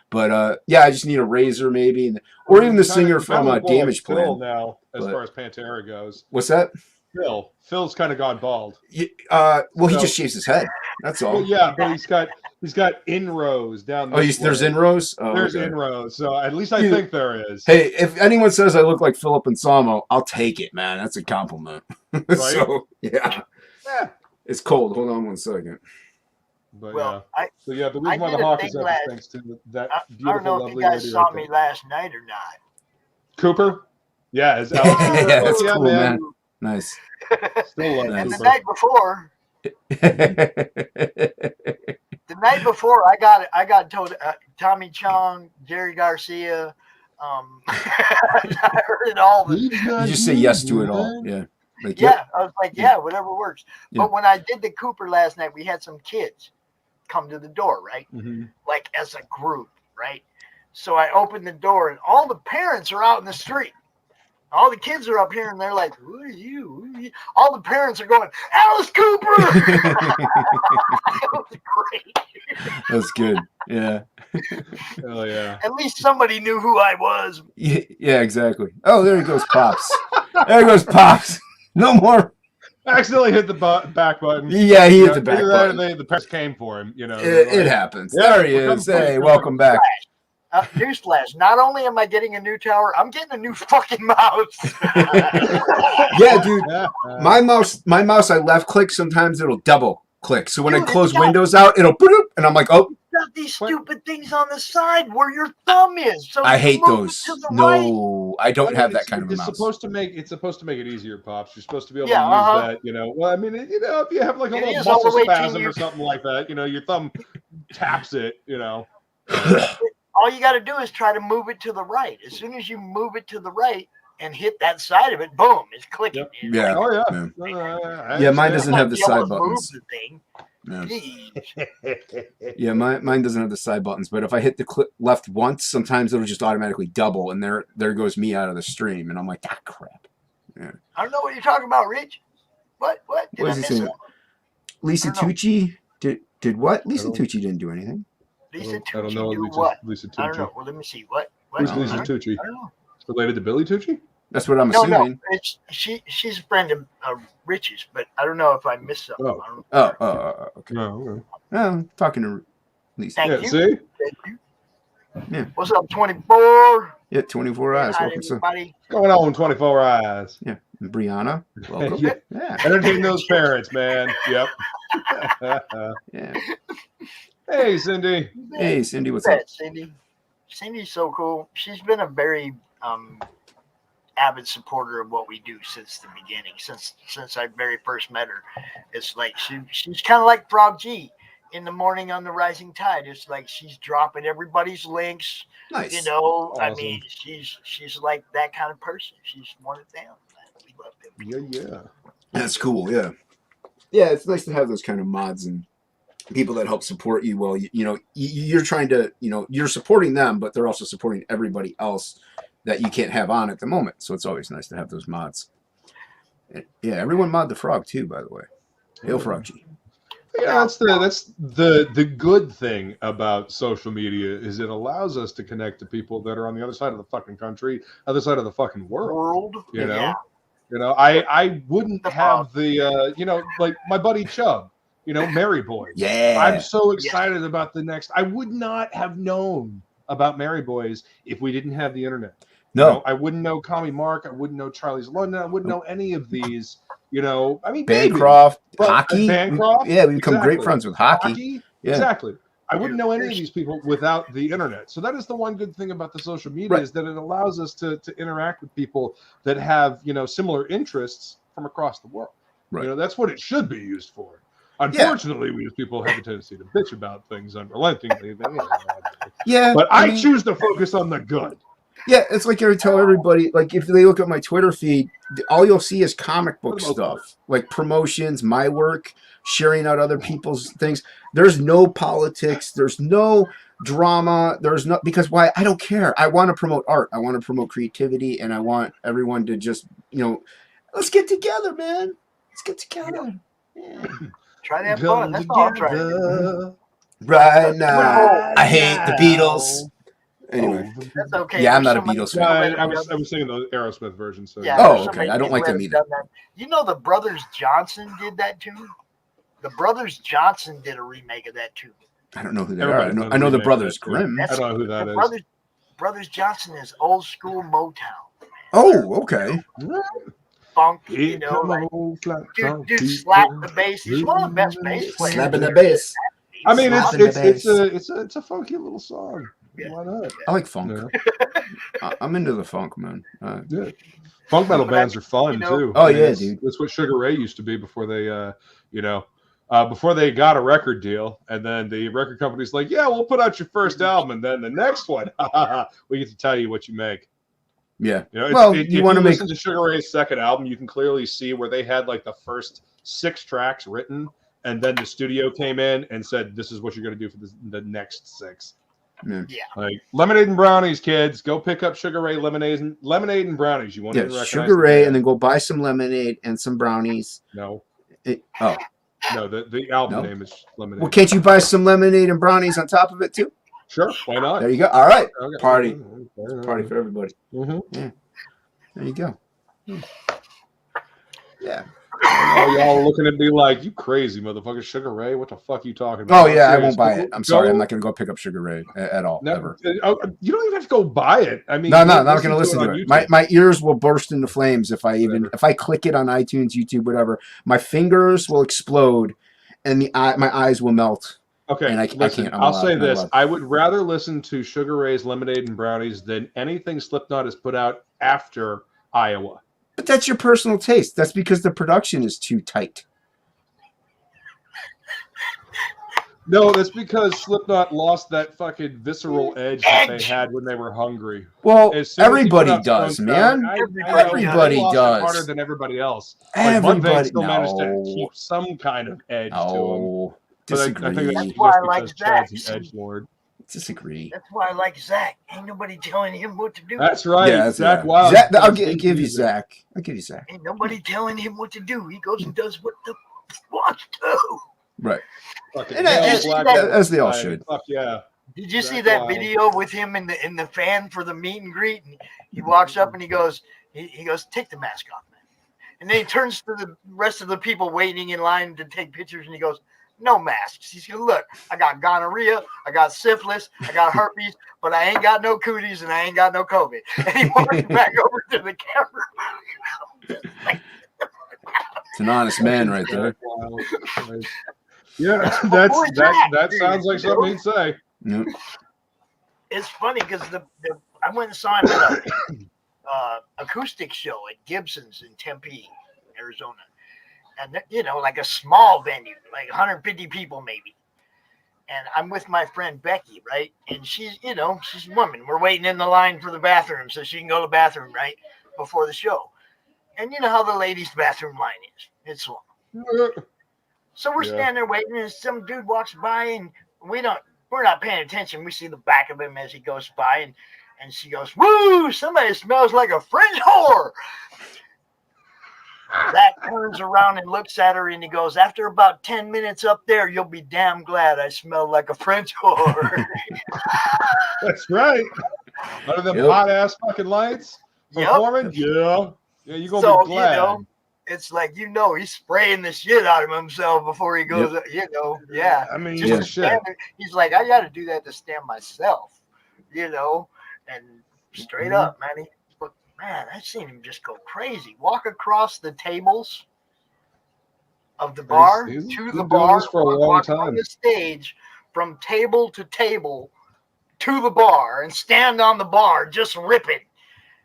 Speaker 16: But I just need a razor maybe, or even the singer from Damage Plan.
Speaker 15: Phil now, as far as Pantera goes.
Speaker 16: What's that?
Speaker 15: Phil's kind of gone bald.
Speaker 16: He just shaves his head. That's all.
Speaker 15: Well, yeah, but he's got inrows down there.
Speaker 16: There's inrows? Oh,
Speaker 15: there's inrows. So at least I think there is.
Speaker 16: Hey, if anyone says I look like Philip Anselmo, I'll take it, man. That's a compliment.
Speaker 15: Right?
Speaker 16: So, yeah. It's cold. Hold on one second.
Speaker 15: But
Speaker 1: Well,
Speaker 15: yeah. So yeah, the
Speaker 1: I
Speaker 15: reason why the
Speaker 1: did a
Speaker 15: Hawk
Speaker 1: thing
Speaker 15: is up is
Speaker 1: last-
Speaker 15: thanks to that
Speaker 1: I
Speaker 15: beautiful,
Speaker 1: don't know if
Speaker 15: lovely
Speaker 1: you guys
Speaker 15: lady
Speaker 1: saw
Speaker 15: right
Speaker 1: me
Speaker 15: there.
Speaker 1: last night or not.
Speaker 15: Cooper? Yeah, is Alex Cooper?
Speaker 16: Yeah,
Speaker 15: Fuck
Speaker 16: that's
Speaker 15: yeah,
Speaker 16: cool, man. Nice.
Speaker 15: Still love
Speaker 1: And
Speaker 16: Nice.
Speaker 1: the night before, I got told Tommy Chong, Jerry Garcia. I heard it all.
Speaker 16: You just say yes to it all. Yeah. Like,
Speaker 1: Yeah,
Speaker 16: yep.
Speaker 1: I was like, yeah, whatever works.
Speaker 16: Yeah.
Speaker 1: But when I did the Cooper last night, we had some kids come to the door, right?
Speaker 15: Mm-hmm.
Speaker 1: Like as a group, right? So I opened the door and all the parents are out in the street. All the kids are up here and they're like, who are you? Who are you? All the parents are going, Alice Cooper! It was great.
Speaker 16: That's good. Yeah.
Speaker 15: Oh yeah.
Speaker 1: At least somebody knew who I was.
Speaker 16: Yeah, exactly. Oh, there goes Pops. There goes Pops. No more.
Speaker 15: Accidentally hit the back button.
Speaker 16: Yeah, he hit the back button.
Speaker 15: The press came for him. You know,
Speaker 16: It happens. There he is. Hey, welcome back.
Speaker 1: Newsflash, not only am I getting a new tower, I'm getting a new fucking mouse.
Speaker 16: Yeah, dude. My mouse, I left click. Sometimes it'll double click. So when I close Windows out, it'll boop, and I'm like, oh.
Speaker 1: Got these stupid things on the side where your thumb is. So
Speaker 16: I
Speaker 1: you
Speaker 16: hate
Speaker 1: move
Speaker 16: those.
Speaker 1: it to the
Speaker 16: No, I don't have that
Speaker 15: It's
Speaker 16: kind of a mouse.
Speaker 15: supposed to make it easier, Pops. You're supposed to be able
Speaker 1: Yeah,
Speaker 15: to use that. You know, well, I mean, you know, if you have like a
Speaker 1: It
Speaker 15: little
Speaker 1: is all the
Speaker 15: muscle
Speaker 1: way to
Speaker 15: spasm
Speaker 1: you.
Speaker 15: or something like that, you know, your thumb taps it. You know.
Speaker 1: All you got to do is try to move it to the right. As soon as you move it to the right and hit that side of it, boom, it's clicking.
Speaker 16: Yeah.
Speaker 15: Oh yeah.
Speaker 16: Yeah, mine doesn't have the
Speaker 1: Be able
Speaker 16: side
Speaker 1: to move
Speaker 16: buttons.
Speaker 1: the thing.
Speaker 16: Yeah.
Speaker 1: Jeez.
Speaker 16: Yeah, mine doesn't have the side buttons, but if I hit the left once, sometimes it'll just automatically double, and there goes me out of the stream, and I'm like, ah, crap. Yeah.
Speaker 1: I don't know what you're talking about, Rich. What? Did
Speaker 16: What
Speaker 1: I
Speaker 16: is he
Speaker 1: miss
Speaker 16: saying?
Speaker 1: it?
Speaker 16: Lisa
Speaker 1: I don't know.
Speaker 16: Tucci did what? Lisa Tucci didn't do anything.
Speaker 1: Lisa
Speaker 15: I
Speaker 1: Tucci
Speaker 15: don't know
Speaker 1: do
Speaker 15: Lisa,
Speaker 1: what?
Speaker 15: Lisa
Speaker 1: I don't know.
Speaker 15: Tucci.
Speaker 1: Well, let me see. What?
Speaker 15: Who's
Speaker 1: I
Speaker 15: Lisa
Speaker 1: don't-
Speaker 15: Tucci?
Speaker 1: I don't know.
Speaker 15: It's related to Billy Tucci?
Speaker 16: That's what I'm
Speaker 1: No,
Speaker 16: assuming.
Speaker 1: it's she's a friend of Rich's, but I don't know if I missed something. I don't-
Speaker 16: Okay.
Speaker 15: No, okay.
Speaker 16: Oh, I'm talking to Lisa.
Speaker 1: Thank
Speaker 15: Yeah,
Speaker 1: you.
Speaker 15: see?
Speaker 1: Thank you.
Speaker 16: Yeah.
Speaker 1: What's up, 24?
Speaker 16: Yeah, 24 eyes.
Speaker 1: Hi,
Speaker 16: Welcome, sir.
Speaker 1: everybody.
Speaker 15: What's going on, 24 eyes?
Speaker 16: Yeah, and Brianna. Welcome.
Speaker 15: Yeah.
Speaker 16: Yeah.
Speaker 15: Entertain those parents, man. Yep.
Speaker 16: Yeah.
Speaker 15: Hey, Cindy.
Speaker 16: Hey, Cindy, what's
Speaker 1: Hey,
Speaker 16: up?
Speaker 1: Cindy. Cindy's so cool. She's been a very avid supporter of what we do since the beginning, since I very first met her. It's like she's kind of like Frog G in the morning on the rising tide. It's like she's dropping everybody's links.
Speaker 16: Nice.
Speaker 1: You know, I
Speaker 15: Awesome.
Speaker 1: mean, she's like that kind of person. She's one of them. We love them.
Speaker 15: Yeah.
Speaker 16: That's cool. Yeah. Yeah, it's nice to have those kind of mods and people that help support you. Well, you're trying to, you're supporting them, but they're also supporting everybody else that you can't have on at the moment. So it's always nice to have those mods. Yeah, everyone mod the frog too, by the way. Hail Frog G.
Speaker 15: Yeah, that's the good thing about social media is it allows us to connect to people that are on the other side of the fucking country, other side of the fucking world. You know?
Speaker 1: Yeah.
Speaker 15: You know, I wouldn't have the like my buddy Chubb, Mary Boys.
Speaker 16: Yeah.
Speaker 15: I'm so excited about the next. I would not have known about Mary Boys if we didn't have the internet.
Speaker 16: No.
Speaker 15: I wouldn't know Commie Mark, I wouldn't know Charlie's London, I wouldn't know any of these, I mean
Speaker 16: Bancroft,
Speaker 15: maybe,
Speaker 16: hockey.
Speaker 15: Bancroft.
Speaker 16: Yeah, we become great
Speaker 15: exactly.
Speaker 16: friends with hockey. Yeah.
Speaker 15: Exactly. I wouldn't know any of these people without the internet. So that is the one good thing about the social media
Speaker 16: Right.
Speaker 15: is that it allows us to interact with people that have, similar interests from across the world.
Speaker 16: Right.
Speaker 15: That's what it should be used for. Unfortunately, we as people have a tendency to bitch about things unrelentingly.
Speaker 16: Yeah.
Speaker 15: But I
Speaker 16: mean,
Speaker 15: choose to focus on the good.
Speaker 16: Yeah, it's like I tell everybody, like if they look at my Twitter feed, all you'll see is comic book stuff, like promotions, my work, sharing out other people's things. There's no politics. There's no drama. There's no, because why? I don't care. I want to promote art. I want to promote creativity, and I want everyone to just, let's get together, man. Let's get together. Yeah.
Speaker 1: Try to have fun. That's all I'm trying to do.
Speaker 16: Right now, I hate the Beatles. Anyway,
Speaker 1: That's okay.
Speaker 16: yeah, I'm
Speaker 1: There's
Speaker 16: not a
Speaker 1: so many
Speaker 16: Beatles
Speaker 1: people
Speaker 16: fan.
Speaker 1: that
Speaker 15: I
Speaker 1: have
Speaker 15: was
Speaker 1: done-
Speaker 15: singing the Aerosmith version. So
Speaker 1: Yeah,
Speaker 16: Oh,
Speaker 1: there's so
Speaker 16: okay.
Speaker 1: many
Speaker 16: I don't like
Speaker 1: people
Speaker 16: them
Speaker 1: that have
Speaker 16: either.
Speaker 1: done that. The Brothers Johnson did that too. The Brothers Johnson did a remake of that too.
Speaker 16: I don't know who they
Speaker 15: Everybody's
Speaker 16: are.
Speaker 15: done
Speaker 16: I know the
Speaker 15: remake of
Speaker 16: Brothers
Speaker 15: that, too.
Speaker 16: Grimm.
Speaker 15: I don't know who that
Speaker 1: The
Speaker 15: is.
Speaker 1: Brothers Johnson is old school Motown.
Speaker 16: Oh, okay.
Speaker 1: Funk,
Speaker 15: Here come
Speaker 1: like,
Speaker 15: old flat
Speaker 1: dude
Speaker 15: people.
Speaker 1: slap the bass. He's one of the best bass players.
Speaker 16: Slapping the bass.
Speaker 15: I mean,
Speaker 16: Slapping the bass.
Speaker 15: it's a funky little song. Why not?
Speaker 16: I like funk.
Speaker 15: Yeah.
Speaker 16: I'm into the funk, man.
Speaker 15: Yeah. Funk metal bands are fun too.
Speaker 16: Oh
Speaker 15: I mean,
Speaker 16: yeah, dude.
Speaker 15: That's what Sugar Ray used to be before they, before they got a record deal, and then the record company's like, "Yeah, we'll put out your first album, and then the next one, we get to tell you what you make."
Speaker 16: Yeah.
Speaker 15: You know,
Speaker 16: Well,
Speaker 15: if
Speaker 16: you want to make
Speaker 15: listen to Sugar Ray's second album, you can clearly see where they had like the first 6 tracks written, and then the studio came in and said, "This is what you're going to do for the next 6."
Speaker 16: Yeah.
Speaker 15: Like Lemonade and Brownies, kids, go pick up Sugar Ray lemonade and brownies. You won't even recognize
Speaker 16: Sugar Ray, and then go buy some lemonade and some brownies.
Speaker 15: No.
Speaker 16: No,
Speaker 15: the album name is Lemonade.
Speaker 16: Well, can't you buy some lemonade and brownies on top of it too?
Speaker 15: Sure, why not?
Speaker 16: There you go. All right,
Speaker 15: Okay.
Speaker 16: party for everybody.
Speaker 15: Mm-hmm.
Speaker 16: Yeah, there you go. Yeah.
Speaker 15: Y'all looking at me like, you crazy motherfucker, Sugar Ray. What the fuck are you talking about?
Speaker 16: Oh yeah, I won't buy it. I'm sorry, I'm not going to go pick up Sugar Ray at all. Ever.
Speaker 15: You don't even have to go buy it. I mean,
Speaker 16: No, I'm not going to listen to it.
Speaker 15: YouTube.
Speaker 16: My ears will burst into flames if I click it on iTunes, YouTube, whatever. My fingers will explode, and my eyes will melt.
Speaker 15: Okay,
Speaker 16: and I can't.
Speaker 15: I'll say this: I would rather listen to Sugar Ray's Lemonade and Brownies than anything Slipknot has put out after Iowa.
Speaker 16: But that's your personal taste. That's because the production is too tight.
Speaker 15: No, that's because Slipknot lost that fucking visceral edge that they had when they were hungry.
Speaker 16: Well, everybody does, man. Everybody does.
Speaker 15: Harder than everybody else.
Speaker 16: Everybody
Speaker 15: still managed to keep some kind of edge to them.
Speaker 16: Disagree.
Speaker 15: I think
Speaker 1: That's why I like
Speaker 15: because Chad's
Speaker 1: Zach.
Speaker 15: an edgelord.
Speaker 16: Disagree.
Speaker 1: That's why I like Zach. Ain't nobody telling him what to do.
Speaker 15: That's right.
Speaker 16: Yeah,
Speaker 15: Zach Wild.
Speaker 16: Zach, I'll give you Zach. I'll give you Zach.
Speaker 1: Ain't nobody telling him what to do. He goes and does what the wants to.
Speaker 16: Right.
Speaker 15: And
Speaker 16: as they all should.
Speaker 15: Fuck yeah.
Speaker 1: Did you see
Speaker 15: Zach
Speaker 1: that
Speaker 15: Wild.
Speaker 1: video with him in the fan for the meet and greet? And he walks up and he goes, take the mask off, man. And then he turns to the rest of the people waiting in line to take pictures and he goes, no masks. He's going, look, I got gonorrhea, I got syphilis, I got herpes, but I ain't got no cooties and I ain't got no COVID. And he walks back over to the camera.
Speaker 16: It's an honest man right there.
Speaker 15: Yeah, that sounds like something he'd say.
Speaker 16: Yep.
Speaker 1: It's funny because I went and saw him at a acoustic show at Gibson's in Tempe, Arizona. And, like a small venue, like 150 people maybe. And I'm with my friend Becky, right? And she's a woman. We're waiting in the line for the bathroom so she can go to the bathroom, right? Before the show. And you know how the ladies' bathroom line is. It's long. So we're standing there waiting and some dude walks by and we're not paying attention. We see the back of him as he goes by and she goes, woo, somebody smells like a French whore. Zach turns around and looks at her and he goes, after about 10 minutes up there, you'll be damn glad I smell like a French whore.
Speaker 15: That's right. Under the hot ass fucking lights. Performing? Yeah. Yeah, you're going to be glad.
Speaker 1: It's like, he's spraying the shit out of himself before he goes, yeah.
Speaker 15: I mean,
Speaker 1: he's like, I got to do that to stand myself, and straight up, man. Man, I've seen him just go crazy. Walk across the tables of the bar to the bar.
Speaker 15: For a long time.
Speaker 1: On the stage from table to table to the bar and stand on the bar just ripping,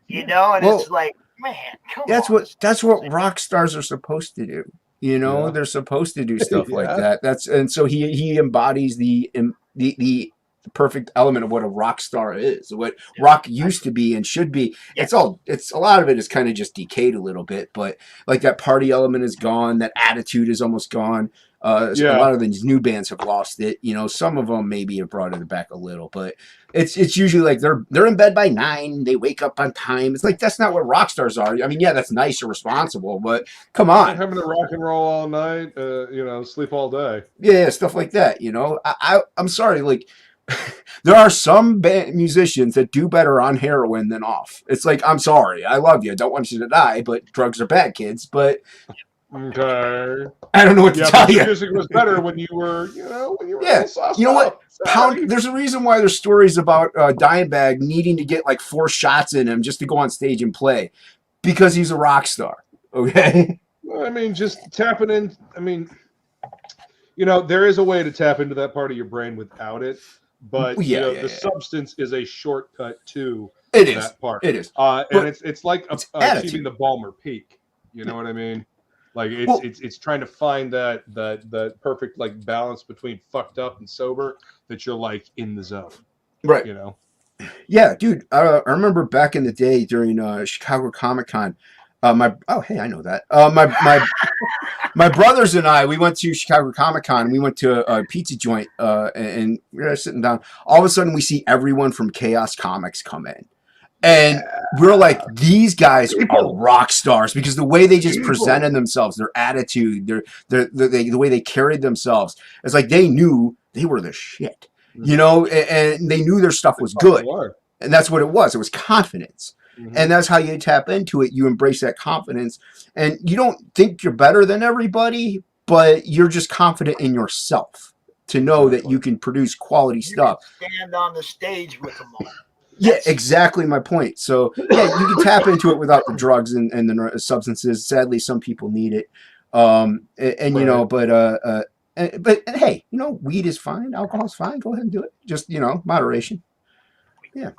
Speaker 1: and it's like, man, come on.
Speaker 16: That's what rock stars are supposed to do. They're supposed to do stuff like that. And so he embodies the perfect element of what a rock star is, what rock used to be and should be. It's a lot of it is kind of just decayed a little bit, but like that party element is gone, that attitude is almost gone. A lot of these new bands have lost it. Some of them maybe have brought it back a little, but it's usually like they're in bed by 9, they wake up on time. It's like that's not what rock stars are. I mean, yeah, that's nice or responsible, but come on,
Speaker 15: having to rock and roll all night, sleep all day.
Speaker 16: Yeah, stuff like that. I'm sorry, like. There are some musicians that do better on heroin than off. It's like, I'm sorry, I love you, don't want you to die, but drugs are bad, kids. But
Speaker 15: okay,
Speaker 16: I don't know what to tell you.
Speaker 15: Music was better when you were,
Speaker 16: Yeah, you know what? There's a reason why there's stories about Dimebag needing to get like 4 shots in him just to go on stage and play, because he's a rock star. Okay.
Speaker 15: I mean, just tapping in. I mean. You know, there is a way to tap into that part of your brain without it, but the substance is a shortcut to that part.
Speaker 16: It is.
Speaker 15: And it's like achieving the Balmer Peak. You know what I mean? Like it's trying to find that perfect like balance between fucked up and sober that you're like in the zone.
Speaker 16: Right.
Speaker 15: You know?
Speaker 16: Yeah, dude. I remember back in the day during Chicago Comic Con. I know that. My brothers and I, we went to Chicago Comic Con. We went to a pizza joint, and we were sitting down. All of a sudden, we see everyone from Chaos Comics come in, and we're like, these guys are rock stars because the way they just presented themselves, their attitude, the way they carried themselves, it's like they knew they were the shit, you know, and they knew their stuff was good, and that's what it was. It was confidence. And that's how you tap into it. You embrace that confidence. And you don't think you're better than everybody, but you're just confident in yourself to know that you can produce quality stuff.
Speaker 1: Stand on the stage with them all.
Speaker 16: Yeah, exactly my point. So, yeah, you can tap into it without the drugs and the substances. Sadly, some people need it. You know, but hey, you know, weed is fine. Alcohol's fine. Go ahead and do it. Just, you know, moderation. Yeah.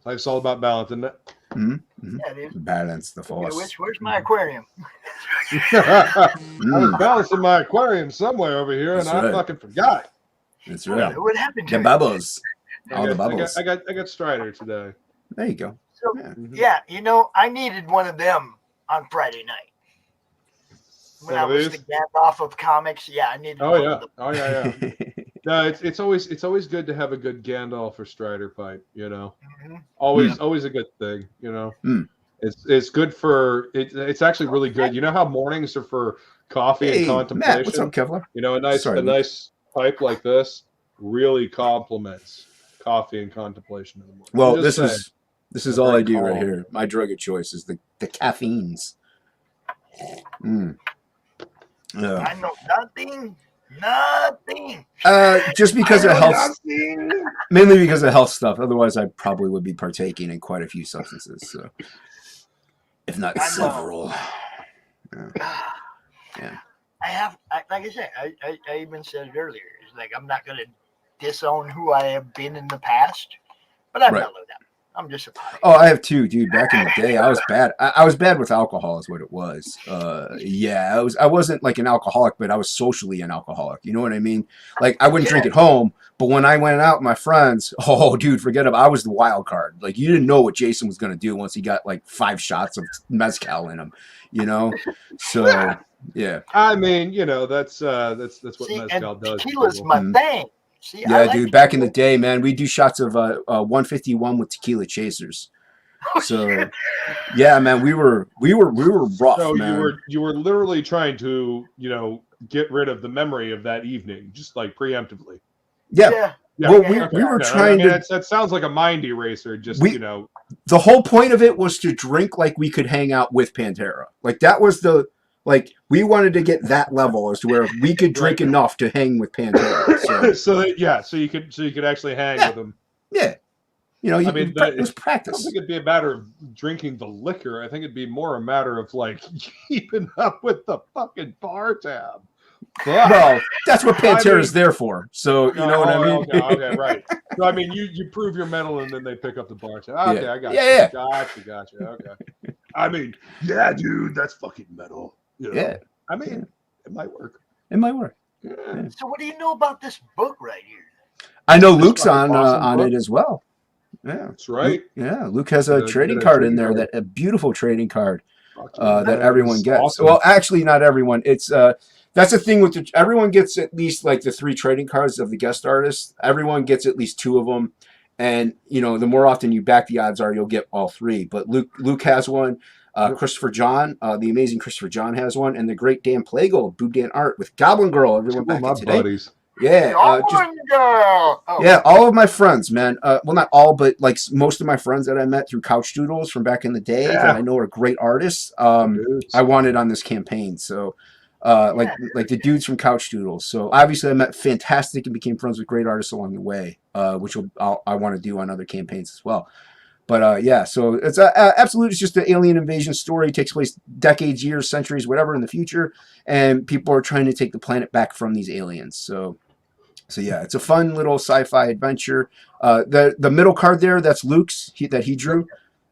Speaker 15: Life's all about balance, isn't it?
Speaker 16: Mm-hmm.
Speaker 1: Yeah, it is.
Speaker 16: Balance the force.
Speaker 1: Where's my aquarium?
Speaker 15: I was balancing my aquarium somewhere over here, and I fucking forgot.
Speaker 16: That's right.
Speaker 1: What happened to
Speaker 16: the bubbles?
Speaker 15: All the bubbles. I got Strider today.
Speaker 16: There you go.
Speaker 1: So, yeah, you know, I needed one of them on Friday night. When I was the Gandalf of comics, yeah, I needed one of them.
Speaker 15: Oh yeah. No, it's always good to have a good Gandalf or Strider fight, you know. Always a good thing, you know. It's good for it's actually really good. You know how mornings are for coffee and contemplation?
Speaker 16: Matt, what's up, Kevlar?
Speaker 15: You know, a nice pipe like this really complements coffee and contemplation in the morning.
Speaker 16: Well, this is all I do right here. My drug of choice is the caffeines.
Speaker 1: I know nothing.
Speaker 16: Just because of health, mainly because of health stuff. Otherwise, I probably would be partaking in quite a few substances. So, if not several. Yeah.
Speaker 1: Like I said, I even said it earlier. It's like I'm not going to disown who I have been in the past, but I've mellowed out. I'm just about it.
Speaker 16: Oh, I have too, dude. Back in the day, I was bad. I was bad with alcohol, is what it was. I wasn't like an alcoholic, but I was socially an alcoholic. You know what I mean? Like I wouldn't drink at home, but when I went out with my friends, oh, dude, forget it. I was the wild card. Like you didn't know what Jason was gonna do once he got like 5 shots of mezcal in him. You know, so yeah.
Speaker 15: I mean, you know, that's what mezcal does.
Speaker 1: Tequila's my thing. See,
Speaker 16: yeah, dude. Back in the day, man, we do shots of 151 with tequila chasers. So, yeah, man, we were rough. So
Speaker 15: man. you were literally trying to, you know, get rid of the memory of that evening, just like preemptively.
Speaker 16: Yeah. Well, we were trying to.
Speaker 15: That sounds like a mind eraser. Just you know,
Speaker 16: the whole point of it was to drink like we could hang out with Pantera. Like that was the. Like we wanted to get that level as to where we could drink enough to hang with Pantera.
Speaker 15: So you could actually hang with them.
Speaker 16: Yeah, you know, it was practice.
Speaker 15: I don't think it'd be a matter of drinking the liquor. I think it'd be more a matter of like keeping up with the fucking bar tab.
Speaker 16: But, well, that's what Pantera's there for. So you know what I mean?
Speaker 15: Okay, right. So I mean, you prove your medal and then they pick up the bar tab. Okay, I got you.
Speaker 16: Yeah.
Speaker 15: Gotcha. Okay. I mean, yeah, dude, that's fucking metal. You know?
Speaker 16: Yeah.
Speaker 15: I mean, it might work.
Speaker 16: Yeah.
Speaker 1: So what do you know about this book right here?
Speaker 16: I know Luke's on it as well. Yeah,
Speaker 15: that's right.
Speaker 16: Luke has a trading card in there, a beautiful trading card that everyone gets. Awesome. Well, actually, not everyone. It's that's the thing with everyone gets at least like the 3 trading cards of the guest artists. Everyone gets at least 2 of them, and you know the more often you back, the odds are you'll get all 3. But Luke has one. Christopher John, the amazing Christopher John has one, and the great Dan Plagle, Boob Dan Art with Goblin Girl. Everyone back in today.
Speaker 15: Buddies.
Speaker 16: Yeah,
Speaker 1: Girl.
Speaker 16: Yeah, all of my friends, man. Well, not all, but like most of my friends that I met through Couch Doodles from back in the day that I know are great artists. I wanted on this campaign, so like the dudes from Couch Doodles. So obviously, I met fantastic and became friends with great artists along the way, which I want to do on other campaigns as well. But yeah, so it's absolutely it's just an alien invasion story. It takes place decades, years, centuries, whatever in the future, and people are trying to take the planet back from these aliens. So yeah, it's a fun little sci-fi adventure. The middle card there, that's Luke's that he drew.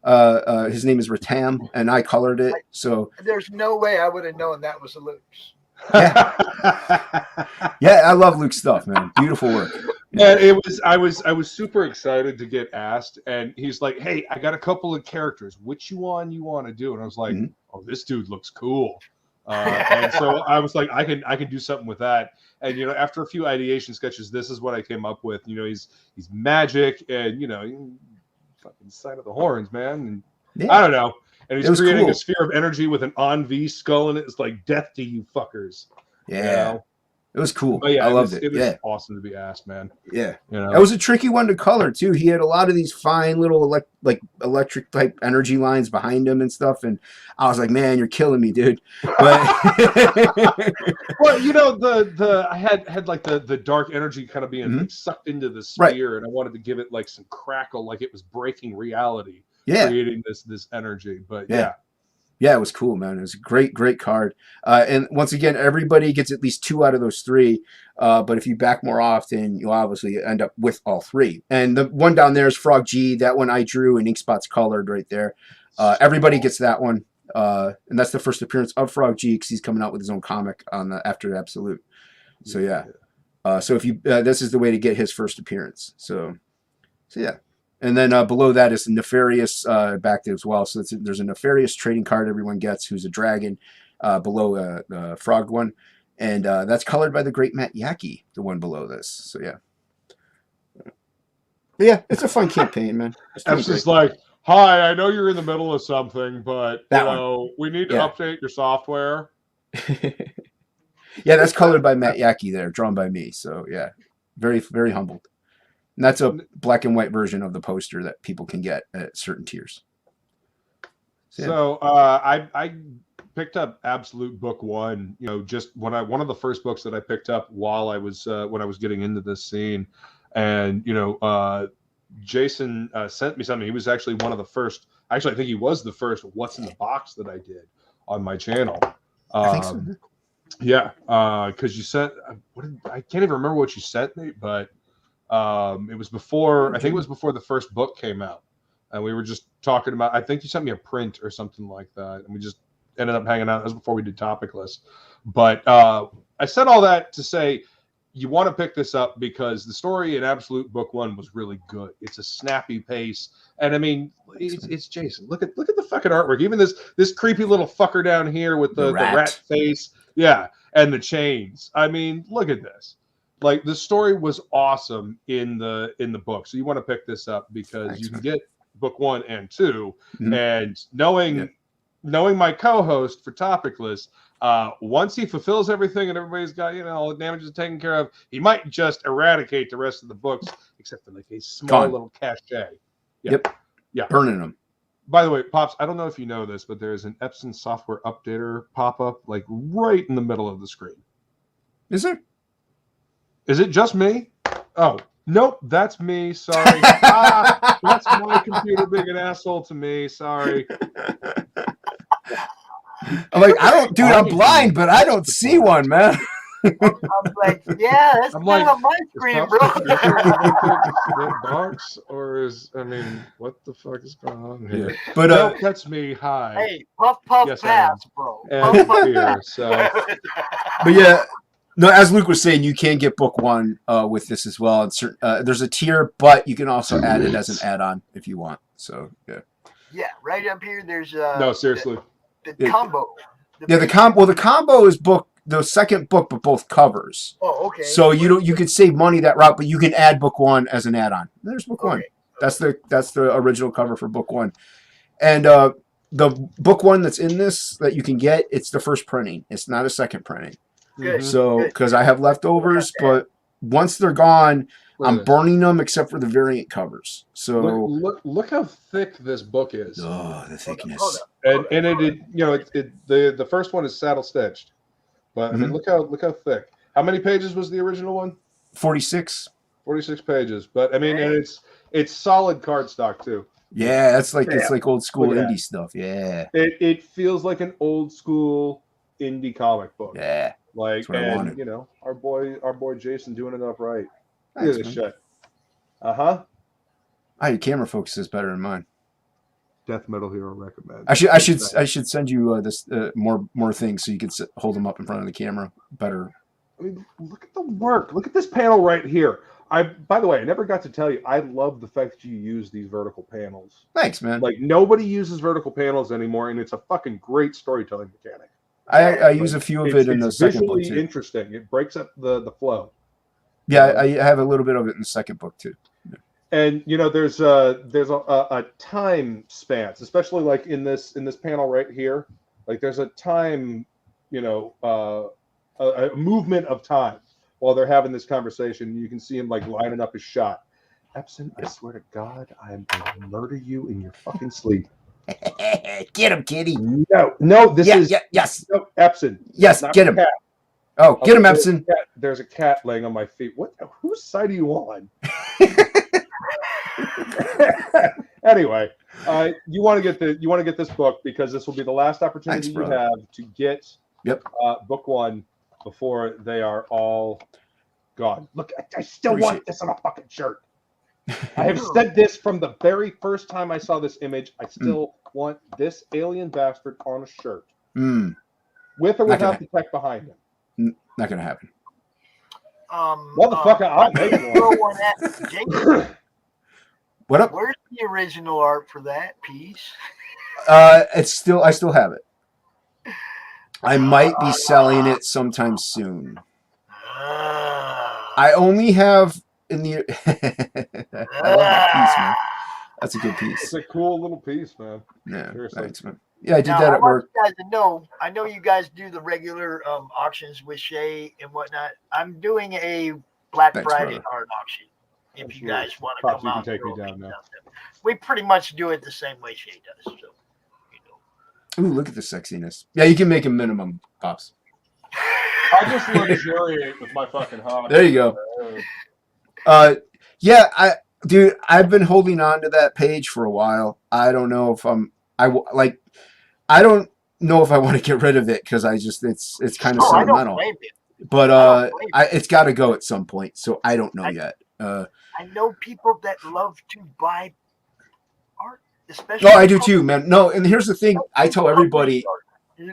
Speaker 16: His name is Ratam, and I colored it. So
Speaker 1: there's no way I would have known that was Luke's.
Speaker 16: Yeah, I love Luke's stuff, man. Beautiful work.
Speaker 15: Yeah, it was. I was super excited to get asked, and he's like, "Hey, I got a couple of characters. Which one you want to do?" And I was like, "Oh, this dude looks cool." And so I was like, "I can do something with that." And after a few ideation sketches, this is what I came up with. He's magic, and fucking sign of the horns, man. And I don't know. And he's creating a sphere of energy with an on-V skull in it. It's like death to you fuckers.
Speaker 16: Yeah. It was cool.
Speaker 15: But yeah,
Speaker 16: I loved it.
Speaker 15: It was awesome to be asked, man.
Speaker 16: Yeah. It was a tricky one to color, too. He had a lot of these fine little electric type energy lines behind him and stuff. And I was like, man, you're killing me, dude. But
Speaker 15: well, I had like the dark energy kind of being sucked into the sphere, and I wanted to give it like some crackle, like it was breaking reality. Creating this energy. But yeah,
Speaker 16: it was cool, man. It was a great card. And once again, everybody gets at least 2 out of those 3. But if you back more often, you'll obviously end up with all 3. And the one down there is Frog G. That one I drew, and Inkspot's colored right there. Everybody gets that one. And that's the first appearance of Frog G, because he's coming out with his own comic on the After Absolute. So yeah. So if you this is the way to get his first appearance. So yeah. And then below that is Nefarious back there as well. So there's a Nefarious trading card everyone gets, who's a dragon, below the frog one. And that's colored by the great Matt Yaki, the one below this. So yeah. But yeah, it's a fun campaign, man.
Speaker 15: It's just like, hi, I know you're in the middle of something, but we need to update your software.
Speaker 16: Yeah, that's colored by Matt Yaki there, drawn by me. So yeah, very, very humbled. And that's a black and white version of the poster that people can get at certain tiers.
Speaker 15: So I picked up Absolute Book 1, just one of the first books that I picked up while I was when I was getting into this scene. And Jason sent me something. He was actually one of the first. Actually, I think he was the first What's in the Box that I did on my channel.
Speaker 16: I think so.
Speaker 15: Yeah, because you sent. I can't even remember what you sent me, but it was before. I think it was before the first book came out, and we were just talking about. I think you sent me a print or something like that, and we just ended up hanging out. That was before we did Topicless. But I said all that to say, you want to pick this up because the story in Absolute Book 1 was really good. It's a snappy pace, and I mean, it's Jason. Look at the fucking artwork. Even this creepy little fucker down here with the rat face, yeah, and the chains. I mean, look at this. Like, the story was awesome in the book, so you want to pick this up because you can get Book 1 and 2, and knowing my co-host for Topicless. Once he fulfills everything and everybody's got, all the damages taken care of, he might just eradicate the rest of the books, except for like a small little cachet. Yeah.
Speaker 16: Burning them.
Speaker 15: By the way, Pops, I don't know if you know this, but there's an Epson software updater pop-up like right in the middle of the screen.
Speaker 16: Is there?
Speaker 15: Is it just me? Oh, nope, that's me. Sorry. That's my computer being an asshole to me. Sorry.
Speaker 16: I'm like, I'm blind, but I don't see one, man.
Speaker 1: I'm like, yeah, that's not on my screen, bro.
Speaker 15: Box, or what the fuck is going on here?
Speaker 16: Yeah. But
Speaker 15: nope, that's me. Hi.
Speaker 1: Hey, puff,
Speaker 15: yes,
Speaker 1: pass, bro.
Speaker 15: And here, so.
Speaker 16: But yeah, no, as Luke was saying, you can get Book 1 with this as well. And there's a tier, but you can also add it as an add-on if you want. So yeah.
Speaker 1: Yeah, right up here. There's
Speaker 15: no, seriously.
Speaker 1: The combo.
Speaker 16: The combo is the second book, but both covers.
Speaker 1: Oh, okay.
Speaker 16: So you could save money that route, but you can add Book 1 as an add-on. There's Book 1. That's the original cover for Book 1. And the Book 1 that's in this that you can get, it's the first printing. It's not a second printing.
Speaker 1: Good.
Speaker 16: So because I have leftovers, but once they're gone, I'm burning them except for the variant covers. So
Speaker 15: look how thick this book is.
Speaker 16: Oh, the thickness.
Speaker 15: And the first one is saddle stitched, but I mean, look how thick. How many pages was the original one?
Speaker 16: 46.
Speaker 15: 46 pages. But I mean, and It's solid cardstock too.
Speaker 16: Yeah, that's like it's
Speaker 15: Yeah.
Speaker 16: like old school
Speaker 15: Look at
Speaker 16: indie
Speaker 15: that.
Speaker 16: stuff. Yeah.
Speaker 15: It feels like an old school indie comic book.
Speaker 16: Yeah.
Speaker 15: Like,
Speaker 16: That's what I wanted.
Speaker 15: you know, our boy Jason doing it up right. Look
Speaker 16: Thanks,
Speaker 15: at this
Speaker 16: man.
Speaker 15: shit. Uh-huh.
Speaker 16: Your camera focus is better than mine.
Speaker 15: Death Metal Hero recommend.
Speaker 16: I should send you this more things so you can hold them up in front of the camera better.
Speaker 15: I mean, look at the work. Look at this panel right here. By the way, I never got to tell you, I love the fact that you use these vertical panels.
Speaker 16: Thanks, man.
Speaker 15: Like, nobody uses vertical panels anymore, and it's a fucking great storytelling mechanic.
Speaker 16: I use a few of it in the second book,
Speaker 15: visually
Speaker 16: too.
Speaker 15: interesting. It breaks up the flow.
Speaker 16: Yeah, I have a little bit of it in the second book, too. Yeah.
Speaker 15: And, you know, there's a time span, especially like in this panel right here. Like, there's a time, you know, a movement of time while they're having this conversation. You can see him like lining up his shot. Epson, I swear to God, I am going to murder you in your fucking sleep.
Speaker 16: Get him, kitty.
Speaker 15: No, this is
Speaker 16: yes.
Speaker 15: No, Epson.
Speaker 16: Yes,
Speaker 15: not
Speaker 16: get him.
Speaker 15: cat.
Speaker 16: Oh, get him, Epson.
Speaker 15: There's a cat laying on my feet. What? Whose side are you on? Anyway, you want to get this book because this will be the last opportunity you have to get book one before they are all gone. Look, I still want this on a fucking shirt. I have said this from the very first time I saw this image. I still want this alien bastard on a shirt, with or without the tech behind him.
Speaker 16: Not gonna happen.
Speaker 15: Motherfucker, I'll make one.
Speaker 16: What up?
Speaker 1: Where's the original art for that piece?
Speaker 16: I still have it. I might be selling it sometime soon. I only have in the. I love that piece, man. That's a good piece.
Speaker 15: It's a cool little piece, man.
Speaker 16: Yeah,
Speaker 15: seriously.
Speaker 16: thanks, man. Yeah, I did that at work.
Speaker 1: I want you guys to know, I know you guys do the regular auctions with Shay and whatnot. I'm doing a Black Friday art auction. If you guys want to come out,
Speaker 15: take me down now.
Speaker 1: We pretty much do it the same way Shay does. So.
Speaker 16: Ooh, look at the sexiness. Yeah, you can make a minimum, Pops.
Speaker 15: I just luxuriate with my fucking hobby.
Speaker 16: There you go. Yeah, I've been holding on to that page for a while. I don't know if I don't know if I want to get rid of it because it's kind of sentimental. But it's got to go at some point. So I don't know yet.
Speaker 1: I know people that love to buy art, especially.
Speaker 16: Oh, I do too, man. No, and here's the thing: I tell everybody,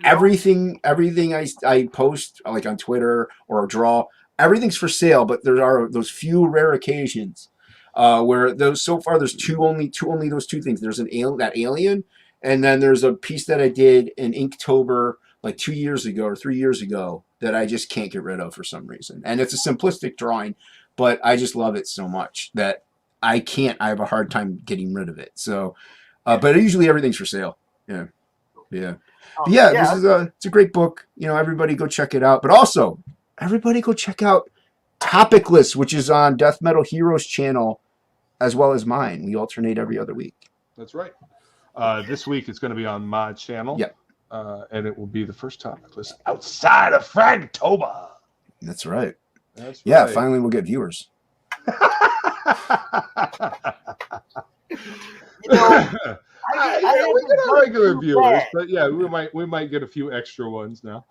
Speaker 16: everything I post, like on Twitter or draw, everything's for sale. But there are those few rare occasions where there's only those two things. There's that alien, and then there's a piece that I did in Inktober like 2 years ago or 3 years ago that I just can't get rid of for some reason. And it's a simplistic drawing, but I just love it so much that I have a hard time getting rid of it. So, but usually everything's for sale. Yeah. But this is it's a great book. You know, everybody go check it out. But also, everybody go check out Topicless, which is on Death Metal Heroes channel, as well as mine. We alternate every other week.
Speaker 15: That's right. This week it's going to be on my channel.
Speaker 16: Yep.
Speaker 15: And it will be the first Topicless outside of Fragtober.
Speaker 16: That's right.
Speaker 15: That's
Speaker 16: yeah,
Speaker 15: right.
Speaker 16: Finally we'll get viewers.
Speaker 15: We get our regular viewers, but yeah, we might get a few extra ones now.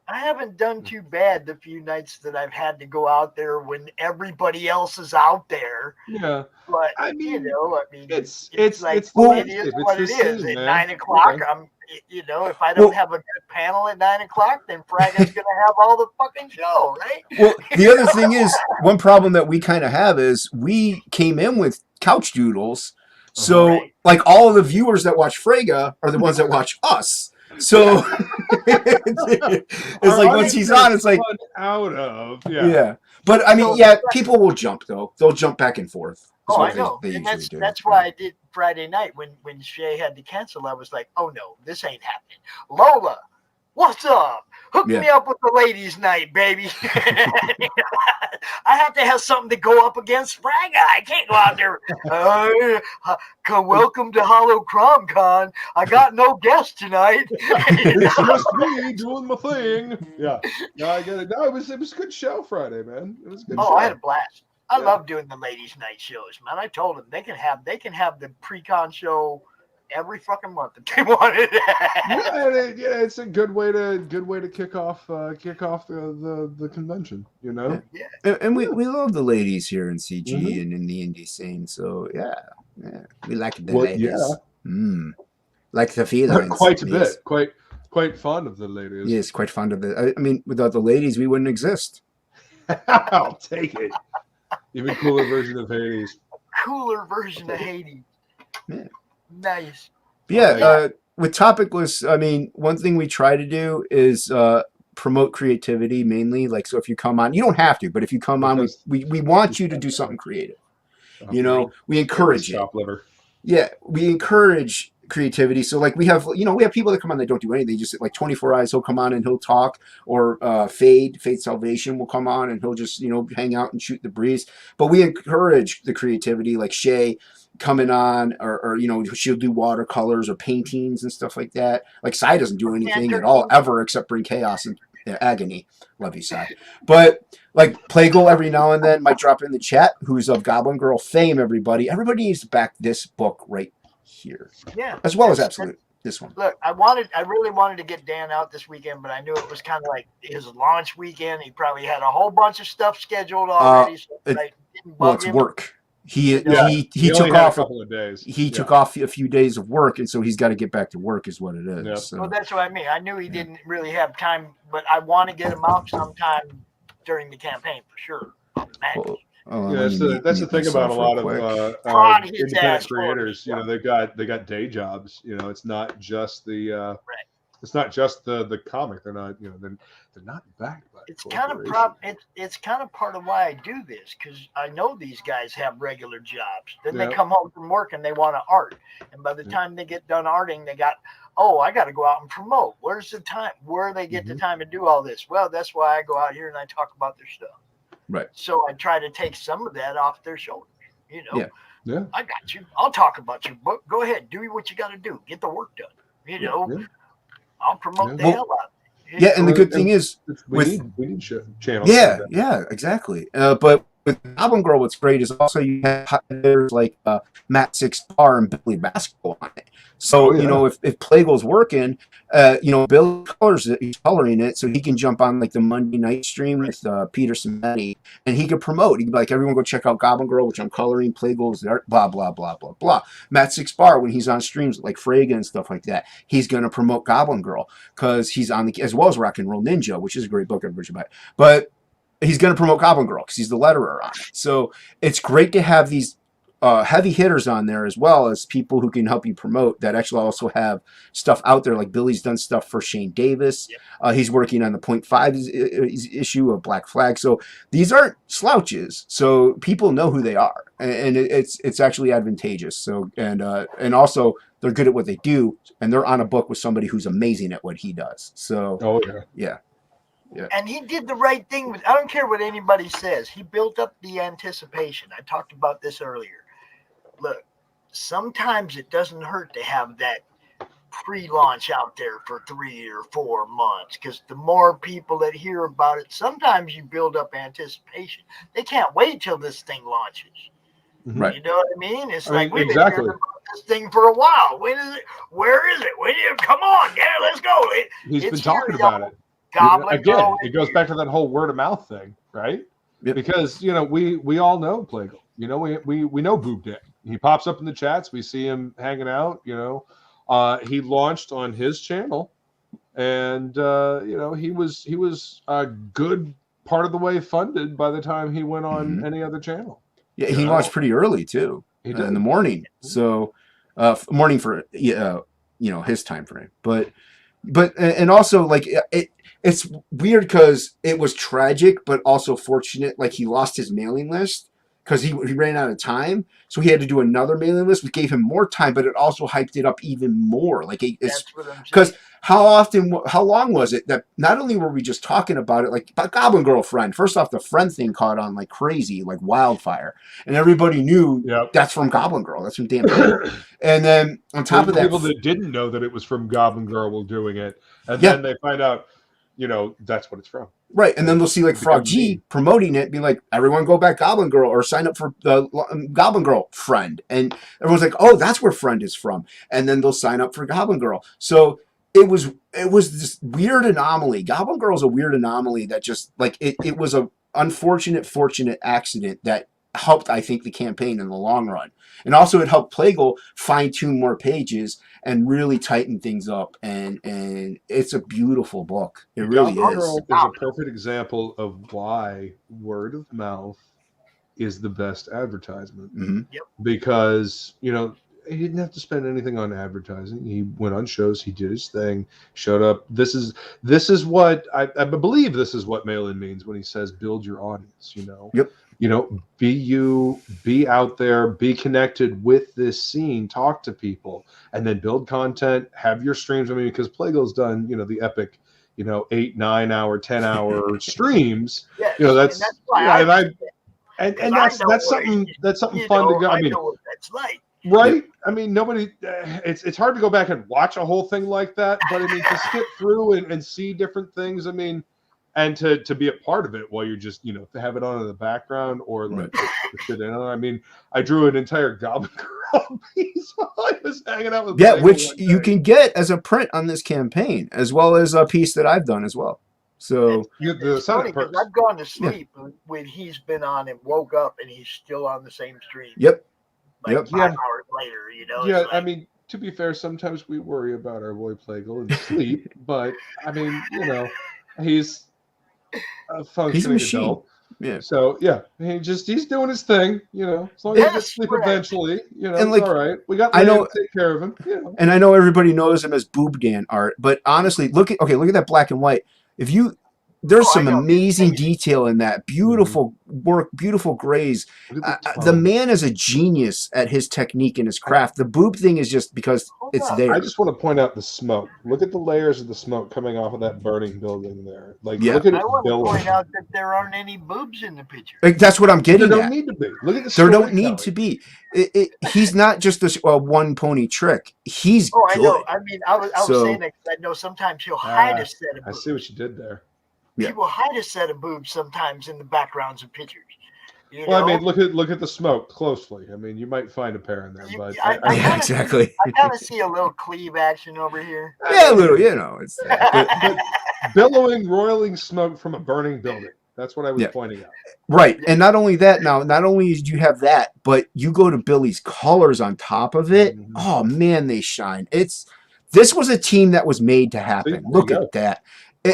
Speaker 1: I haven't done too bad the few nights that I've had to go out there when everybody else is out there.
Speaker 15: Yeah,
Speaker 1: but it's like
Speaker 15: it's
Speaker 1: it is what it is. At 9 o'clock, I'm if I don't have a good panel at 9 o'clock, then Friday's gonna have all the fucking show, right?
Speaker 16: Well, the other thing is, one problem that we kind of have is we came in with couch doodles, so like all of the viewers that watch Frega are the ones that watch us. So it's like once he's on, it's like yeah. But I mean, people will jump though. They'll jump back and forth.
Speaker 1: Oh, I know, and that's why I did Friday night when Shay had to cancel. I was like, oh no, this ain't happening. Lola, what's up? Hook me up with the ladies' night, baby. I have to have something to go up against Fraga. I can't go out there. Welcome to HallowCRoM Con. I got no guests tonight.
Speaker 15: It's just me doing my thing. Yeah, no, I get it. No, it was a good show Friday, man. It was a good show.
Speaker 1: I had a blast. I love doing the ladies' night shows, man. I told them they can have the pre-con show every fucking month if they wanted.
Speaker 15: Yeah, it's a good way to kick off the convention. You know.
Speaker 16: Yeah. And we love the ladies here in CG and in the indie scene. So yeah, we like the ladies. Yeah. Like the feelings.
Speaker 15: Quite a bit. Quite fond of the ladies.
Speaker 16: Yes, quite fond of it. I mean, without the ladies, we wouldn't exist.
Speaker 15: I'll take it. Even cooler version of Hades.
Speaker 1: Cooler version of Hades.
Speaker 16: Yeah.
Speaker 1: Nice.
Speaker 16: Yeah, with Topicless, I mean, one thing we try to do is promote creativity mainly. Like, so if you come on, you don't have to, but if you come on, we want you to do something creative. You know, we encourage it. Yeah, we encourage creativity. So like we have people that come on that don't do anything. They just like 24 Eyes, he'll come on and he'll talk, or Fade Salvation will come on and he'll just, hang out and shoot the breeze. But we encourage the creativity, like Shay coming on, or she'll do watercolors or paintings and stuff like that. Like Sai doesn't do anything at all ever except bring chaos and agony. Love you, Sai. But like Plague every now and then might drop in the chat, who's of Goblin Girl fame. Everybody needs to back this book right here.
Speaker 1: Yeah.
Speaker 16: As well as Absolute. This one.
Speaker 1: Look, I really wanted to get Dan out this weekend, but I knew it was kind of like his launch weekend. He probably had a whole bunch of stuff scheduled already.
Speaker 16: It's work. He took off a couple of days. He took off a few days of work, and so he's got to get back to work, is what it is.
Speaker 1: Yeah.
Speaker 16: So.
Speaker 1: Well, that's what I mean. I knew he didn't really have time, but I want to get him out sometime during the campaign for sure.
Speaker 15: That's the thing about a lot of independent creators. They got day jobs. It's not just the it's not just the comic. They're not they're not backed by.
Speaker 1: It's kind of it's kind of part of why I do this, because I know these guys have regular jobs. Then they come home from work and they want to art, and by the time they get done arting, they got, I got to go out and promote. Where's the time? Where they get the time to do all this? Well, that's why I go out here and I talk about their stuff.
Speaker 16: Right.
Speaker 1: So I try to take some of that off their shoulders.
Speaker 16: Yeah.
Speaker 1: I got you. I'll talk about your book. Go ahead, do what you got to do. Get the work done. I'll promote the hell out of it.
Speaker 16: Yeah, and the good thing is
Speaker 15: we need channels.
Speaker 16: Yeah, exactly. But with Goblin Girl, what's great is also you have there's like Matt Six Bar and Billy Basketball on it. So if Plague's working, Bill he's coloring it, so he can jump on like the Monday night stream with Peter Simetti, and he could promote. He'd be like, everyone go check out Goblin Girl, which I'm coloring. Plague's there, blah blah blah blah blah. Matt Six Bar, when he's on streams like Frega and stuff like that, he's gonna promote Goblin Girl because he's on as well as Rock and Roll Ninja, which is a great book, everybody should buy it. But he's going to promote Goblin Girl because he's the letterer on it. So it's great to have these heavy hitters on there, as well as people who can help you promote that actually also have stuff out there. Like Billy's done stuff for Shane Davis. He's working on the 0.5 issue of Black Flag. So these aren't slouches. So people know who they are, and it's actually advantageous. So and also they're good at what they do, and they're on a book with somebody who's amazing at what he does. So yeah.
Speaker 1: And he did the right thing. I don't care what anybody says. He built up the anticipation. I talked about this earlier. Look, sometimes it doesn't hurt to have that pre-launch out there for 3 or 4 months, because the more people that hear about it, sometimes you build up anticipation. They can't wait till this thing launches.
Speaker 16: Right.
Speaker 1: You know what I mean? It's like we've been
Speaker 15: exactly.
Speaker 1: hearing about this thing for a while. When is it? Where is it? Come on, let's go.
Speaker 15: He's been talking about it. Again, it goes back to that whole word of mouth thing, right? Yep. Because we all know Plague. We know Boob Day. He pops up in the chats. We see him hanging out. He launched on his channel, and he was a good part of the way funded by the time he went on any other channel.
Speaker 16: Yeah, he launched pretty early too. He did in the morning. So morning for his time frame, but and also like it's weird because it was tragic, but also fortunate. Like he lost his mailing list because he ran out of time, so he had to do another mailing list, which gave him more time, but it also hyped it up even more. Like it's because how long was it that not only were we just talking about it, like about Goblin Girl Friend? First off, the friend thing caught on like crazy, like wildfire, and everybody knew that's from Goblin Girl. That's from Dan. And then on top of that,
Speaker 15: people that didn't know that it was from Goblin Girl were doing it, and then they find out. That's what it's from.
Speaker 16: Right, and then they'll see like Frog G promoting it, be like, everyone go back Goblin Girl or sign up for the Goblin Girl Friend. And everyone's like, oh, that's where Friend is from. And then they'll sign up for Goblin Girl. So it was this weird anomaly. Goblin Girl is a weird anomaly that just, like, it was a fortunate accident that helped, I think, the campaign in the long run. And also it helped Plague fine-tune more pages and really tighten things up. And it's a beautiful book. It really is.
Speaker 15: Is a perfect example of why word of mouth is the best advertisement.
Speaker 16: Mm-hmm.
Speaker 1: Yep.
Speaker 15: Because, you know, he didn't have to spend anything on advertising. He went on shows, he did his thing, showed up. This is what I believe this is what Melone means when he says build your audience, you know.
Speaker 16: Yep.
Speaker 15: You know, be out there, be connected with this scene, talk to people, and then build content, have your streams. I mean, because Plago's done, you know, the epic, you know, 8, 9 hour, 10-hour streams.
Speaker 1: Yes,
Speaker 15: you know, that's
Speaker 1: and
Speaker 15: that's something fun to go. I mean,
Speaker 1: know what that's like.
Speaker 15: Right? I mean, nobody. It's hard to go back and watch a whole thing like that, but I mean, to skip through and see different things. I mean, and to be a part of it while you're just, you know, to have it on in the background or like to sit in on. I mean, I drew an entire Goblin Girl piece while I was hanging out with.
Speaker 16: Yeah, which you can get as a print on this campaign, as well as a piece that I've done as well. So
Speaker 1: it's funny because I've gone to sleep when he's been on and woke up and he's still on the same stream.
Speaker 16: Yep.
Speaker 1: Like 5 hours later, you know.
Speaker 15: Yeah, I mean, to be fair, sometimes we worry about our boy Plagle and sleep, but I mean, you know, he's a functioning adult.
Speaker 16: Yeah.
Speaker 15: So yeah, he's doing his thing, you know. As long as he gets sleep eventually, you know, it's all right. We got to take care of him, you know.
Speaker 16: And I know everybody knows him as Boob Dan art, but honestly, look at that black and white. There's some amazing detail in that. Beautiful work, beautiful grays. The man is a genius at his technique and his craft. The boob thing is just because it's there.
Speaker 15: I just want to point out the smoke. Look at the layers of the smoke coming off of that burning building there. Like, look at it.
Speaker 1: I want to point out that there aren't any boobs in the picture.
Speaker 16: That's what I'm getting at.
Speaker 15: There don't need to be. Look at the
Speaker 16: There don't need to be. He's not just a one pony trick. He's good.
Speaker 1: I know. I mean, I was saying that because I know sometimes he'll hide a set of boobs.
Speaker 15: I see what you did there.
Speaker 1: People hide a set of boobs sometimes in the backgrounds of pictures. You
Speaker 15: well,
Speaker 1: know?
Speaker 15: I mean, look at the smoke closely. I mean, you might find a pair in there, but
Speaker 16: exactly.
Speaker 1: I kind of see a little cleave action over here.
Speaker 16: Yeah, a little. You know, it's
Speaker 15: but billowing, roiling smoke from a burning building. That's what I was pointing out.
Speaker 16: Right, and not only that. Now, not only did you have that, but you go to Billy's colors on top of it. Mm-hmm. Oh man, they shine. This was a team that was made to happen. Look at that.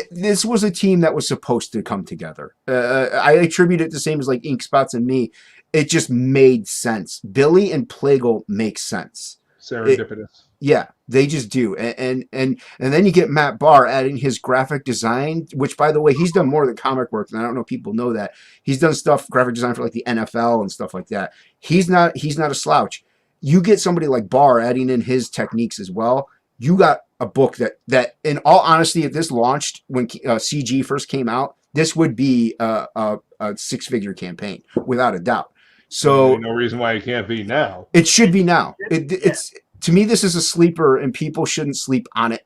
Speaker 16: This was a team that was supposed to come together. I attribute it the same as like Ink Spots and me. It just made sense. Billy and Plagle make sense.
Speaker 15: Serendipitous.
Speaker 16: Yeah, they just do. And then you get Matt Barr adding his graphic design, which, by the way, he's done more than comic work, and I don't know if people know that. He's done graphic design for like the NFL and stuff like that. He's not a slouch. You get somebody like Barr adding in his techniques as well. You got a book that in all honesty, if this launched when CG first came out, this would be a 6-figure campaign without a doubt. So
Speaker 15: no reason why it can't be now.
Speaker 16: It should be now. It's to me, this is a sleeper, and people shouldn't sleep on it.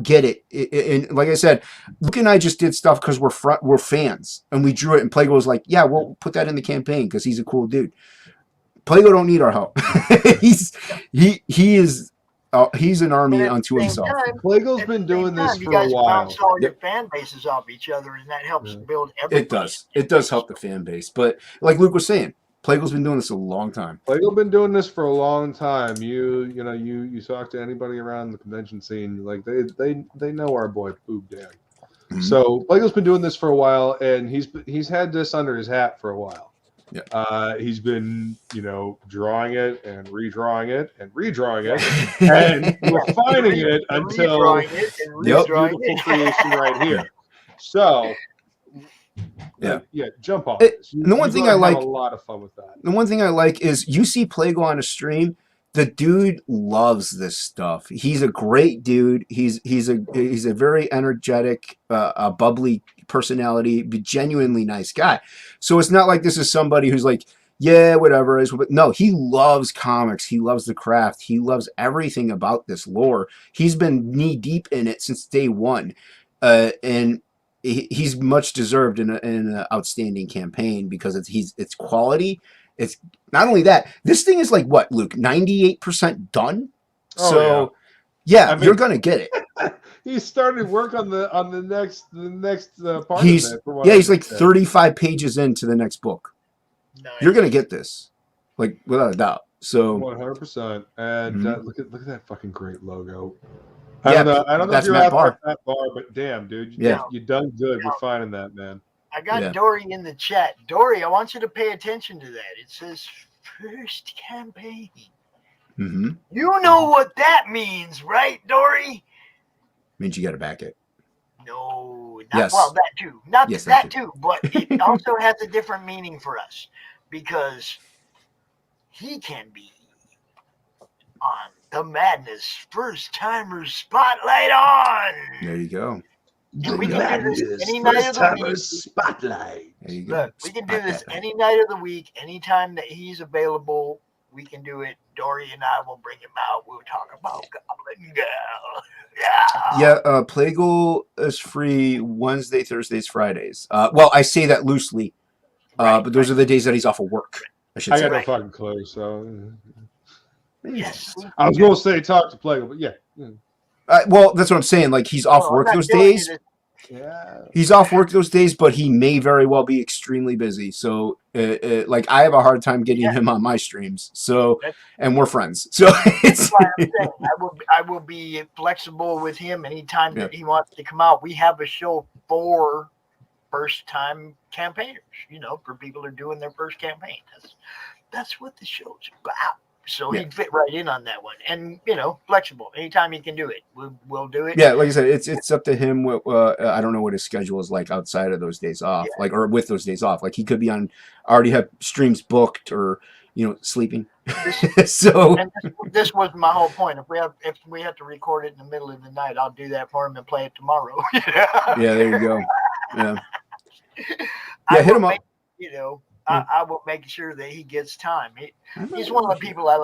Speaker 16: Get it. And like I said, Luke and I just did stuff because we're fans, and we drew it. And Plago was like, "Yeah, we'll put that in the campaign because he's a cool dude." Plago don't need our help. He's an army unto himself.
Speaker 15: Plago's been doing this for a while.
Speaker 1: Bounce all your fan bases off each other, and that helps build everything.
Speaker 16: It does. It does help the fan base. But like Luke was saying, Plago's been doing this a long time.
Speaker 15: Plago's been doing this for a long time. You talk to anybody around the convention scene, like they know our boy Boob Dan. Mm-hmm. So Plago's been doing this for a while, and he's had this under his hat for a while.
Speaker 16: Yeah.
Speaker 15: He's been, drawing it and redrawing it and redrawing it and refining it until this beautiful creation right here. So, jump on this.
Speaker 16: And the one thing I like,
Speaker 15: have a lot of fun with that.
Speaker 16: The one thing I like is you see Plago on a stream. The dude loves this stuff. He's a great dude. He's a very energetic, bubbly personality, genuinely nice guy. So it's not like this is somebody who's like, yeah, whatever. But no, he loves comics. He loves the craft. He loves everything about this lore. He's been knee deep in it since day one. And he's much deserved in an outstanding campaign because it's quality. It's not only that, this thing is like what, Luke, 98% done.
Speaker 15: Oh,
Speaker 16: So yeah,
Speaker 15: I mean,
Speaker 16: you're gonna get it.
Speaker 15: He started work on the next part
Speaker 16: He's
Speaker 15: of it. From what I
Speaker 16: he's like
Speaker 15: understand.
Speaker 16: 35 pages into the next book. You're gonna get this, like without a doubt. So
Speaker 15: 100%. And look at that fucking great logo.
Speaker 16: Yeah,
Speaker 15: I don't know if
Speaker 16: that's
Speaker 15: you're
Speaker 16: Matt
Speaker 15: out
Speaker 16: Barr.
Speaker 15: there, Matt Barr, but damn, dude,
Speaker 16: Yeah.
Speaker 15: you done good with finding that, man.
Speaker 1: I got
Speaker 16: Yeah.
Speaker 1: Dory in the chat. Dory, I want you to pay attention to that. It says first campaign.
Speaker 16: Mm-hmm.
Speaker 1: You know what that means, right, Dory?
Speaker 16: Means you got to back it.
Speaker 1: No, not,
Speaker 16: Yes.
Speaker 1: well, that too. Not
Speaker 16: Yes,
Speaker 1: that
Speaker 16: that
Speaker 1: too, but it also has a different meaning for us because he can be on the Madness First Timers Spotlight on.
Speaker 16: There you go.
Speaker 1: And we can do this any night of the week.
Speaker 11: Spotlight.
Speaker 16: There you go.
Speaker 1: Look, we can do this any night of the week, anytime that he's available. We can do it. Dory and I will bring him out. We'll talk about Goblin Girl.
Speaker 16: Yeah, Plague is free Wednesday, Thursdays, Fridays. Well, I say that loosely, but those are the days that he's off of work. I should
Speaker 15: I
Speaker 16: say.
Speaker 15: got no fucking clue, so.
Speaker 1: Yes.
Speaker 15: I was going to say talk to Plague, but yeah.
Speaker 16: Well, that's what I'm saying. Like he's off work those days.
Speaker 15: Yeah.
Speaker 16: He's off work those days, but he may very well be extremely busy. So, like, I have a hard time getting him on my streams. So, and we're friends. So it's.
Speaker 1: That's why I'm saying I will be flexible with him anytime that he wants to come out. We have a show for first-time campaigners. You know, for people who are doing their first campaign. That's what the show's about. So he'd fit right in on that one, and you know, flexible. Anytime he can do it, we'll do it.
Speaker 16: Yeah, like I said, it's up to him. I don't know what his schedule is like outside of those days off, like or with those days off. Like he could be on, already have streams booked, or sleeping. So
Speaker 1: and this was my whole point. If we have to record it in the middle of the night, I'll do that for him and play it tomorrow.
Speaker 16: yeah, there you go. Yeah, hit him up.
Speaker 1: I will make sure that he gets time. He's one of the people I'd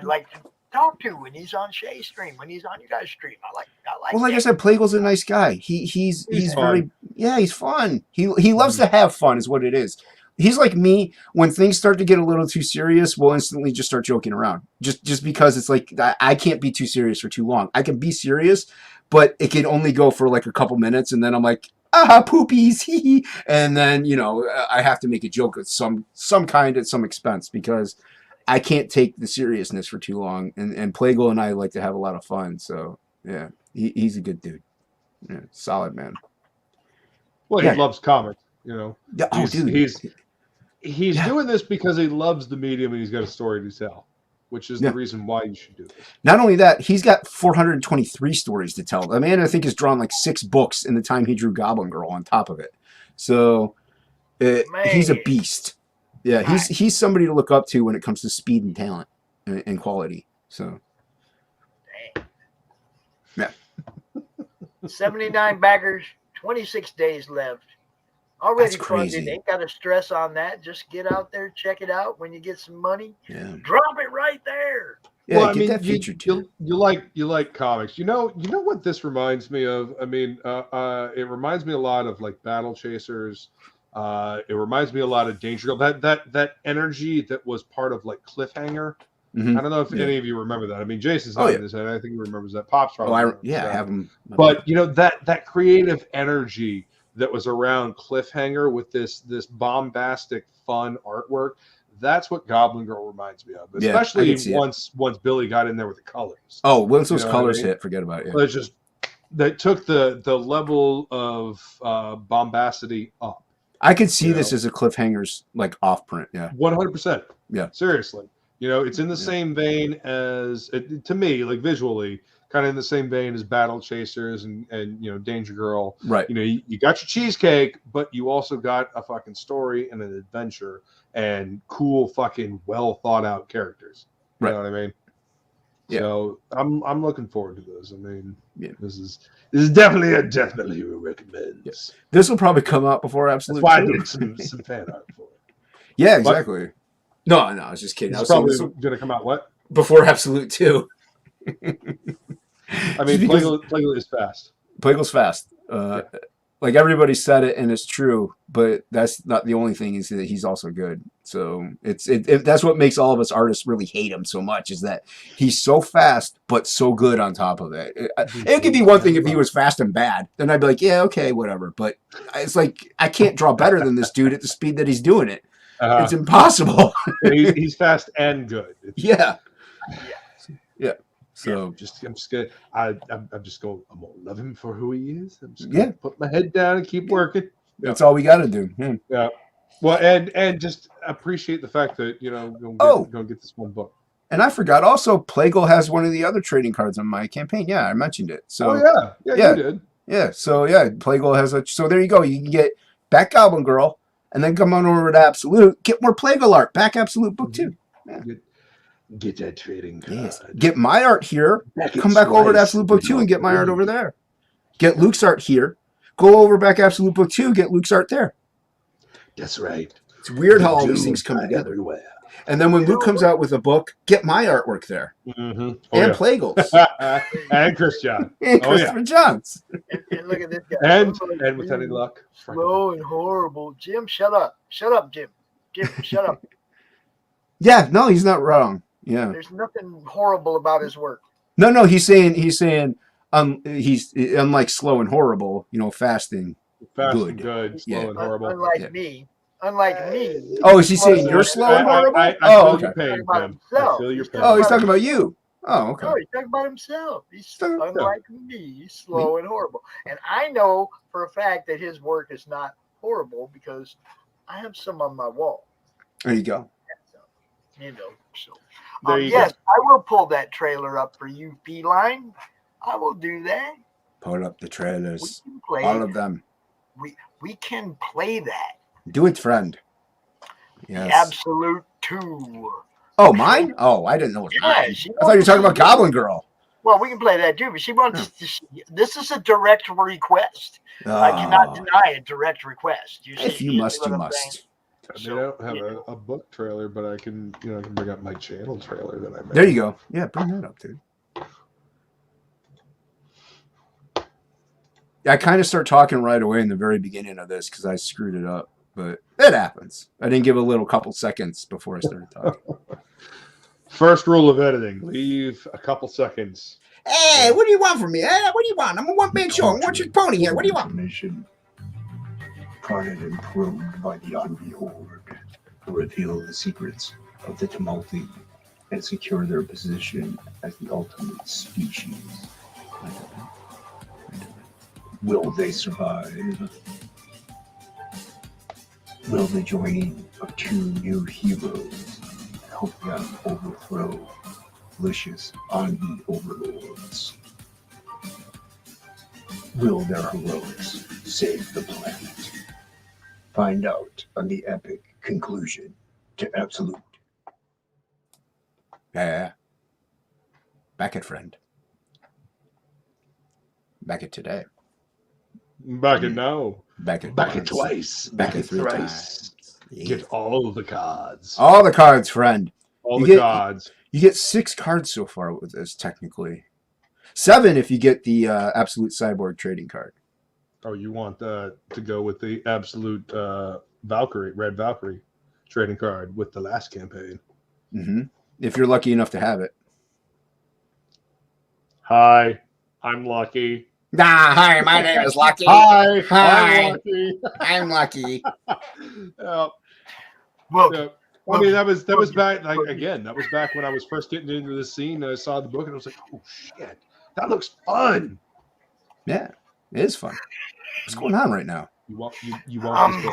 Speaker 1: like to talk to when he's on Shay's stream, when he's on you guys' stream. I like.
Speaker 16: Well, like I said, Plague's a nice guy. He's very
Speaker 15: fun.
Speaker 16: he's fun. He loves to have fun, is what it is. He's like me. When things start to get a little too serious, we'll instantly just start joking around. Just because it's like I can't be too serious for too long. I can be serious, but it can only go for like a couple minutes, and then I'm like, poopies, hee. And then, I have to make a joke at some kind at some expense because I can't take the seriousness for too long. And Plague and I like to have a lot of fun. So, yeah, he's a good dude. Yeah, solid man.
Speaker 15: Well, he loves comics, Yeah,
Speaker 16: dude.
Speaker 15: He's doing this because he loves the medium and he's got a story to tell, which is the reason why you should do this.
Speaker 16: Not only that, he's got 423 stories to tell. The man, I think, has drawn like 6 books in the time he drew Goblin Girl on top of it. So he's a beast. Yeah, he's somebody to look up to when it comes to speed and talent and quality. So, yeah.
Speaker 1: 79 backers, 26 days left. Already
Speaker 16: That's
Speaker 1: funded.
Speaker 16: crazy.
Speaker 1: Ain't got to stress on that. Just get out there, check it out. When you get some money, drop it right there.
Speaker 16: Yeah,
Speaker 15: well, I
Speaker 16: get
Speaker 15: mean,
Speaker 16: that featured too.
Speaker 15: You like comics. You know what this reminds me of? I mean, it reminds me a lot of like Battle Chasers. It reminds me a lot of Danger Girl. That energy that was part of like Cliffhanger.
Speaker 16: Mm-hmm.
Speaker 15: I don't know if any of you remember that. I mean, Jason's not in his head. I think he remembers that. Pops probably.
Speaker 16: I
Speaker 15: remembers that.
Speaker 16: have him.
Speaker 15: But that creative energy that was around Cliffhanger with this bombastic, fun artwork. That's what Goblin Girl reminds me of, especially once Billy got in there with the colors.
Speaker 16: Oh, once those colors hit, forget about it.
Speaker 15: Yeah. It's just they took the level of bombacity up.
Speaker 16: I could see this as a Cliffhanger's like off print. Yeah,
Speaker 15: 100%.
Speaker 16: Yeah,
Speaker 15: seriously. It's in the same vein as to me, like visually, kind of in the same vein as Battle Chasers and Danger Girl.
Speaker 16: Right.
Speaker 15: You got your cheesecake, but you also got a fucking story and an adventure and cool fucking well thought out characters. You know what I mean? Yeah. So I'm looking forward to this. I mean, this is definitely a recommend.
Speaker 16: Yes. This will probably come out before Absolute.
Speaker 15: That's why I did some fan art for it.
Speaker 16: Yeah, exactly. No, I was just kidding.
Speaker 15: It's probably going to come out what?
Speaker 16: Before Absolute 2.
Speaker 15: I mean, Plague is fast.
Speaker 16: Plague's fast. like everybody said it and it's true, but that's not the only thing is that he's also good. So that's what makes all of us artists really hate him so much is that he's so fast but so good on top of it. It could be one thing if he was fast and bad, then I'd be like, yeah, okay, whatever. But it's like I can't draw better than this dude at the speed that he's doing it. It's impossible.
Speaker 15: He's fast and good.
Speaker 16: Yeah. So
Speaker 15: I'm just gonna I'm gonna love him for who he is. I'm just gonna put my head down and keep working.
Speaker 16: That's all we got to do.
Speaker 15: Yeah. Well, and just appreciate the fact that go get this one book.
Speaker 16: And I forgot also, Plagal has one of the other trading cards on my campaign. Yeah, I mentioned it. So
Speaker 15: you did.
Speaker 16: Yeah. So Plagal has a. So there you go. You can get back Goblin Girl, and then come on over to Absolute. Get more Plagal art. Back Absolute book 2. Yeah.
Speaker 15: Get that trading card.
Speaker 16: Yes. Get my art here. Come back over to Absolute Book 2 and get my art over there. Get Luke's art here. Go over back Absolute Book 2. Get Luke's art there.
Speaker 15: That's right.
Speaker 16: It's weird how all these things come together.
Speaker 15: Everywhere.
Speaker 16: And then when Luke comes out with a book, get my artwork there.
Speaker 15: Mm-hmm.
Speaker 16: And Plagal's.
Speaker 15: And Chris John.
Speaker 16: And Christopher John's.
Speaker 1: And look at this guy.
Speaker 15: And with any luck.
Speaker 1: Slow and horrible. Jim, shut up. Shut up, Jim. Jim, shut up.
Speaker 16: Yeah, no, he's not wrong. Yeah.
Speaker 1: There's nothing horrible about his work.
Speaker 16: No, he's saying he's unlike slow and horrible, fasting.
Speaker 15: Fast
Speaker 16: good.
Speaker 15: And good, slow and horrible.
Speaker 1: Unlike me.
Speaker 16: Oh, is he saying you're slow and horrible?
Speaker 15: I
Speaker 16: oh,
Speaker 15: feel
Speaker 16: okay.
Speaker 15: your pain, Tim. I feel your pain.
Speaker 16: Oh, he's talking about you. Oh, okay.
Speaker 1: No, he's talking about himself. He's unlike me. He's slow and horrible. And I know for a fact that his work is not horrible because I have some on my wall.
Speaker 16: There you go.
Speaker 1: So yes, I will pull that trailer up for you, Feline. I will do that.
Speaker 16: Pull up the trailers. All of them.
Speaker 1: We can play that.
Speaker 16: Do it, friend.
Speaker 1: Yes. The Absolute 2.
Speaker 16: Oh, mine? Oh, I didn't know it was mine. I thought you were talking about Goblin Girl.
Speaker 1: Well, we can play that too, but she wants this is a direct request. I cannot deny a direct request.
Speaker 16: If you must, you must.
Speaker 15: I don't have a book trailer, but I can bring up my channel trailer that I made.
Speaker 16: There you go. Yeah, bring that up, dude. I kind of start talking right away in the very beginning of this because I screwed it up, but it happens. I didn't give a little couple seconds before I started talking.
Speaker 15: First rule of editing: leave a couple seconds.
Speaker 16: Hey, what do you want from me? Hey, what do you want? I'm a one-man show. What's your pony here? What do you want?
Speaker 17: Mission guarded and probed by the Envy Horde to reveal the secrets of the Tumulti and secure their position as the ultimate species. Will they survive? Will the joining of 2 new heroes help them overthrow malicious Envy overlords? Will their heroics save the planet? Find out on the epic conclusion to Absolute.
Speaker 16: Yeah. Back it, friend. Back it today.
Speaker 15: Back it now.
Speaker 16: Back it
Speaker 15: Back it twice.
Speaker 16: Back it 3
Speaker 15: thrice.
Speaker 16: times.
Speaker 15: Get all the cards.
Speaker 16: All the cards, friend.
Speaker 15: All the cards.
Speaker 16: You get 6 cards so far with this, technically. 7 if you get the Absolute Cyborg trading card.
Speaker 15: Oh, you want to go with the Absolute Red Valkyrie trading card with the last campaign.
Speaker 16: Mm-hmm. If you're lucky enough to have it.
Speaker 15: Hi, I'm Lucky.
Speaker 16: Hi, my name is Lucky.
Speaker 15: Hi,
Speaker 16: I'm
Speaker 15: Lucky.
Speaker 16: I'm Lucky.
Speaker 1: Well,
Speaker 15: I mean, that was back that was back when I was first getting into the scene. I saw the book and I was like, oh shit, that looks fun.
Speaker 16: Yeah, it is fun. What's going on right now?
Speaker 15: You want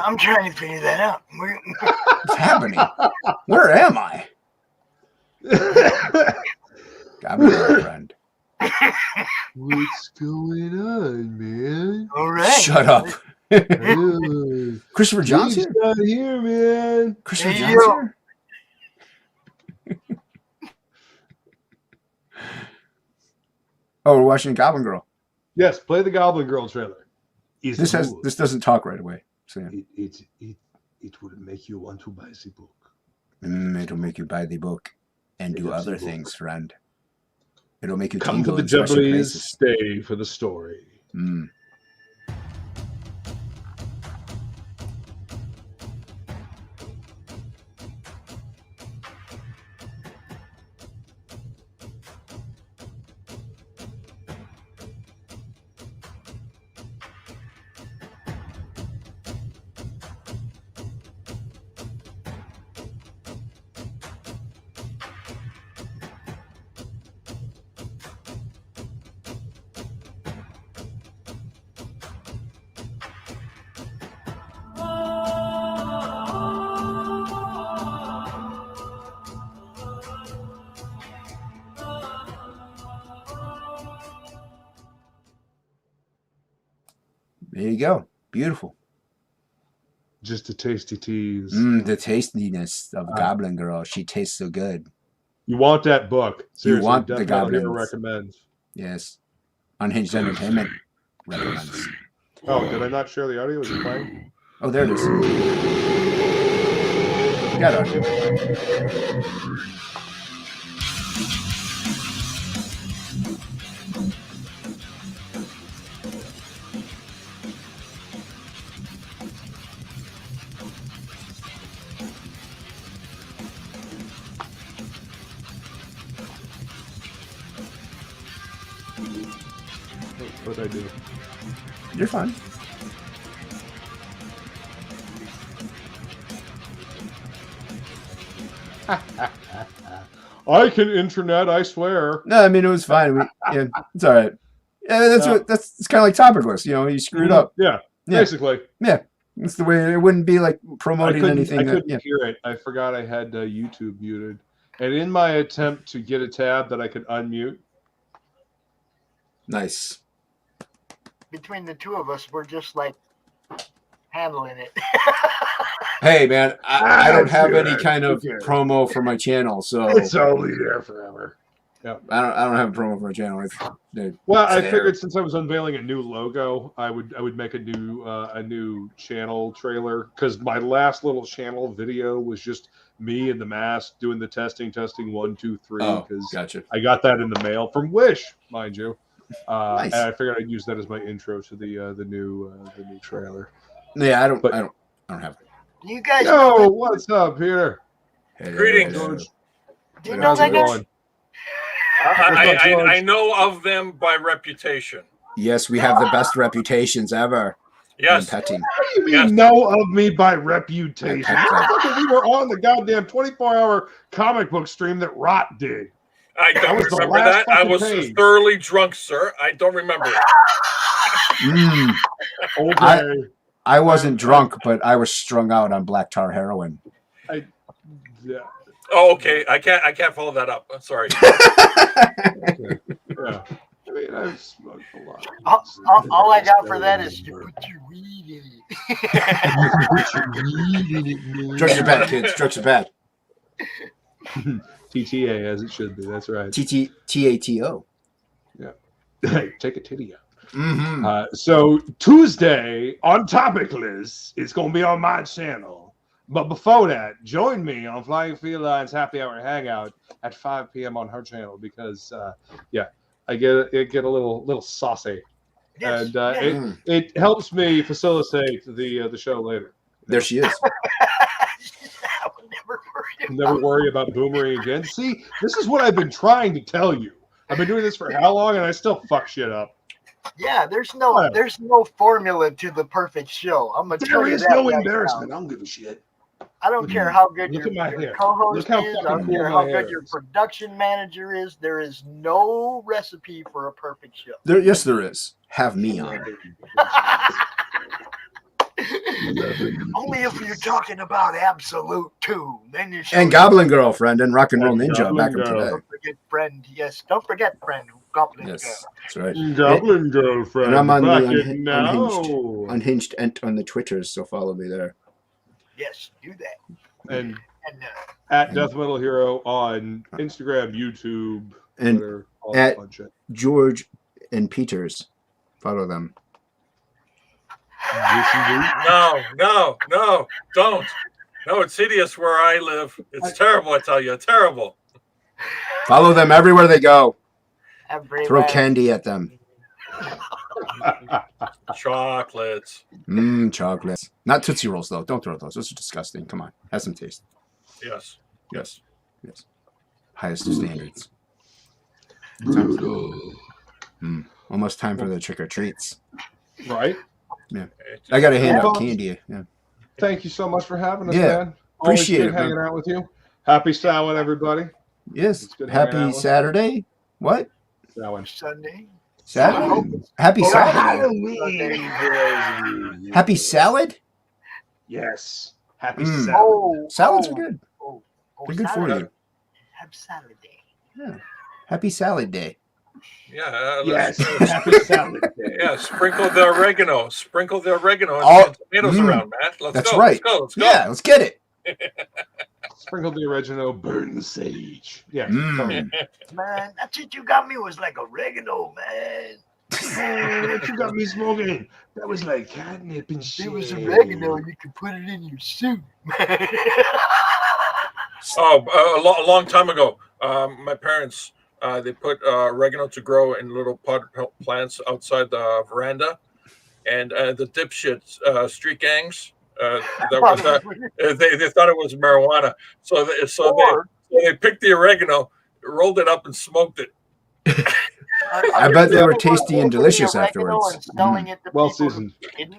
Speaker 1: I'm trying to figure that out.
Speaker 16: What's happening? Where am I? Got me, friend.
Speaker 15: What's going on, man?
Speaker 1: All right.
Speaker 16: Shut up. Christopher Johnson?
Speaker 15: He's not here, man.
Speaker 16: Christopher Johnson? Oh, we're watching Goblin Girl.
Speaker 15: Yes, play the Goblin Girl trailer.
Speaker 16: This doesn't talk right away. Sam.
Speaker 15: It will make you want to buy the book.
Speaker 16: It'll make you buy the book and do other things, friend. It'll make you
Speaker 15: come to
Speaker 16: tingle
Speaker 15: the
Speaker 16: in special
Speaker 15: Jubblies.
Speaker 16: places.
Speaker 15: Stay for the story.
Speaker 16: There you go. Beautiful.
Speaker 15: Just a tasty tease.
Speaker 16: The tastiness of Goblin Girl. She tastes so good.
Speaker 15: You want that book. Seriously,
Speaker 16: You want
Speaker 15: Death
Speaker 16: the
Speaker 15: Metal
Speaker 16: Goblins.
Speaker 15: Hero recommends.
Speaker 16: Yes. Unhinged Entertainment recommends.
Speaker 15: Oh, did I not share the audio? Is it playing?
Speaker 16: Oh, there it is. Got it.
Speaker 15: What I do?
Speaker 16: You're fine.
Speaker 15: I can internet, I swear.
Speaker 16: No, I mean it was fine. Yeah, it's all right. Yeah, it's kind of like topicless. You know, you screwed up.
Speaker 15: Yeah, basically.
Speaker 16: Yeah, that's the way. It wouldn't be like promoting anything.
Speaker 15: I couldn't hear it. I forgot I had YouTube muted, and in my attempt to get a tab that I could unmute.
Speaker 16: Nice.
Speaker 1: Between the two of us, we're just like handling it.
Speaker 16: Hey man, I don't have any kind of promo for my channel, so
Speaker 15: It's only there forever. Yep.
Speaker 16: I don't have a promo for my channel.
Speaker 15: Well, I figured since I was unveiling a new logo, I would make a new channel trailer, because my last little channel video was just me and the mask doing the testing 1, 2, 3.
Speaker 16: Oh,
Speaker 15: because
Speaker 16: gotcha.
Speaker 15: I got that in the mail from Wish, mind you.
Speaker 16: Nice.
Speaker 15: And I figured I'd use that as my intro to the new trailer.
Speaker 16: Yeah, I don't have it.
Speaker 1: You guys
Speaker 15: Yo, what's up, Peter?
Speaker 18: Greetings.
Speaker 1: Do you know that guy?
Speaker 18: I know of them by reputation.
Speaker 16: Yes, we have the best reputations ever.
Speaker 18: Yes.
Speaker 16: In petting.
Speaker 15: What do you mean know of me by reputation? We were on the goddamn 24-hour comic book stream that Rot did.
Speaker 18: I don't
Speaker 15: was the
Speaker 18: remember
Speaker 15: last
Speaker 18: that. I
Speaker 15: fucking
Speaker 18: was
Speaker 15: page.
Speaker 18: thoroughly drunk, sir. I don't remember it.
Speaker 15: Okay.
Speaker 16: I wasn't drunk, but I was strung out on black tar heroin.
Speaker 15: Yeah.
Speaker 18: Oh, okay. I can't follow that up. I'm sorry.
Speaker 15: Yeah. I mean, I've smoked a lot.
Speaker 1: All I got for that is to put your weed in it.
Speaker 16: Drugs are bad, kids. Drugs are bad.
Speaker 15: TTA as it should be. That's right.
Speaker 16: TATO.
Speaker 15: Yeah. Hey, take a titty out.
Speaker 16: Mm-hmm.
Speaker 15: So Tuesday on Topicless, it's going to be on my channel. But before that, join me on Flying Feline's Happy Hour Hangout at 5 p.m. on her channel, because I get a little saucy, and it helps me facilitate the show later.
Speaker 16: There she is.
Speaker 15: Never worry about Boomerang again. See, this is what I've been trying to tell you. I've been doing this for how long, and I still fuck shit up.
Speaker 1: Yeah, there's no formula to the perfect show. I'm gonna tell you that.
Speaker 15: There is no
Speaker 1: right
Speaker 15: embarrassment.
Speaker 1: now.
Speaker 15: I don't give a shit.
Speaker 1: I don't care how good
Speaker 15: Look at my
Speaker 1: your
Speaker 15: hair.
Speaker 1: co-host
Speaker 15: Look how
Speaker 1: is. I
Speaker 15: fucking
Speaker 1: don't
Speaker 15: cool
Speaker 1: care
Speaker 15: my
Speaker 1: how
Speaker 15: hair
Speaker 1: good your
Speaker 15: is.
Speaker 1: production manager is. There is no recipe for a perfect show.
Speaker 16: Yes, there is. Have me on.
Speaker 1: Only if you're talking about Absolute too. Then you
Speaker 16: And Goblin Girlfriend and Rock and Roll Ninja
Speaker 15: Goblin
Speaker 16: back up
Speaker 15: Girl.
Speaker 16: today.
Speaker 1: Don't forget friend. Yes, don't forget friend. Goblin
Speaker 16: Yes,
Speaker 1: Girl.
Speaker 16: that's right.
Speaker 15: Goblin Girlfriend.
Speaker 16: And I'm on
Speaker 15: back
Speaker 16: the
Speaker 15: it now.
Speaker 16: Unhinged Ent on the Twitters, so follow me there.
Speaker 1: Yes, do that.
Speaker 15: And
Speaker 1: And
Speaker 15: at Death Metal Hero on Instagram, YouTube,
Speaker 16: And
Speaker 15: Twitter, all that
Speaker 16: at
Speaker 15: fun shit.
Speaker 16: George and Peters, follow them.
Speaker 18: No, don't. No, it's hideous where I live. It's terrible, I tell you. Terrible.
Speaker 16: Follow them everywhere they go.
Speaker 1: everywhere.
Speaker 16: Throw candy at them.
Speaker 18: Chocolates.
Speaker 16: Chocolates. Not Tootsie Rolls, though. Don't throw those. Those are disgusting. Come on. Have some taste.
Speaker 18: Yes.
Speaker 16: Yes. Yes. Highest of standards. Almost time for the trick or treats.
Speaker 15: Right?
Speaker 16: Yeah. I got to hand out candy. Yeah.
Speaker 15: Thank you so much for having us,
Speaker 16: Yeah.
Speaker 15: man. Always
Speaker 16: Appreciate
Speaker 15: good
Speaker 16: it, man.
Speaker 15: hanging out with you. Happy Samhain, everybody.
Speaker 16: Yes.
Speaker 15: good hanging out
Speaker 16: Happy
Speaker 15: with
Speaker 16: Saturday. What?
Speaker 15: Samhain.
Speaker 1: Sunday.
Speaker 16: Saturday? Happy
Speaker 1: Oh,
Speaker 16: Saturday.
Speaker 15: Halloween.
Speaker 16: Happy salad?
Speaker 15: Yes. Happy
Speaker 16: Mm.
Speaker 15: salad.
Speaker 1: Oh,
Speaker 16: Salads
Speaker 1: oh,
Speaker 16: are good.
Speaker 1: oh,
Speaker 16: They're good for
Speaker 1: salad.
Speaker 16: you.
Speaker 1: Have salad day.
Speaker 16: Yeah. Happy salad day.
Speaker 18: Yeah.
Speaker 15: Yes. Happy salad day.
Speaker 18: Yeah. Sprinkle the oregano. Sprinkle the oregano
Speaker 16: Oh,
Speaker 18: and tomatoes around, Matt. Let's
Speaker 16: that's
Speaker 18: go.
Speaker 16: right.
Speaker 18: Let's go.
Speaker 16: Yeah, let's get it.
Speaker 15: Sprinkle the oregano, burn the sage. Yeah.
Speaker 16: Mm.
Speaker 1: Man, that shit you got me was like oregano, man.
Speaker 15: Oh, what you got me smoking? That was like catnip and shit.
Speaker 1: It was oregano. You could put it in your soup.
Speaker 18: Oh, a long time ago, my parents they put oregano to grow in little pot plants outside the veranda, and the dipshits, street gangs, they thought it was marijuana, so they picked the oregano, rolled it up, and smoked it.
Speaker 16: I bet they were tasty and delicious afterwards.
Speaker 15: Well seasoned.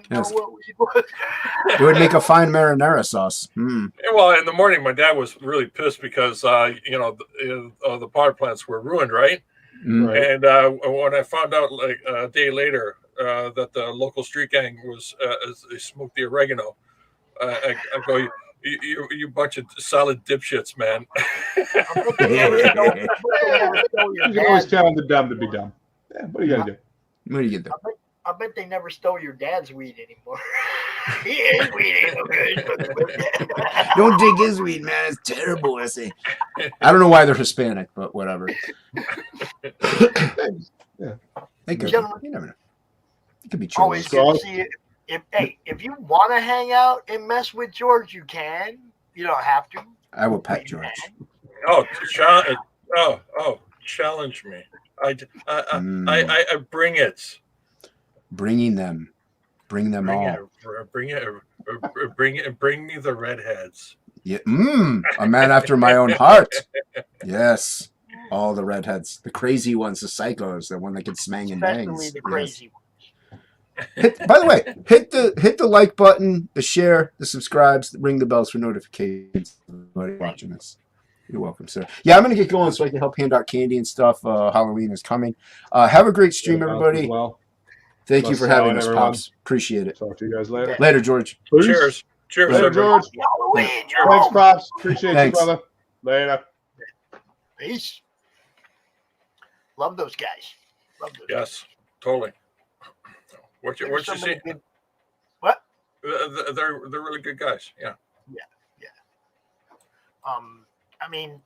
Speaker 16: Yes. It would make a fine marinara sauce. Mm.
Speaker 18: Well, in the morning, my dad was really pissed because the pot plants were ruined, right?
Speaker 16: Mm.
Speaker 18: And when I found out like a day later that the local street gang was they smoked the oregano, I go, you bunch of solid dipshits, man.
Speaker 15: You can always count on the dumb to be dumb. Yeah, what are you gonna do?
Speaker 16: What do you do?
Speaker 1: I bet they never stole your dad's weed anymore. His weed ain't no good.
Speaker 16: Don't dig his weed, man. It's terrible. I say. I don't know why they're Hispanic, but whatever.
Speaker 15: Yeah.
Speaker 16: They could.
Speaker 1: Gentlemen,
Speaker 16: You never know. It could be
Speaker 1: always
Speaker 16: true.
Speaker 1: good to see it. If you want to hang out and mess with George, you can. You don't have to.
Speaker 16: I will pet George.
Speaker 18: Challenge me. I bring it.
Speaker 16: Bringing them. Bring them all.
Speaker 18: Bring me the redheads.
Speaker 16: Yeah. A man after my own heart. Yes. All the redheads. The crazy ones, the psychos, the one that can smang and bangs.
Speaker 1: Especially the crazy ones.
Speaker 16: By the way, hit the like button, the share, the subscribes, ring the bells for notifications. Everybody watching this. You're welcome, sir. Yeah, I'm gonna get going so I can help hand out candy and stuff. Halloween is coming. Have a great stream, everybody.
Speaker 15: Well.
Speaker 16: Thank you for having us, Pops. Appreciate it.
Speaker 15: Talk to you guys later.
Speaker 16: Later, George.
Speaker 18: Cheers. Cheers,
Speaker 15: later, George. Thanks, Pops. Appreciate
Speaker 16: Thanks.
Speaker 15: you, brother. Later.
Speaker 1: Peace. Love those guys. Love those
Speaker 18: Yes, totally. What you see?
Speaker 1: What?
Speaker 18: They're really good guys. Yeah.
Speaker 1: Yeah. I mean,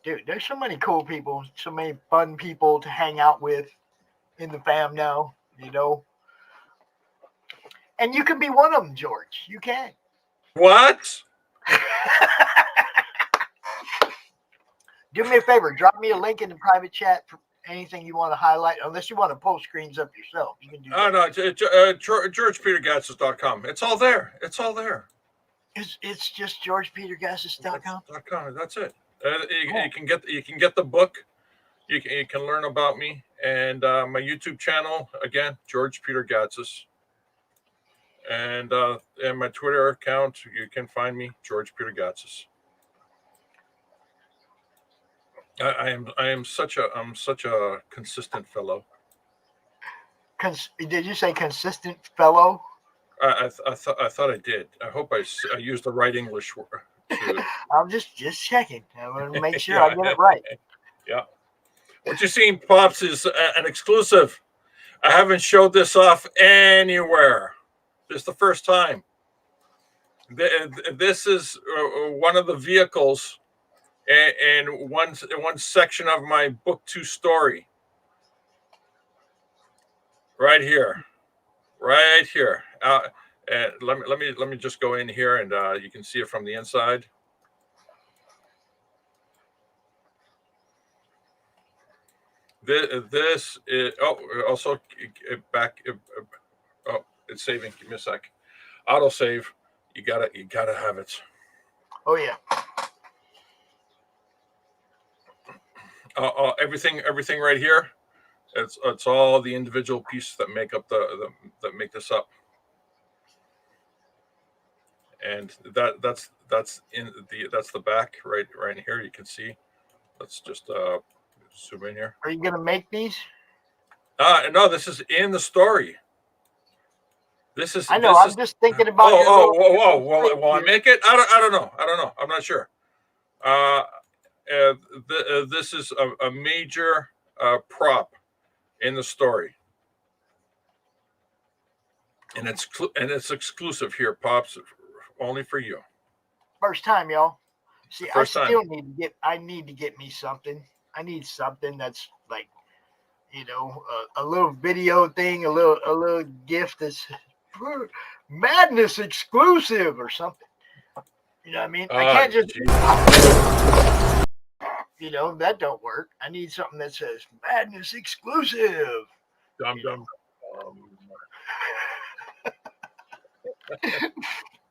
Speaker 1: dude, there's so many cool people, so many fun people to hang out with in the fam now, you know. And you can be one of them, George. You can.
Speaker 18: What?
Speaker 1: Do me a favor. Drop me a link in the private chat for anything you want to highlight, unless you want to post screens up yourself. You can do that.
Speaker 18: No, GeorgePeterGatsis.com. It's all there. It's all there.
Speaker 1: It's just GeorgePeterGatsis.com.
Speaker 18: That's it. You can get the book. You can learn about me and my YouTube channel again, George Peter Gatsis, and my Twitter account. You can find me, George Peter Gatsis. I am such a consistent fellow.
Speaker 1: Did you say consistent fellow?
Speaker 18: I thought I did. I hope I used the right English word.
Speaker 1: I'm just checking. I want to make sure I get it right.
Speaker 18: Yeah. What you're seeing, Pops, is an exclusive. I haven't showed this off anywhere. This is the first time. This is one of the vehicles in one section of my book 2 story. Right here. Let me just go in here and you can see it from the inside. This is also back. It's saving. Give me a sec. Auto save. You gotta have it.
Speaker 1: Oh yeah.
Speaker 18: Everything right here. It's all the individual pieces that make up that make this up. And that's the back right in here. You can see. Let's just zoom in here.
Speaker 1: Are you gonna make these?
Speaker 18: No, this is in the story. This is.
Speaker 1: I know. I'm just thinking about.
Speaker 18: Will I make it? I don't know. I'm not sure. This is a major prop in the story, and it's exclusive here, Pops, only for you.
Speaker 1: First time, y'all. See,
Speaker 18: First
Speaker 1: I
Speaker 18: time.
Speaker 1: still need to get me something. I need something that's like, a little video thing, a little gift that's madness exclusive or something. You know what I mean? I can't just, that don't work. I need something that says madness exclusive.
Speaker 18: Dum dum.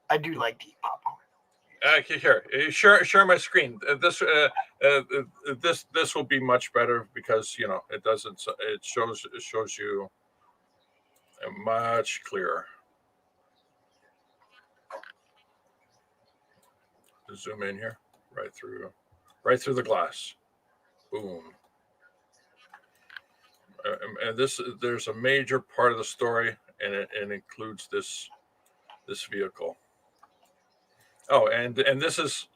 Speaker 1: I do like to eat popcorn.
Speaker 18: Here, share my screen. This will be much better because it doesn't. It shows you much clearer. Zoom in here, right through the glass. Boom. And there's a major part of the story, and it includes this vehicle. Oh, and this is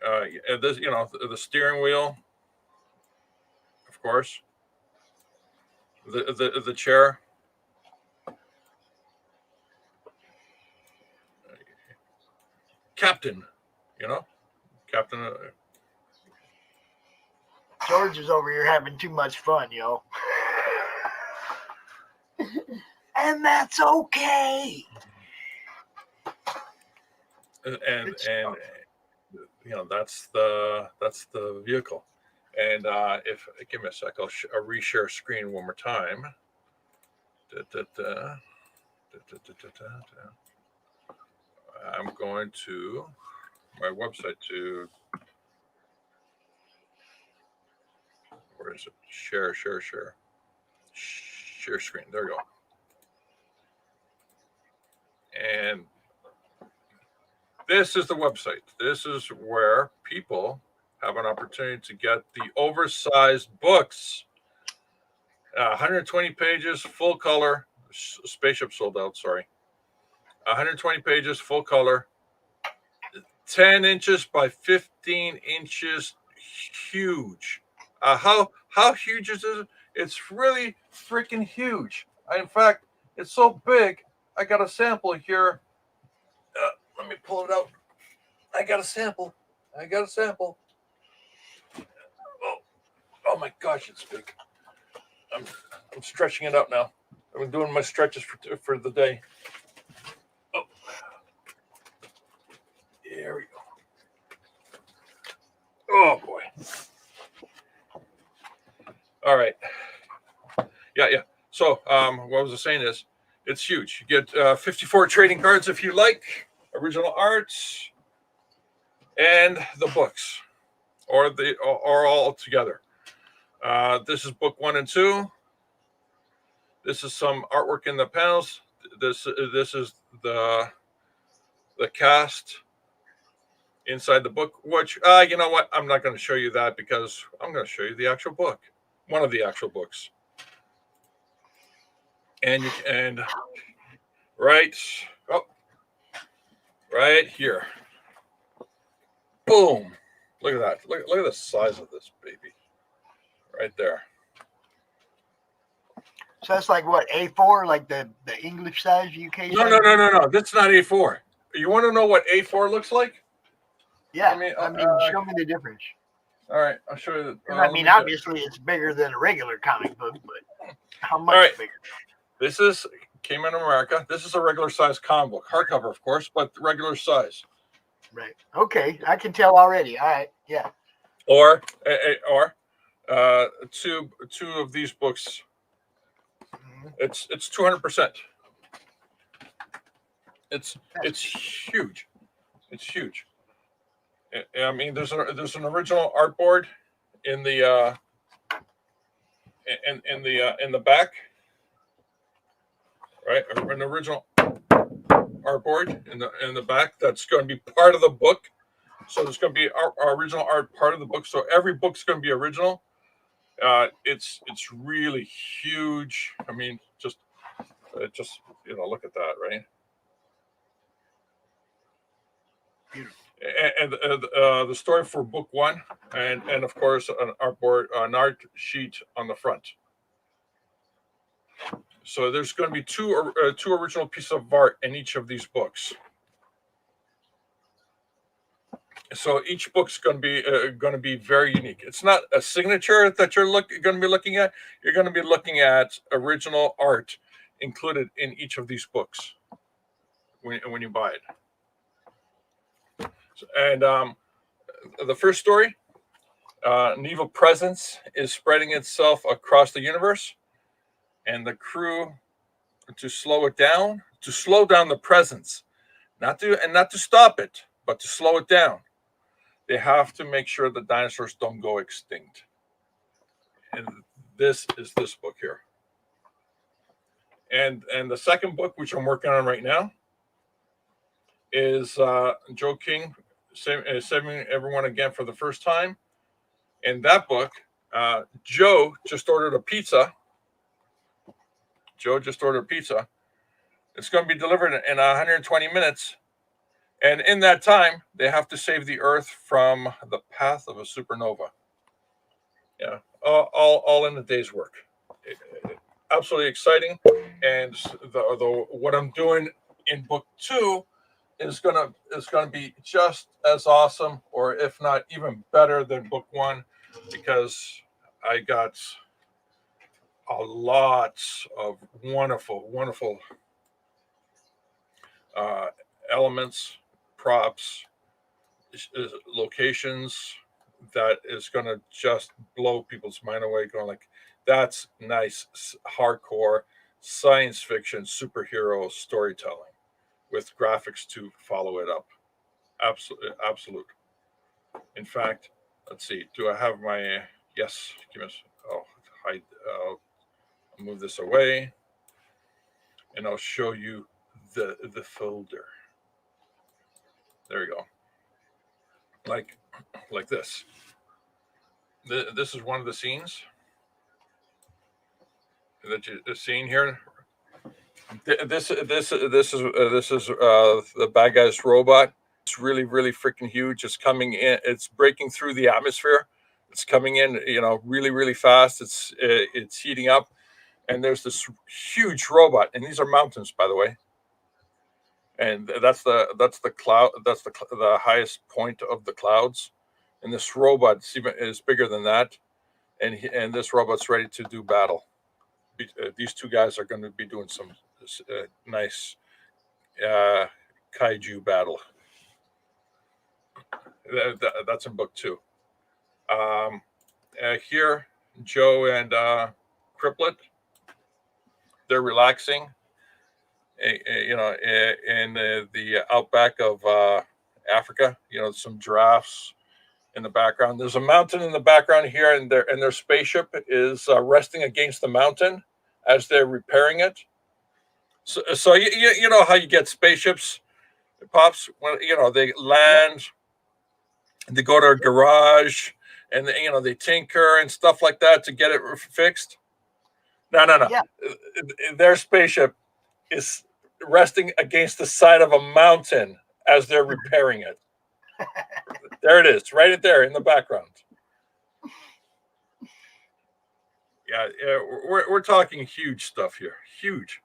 Speaker 18: the steering wheel, of course. The chair. Captain, Captain.
Speaker 1: George is over here having too much fun, yo. And that's okay.
Speaker 18: And that's the vehicle. And if give me a sec, I'll reshare screen one more time. I'm going to my website to where is it? Share screen. There we go. And this is the website. This is where people have an opportunity to get the oversized books. 120 pages, full color. Spaceship sold out, sorry. 120 pages, full color. 10 inches by 15 inches, huge. How huge is it? It's really freaking huge. In fact, it's so big, I got a sample here. Let me pull it out. I got a sample. Oh my gosh, it's big. I'm stretching it out now. I've been doing my stretches for the day. Oh, there we go. Oh boy. All right. Yeah. So, what was I saying is, it's huge. You get 54 trading cards if you like, original arts, and the books, or all together. This is book 1 and 2. This is some artwork in the panels. This is the cast inside the book. Which you know what? I'm not going to show you that because I'm going to show you the actual book, one of the actual books. And right here. Boom! Look at that. Look at the size of this baby. Right there.
Speaker 1: So that's like what, A4, like the English size, UK
Speaker 18: No.
Speaker 1: size?
Speaker 18: That's not A4. You want to know what A4 looks like?
Speaker 1: Yeah. Show me the difference.
Speaker 18: All right, I'll show you.
Speaker 1: Obviously it's bigger than a regular comic book, but how much bigger?
Speaker 18: This came in America. This is a regular size comic book, hardcover, of course, but regular size.
Speaker 1: Right. Okay, I can tell already. All right. Yeah.
Speaker 18: Or two of these books. It's 200%. It's huge. It's huge. I mean, there's an original artboard in the in the back, right? An original artboard in the back that's going to be part of the book. So there's going to be our original art part of the book. So every book's going to be original. It's really huge. I mean, just look at that, right? and the story for book one, and of course an art sheet on the front. So there's going to be two original pieces of art in each of these books. So each book's going to be very unique. It's not a signature that you're going to be looking at. You're going to be looking at original art included in each of these books when you buy it. And the first story, an evil presence is spreading itself across the universe, and the crew, to slow down the presence, not to stop it, but to slow it down. They have to make sure the dinosaurs don't go extinct. And this is this book here. And the second book, which I'm working on right now, is Joe King saving everyone again for the first time. In that book, Joe just ordered a pizza. It's going to be delivered in 120 minutes. And in that time, they have to save the Earth from the path of a supernova. Yeah, all in a day's work. Absolutely exciting. And what I'm doing in book two is gonna be just as awesome, or if not even better than book one, because I got a lot of wonderful elements, props, locations that is going to just blow people's mind away, going like, that's nice, hardcore science fiction superhero storytelling with graphics to follow it up. Absolute. In fact, let's see, do I have my, yes, give us, hide, I'll move this away, and I'll show you the folder. There you go. Like this. This is one of the scenes that you're seeing here. This is the bad guy's robot. It's really freaking huge. It's coming in. It's breaking through the atmosphere. It's coming in, really fast. It's heating up, and there's this huge robot. And these are mountains, by the way. And that's the cloud. That's the highest point of the clouds. And this robot is bigger than that. And this robot's ready to do battle. These two guys are going to be doing some nice kaiju battle. That's in book two. Here, Joe and Cripplet, they're relaxing. In the outback of Africa, some giraffes in the background. There's a mountain in the background here, and their spaceship is resting against the mountain as they're repairing it. So you know how you get spaceships, Pops, when they land, they go to a garage, and they tinker and stuff like that to get it fixed. No. Yeah. Their spaceship is resting against the side of a mountain as they're repairing it. There it is, right there in the background. Yeah, we're talking huge stuff here. Huge.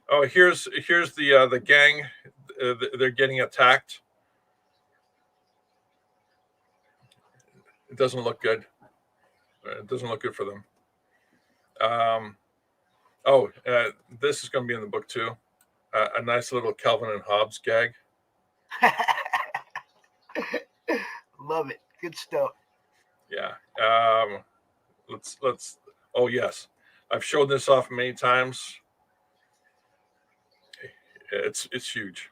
Speaker 18: Oh, here's the gang. They're getting attacked. It doesn't look good. It doesn't look good for them. This is going to be in the book too. A nice little Calvin and Hobbes gag.
Speaker 1: Love it. Good stuff.
Speaker 18: Yeah. Let's. Oh yes, I've showed this off many times. It's huge.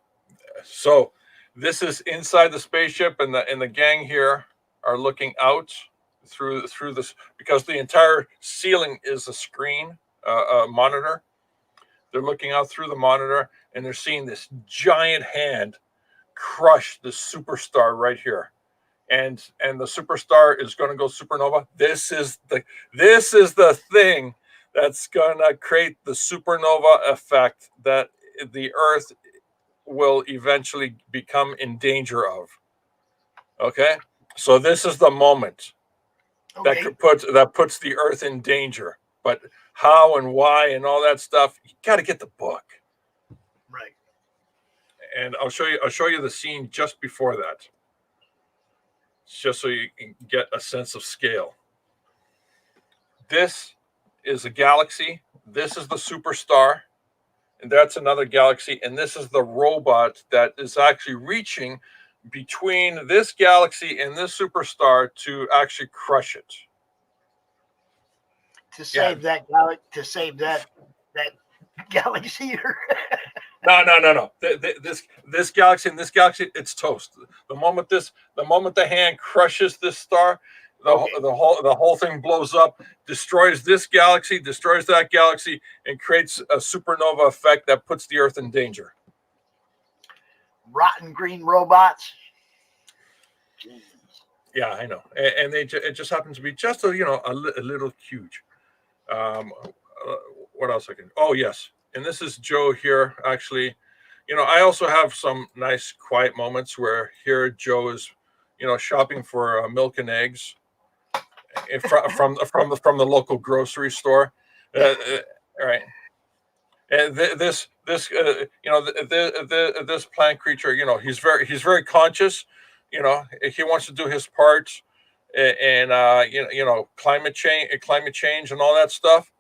Speaker 18: So this is inside the spaceship, and the gang here are looking out through this, because the entire ceiling is a screen, a monitor. They're looking out through the monitor, and they're seeing this giant hand crush the superstar right here. And the superstar is going to go supernova. This is the thing that's going to create the supernova effect that the Earth will eventually become in danger of. Okay, so this is the moment
Speaker 1: Okay.
Speaker 18: that puts the Earth in danger. But how and why and all that stuff, you got to get the book.
Speaker 1: Right.
Speaker 18: And I'll show you the scene just before that, just so you can get a sense of scale. This is a galaxy. This is the superstar, and that's another galaxy. And this is the robot that is actually reaching between this galaxy and this superstar to actually crush it.
Speaker 1: To save that galaxy.
Speaker 18: No. This galaxy and this galaxy, it's toast. The moment the hand crushes this star, the whole thing blows up, destroys this galaxy, destroys that galaxy, and creates a supernova effect that puts the Earth in danger.
Speaker 1: Rotten green robots.
Speaker 18: Yeah, I know, and it just happens to be just a little huge. What else I can? Oh yes, and this is Joe here. Actually, I also have some nice quiet moments where here Joe is, shopping for milk and eggs from the local grocery store. Right. And this plant creature, he's very conscious. He wants to do his part, and climate change and all that stuff.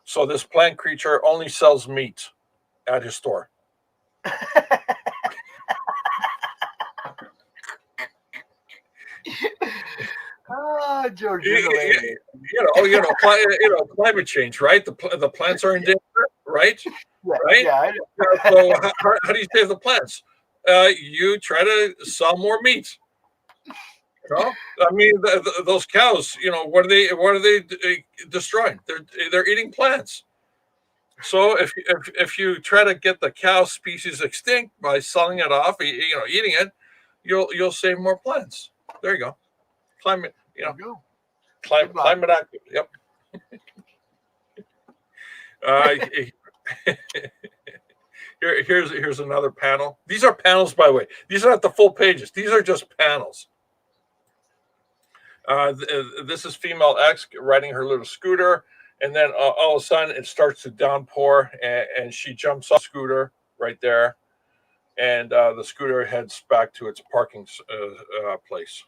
Speaker 18: So this plant creature only sells meat at his store.
Speaker 1: Oh, George,
Speaker 18: climate change, right? The plants are in danger, right?
Speaker 1: Yeah,
Speaker 18: right?
Speaker 1: Yeah,
Speaker 18: So how do you save the plants? You try to sell more meat. I mean, those cows. What are they destroying? They're eating plants. So if you try to get the cow species extinct by selling it off, eating it, you'll save more plants. There you go. Climate, climate active. Yep. Here's another panel. These are panels, by the way. These are not the full pages. These are just panels. This is female X riding her little scooter, and then all of a sudden it starts to downpour, and she jumps off the scooter right there, and the scooter heads back to its parking place.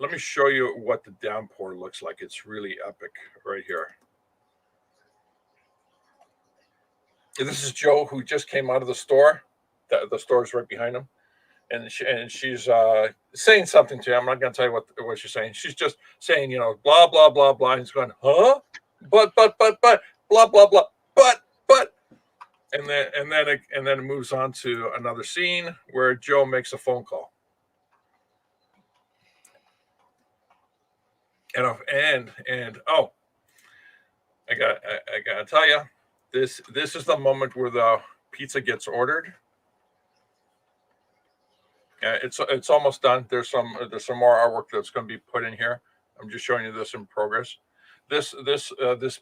Speaker 18: Let me show you what the downpour looks like. It's really epic right here. This is Joe, who just came out of the store. The store is right behind him, and she's saying something to him. I'm not going to tell you what she's saying. She's just saying, blah blah blah blah. And he's going, huh? But blah blah blah. But, and then it moves on to another scene where Joe makes a phone call. And oh, I gotta tell you, this is the moment where the pizza gets ordered. It's almost done. There's some more artwork that's going to be put in here. I'm just showing you this in progress. This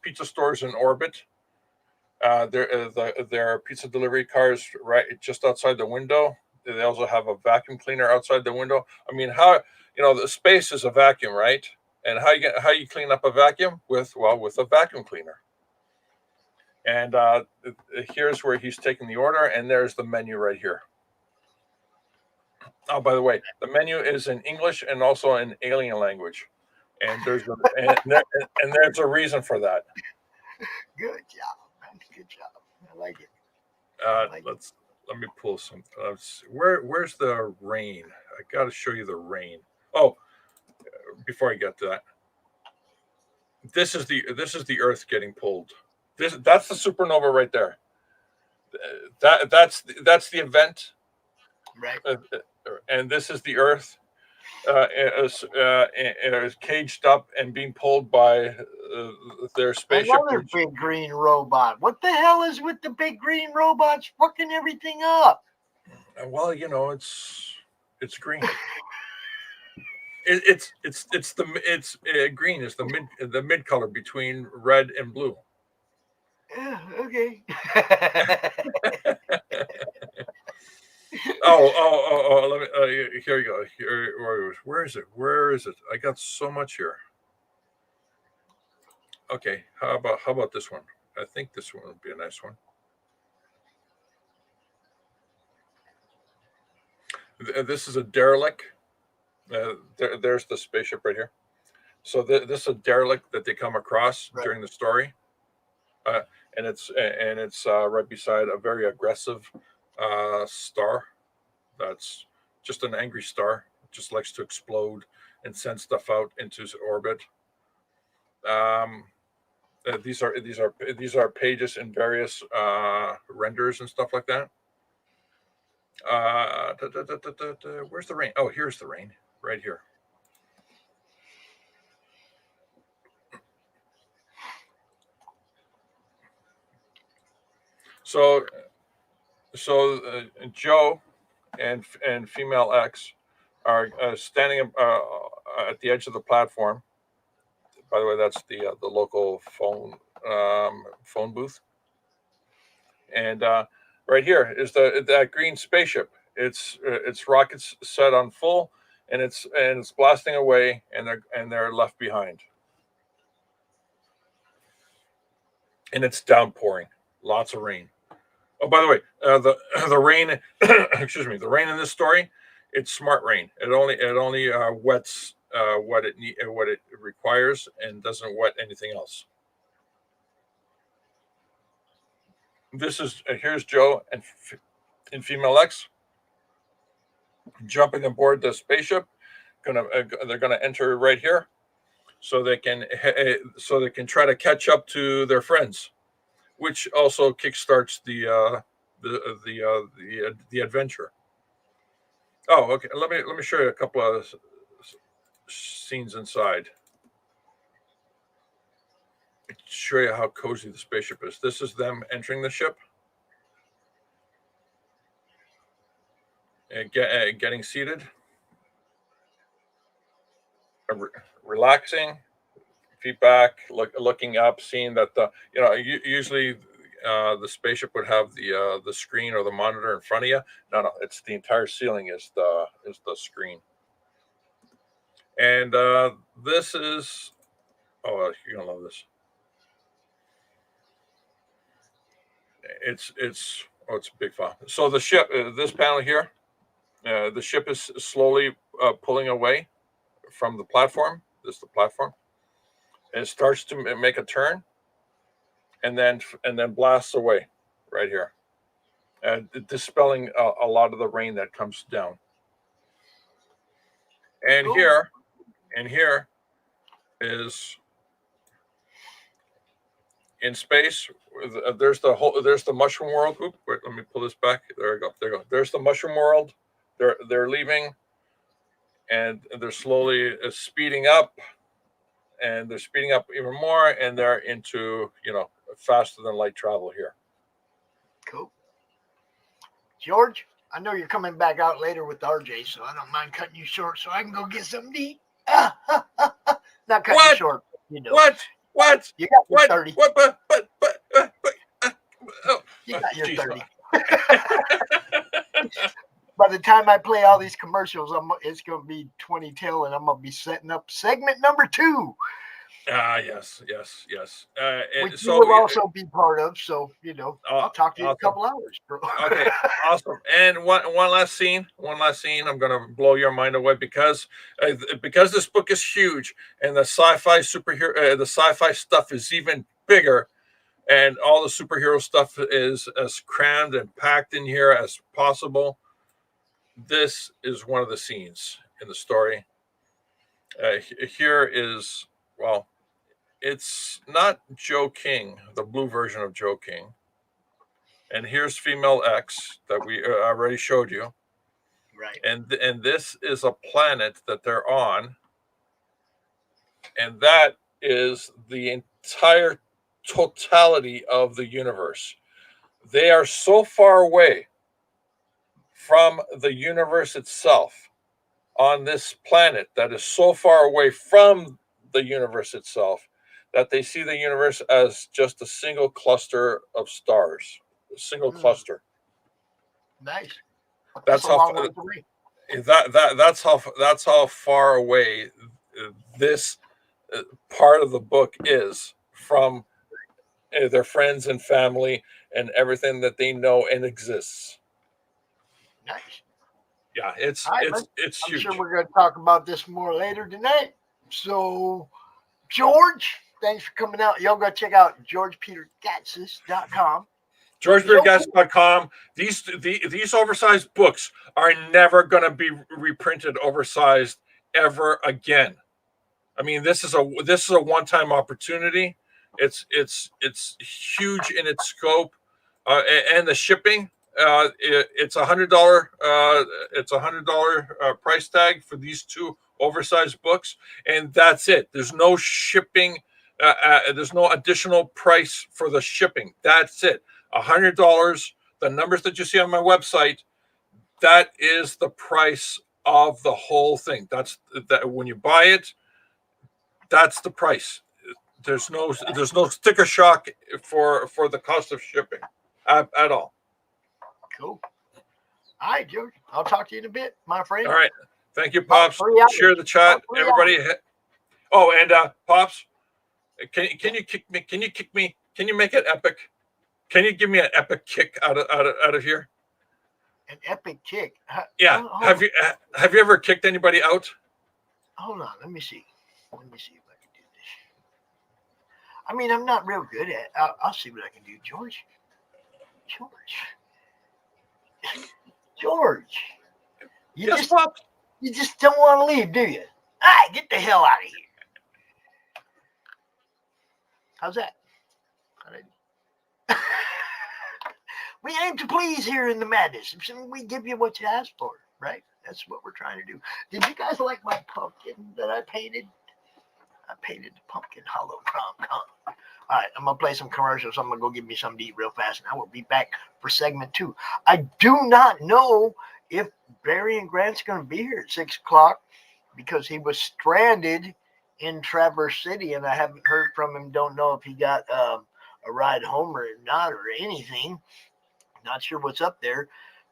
Speaker 18: pizza store is in orbit. Their pizza delivery cars right just outside the window. They also have a vacuum cleaner outside the window. I mean, how the space is a vacuum, right? And how you clean up a vacuum with a vacuum cleaner. And here's where he's taking the order, and there's the menu right here. Oh, by the way, the menu is in English and also in alien language, and there's a reason for that.
Speaker 1: Good job, man. Good job. I like it.
Speaker 18: Let me pull some. Where's the rain? I got to show you the rain. Oh, before I get to that, this is the Earth getting pulled. That's the supernova right there. That's the event.
Speaker 1: Right.
Speaker 18: And this is the Earth. Is caged up and being pulled by their spaceship.
Speaker 1: Another big green robot. What the hell is with the big green robots fucking everything up?
Speaker 18: Well, it's green. It's green is the mid color between red and blue.
Speaker 1: Yeah, okay.
Speaker 18: Let me. Here you go. Where is it? Where is it? I got so much here. Okay. How about this one? I think this one would be a nice one. This is a derelict. There's the spaceship right here. So this is a derelict that they come across during the story, and it's right beside a very aggressive star. That's just an angry star. It just likes to explode and send stuff out into orbit. These are pages in various renders and stuff like that. Where's the rain? Oh, here's the rain right here. So Joe and female X are standing at the edge of the platform. By the way, that's the local phone booth. And right here is that green spaceship. Its rockets set on full, and it's blasting away, and they're left behind. And it's downpouring, lots of rain. Oh, by the way, the rain, excuse me, the rain in this story, it's smart rain. It only wets what it requires and doesn't wet anything else. This is here's Joe and female X jumping aboard the spaceship. They're gonna enter right here, so they can try to catch up to their friends, which also kickstarts the adventure. Oh, okay. Let me show you a couple of scenes inside. Show you how cozy the spaceship is. This is them entering the ship and getting seated, relaxing, feet back, looking up, seeing that usually the spaceship would have the screen or the monitor in front of you. No, it's the entire ceiling is the screen. And this is, you're gonna love this. It's a big file. So the ship, this panel here, the ship is slowly pulling away from the platform. This is the platform, and it starts to make a turn, and then blasts away right here, dispelling a lot of the rain that comes down. And here is in space. There's the mushroom world. Oop, wait, let me pull this back. There we go. There's the mushroom world. They're leaving, and they're slowly speeding up, and they're speeding up even more, and they're into faster than light travel here.
Speaker 1: Cool. George, I know you're coming back out later with RJ, so I don't mind cutting you short so I can go get something to eat. Not cutting you short.
Speaker 18: What?
Speaker 1: You got your 30. You got your
Speaker 18: Geez,
Speaker 1: 30. By the time I play all these commercials, it's going to be 20 till, and I'm going to be setting up segment number 2.
Speaker 18: Yes.
Speaker 1: Which you will also be part of, so I'll talk to you in a couple hours, bro.
Speaker 18: Okay, awesome. And one last scene. I'm gonna blow your mind away because this book is huge, and the sci-fi stuff is even bigger, and all the superhero stuff is as crammed and packed in here as possible. This is one of the scenes in the story. Here is, well, it's not Joe King, the blue version of Joe King. And here's female X that we already showed you.
Speaker 1: Right.
Speaker 18: And this is a planet that they're on. And that is the entire totality of the universe. They are so far away from the universe itself on this planet that is so far away from the universe itself that they see the universe as just a single cluster of stars, a single cluster.
Speaker 1: Nice.
Speaker 18: That's
Speaker 1: a
Speaker 18: how
Speaker 1: long ways away.
Speaker 18: that's how far away this part of the book is from their friends and family and everything that they know and exists.
Speaker 1: Nice.
Speaker 18: Yeah, it's
Speaker 1: All right,
Speaker 18: it's
Speaker 1: I'm
Speaker 18: huge.
Speaker 1: sure we're going to talk about this more later tonight. So, George, thanks for coming out. Y'all go check out GeorgePeterGatsis.com.
Speaker 18: GeorgePeterGatsis.com. These oversized books are never going to be reprinted oversized ever again. I mean, this is a one-time opportunity. It's huge in its scope, and the shipping. It's $100. It's $100 price tag for these two oversized books, and that's it. There's no shipping. There's no additional price for the shipping. That's it. $100. The numbers that you see on my website. That is the price of the whole thing. That's that when you buy it. That's the price. There's no sticker shock for the cost of shipping at all.
Speaker 1: Cool. All right, George. I'll talk to you in a bit, my friend.
Speaker 18: All right. Thank you, Pops. Share the chat, everybody. Oh, and Pops, can you kick me? Can you kick me? Can you make it epic? Can you give me an epic kick out of here?
Speaker 1: An epic kick.
Speaker 18: Yeah. Have you ever kicked anybody out?
Speaker 1: Hold on. Let me see. Let me see if I can do this. I mean, I'm not real good at it. I'll see what I can do. George. You just don't want to leave, do you? All right, get the hell out of here. How's that? We aim to please here in the madness. We give you what you asked for, right? That's what we're trying to do. Did you guys like my pumpkin that I painted? I painted the pumpkin HallowCRoM Con. All right, I'm going to play some commercials. I'm going to go get me something to eat real fast, and I will be back for segment 2. I do not know if Barry and Grant's going to be here at 6 o'clock because he was stranded in Traverse City, and I haven't heard from him. Don't know if he got a ride home or not or anything. Not sure what's up there,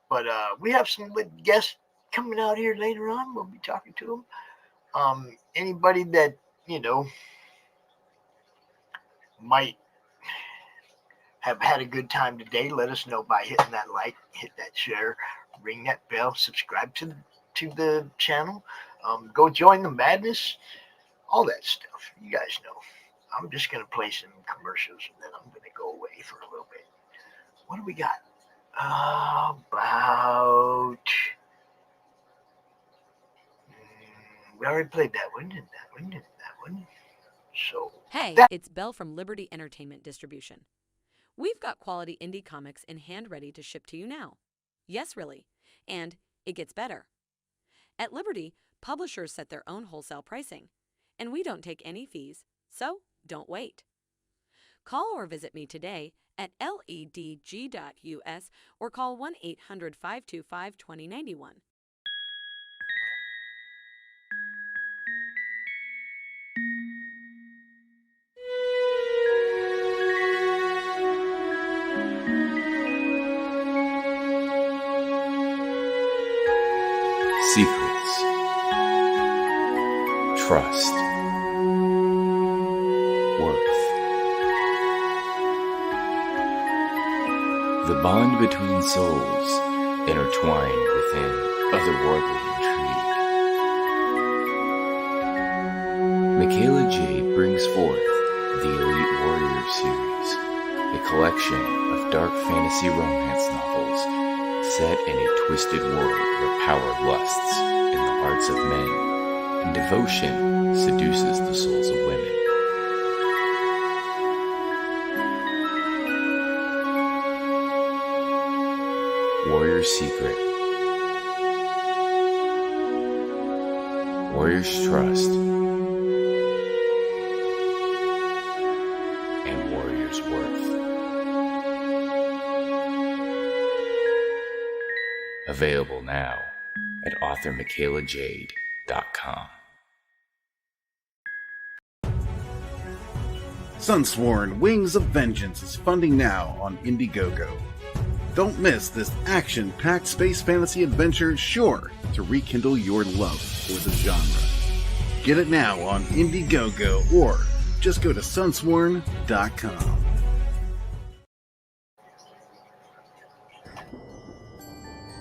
Speaker 1: but we have some guests coming out here later on. We'll be talking to them. Anybody that, might have had a good time today, let us know by hitting that like, hit that share, ring that bell, subscribe to the channel, go join the madness, all that stuff. You guys know. I'm just going to play some commercials and then I'm going to go away for a little bit. What do we got? We already played that one, didn't that one? So,
Speaker 19: hey, it's Belle from Liberty Entertainment Distribution. We've got quality indie comics in hand ready to ship to you now. Yes, really. And it gets better. At Liberty, publishers set their own wholesale pricing, and we don't take any fees, so don't wait. Call or visit me today at ledg.us or call 1-800-525-2091.
Speaker 8: Secrets, trust, worth. The bond between souls intertwined within otherworldly intrigue. Michaela Jade brings forth the Elite Warrior series, a collection of dark fantasy romance novels set in a twisted world where power lusts in the hearts of men and devotion seduces the souls of women. Warrior's Secret, Warrior's Trust, and Warrior's Worth. Available now at authormichaelajade.com.
Speaker 20: Sunsworn Wings of Vengeance is funding now on Indiegogo. Don't miss this action-packed space fantasy adventure sure to rekindle your love for the genre. Get it now on Indiegogo or just go to sunsworn.com.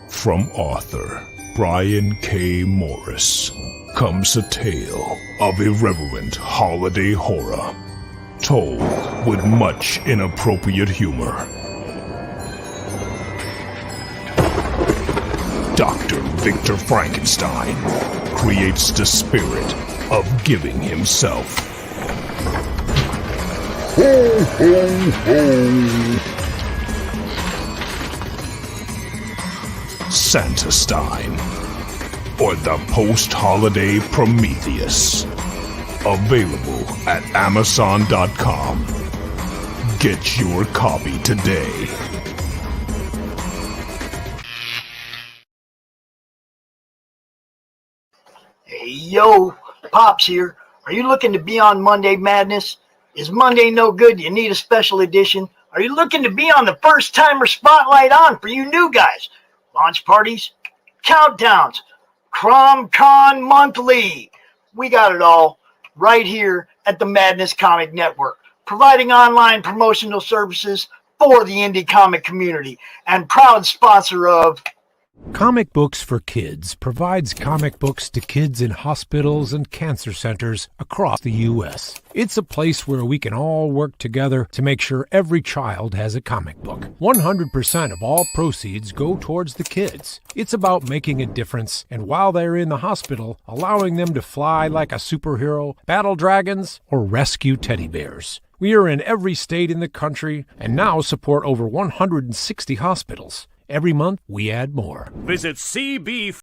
Speaker 21: From author Brian K. Morris comes a tale of irreverent holiday horror, told with much inappropriate humor. Dr. Victor Frankenstein creates the spirit of giving himself. Ho, ho, ho! Santastein, or the post-holiday Prometheus. Available at Amazon.com. Get your copy today.
Speaker 1: Hey, yo, Pops here. Are you looking to be on Monday Madness? Is Monday no good? You need a special edition? Are you looking to be on the first timer spotlight on for you new guys? Launch parties, countdowns, CRoM Con monthly. We got it all right here at the Madness Comic Network, providing online promotional services for the indie comic community and proud sponsor of
Speaker 22: Comic Books for Kids provides comic books to kids in hospitals and cancer centers across the U.S. It's a place where we can all work together to make sure every child has a comic book. 100% of all proceeds go towards the kids. It's about making a difference, and while they're in the hospital, allowing them to fly like a superhero, battle dragons, or rescue teddy bears. We are in every state in the country and now support over 160 hospitals. Every month, we add more.
Speaker 23: Visit CB